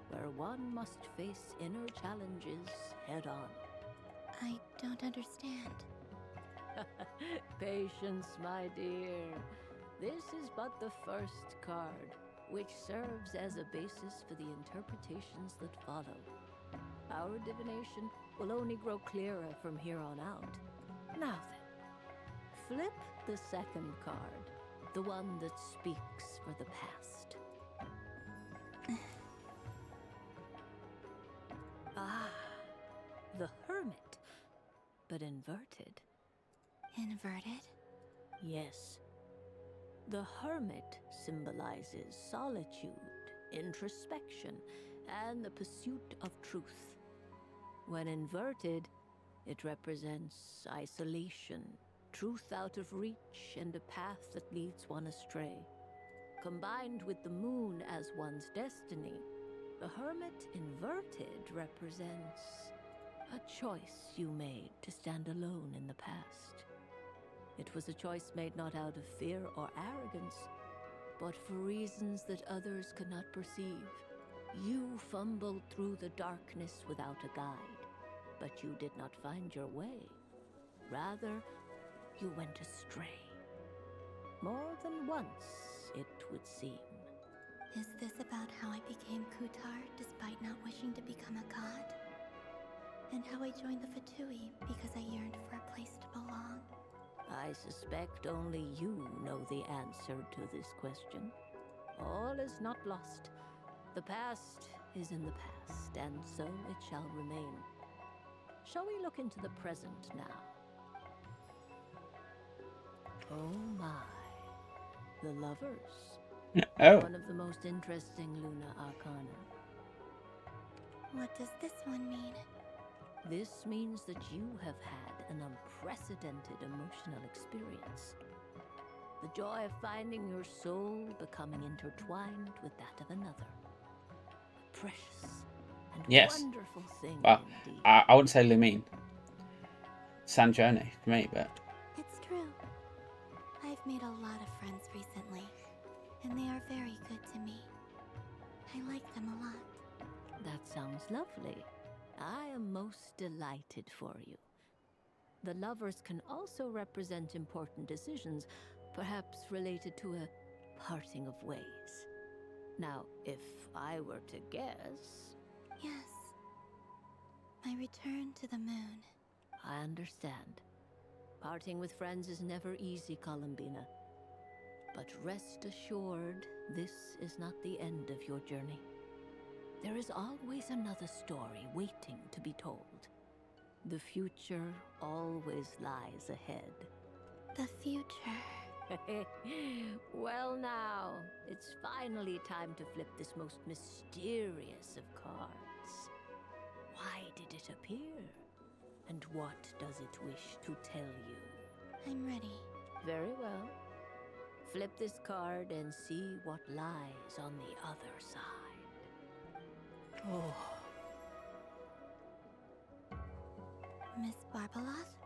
L: where one must face inner challenges head-on.
D: I don't understand.
L: Patience, my dear. This is but the first card, which serves as a basis for the interpretations that follow. Our divination will only grow clearer from here on out. Now then, flip the second card, the one that speaks for the past. The Hermit, but inverted.
D: Inverted?
L: Yes. The Hermit symbolizes solitude, introspection, and the pursuit of truth. When inverted, it represents isolation, truth out of reach, and a path that leads one astray. Combined with the moon as one's destiny, the Hermit inverted represents a choice you made to stand alone in the past. It was a choice made not out of fear or arrogance, but for reasons that others could not perceive. You fumbled through the darkness without a guide, but you did not find your way. Rather, you went astray. More than once, it would seem.
D: Is this about how I became Kutar despite not wishing to become a god? And how I joined the Fatui because I yearned for a place to belong?
L: I suspect only you know the answer to this question. All is not lost. The past is in the past, and so it shall remain. Shall we look into the present now? Oh my. The Lovers.
A: Oh.
L: One of the most interesting Luna Arcana.
D: What does this one mean?
L: This means that you have had an unprecedented emotional experience. The joy of finding your soul becoming intertwined with that of another. A precious and wonderful thing indeed.
A: I wouldn't say Lumine. San Journey for me, but...
D: It's true. I've made a lot of friends recently, and they are very good to me. I like them a lot.
L: That sounds lovely. I am most delighted for you. The Lovers can also represent important decisions, perhaps related to a parting of ways. Now, if I were to guess...
D: Yes. My return to the moon.
L: I understand. Parting with friends is never easy, Columbina. But rest assured, this is not the end of your journey. There is always another story waiting to be told. The future always lies ahead.
D: The future.
L: Well now, it's finally time to flip this most mysterious of cards. Why did it appear? And what does it wish to tell you?
D: I'm ready.
L: Very well. Flip this card and see what lies on the other side. Oh.
D: Miss Barbeloth?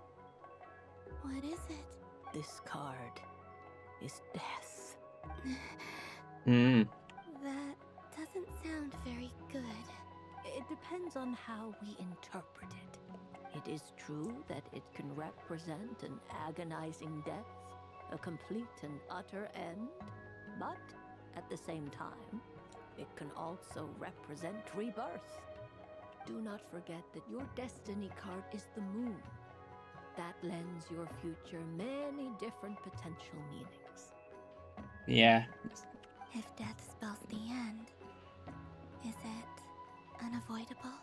D: What is it?
L: This card is death.
A: Mm.
D: That doesn't sound very good.
L: It depends on how we interpret it. It is true that it can represent an agonizing death, a complete and utter end, but at the same time, it can also represent rebirth. Do not forget that your destiny card is the moon. That lends your future many different potential meanings.
A: Yeah.
D: If death spells the end, is it unavoidable?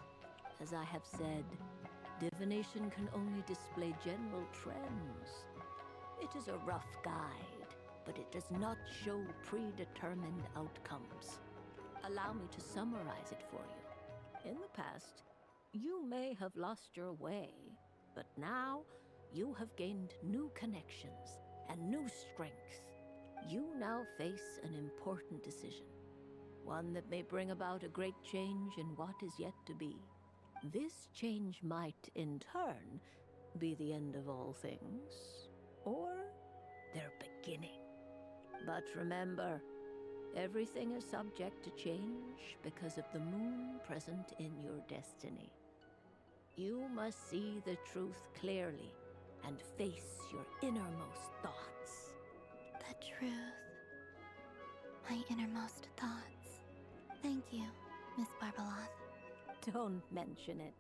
L: As I have said, divination can only display general trends. It is a rough guide, but it does not show predetermined outcomes. Allow me to summarize it for you. In the past, you may have lost your way, but now you have gained new connections and new strength. You now face an important decision, one that may bring about a great change in what is yet to be. This change might, in turn, be the end of all things, or their beginning. But remember, everything is subject to change because of the moon present in your destiny. You must see the truth clearly and face your innermost thoughts.
D: The truth. My innermost thoughts. Thank you, Miss Barbaloth.
L: Don't mention it.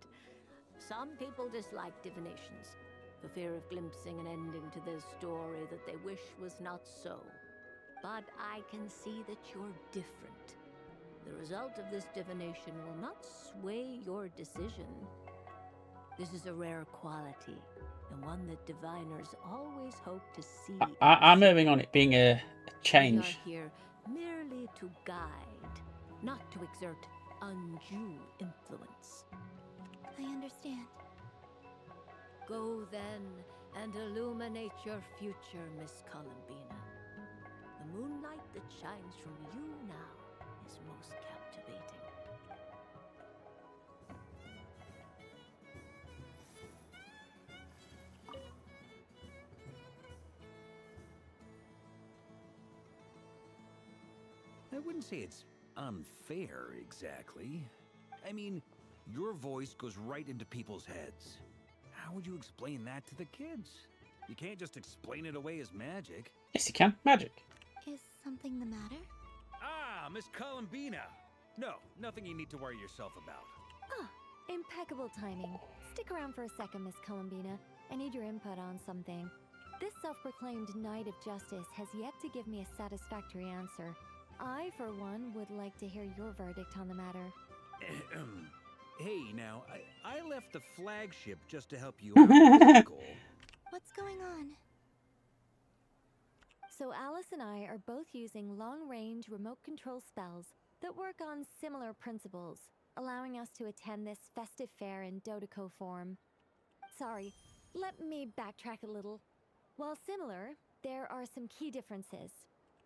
L: Some people dislike divinations, for fear of glimpsing an ending to their story that they wish was not so. But I can see that you're different. The result of this divination will not sway your decision. This is a rare quality, and one that diviners always hope to see.
A: I'm moving on it being a change.
L: We are here merely to guide, not to exert undue influence.
D: I understand.
L: Go then and illuminate your future, Miss Columbina. The moonlight that shines from you now is most captivating.
F: I wouldn't say it's unfair, exactly. I mean, your voice goes right into people's heads. How would you explain that to the kids? You can't just explain it away as magic.
A: Yes, you can. Magic.
D: Is something the matter?
F: Ah, Miss Columbina! No, nothing you need to worry yourself about.
T: Ah, impeccable timing. Stick around for a second, Miss Columbina. I need your input on something. This self-proclaimed Knight of Justice has yet to give me a satisfactory answer. I, for one, would like to hear your verdict on the matter.
F: Hey, now, I left the flagship just to help you out, Miss Nicole.
D: What's going on?
T: So Alice and I are both using long-range remote control spells that work on similar principles, allowing us to attend this festive fair in Dodeco form. Sorry, let me backtrack a little. While similar, there are some key differences.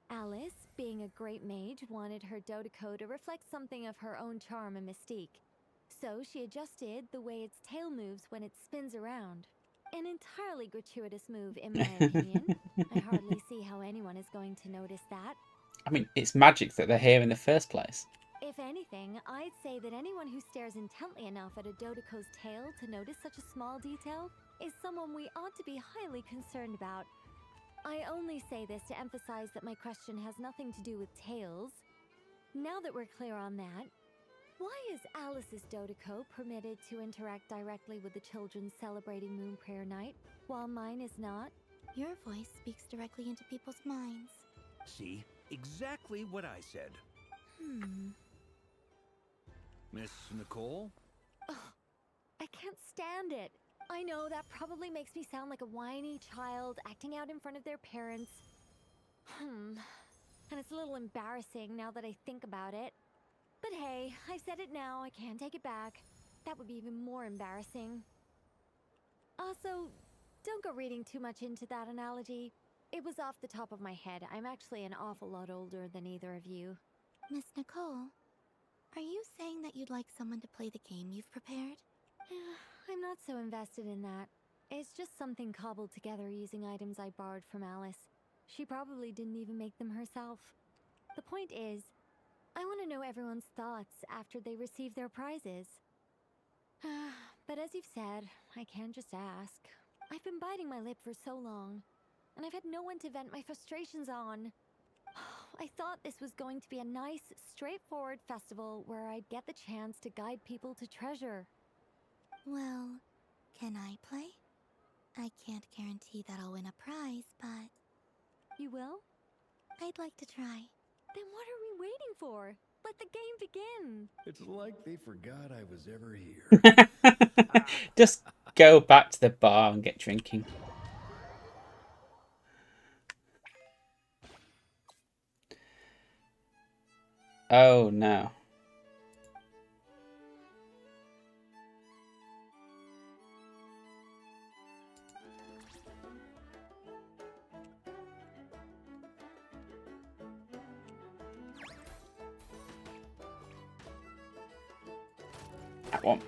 T: Alice, being a great mage, wanted her Dodeco to reflect something of her own charm and mystique. So she adjusted the way its tail moves when it spins around. An entirely gratuitous move, in my opinion. I hardly see how anyone is going to notice that.
A: I mean, it's magic that they're here in the first place.
T: If anything, I'd say that anyone who stares intently enough at a Dodeco's tail to notice such a small detail is someone we ought to be highly concerned about. I only say this to emphasize that my question has nothing to do with tails. Now that we're clear on that, why is Alice's Dodeco permitted to interact directly with the children celebrating Moon Prayer Night, while mine is not?
D: Your voice speaks directly into people's minds.
F: See? Exactly what I said. Miss Nicole?
T: Ugh, I can't stand it. I know that probably makes me sound like a whiny child acting out in front of their parents. And it's a little embarrassing now that I think about it. But hey, I've said it now, I can't take it back. That would be even more embarrassing. Also, don't go reading too much into that analogy. It was off the top of my head. I'm actually an awful lot older than either of you.
D: Miss Nicole, are you saying that you'd like someone to play the game you've prepared?
T: I'm not so invested in that. It's just something cobbled together using items I borrowed from Alice. She probably didn't even make them herself. The point is, I want to know everyone's thoughts after they receive their prizes. But as you've said, I can't just ask. I've been biting my lip for so long, and I've had no one to vent my frustrations on. I thought this was going to be a nice, straightforward festival where I'd get the chance to guide people to treasure.
D: Well, can I play? I can't guarantee that I'll win a prize, but...
T: You will?
D: I'd like to try.
T: Then what are we waiting for? Let the game begin!
F: It's like they forgot I was ever here.
A: Just go back to the bar and get drinking. Oh no. That one.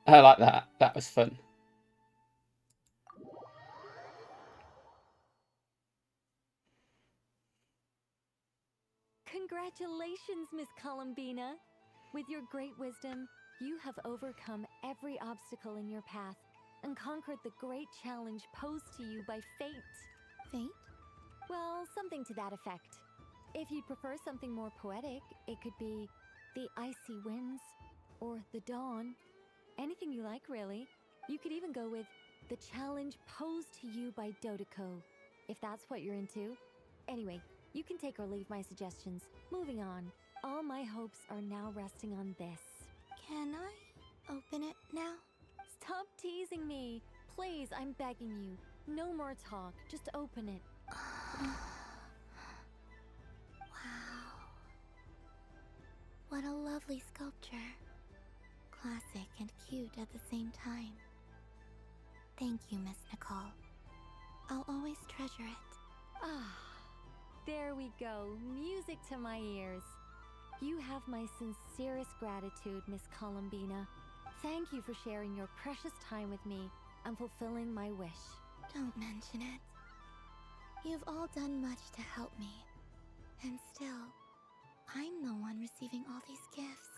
A: I like that. That was fun.
T: Congratulations, Miss Columbina! With your great wisdom, you have overcome every obstacle in your path and conquered the great challenge posed to you by fate.
D: Fate?
T: Well, something to that effect. If you'd prefer something more poetic, it could be the icy winds or the dawn. Anything you like, really. You could even go with the challenge posed to you by Dodeko, if that's what you're into. Anyway, you can take or leave my suggestions. Moving on. All my hopes are now resting on this.
D: Can I open it now?
T: Stop teasing me. Please, I'm begging you. No more talk. Just open it.
D: Wow. What a lovely sculpture. Classic and cute at the same time. Thank you, Miss Nicole. I'll always treasure it.
T: Ah, there we go. Music to my ears. You have my sincerest gratitude, Miss Columbina. Thank you for sharing your precious time with me and fulfilling my wish.
D: Don't mention it. You've all done much to help me. And still, I'm the one receiving all these gifts.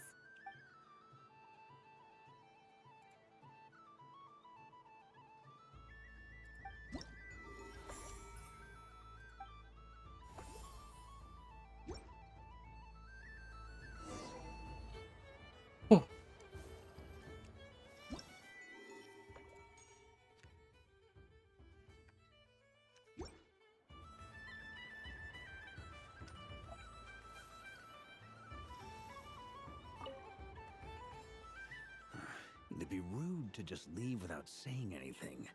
F: It'd be rude to just leave without saying anything.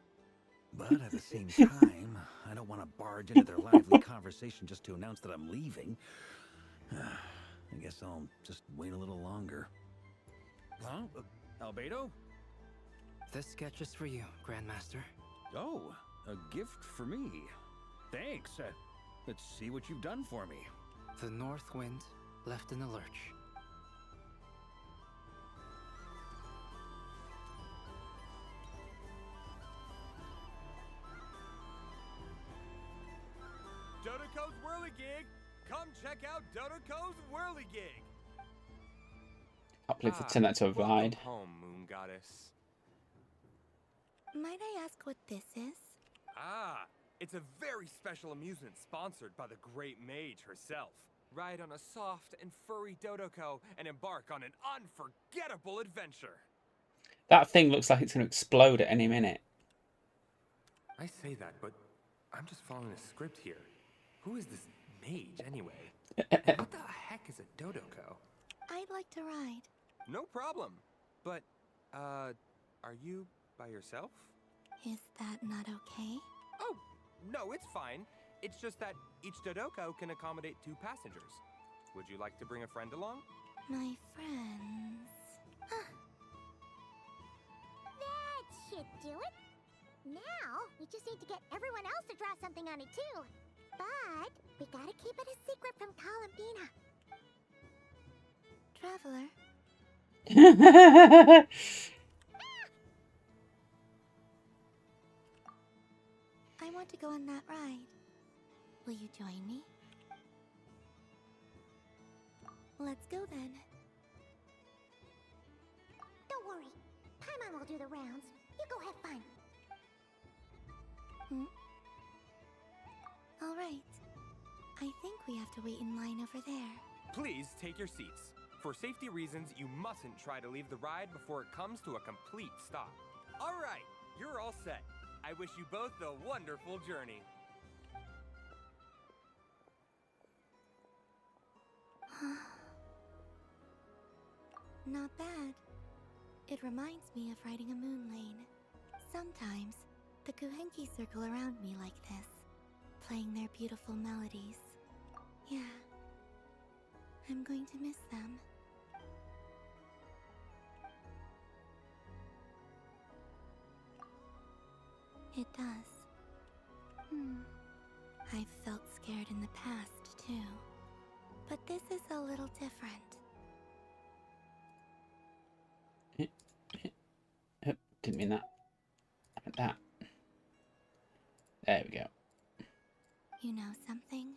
F: But at the same time, I don't want to barge into their lively conversation just to announce that I'm leaving. I guess I'll just wait a little longer. Huh? Albedo?
R: This sketch is for you, Grandmaster.
F: Oh, a gift for me. Thanks. Let's see what you've done for me.
R: The north wind, left in the lurch.
B: Dodoko's Whirligig! Come check out Dodoko's Whirligig!
A: Can't believe they turned that to a ride.
B: Home, Moon Goddess.
D: Might I ask what this is?
B: Ah, it's a very special amusement sponsored by the Great Mage herself. Ride on a soft and furry Dodoko and embark on an unforgettable adventure.
A: That thing looks like it's going to explode at any minute.
B: I say that, but I'm just following a script here. Who is this mage, anyway? And what the heck is a Dodoko?
D: I'd like to ride.
B: No problem. But, are you by yourself?
D: Is that not okay?
B: Oh, no, it's fine. It's just that each Dodoko can accommodate 2 passengers. Would you like to bring a friend along?
D: My friends.
C: That should do it. Now, we just need to get everyone else to draw something on it too. But we gotta keep it a secret from Columbina.
D: Traveler. I want to go on that ride. Will you join me? Let's go then.
C: Don't worry. Paimon will do the rounds. You go have fun.
D: All right. I think we have to wait in line over there.
B: Please take your seats. For safety reasons, you mustn't try to leave the ride before it comes to a complete stop. All right, you're all set. I wish you both a wonderful journey.
D: Not bad. It reminds me of riding a moon lane. Sometimes, the Kuhenki circle around me like this, playing their beautiful melodies. Yeah, I'm going to miss them. It does. I've felt scared in the past, too. But this is a little different.
A: Didn't mean that. I meant that. There we go.
D: You know something?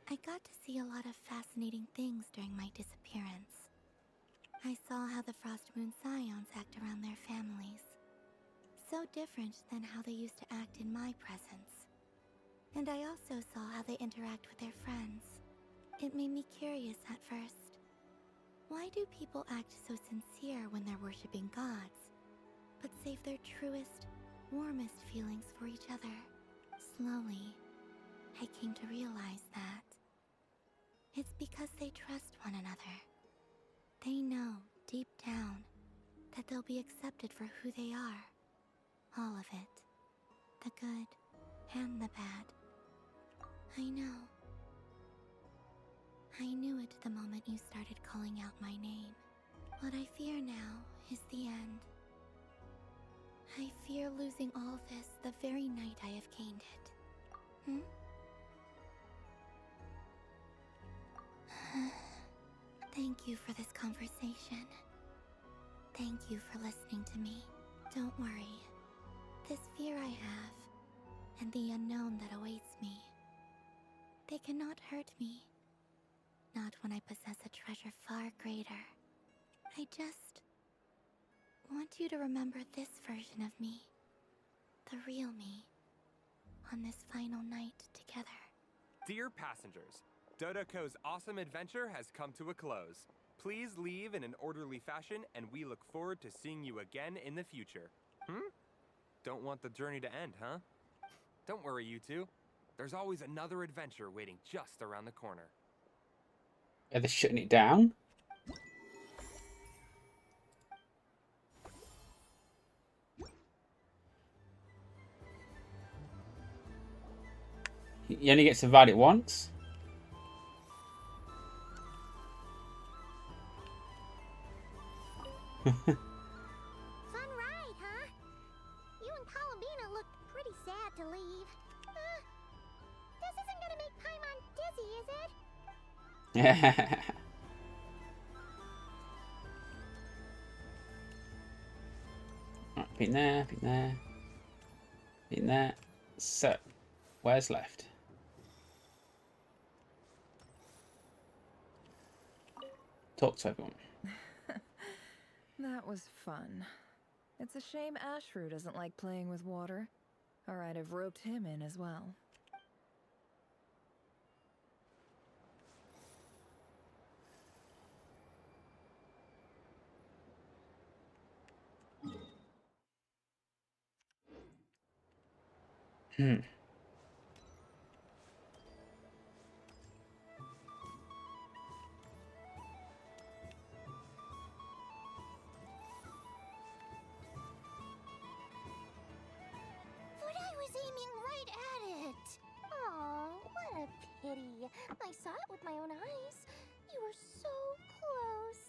D: I got to see a lot of fascinating things during my disappearance. I saw how the Frost Moon Scions act around their families. So different than how they used to act in my presence. And I also saw how they interact with their friends. It made me curious at first. Why do people act so sincere when they're worshipping gods, but save their truest, warmest feelings for each other? Slowly, I came to realize that it's because they trust one another. They know, deep down, that they'll be accepted for who they are. All of it. The good and the bad. I know. I knew it the moment you started calling out my name. What I fear now is the end. I fear losing all this the very night I have gained it. Thank you for this conversation. Thank you for listening to me. Don't worry. This fear I have, and the unknown that awaits me, they cannot hurt me. Not when I possess a treasure far greater. I just want you to remember this version of me, the real me, on this final night together.
B: Dear passengers, Dodoko's awesome adventure has come to a close. Please leave in an orderly fashion, and we look forward to seeing you again in the future. Don't want the journey to end, huh? Don't worry, you two. There's always another adventure waiting just around the corner.
A: Are they shutting it down? You only get to ride it once?
C: Fun ride, huh? You and Columbina look pretty sad to leave. This isn't gonna make Paimon dizzy, is it?
A: Been there, been there. Been there. So, where's left? Talk to everyone.
H: That was fun. It's a shame Ashru doesn't like playing with water, or I'd have roped him in as well.
A: Hmm.
C: But I was aiming right at it. Aw, what a pity. I saw it with my own eyes. You were so close.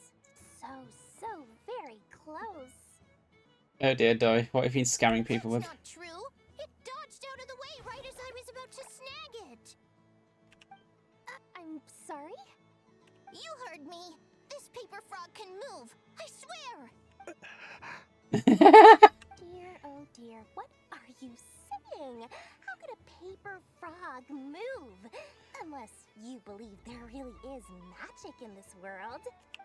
C: So very close.
A: Oh dear, Doy. What have you been scamming people with?
C: That's not true. It dodged out of the way right as I was about to snag it. I'm sorry? You heard me. This paper frog can move. I swear. Dear, oh dear, what are you saying? How could a paper frog move? Unless you believe there really is magic in this world.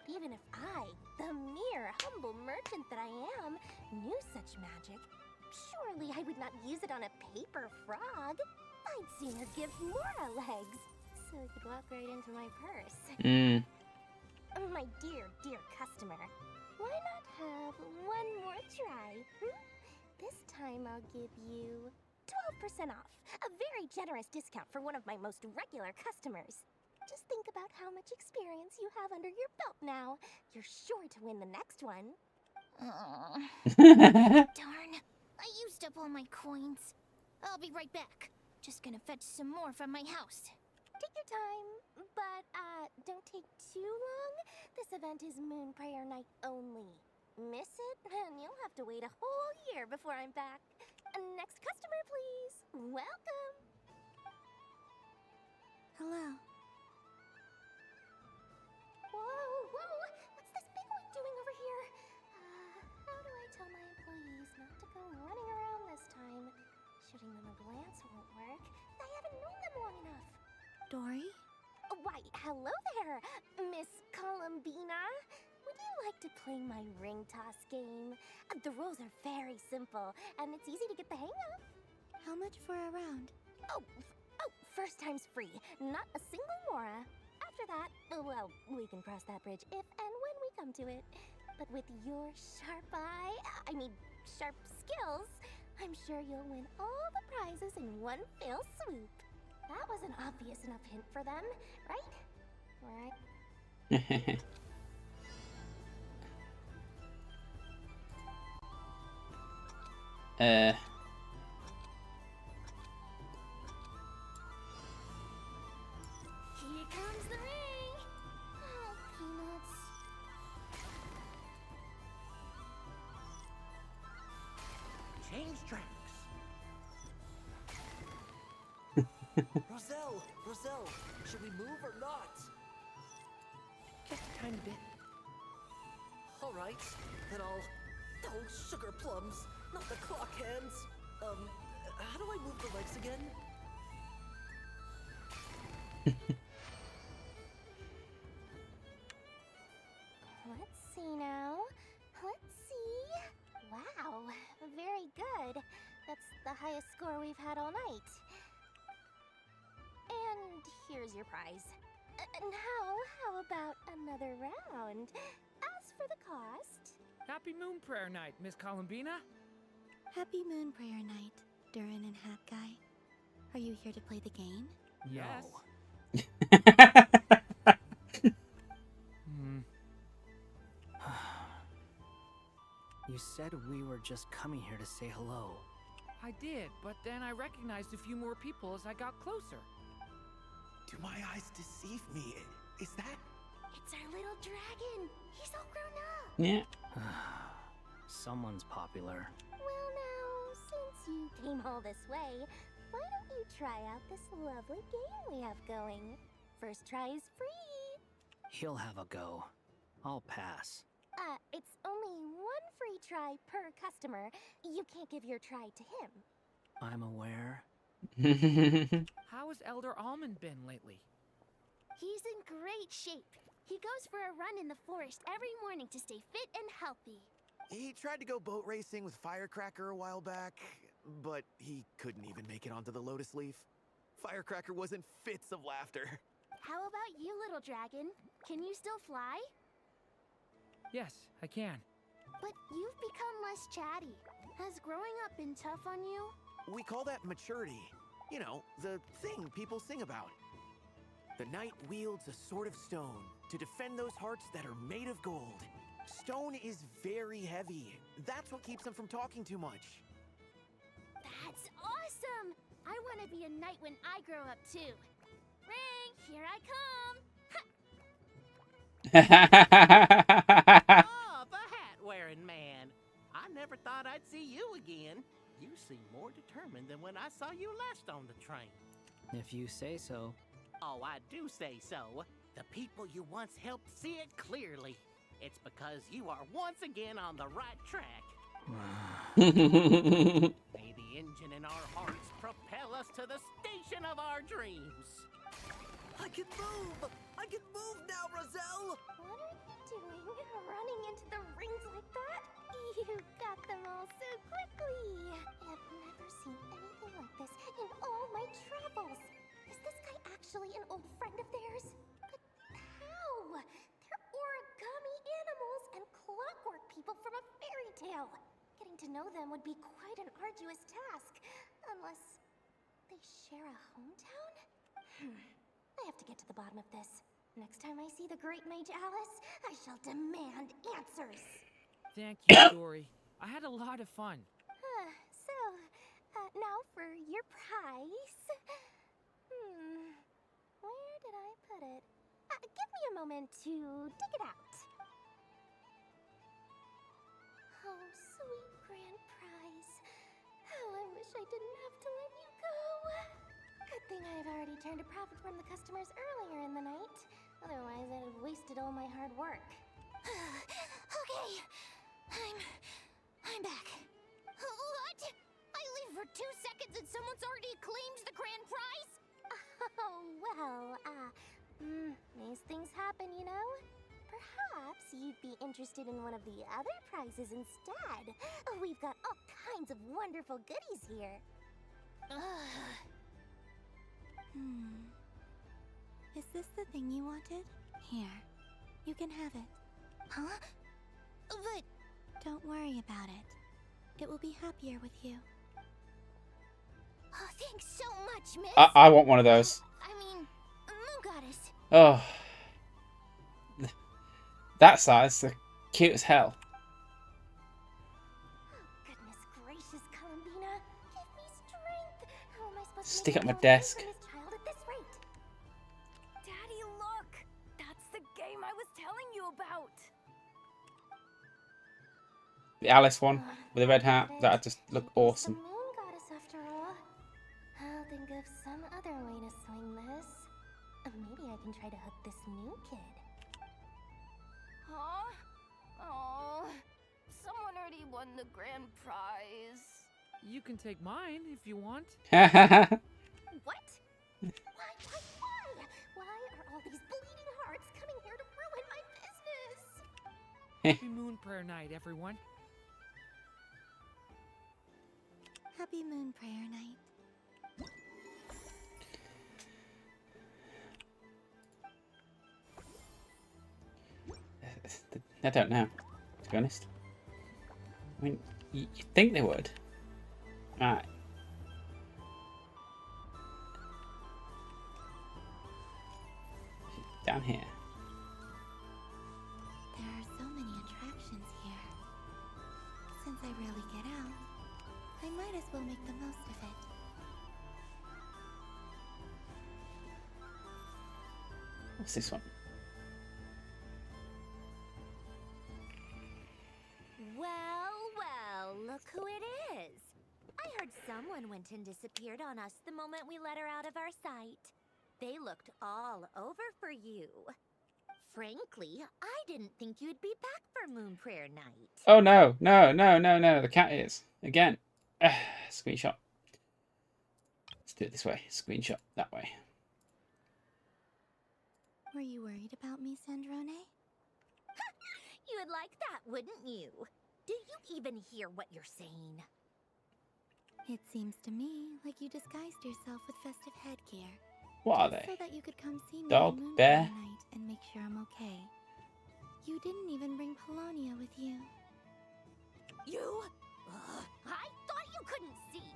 C: Even if I, the mere humble merchant that I am, knew such magic, surely I would not use it on a paper frog. I'd sooner give Mora legs, so it could walk right into my purse. My dear, dear customer, why not have one more try? This time I'll give you 12% off. A very generous discount for one of my most regular customers. Just think about how much experience you have under your belt now. You're sure to win the next one. Darn. I used up all my coins. I'll be right back. Just gonna fetch some more from my house. Take your time, but don't take too long. This event is Moon Prayer Night only. Miss it, and you'll have to wait a whole year before I'm back. Next customer, please. Welcome.
T: Hello.
C: Whoa! What's this big one doing over here? How do I tell my employees not to go running around this time? Shooting them a glance won't work. I haven't known them long enough.
T: Dory?
C: Why, hello there, Miss Columbina. Would you like to play my ring toss game? The rules are very simple, and it's easy to get the hang of.
T: How much for a round?
C: Oh, first time's free. Not a single Mora. After that, well, we can cross that bridge if and when we come to it. But with your sharp sharp skills, I'm sure you'll win all the prizes in one fell swoop. That was an obvious enough hint for them, right? Right? Here comes the ring! Oh, peanuts.
O: Change tracks. Roselle, should we move or not?
I: Just a tiny bit.
O: All right, then I'll... Oh, sugar plums, not the clock hands. How do I move the legs again?
C: Let's see now. Let's see. Wow, very good. That's the highest score we've had all night. And here's your prize. How about another round? As for the cost...
I: Happy Moon Prayer Night, Miss Columbina.
T: Happy Moon Prayer Night, Durin and Hat Guy. Are you here to play the game?
I: Yes.
U: You said we were just coming here to say hello.
I: I did, but then I recognized a few more people as I got closer.
O: Do my eyes deceive me? Is that...
C: It's our little dragon. He's all grown up.
A: Yeah.
U: Someone's popular.
C: Well now, since you came all this way, why don't you try out this lovely game we have going? First try is free.
U: He'll have a go. I'll pass.
C: It's only one free try per customer. You can't give your try to him.
U: I'm aware.
I: How has Elder Almond been lately?
C: He's in great shape. He goes for a run in the forest every morning to stay fit and healthy.
E: He tried to go boat racing with Firecracker a while back, but he couldn't even make it onto the Lotus Leaf. Firecracker was in fits of laughter.
C: How about you, little dragon? Can you still fly?
I: Yes, I can.
C: But you've become less chatty. Has growing up been tough on you?
E: We call that maturity. You know, the thing people sing about. The knight wields a sword of stone to defend those hearts that are made of gold. Stone is very heavy. That's what keeps him from talking too much.
C: That's awesome! I want to be a knight when I grow up too. Ring, here I come!
S: Oh, the hat-wearing man. I never thought I'd see you again. You seem more determined than when I saw you last on the train.
U: If you say so.
S: Oh, I do say so. The people you once helped see it clearly. It's because you are once again on the right track. May the engine in our hearts propel us to the station of our dreams.
O: I can move! I can move now, Roselle!
C: What are you doing? Running into the rings like that? You got them all so quickly. I've never seen anything like this in all my travels. Is this guy actually an old friend of theirs? But how? They're origami animals and clockwork people from a fairy tale. Getting to know them would be quite an arduous task. Unless they share a hometown? I have to get to the bottom of this. Next time I see the great mage Alice, I shall demand answers.
I: Thank you, Dory. I had a lot of fun.
C: Now for your prize. Where did I put it? Give me a moment to dig it out. Oh, sweet grand prize. How I wish I didn't have to let you go. Good thing I've already turned a profit from the customers earlier in the night. Otherwise, I'd have wasted all my hard work. Okay, I'm back. What? I leave for 2 seconds and someone's already claimed the grand prize? Oh, well, these things happen, you know? Perhaps you'd be interested in one of the other prizes instead. We've got all kinds of wonderful goodies here.
D: Is this the thing you wanted? Here, you can have it.
C: Huh? But...
D: Don't worry about it. It will be happier with you.
C: Oh, thanks so much, miss.
A: I want one of those.
C: I mean, Moon Goddess.
A: Oh. That size, they're cute as hell.
C: Goodness gracious, Columbina. Give me strength. How am I supposed to
A: Stick
C: make
A: up my
C: a
A: desk.
C: from this child at this rate?
Q: Daddy, look! That's the game I was telling you about!
A: The Alice one with the red hat, that just look awesome.
C: Moon Goddess, after all. I'll think of some other way to swing this. Maybe I can try to hook this new kid.
Q: Huh? Oh, someone already won the grand prize.
I: You can take mine if you want.
C: What? Why? Why are all these bleeding hearts coming here to ruin my business?
I: Happy Moon Prayer Night, everyone.
D: Happy Moon Prayer Night.
A: I don't know, to be honest. I mean, you'd think they would. Right. Down here.
D: There are so many attractions here. Since I rarely get out, I might as well make the most of it.
A: What's this one?
N: Well, look who it is. I heard someone went and disappeared on us the moment we let her out of our sight. They looked all over for you. Frankly, I didn't think you'd be back for Moon Prayer Night.
A: Oh no, no, no, no, no. The cat is. Again. Screenshot. Let's do it this way. Screenshot that way.
D: Were you worried about me, Sandrone?
N: You would like that, wouldn't you? Do you even hear what you're saying?
D: It seems to me like you disguised yourself with festive headgear.
A: What are
D: just
A: they?
D: so that you could come see me
A: Dog,
D: on Moon
A: bear?
D: Prayer Night and make sure I'm okay. You didn't even bring Polonia with you.
N: You? I thought you couldn't see.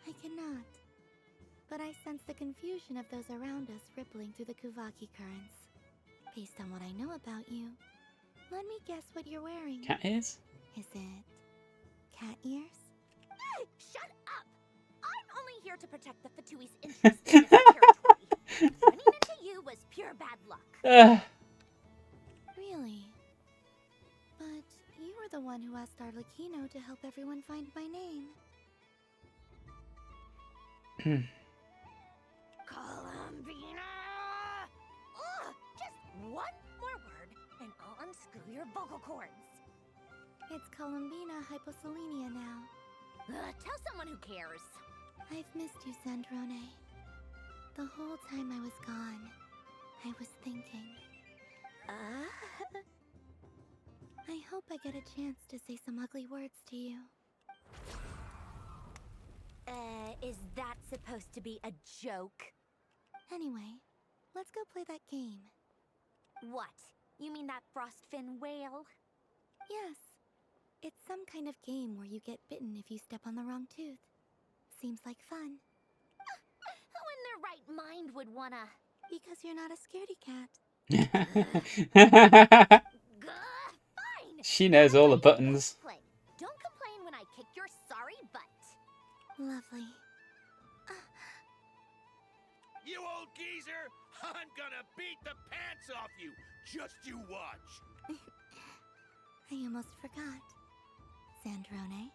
D: I cannot. But I sense the confusion of those around us rippling through the Kuvaki currents. Based on what I know about you, let me guess what you're wearing.
A: Cat ears?
D: Is it cat ears?
N: Shut up! I'm only here to protect the Fatui's interests in this territory. Running into you was pure bad luck.
D: Really? But you were the one who asked Arlecchino to help everyone find my name.
N: Columbina! Ugh, just one more word and I'll unscrew your vocal cords.
D: It's Columbina hyposelenia now.
N: Tell someone who cares.
D: I've missed you, Sandrone. The whole time I was gone, I was thinking. I hope I get a chance to say some ugly words to you.
N: Is that supposed to be a joke?
D: Anyway, let's go play that game.
N: What? You mean that frostfin whale?
D: Yes. It's some kind of game where you get bitten if you step on the wrong tooth. Seems like fun.
N: Who in their right mind would wanna?
D: Because you're not a scaredy cat.
N: Fine!
A: She knows all the buttons.
N: Play. Don't complain when I kick your sorry butt.
D: Lovely.
K: You old geezer! I'm gonna beat the pants off you! Just you watch!
D: I almost forgot. Sandrone?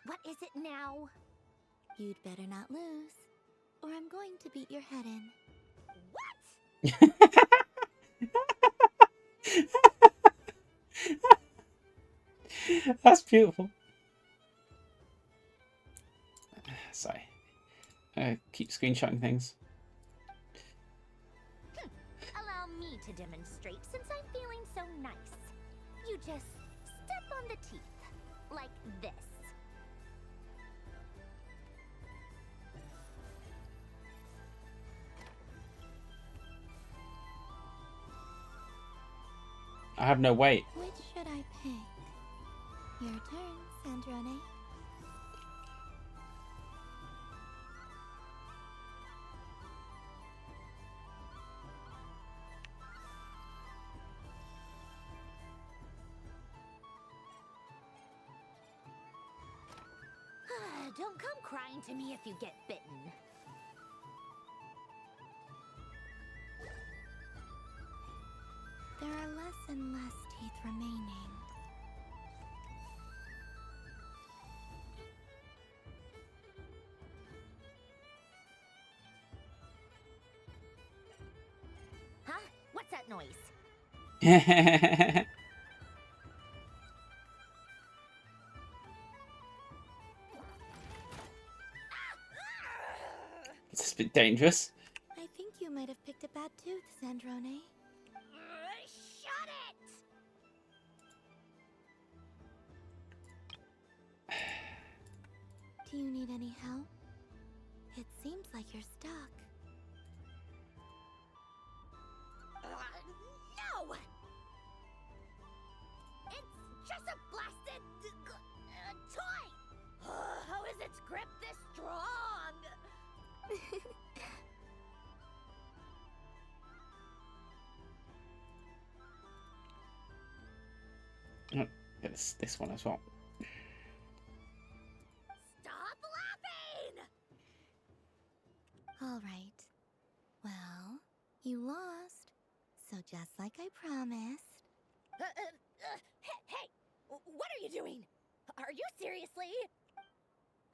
N: What is it now?
D: You'd better not lose, or I'm going to beat your head in.
A: That's beautiful. Sorry. Keep screenshotting things.
N: Allow me to demonstrate since I'm feeling so nice. You just step on the teeth, like this.
A: I have no weight.
D: Which should I pick? Your turn, Sandrone.
N: Don't come crying to me if you get bitten.
D: There are less and less teeth remaining.
N: Huh? What's that noise?
A: It's a bit dangerous.
D: I think you might have picked a bad tooth, Sandrone.
N: Shut it!
D: Do you need any help? It seems like you're stuck.
N: No! It's just a blasted toy! How is its grip this strong?
A: Oh, get this one as well.
N: Stop laughing!
D: All right. Well, you lost. So just like I promised.
N: Hey! What are you doing? Are you seriously?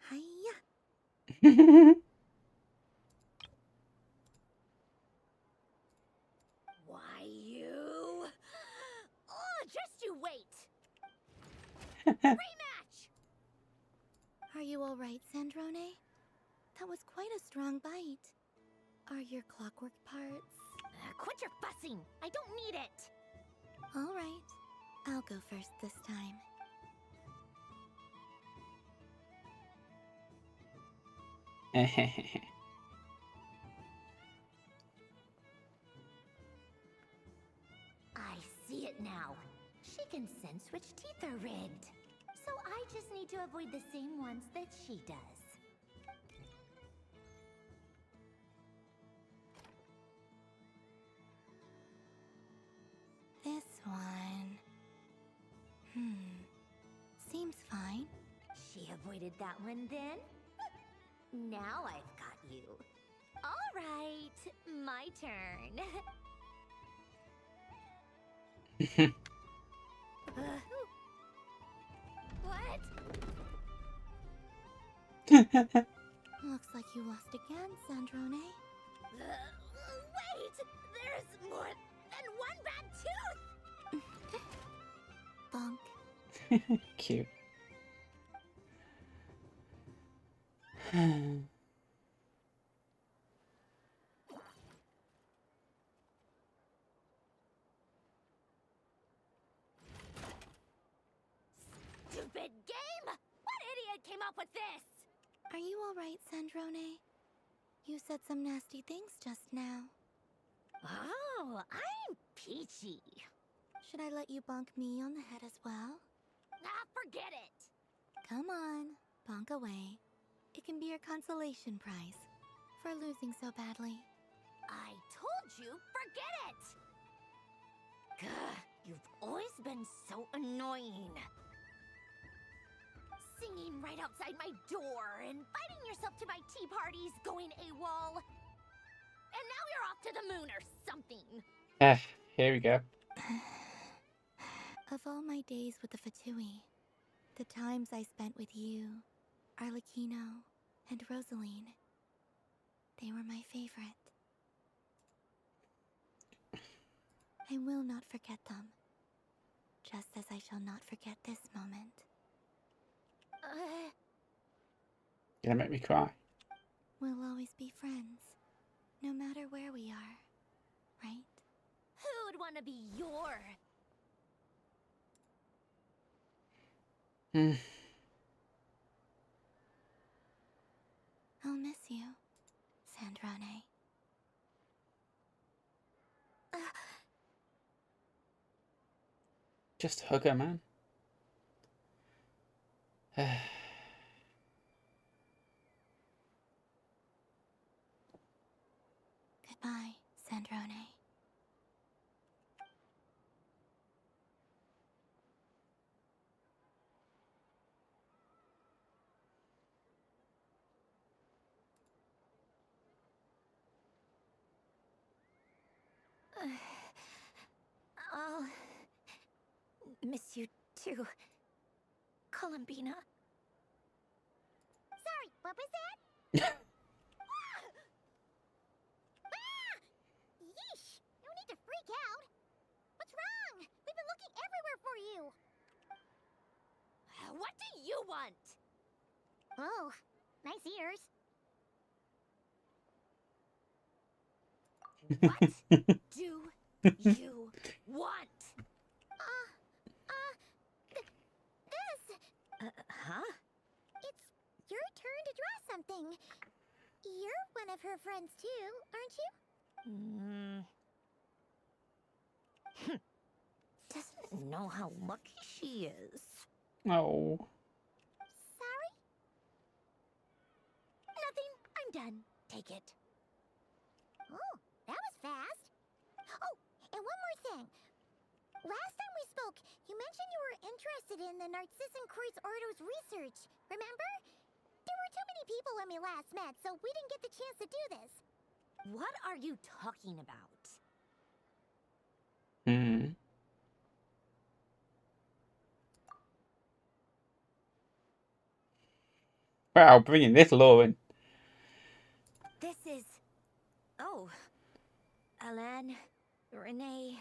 D: Hiya!
C: Rematch!
D: Are you alright, Sandrone? That was quite a strong bite. Are your clockwork parts?
N: Quit your fussing! I don't need it!
D: Alright. I'll go first this time.
N: I see it now. She can sense which teeth are rigged. So I just need to avoid the same ones that she does.
D: This one... Seems fine.
N: She avoided that one then? Now I've got you. All right, my turn. What?
D: Looks like you lost again, Sandrone.
N: Wait! There's more than one bad tooth!
D: Bonk.
A: Cute.
N: Stupid game! What idiot came up with this?
D: Are you alright, Sandrone? You said some nasty things just now.
N: Oh, I'm peachy.
D: Should I let you bonk me on the head as well?
N: Ah, forget it!
D: Come on, bonk away. It can be your consolation prize for losing so badly.
N: I told you, forget it! Gah, you've always been so annoying. Singing right outside my door, inviting yourself to my tea parties, going AWOL. And now you're off to the moon or something.
A: Here we go.
D: Of all my days with the Fatui, the times I spent with you, Arlecchino, and Rosaline, they were my favorite. I will not forget them, just as I shall not forget this moment.
A: You're gonna make me cry.
D: We'll always be friends, no matter where we are, right?
N: Who would want to be your...
D: I'll miss you, Sandrone.
A: Just hug her, man.
D: Goodbye, Sandrone.
N: I'll miss you too, Columbina. Sorry, what was that? Yeesh! No need to freak out. What's wrong? We've been looking everywhere for you. What do you want? Oh, nice ears. What do you want? This. Huh? It's your turn to draw something. You're one of her friends too, aren't you? Doesn't know how lucky she is.
A: Oh.
N: Sorry? Nothing. I'm done. Take it. Oh, that was fast. Oh, and one more thing. Last time we spoke, you mentioned you were interested in the Narcissan Kreuz Ordo's research. Remember? There were too many people when we last met, so we didn't get the chance to do this. What are you talking about?
A: Wow, bringing this lore in.
N: This is... Oh. Alain, Renee,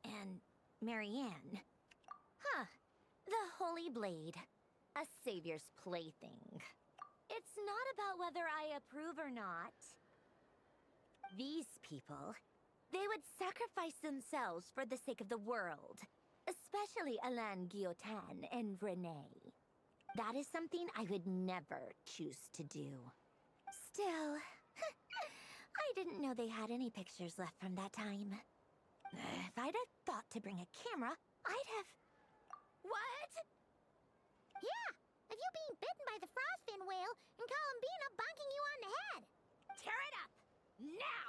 N: and Marianne. Huh. The holy blade. A savior's plaything. It's not about whether I approve or not. These people, they would sacrifice themselves for the sake of the world. Especially Alain Guillotin and Renee. That is something I would never choose to do. Still, I didn't know they had any pictures left from that time. If I'd have thought to bring a camera, I'd have... What?
C: Yeah, of you being bitten by the frostfin whale and Columbina bonking you on the head.
N: Tear it up! Now!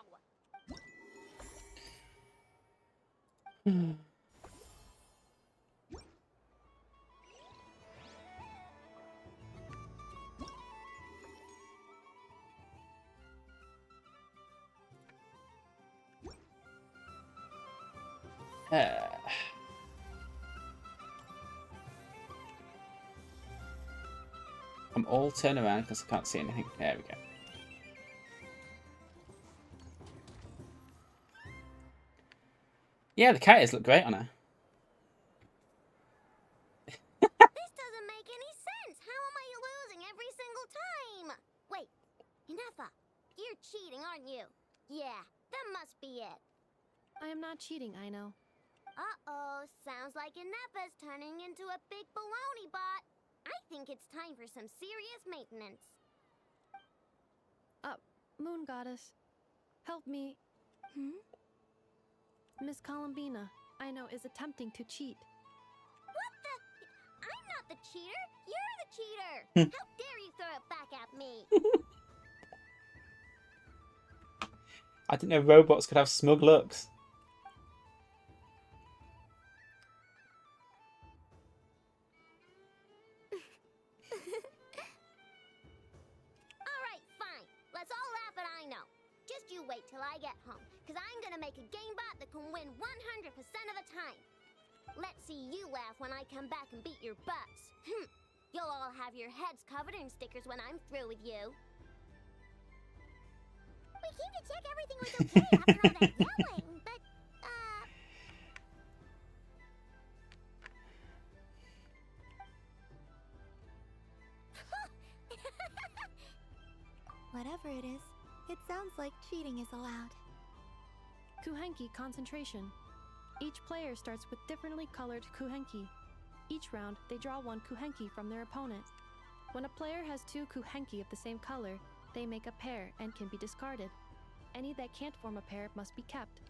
A: I'm all turned around because I can't see anything. There we go. Yeah, the characters look great on her.
C: This doesn't make any sense. How am I losing every single time? Wait, Ineffa, you're cheating, aren't you? Yeah, that must be it.
M: I am not cheating, I know.
C: Uh-oh, sounds like Ineffa's turning into a big baloney bot. I think it's time for some serious maintenance.
M: Moon Goddess, help me. Miss Columbina, I know, is attempting to cheat.
C: What the? I'm not the cheater. You're the cheater. How dare you throw it back at me?
A: I didn't know robots could have smug looks.
C: Alright, fine. Let's all laugh at I know. Just you wait till I get home, because I'm gonna make a game bot that can win 100% of the time. Let's see you laugh when I come back and beat your butts. You'll all have your heads covered in stickers when I'm through with you. We came to check everything was okay after all that yelling, but,
T: Whatever it is, it sounds like cheating is allowed.
M: Kuhenki concentration. Each player starts with differently colored Kuhenki. Each round, they draw one Kuhenki from their opponent. When a player has two Kuhenki of the same color, they make a pair and can be discarded. Any that can't form a pair must be kept.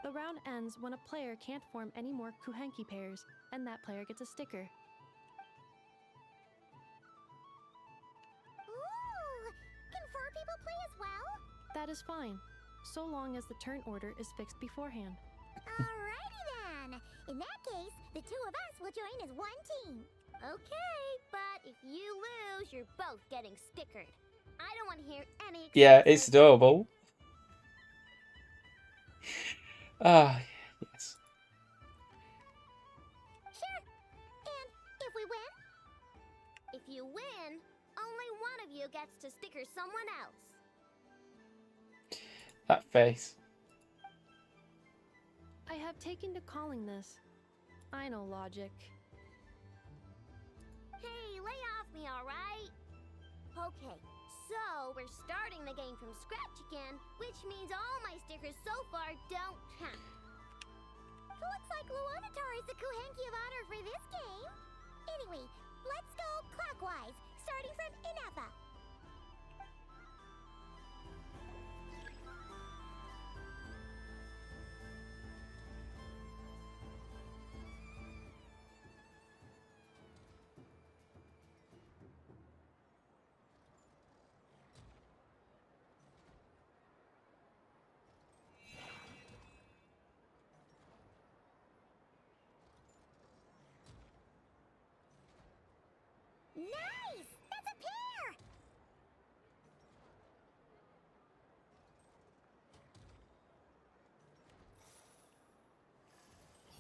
M: The round ends when a player can't form any more Kuhenki pairs, and that player gets a sticker.
C: ooh, can 4 people play as well?
M: That is fine, so long as the turn order is fixed beforehand.
C: Alrighty then. In that case, the 2 of us will join as one team. Okay, but if you lose, you're both getting stickered. I don't want to hear any
A: Yeah, it's adorable. Ah, yes.
C: Sure. And if we win? If you win, only one of you gets to sticker someone else.
A: That face.
M: I have taken to calling this. I know logic.
C: Hey, lay off me, alright? Okay, so we're starting the game from scratch again, which means all my stickers so far don't count. Looks like Luonatar is the Kuhenki of honor for this game. Anyway, let's go clockwise, starting from Ineffa. Nice! That's a pair!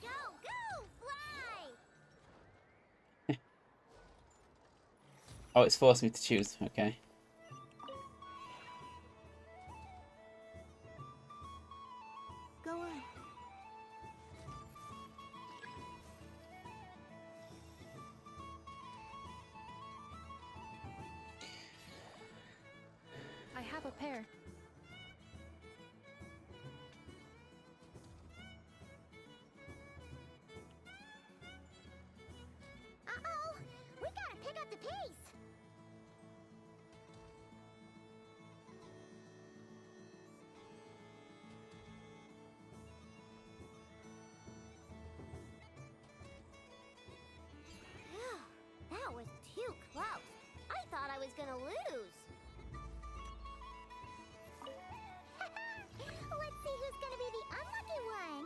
C: Go, go, fly!
A: Oh, it's forced me to choose. Okay.
T: Go on.
M: have a pair.
C: Uh-oh! We gotta pick up the pace! Phew, that was too close. I thought I was gonna lose. Let's see who's gonna be the unlucky one.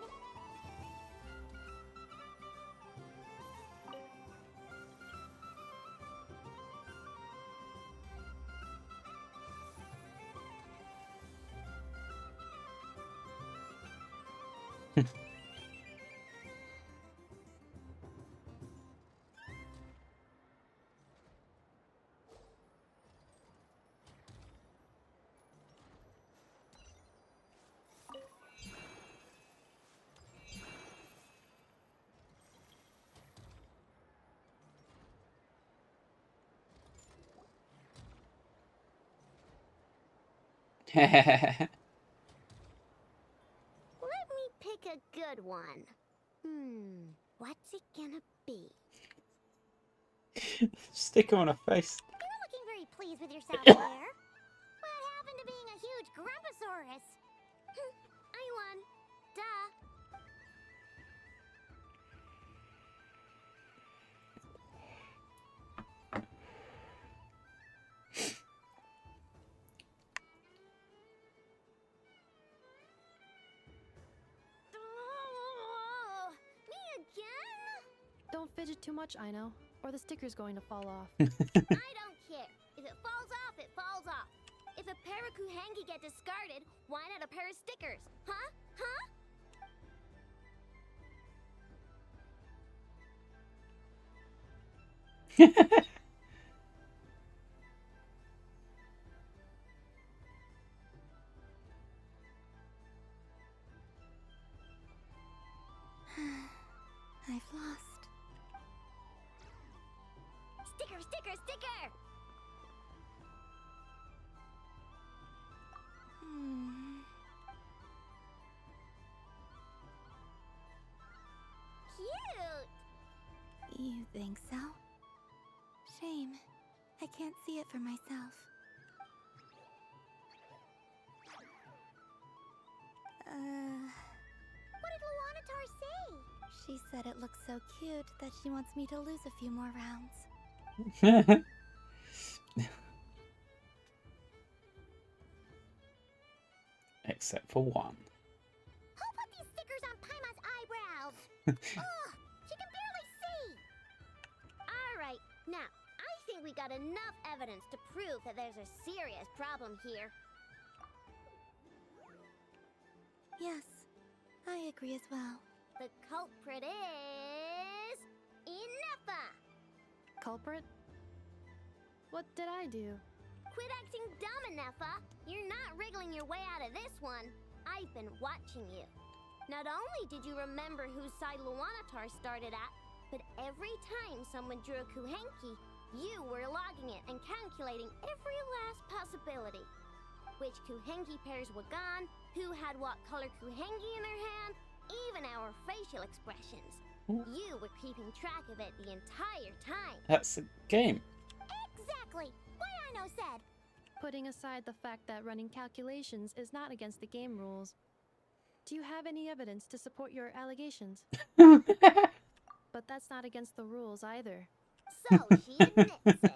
C: Let me pick a good one. What's it gonna be?
A: Sticker on her face.
C: You're not looking very pleased with yourself there. What happened to being a huge Grumposaurus? I won. Duh. Oh, me again?
M: Don't fidget too much, Ino, or the sticker's going to fall off.
C: I don't care. If it falls off, it falls off. If a pair of Kuhengi get discarded, why not a pair of stickers? Huh? Huh?
D: I've lost.
C: Sticker, sticker, sticker! Cute!
D: You think so? Shame. I can't see it for myself.
C: What did Luanatar say?
D: She said it looks so cute that she wants me to lose a few more rounds.
A: Except for one.
C: Who put these stickers on Paima's eyebrows? Ugh, she can barely see! Alright, now, I think we got enough evidence to prove that there's a serious problem here.
D: Yes, I agree as well.
C: The culprit is... Inefa!
M: Culprit? What did I do?
C: Quit acting dumb, Inefa! You're not wriggling your way out of this one. I've been watching you. Not only did you remember whose side Luanatar started at, but every time someone drew a Kuhenki, you were logging it and calculating every last possibility. Which Kuhenki pairs were gone, who had what color Kuhenki in their hand, even our facial expressions. You were keeping track of it the entire time.
A: That's a game.
C: Exactly! What Ino said!
M: Putting aside the fact that running calculations is not against the game rules, do you have any evidence to support your allegations? But that's not against the rules either.
C: So she admits it.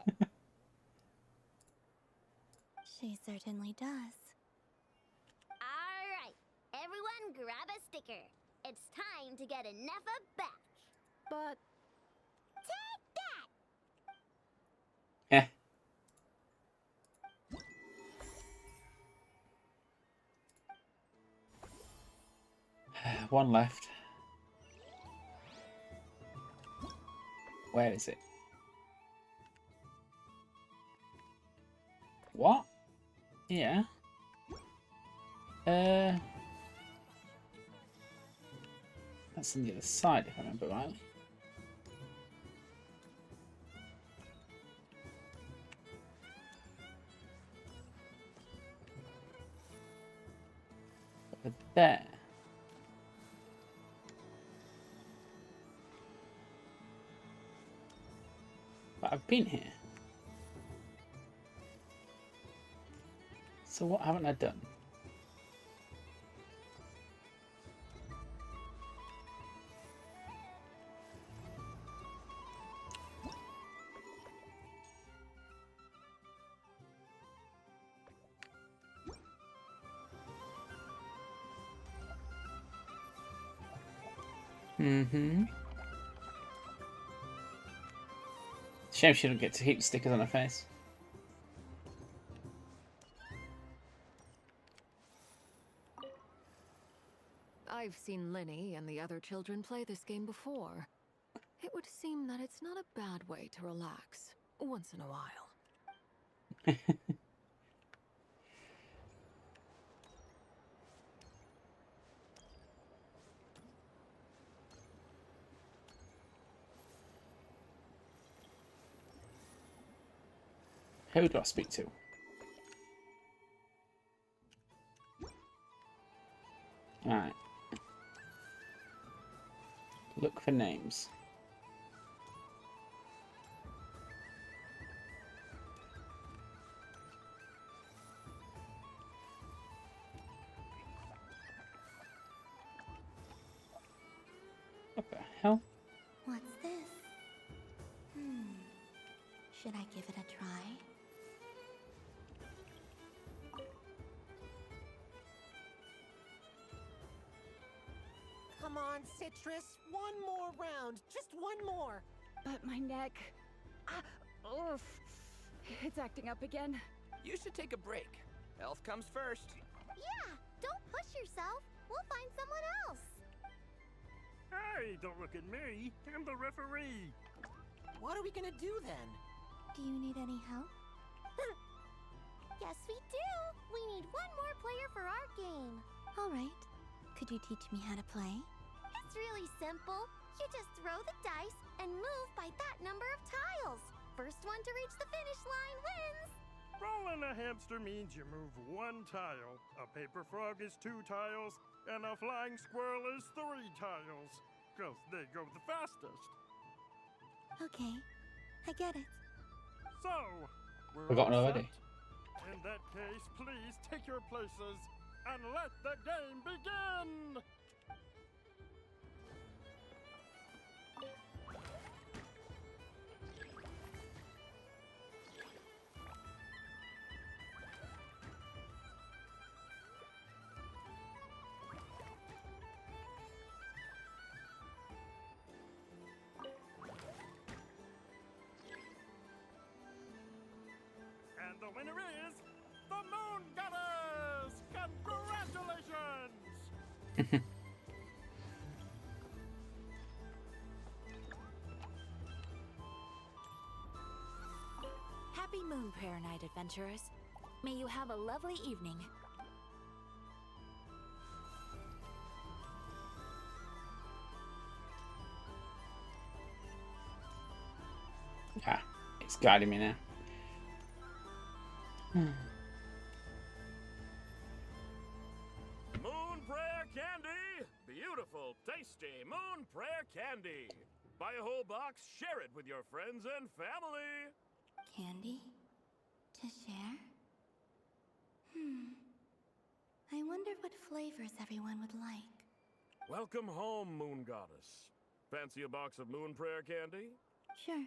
D: She certainly does.
C: Alright, everyone grab a sticker. It's time to get Inefa back.
M: But...
C: Take that!
A: Eh. One left. Where is it? What? Yeah. That's on the other side, if I remember rightly. over there. But I've been here. So what haven't I done? Shame she don't get to keep stickers on her face.
P: I've seen Linny and the other children play this game before. It would seem that it's not a bad way to relax once in a while.
A: Who do I speak to? Alright. Look for names. What the hell?
D: What's this? Should I give it a try?
E: Come on, Citrus. One more round. Just one more.
H: But my neck. Oof. It's acting up again.
B: You should take a break. Health comes first.
C: Yeah, don't push yourself. We'll find someone else.
K: Hey, don't look at me. I'm the referee.
E: What are we gonna do then?
D: Do you need any help?
C: Yes, we do. We need one more player for our game.
D: All right. Could you teach me how to play?
C: It's really simple. You just throw the dice and move by that number of tiles. First one to reach the finish line wins.
K: Rolling a hamster means you move one tile. A paper frog is 2 tiles, and a flying squirrel is 3 tiles. 'Cause they go the fastest.
D: Okay, I get it.
K: So, we're
A: Forgotten
K: all
A: already.
K: set? In that case, please take your places and let the game begin! And the winner is the Moon Goddess! Congratulations!
J: Happy Moon Prayer Night, adventurers. May you have a lovely evening.
A: Ah, it's guiding me now.
K: Moon Prayer Candy! Beautiful, tasty Moon Prayer Candy! Buy a whole box, share it with your friends and family!
D: Candy? To share? I wonder what flavors everyone would like.
K: Welcome home, Moon Goddess. Fancy a box of Moon Prayer Candy?
D: Sure.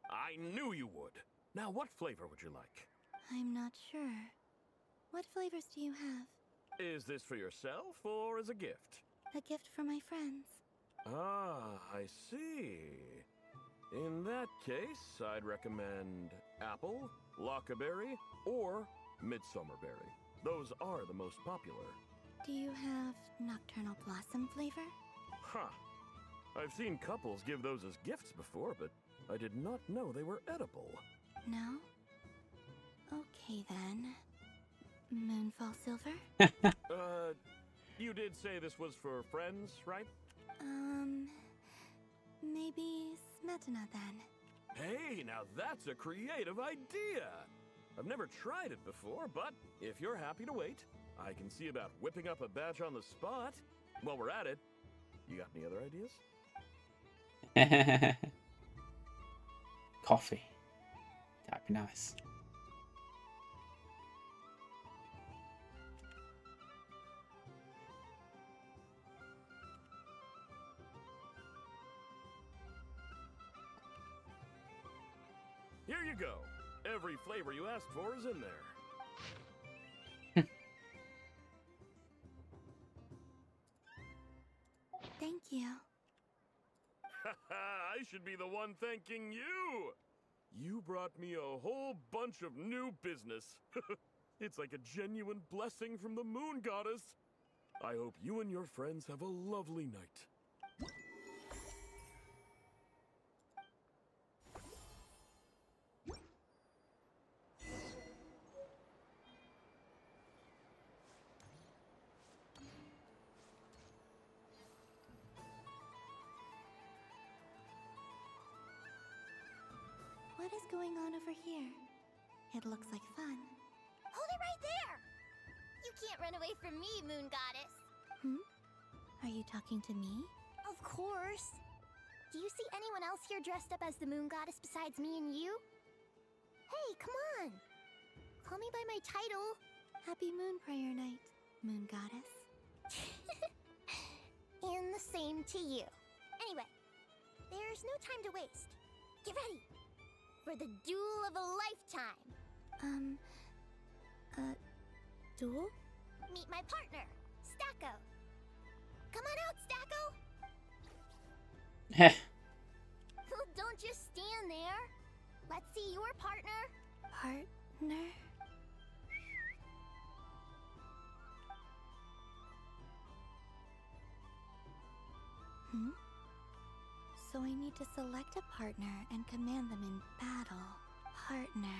K: I knew you would. Now, what flavor would you like?
D: I'm not sure. What flavors do you have?
K: Is this for yourself or as a gift?
D: A gift for my friends.
K: Ah, I see. In that case, I'd recommend apple, lockaberry, or midsummerberry. Those are the most popular.
D: Do you have nocturnal blossom flavor?
K: Huh. I've seen couples give those as gifts before, but I did not know they were edible.
D: No? Okay then. Moonfall silver?
K: You did say this was for friends, right?
D: Maybe Smetana then.
K: Hey, now that's a creative idea! I've never tried it before, but if you're happy to wait,
G: I can see about whipping up a batch on the spot. While we're at it, you got any other ideas?
A: Coffee. That'd be nice.
G: Here you go. Every flavor you asked for is in there.
D: Thank you.
G: I should be the one thanking you. You brought me a whole bunch of new business. It's like a genuine blessing from the moon goddess. I hope you and your friends have a lovely night.
D: What is going on over here? It looks like fun.
C: Hold it right there! You can't run away from me, Moon Goddess.
D: Are you talking to me?
C: Of course. Do you see anyone else here dressed up as the Moon Goddess besides me and you? Hey, come on! Call me by my title.
D: Happy Moon Prayer Night, Moon Goddess.
C: And the same to you. Anyway, there's no time to waste. Get ready for the duel of a lifetime.
D: Duel?
C: Meet my partner, Stacko. Come on out, Stacko. Well, don't just stand there. Let's see your partner.
D: Partner? So I need to select a partner and command them in battle. Partner.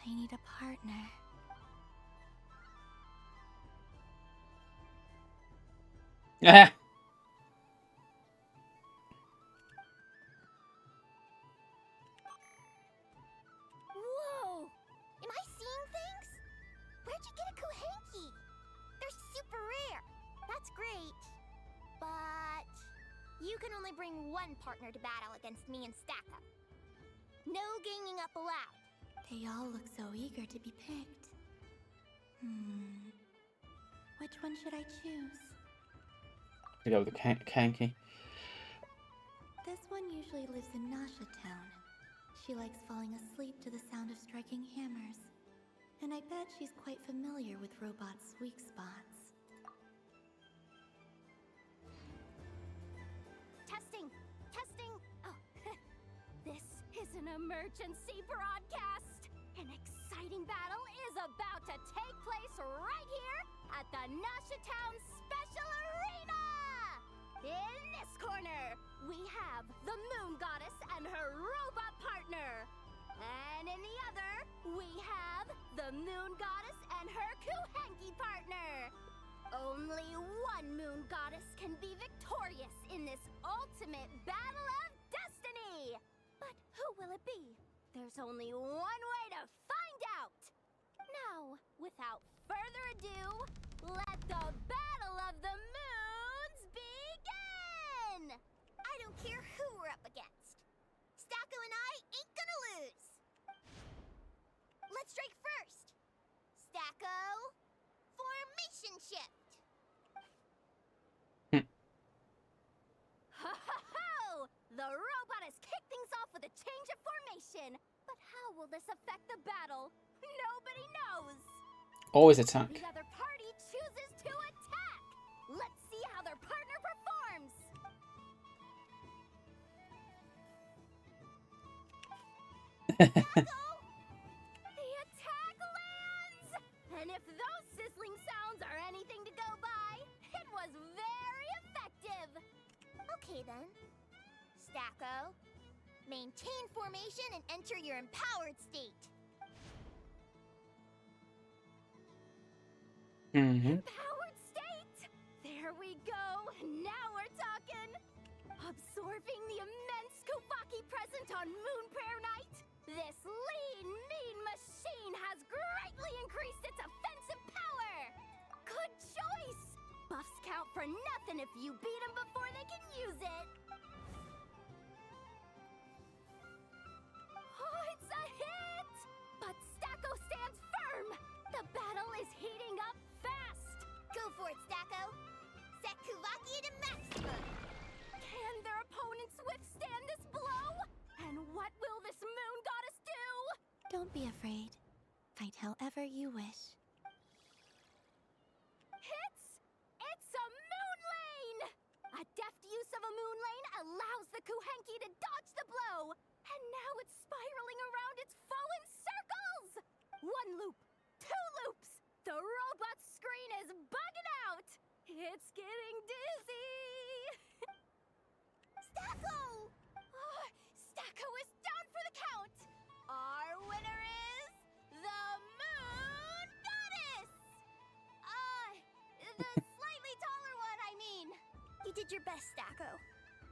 D: I need a partner.
C: Whoa! Am I seeing things? Where'd you get a Kuhenki? They're super rare. That's great. But you can only bring one partner to battle against me and Stacko. No ganging up allowed.
D: They all look so eager to be picked. Which one should I choose?
A: To go with the Kanky.
D: This one usually lives in Nasha Town. She likes falling asleep to the sound of striking hammers. And I bet she's quite familiar with robots' weak spots.
N: Testing! Testing! Oh, this is an emergency broadcast! An exciting battle is about to take place right here at the Nasha Town Special Arena! In this corner, we have the Moon Goddess and her robot partner. And in the other, we have the Moon Goddess and her Kuhenki partner. Only one Moon Goddess can be victorious in this ultimate battle of destiny. But who will it be? There's only one way to find out. Now, without further ado, let the Battle of the Moons begin!
C: I don't care who we're up against. Stacko and I ain't gonna lose. Let's strike first. Stacko, formation shift.
N: Ho-ho-ho! The robot has kicked things off with a change of formation. But how will this affect the battle? Nobody knows.
A: Always attack.
N: The other party chooses to attack. Let's see how their partner performs. The attack lands! And if those sizzling sounds are anything to go by, it was very effective.
C: Okay then. Stacko, maintain formation and enter your empowered state.
N: Empowered state! There we go. Now we're talking. Absorbing the immense Kuvaki present on Moon Prayer Night, this lean, mean machine has greatly increased its offensive power. for nothing if you beat them before they can use it. Oh, it's a hit! But Stacko stands firm. The battle is heating up fast.
C: Go for it, Stacko. Set Kuvakia to maximum.
N: Can their opponents withstand this blow? And what will this moon goddess do?
D: Don't be afraid. Fight however you wish.
N: It's a moon lane! A deft use of a moon lane allows the Kuhenki to dodge the blow. And now it's spiraling around its foe in circles! 1 loop, 2 loops. The robot's screen is bugging out. It's getting dizzy.
C: Stacko!
N: Oh, Stacko is down for the count. Our winner is the Moon Goddess. The slightly taller one, I mean.
C: You did your best, Stacko.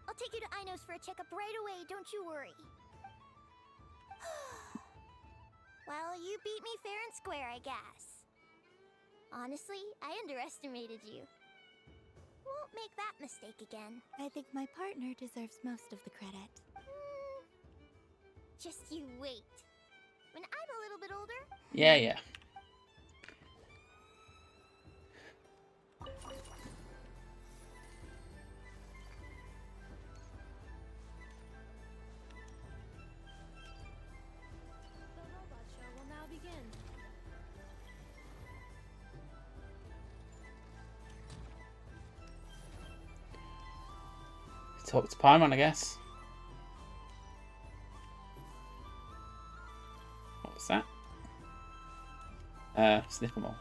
C: I'll take you to Inos for a checkup right away, don't you worry. Well, you beat me fair and square, I guess. Honestly, I underestimated you. Won't make that mistake again.
D: I think my partner deserves most of the credit.
C: Just you wait. When I'm a little bit older...
A: Yeah.
M: The robot show will now begin.
A: Talk to Paimon, I guess. What was that? Snip 'em all.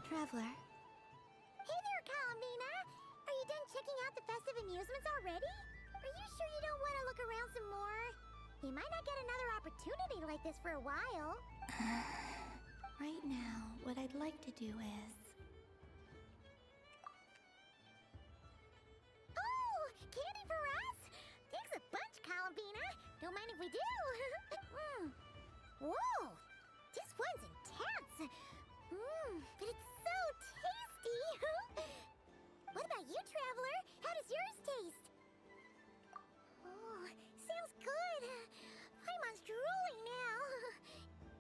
D: Traveler,
C: Hey there, Kalamina! Are you done checking out the festive amusements already? Are you sure you don't want to look around some more? You might not get another opportunity like this for a while.
D: right now, what I'd like to do is...
C: Oh, candy for us? Thanks a bunch, Kalamina. Don't mind if we do. Whoa, this one's intense. But it's so tasty. What about you, Traveler? How does yours taste? Oh, sounds good. Paimon's drooling now.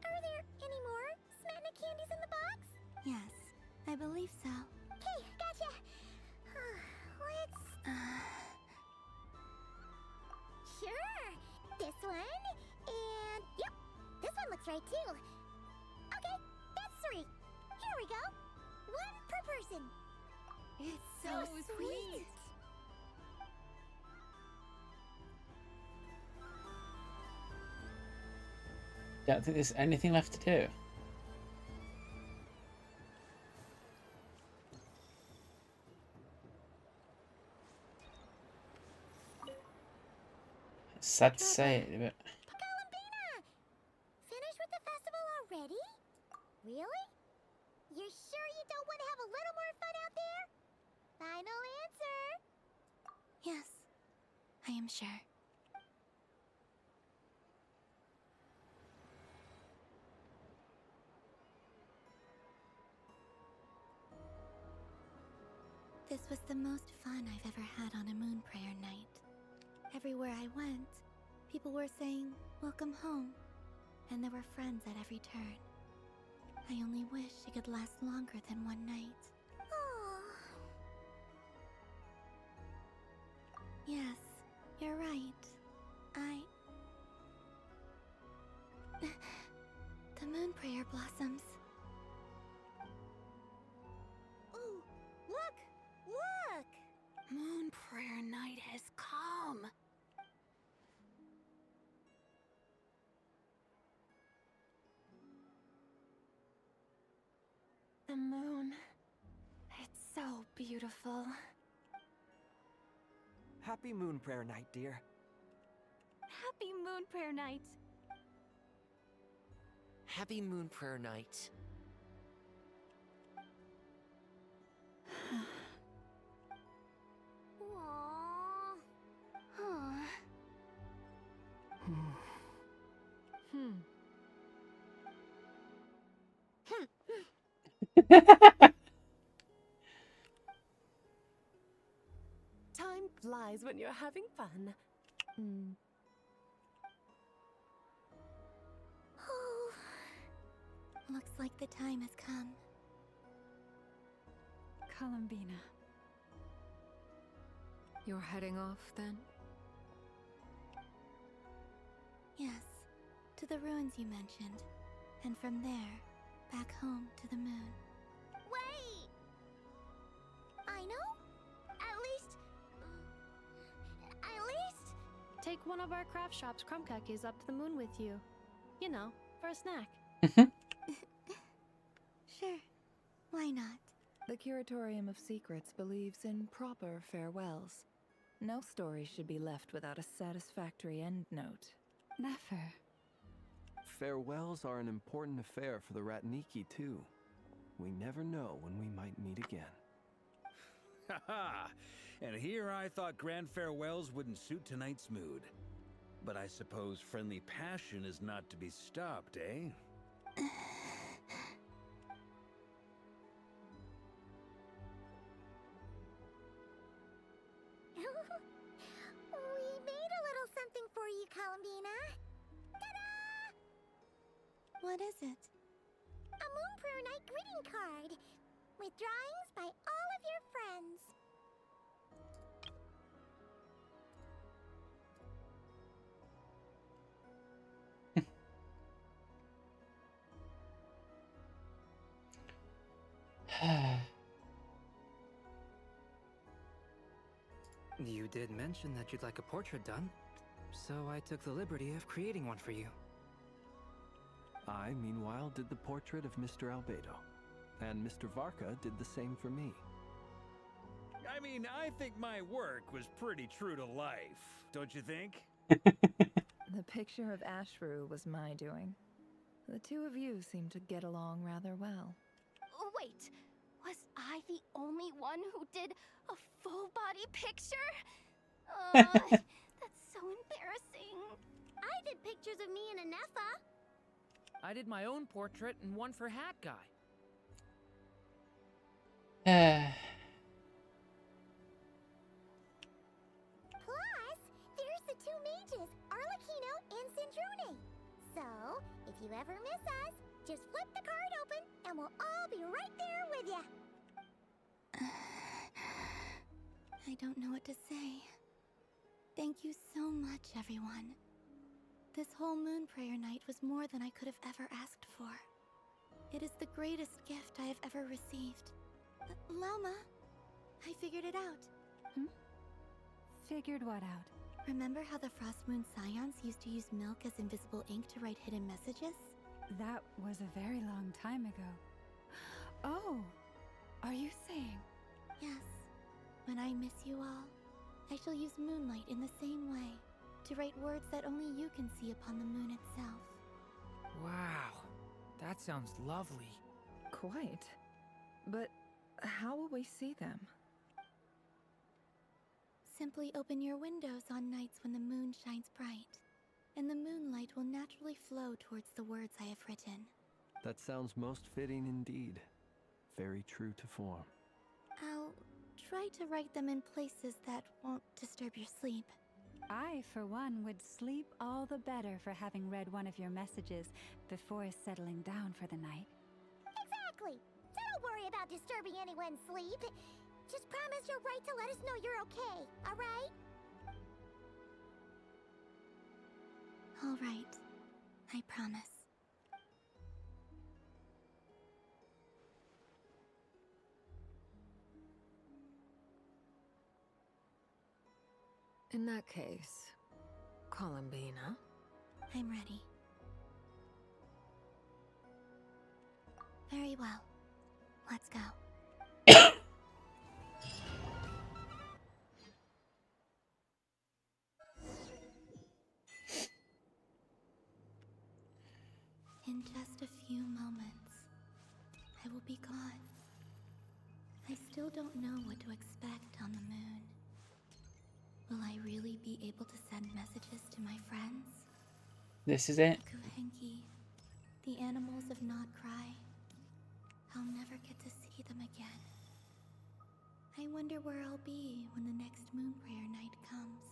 C: Are there any more Smetna candies in the box?
D: Yes, I believe so.
C: Okay, gotcha. Let's... Sure. This one. And... Yep. This one looks right, too. Okay, that's 3. Here we go. 1 per person.
D: It's so sweet.
A: Don't think there's anything left to do. It's sad to say it, but
C: Kalamina! Finished with the festival already? Really? You're sure you don't want to have a little more fun out there? Final answer.
D: Yes, I am sure. This was the most fun I've ever had on a moon prayer night. Everywhere I went, people were saying, "Welcome home," and there were friends at every turn. I only wish it could last longer than one night. Yes, you're right. The moon prayer blossoms.
C: Ooh, look! Look!
O: Moon prayer night has come.
P: The moon. It's so beautiful.
E: Happy Moon Prayer Night, dear.
M: Happy Moon Prayer Night.
R: Happy Moon Prayer Night.
C: Aww.
L: fun.
D: Oh, looks like the time has come.
P: Columbina. You're heading off then?
D: Yes, to the ruins you mentioned. And from there, back home to the moon.
C: Wait! I know? At least...
M: Take one of our craft shop's crumb cookies up to the moon with you. You know, for a snack.
D: Sure, why not?
H: The Curatorium of Secrets believes in proper farewells. No story should be left without a satisfactory end note.
P: Never.
V: Farewells are an important affair for the Ratniki, too. We never know when we might meet again.
F: Haha! And here I thought grand farewells wouldn't suit tonight's mood. But I suppose friendly passion is not to be stopped, eh?
C: We made a little something for you, Columbina. Ta-da!
D: What is it?
C: A Moon Prayer Night greeting card with drawings by all of your friends.
W: You did mention that you'd like a portrait done, so I took the liberty of creating one for you.
V: I, meanwhile, did the portrait of Mr. Albedo, and Mr. Varka did the same for me.
F: I mean, I think my work was pretty true to life, don't you think?
H: The picture of Ashru was my doing. The two of you seem to get along rather well.
N: Wait, was I the only one who did a full body picture? That's so embarrassing.
C: I did pictures of me and Anefa.
I: I did my own portrait and one for Hat Guy.
C: Plus, there's the two mages, Arlecchino and Sandrone. So, if you ever miss us, just flip the card open and we'll all be right there with you.
D: I don't know what to say. Thank you so much, everyone. This whole Moon Prayer Night was more than I could have ever asked for. It is the greatest gift I have ever received. Lama, I figured it out.
T: Figured what out?
D: Remember how the Frost Moon Scions used to use milk as invisible ink to write hidden messages?
T: That was a very long time ago. Oh, are you saying?
D: Yes. When I miss you all, I shall use moonlight in the same way, to write words that only you can see upon the moon itself.
I: Wow, that sounds lovely.
H: Quite. But how will we see them?
D: Simply open your windows on nights when the moon shines bright, and the moonlight will naturally flow towards the words I have written.
V: That sounds most fitting indeed. Very true to form.
D: I'll try to write them in places that won't disturb your sleep.
T: I, for one, would sleep all the better for having read one of your messages before settling down for the night.
C: Exactly. So don't worry about disturbing anyone's sleep. Just promise you'll write to let us know you're okay, alright?
D: All right. I promise.
P: In that case, Columbina.
D: I'm ready. Very well. Let's go. In just a few moments, I will be gone. I still don't know what to expect on the moon. Will I really be able to send messages to my friends?
A: This is it.
D: The Kuhenki, the animals of Not Cry. I'll never get to see them again. I wonder where I'll be when the next Moon Prayer Night comes.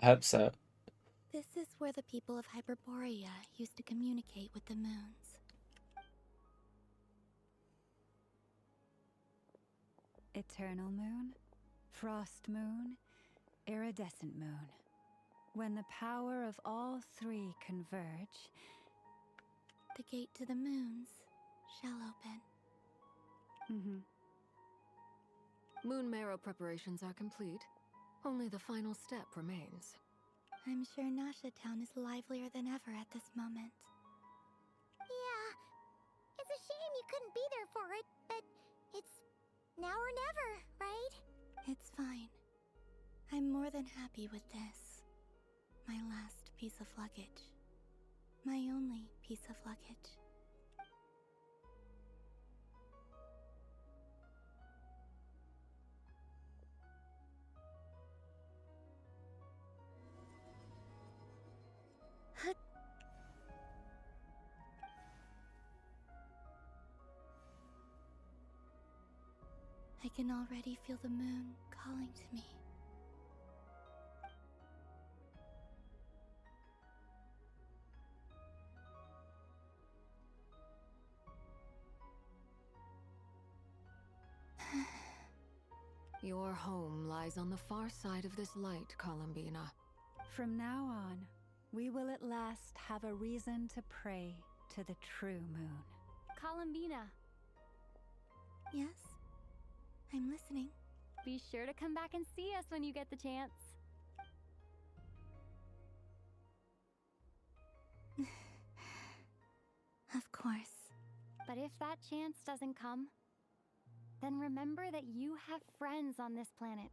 A: I hope so.
D: This is where the people of Hyperborea used to communicate with the moons.
L: Eternal moon, frost moon, iridescent moon. When the power of all three converge,
D: the gate to the moons shall open.
P: Moon marrow preparations are complete. Only the final step remains.
D: I'm sure Nasha Town is livelier than ever at this moment.
C: Yeah, it's a shame you couldn't be there for it, but it's now or never, right?
D: It's fine. I'm more than happy with this. My last piece of luggage. My only piece of luggage. I can already feel the moon calling to me.
P: Your home lies on the far side of this light, Columbina.
L: From now on, we will at last have a reason to pray to the true moon.
S: Columbina.
D: Yes? I'm listening.
S: Be sure to come back and see us when you get the chance.
D: Of course.
S: But if that chance doesn't come, then remember that you have friends on this planet.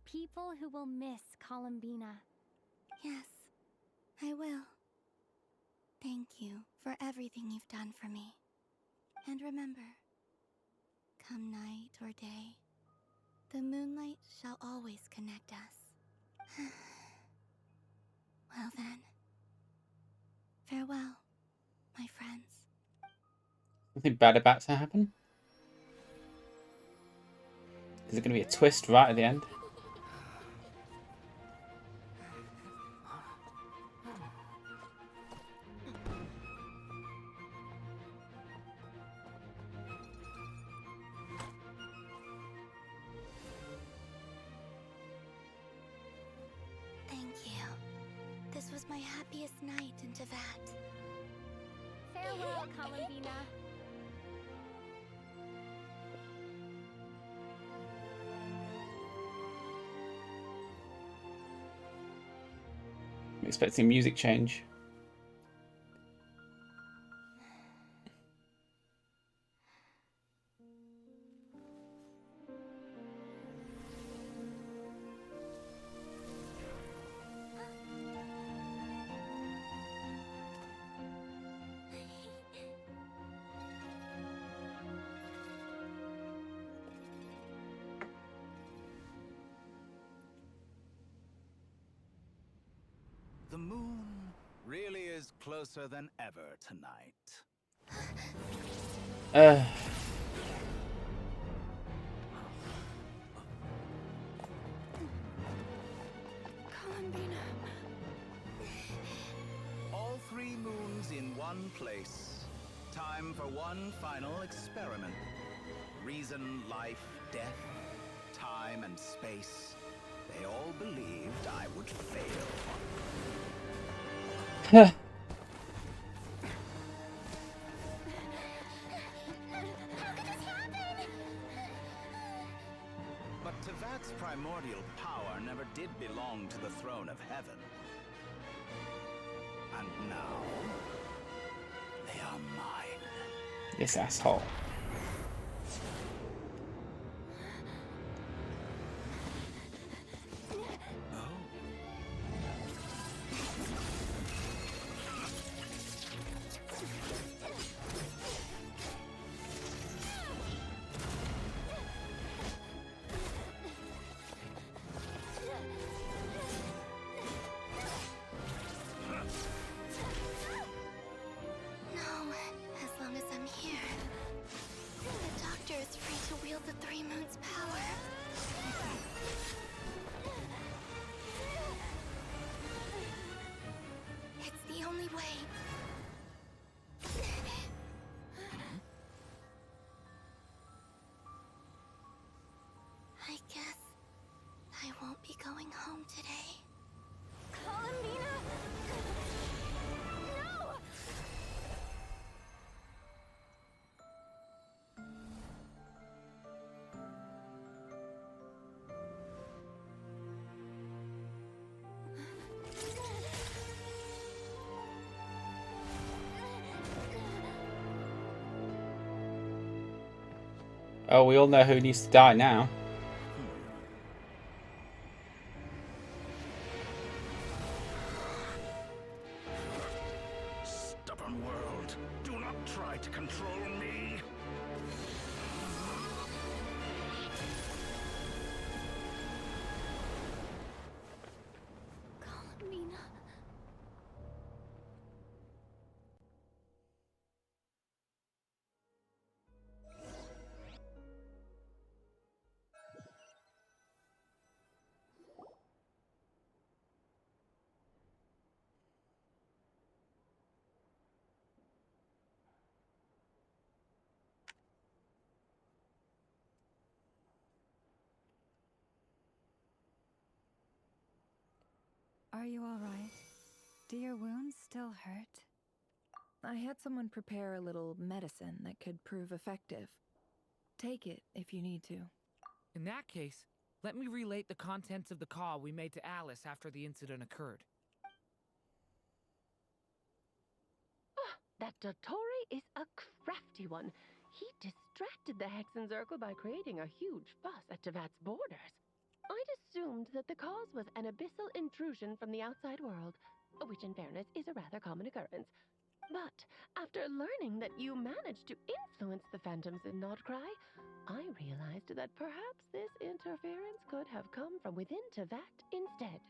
S: People who will miss Columbina.
D: Yes, I will. Thank you for everything you've done for me. And remember, come night or day, the moonlight shall always connect us. Well then, farewell, my friends.
A: Something bad about to happen? Is it going to be a twist right at the end?
D: Thank you. This was my happiest night in Tevat.
S: Farewell, Columbina.
A: I'm expecting music change.
U: The moon really is closer than ever tonight.
L: Columbina.
U: All three moons in one place. Time for one final experiment. Reason, life, death, time and space. They all believed I would fail. But Tevat's primordial power never did belong to the throne of heaven. And now, they are mine.
A: This asshole.
D: No, as long as I'm here.
A: Oh, we all know who needs to die now.
B: Stubborn world, do not try to control me.
D: Columbina.
L: Are you all right? Do your wounds still hurt?
H: I had someone prepare a little medicine that could prove effective. Take it if you need to.
I: In that case, let me relate the contents of the call we made to Alice after the incident occurred.
J: That Dottore is a crafty one. He distracted the Hexen Circle by creating a huge fuss at Tevat's borders. I'd assumed that the cause was an abyssal intrusion from the outside world, which in fairness is a rather common occurrence. But after learning that you managed to influence the phantoms in Nodcry, I realized that perhaps this interference could have come from within Tevat instead.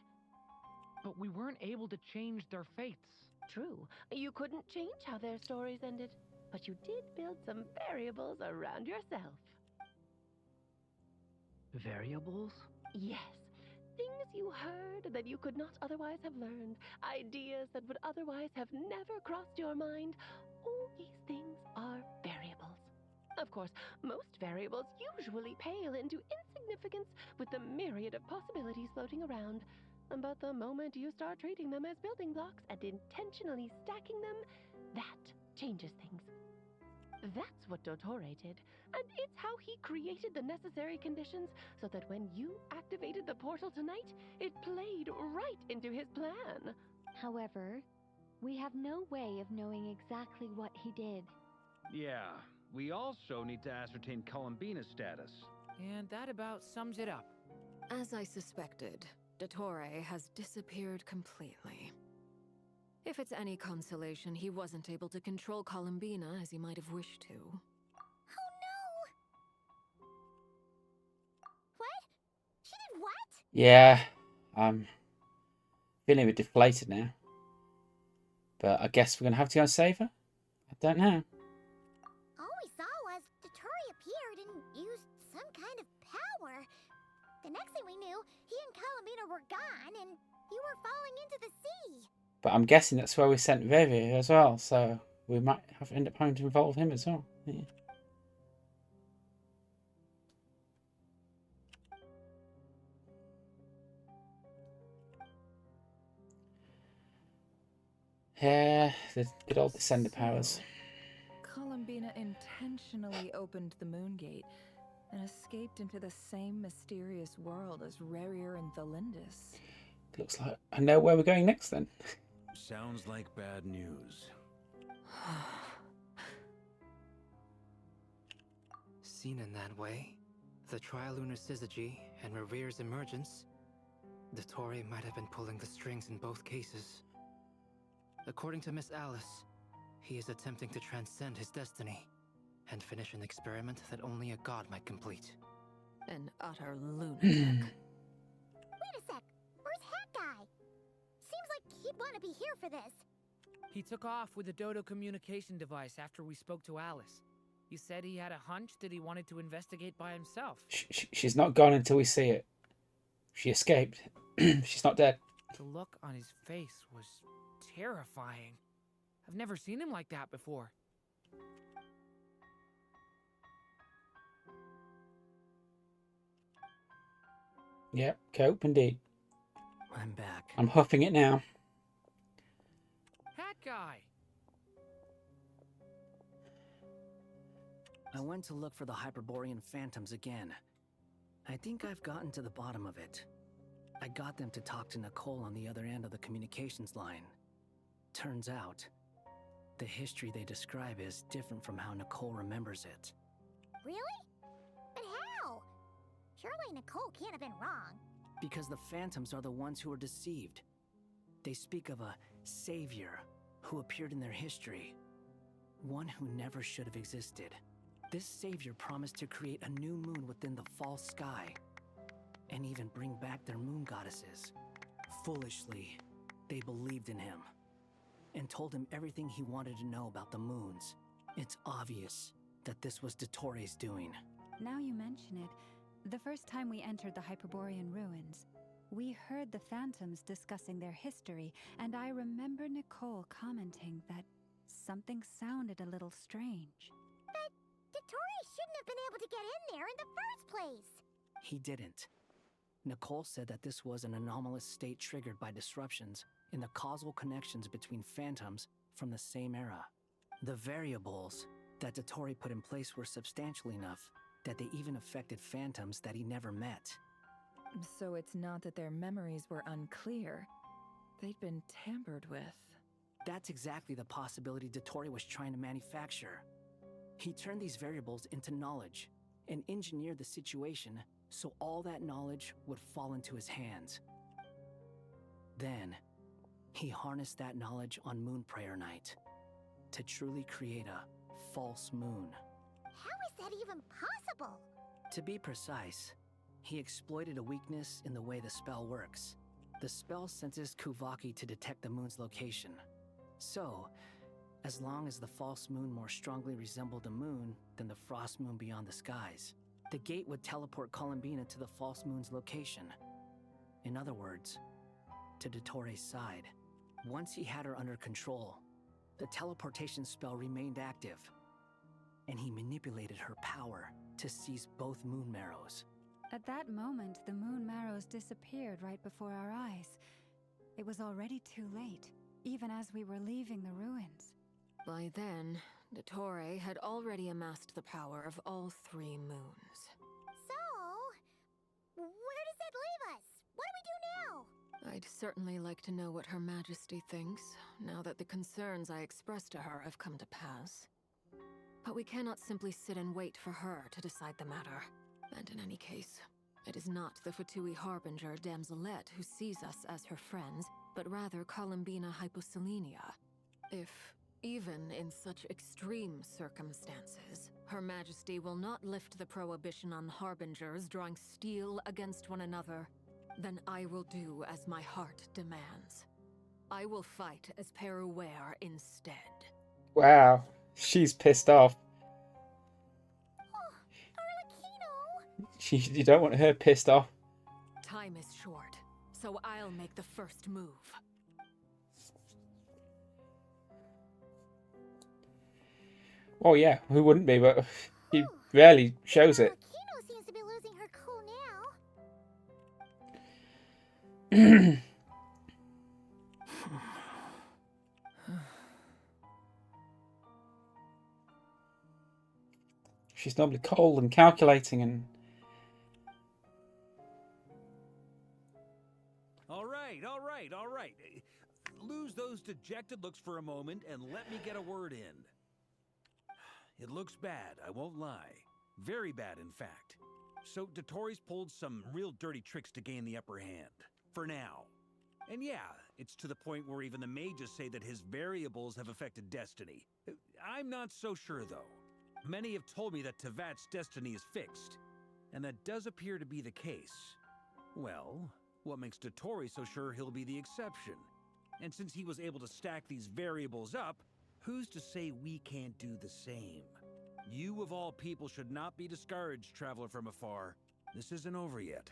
I: But we weren't able to change their fates.
J: True, you couldn't change how their stories ended, but you did build some variables around yourself.
Q: Variables?
J: Yes. Things you heard that you could not otherwise have learned. Ideas that would otherwise have never crossed your mind. All these things are variables. Of course, most variables usually pale into insignificance with the myriad of possibilities floating around. But the moment you start treating them as building blocks and intentionally stacking them, that changes things. That's what Dottore did, and it's how he created the necessary conditions so that when you activated the portal tonight, it played right into his plan.
T: However, we have no way of knowing exactly what he did.
F: Yeah, we also need to ascertain Columbina's status.
I: And that about sums it up.
P: As I suspected, Dottore has disappeared completely. If it's any consolation, he wasn't able to control Columbina as he might have wished to.
C: Oh no! What? She did what?
A: Yeah, I'm feeling a bit deflated now. But I guess we're going to have to go and save her? I don't know.
C: All we saw was Dottore appeared and used some kind of power. The next thing we knew, he and Columbina were gone and you were falling into the sea.
A: But I'm guessing that's where we sent Vivi as well, so we might have to end up having to involve him as well. Yeah. Yeah, the good old descender powers.
H: Columbina intentionally opened the moon gate and escaped into the same mysterious world as Rerir and Thalindis.
A: Looks like I know where we're going next then.
F: Sounds like bad news.
W: Seen in that way, the Trilunar Syzygy and Rerir's emergence, Dottore might have been pulling the strings in both cases. According to Miss Alice, he is attempting to transcend his destiny and finish an experiment that only a god might complete.
P: An utter lunatic.
C: Wait a sec, where's Hat Guy? Seems like he'd want to be here for this.
I: He took off with the Dodo communication device after we spoke to Alice. He said he had a hunch that he wanted to investigate by himself.
A: She's not gone until we see it. She escaped. She's not dead.
I: The look on his face was terrifying. I've never seen him like that before.
A: Yep, cope indeed.
W: I'm back.
A: I'm huffing it now.
I: Hat Guy!
W: I went to look for the Hyperborean phantoms again. I think I've gotten to the bottom of it. I got them to talk to Nicole on the other end of the communications line. Turns out, the history they describe is different from how Nicole remembers it.
C: Really? Surely Nicole can't have been wrong.
G: Because the phantoms are the ones who are deceived. They speak of a savior who appeared in their history. One who never should have existed. This savior promised to create a new moon within the false sky, and even bring back their moon goddesses. Foolishly, they believed in him, and told him everything he wanted to know about the moons. It's obvious that this was Dottoro's doing.
L: Now you mention it, the first time we entered the Hyperborean ruins, we heard the phantoms discussing their history, and I remember Nicole commenting that something sounded a little strange.
C: But Dottori shouldn't have been able to get in there in the first place.
G: He didn't. Nicole said that this was an anomalous state triggered by disruptions in the causal connections between phantoms from the same era. The variables that Dottori put in place were substantial enough that they even affected phantoms that he never met.
H: So it's not that their memories were unclear. They'd been tampered with.
G: That's exactly the possibility Dottori was trying to manufacture. He turned these variables into knowledge and engineered the situation so all that knowledge would fall into his hands. Then, he harnessed that knowledge on Moon Prayer Night to truly create a false moon.
C: How is that even possible?
G: To be precise, he exploited a weakness in the way the spell works. The spell senses Kuvaki to detect the moon's location. So, as long as the false moon more strongly resembled a moon than the frost moon beyond the skies, the gate would teleport Columbina to the false moon's location. In other words, to Dottori's side. Once he had her under control, the teleportation spell remained active, and he manipulated her power to seize both moon marrows.
L: At that moment, the moon marrows disappeared right before our eyes. It was already too late, even as we were leaving the ruins.
P: By then, Dottore had already amassed the power of all 3 moons.
C: So, where does that leave us? What do we do now?
P: I'd certainly like to know what Her Majesty thinks, now that the concerns I expressed to her have come to pass. But we cannot simply sit and wait for her to decide the matter. And in any case, it is not the Fatui Harbinger Damselette who sees us as her friends, but rather Columbina Hyposelenia. If, even in such extreme circumstances, Her Majesty will not lift the prohibition on Harbingers drawing steel against one another, then I will do as my heart demands. I will fight as Peruware instead.
A: Wow, she's pissed off. You don't want her pissed off.
P: Time is short, so I'll make the first move.
A: Oh yeah, who wouldn't be, but she rarely shows it.
C: Kino seems to be losing her cool now.
A: She's normally cold and calculating and...
F: All right. Lose those dejected looks for a moment and let me get a word in. It looks bad, I won't lie. Very bad, in fact. So Dottori's pulled some real dirty tricks to gain the upper hand. For now. And yeah, it's to the point where even the mages say that his variables have affected destiny. I'm not so sure, though. Many have told me that Tevat's destiny is fixed. And that does appear to be the case. Well, what makes Dottori so sure he'll be the exception? And since he was able to stack these variables up, who's to say we can't do the same? You of all people should not be discouraged, traveler from afar. This isn't over yet.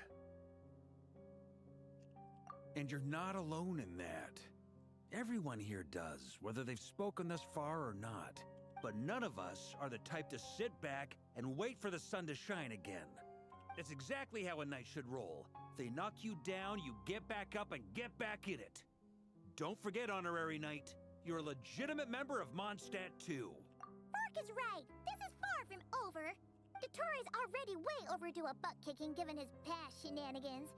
F: And you're not alone in that. Everyone here does, whether they've spoken thus far or not. But none of us are the type to sit back and wait for the sun to shine again. That's exactly how a knight should roll. If they knock you down, you get back up and get back in it. Don't forget, Honorary Knight, you're a legitimate member of Mondstadt too.
C: Mark is right. This is far from over. Dottori's already way overdue a butt-kicking given his past shenanigans.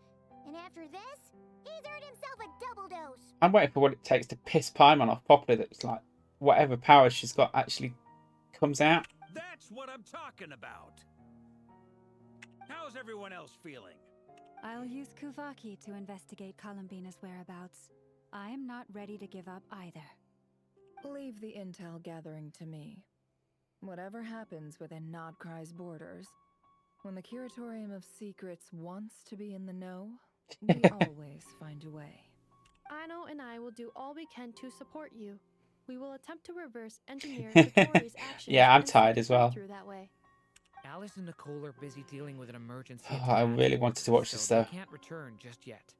C: And after this, he's earned himself a double dose.
A: I'm waiting for what it takes to piss Paimon off properly. That's like, whatever power she's got actually comes out.
F: That's what I'm talking about. How's everyone else feeling?
L: I'll use Kuvaki to investigate Columbina's whereabouts. I am not ready to give up either.
H: Leave the intel gathering to me. Whatever happens within Nodcry's borders, when the Curatorium of Secrets wants to be in the know, we always find a way.
M: Aino and I will do all we can to support you. We will attempt to reverse engineer Satori's actions.
A: Yeah, I'm
M: and
A: tired
M: seek
A: as well.
M: breakthrough that way.
I: Alice and Nicole are busy dealing with an emergency.
A: Oh,
I: at
A: I
I: Detached
A: really wanted to watch
I: Quarters,
A: this
I: so
A: though.
I: They can't return just yet.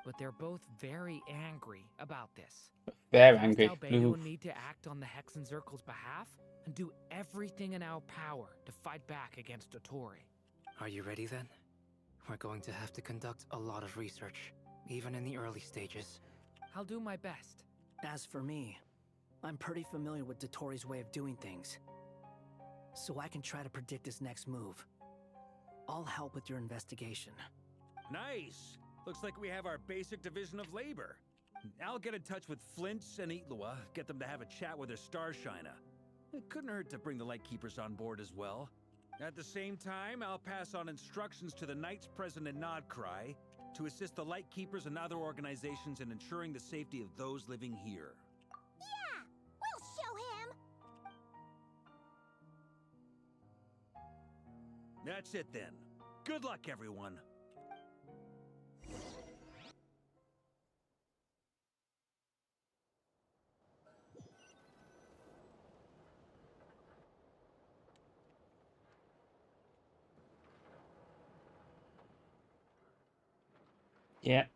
I: But they're both very angry about this.
A: They're
I: They've
A: angry.
I: asked Albedo
A: Ooh.
I: and me to act on the Hexen Circle's behalf and do everything in our power to fight back against Dotori.
W: Are you ready then? We're going to have to conduct a lot of research, even in the early stages.
I: I'll do my best.
G: As for me, I'm pretty familiar with Dotori's way of doing things, so I can try to predict his next move. I'll help with your investigation.
F: Nice! Looks like we have our basic division of labor. I'll get in touch with Flints and Eatlua, get them to have a chat with their Starshiner. It couldn't hurt to bring the Lightkeepers on board as well. At the same time, I'll pass on instructions to the Knights present in Nodcry to assist the Lightkeepers and other organizations in ensuring the safety of those living here.
C: Yeah! We'll show him!
F: That's it then. Good luck, everyone.
A: Yeah.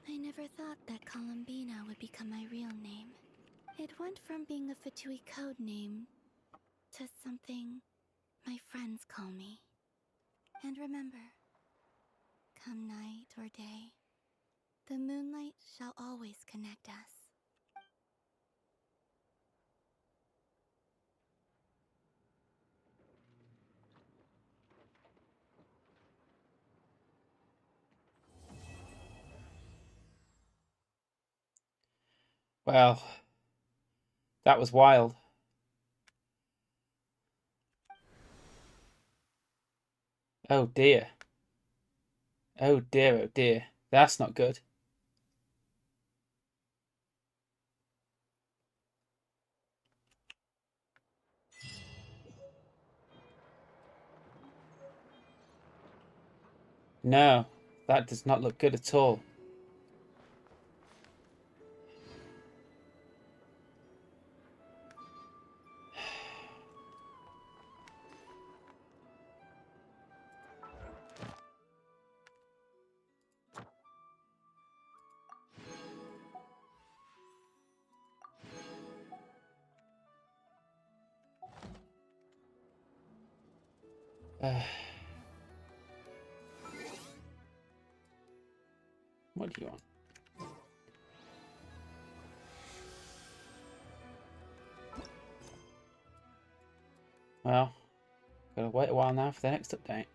D: I never thought that Columbina would become my real name. It went from being a Fatui code name to something my friends call me. And remember, come night or day, the moonlight shall always connect us.
A: Well, that was wild. Oh dear. Oh dear, oh dear. That's not good. No, that does not look good at all. What do you want? Well, gotta wait a while now for the next update.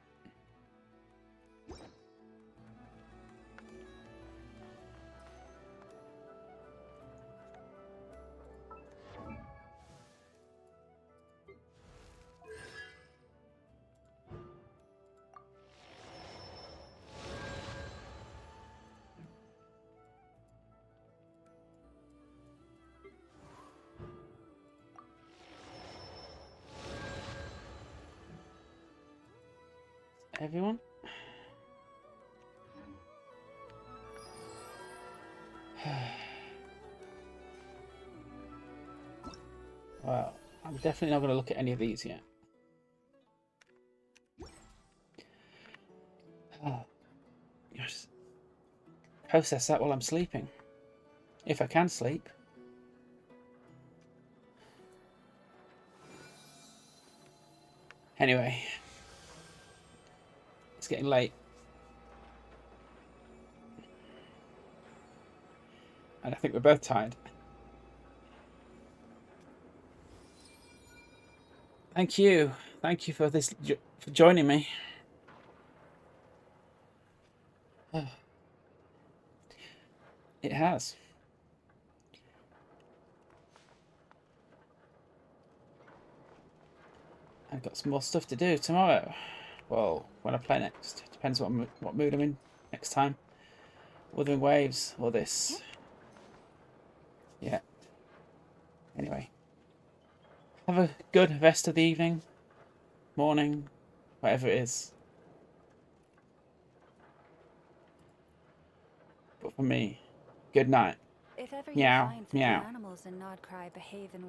A: Everyone? Well, I'm definitely not going to look at any of these yet. Just process that while I'm sleeping. If I can sleep. Anyway. It's getting late. And I think we're both tired. Thank you. Thank you for this, for joining me. It has. I've got some more stuff to do tomorrow. Well, when I play next. Depends what mood I'm in next time. Wuthering Waves or this. Yeah. Anyway. Have a good rest of the evening, morning, whatever it is. But for me, good night.
L: If ever you
A: Meow,
L: find that
A: meow.
L: the animals in Nodcry behave in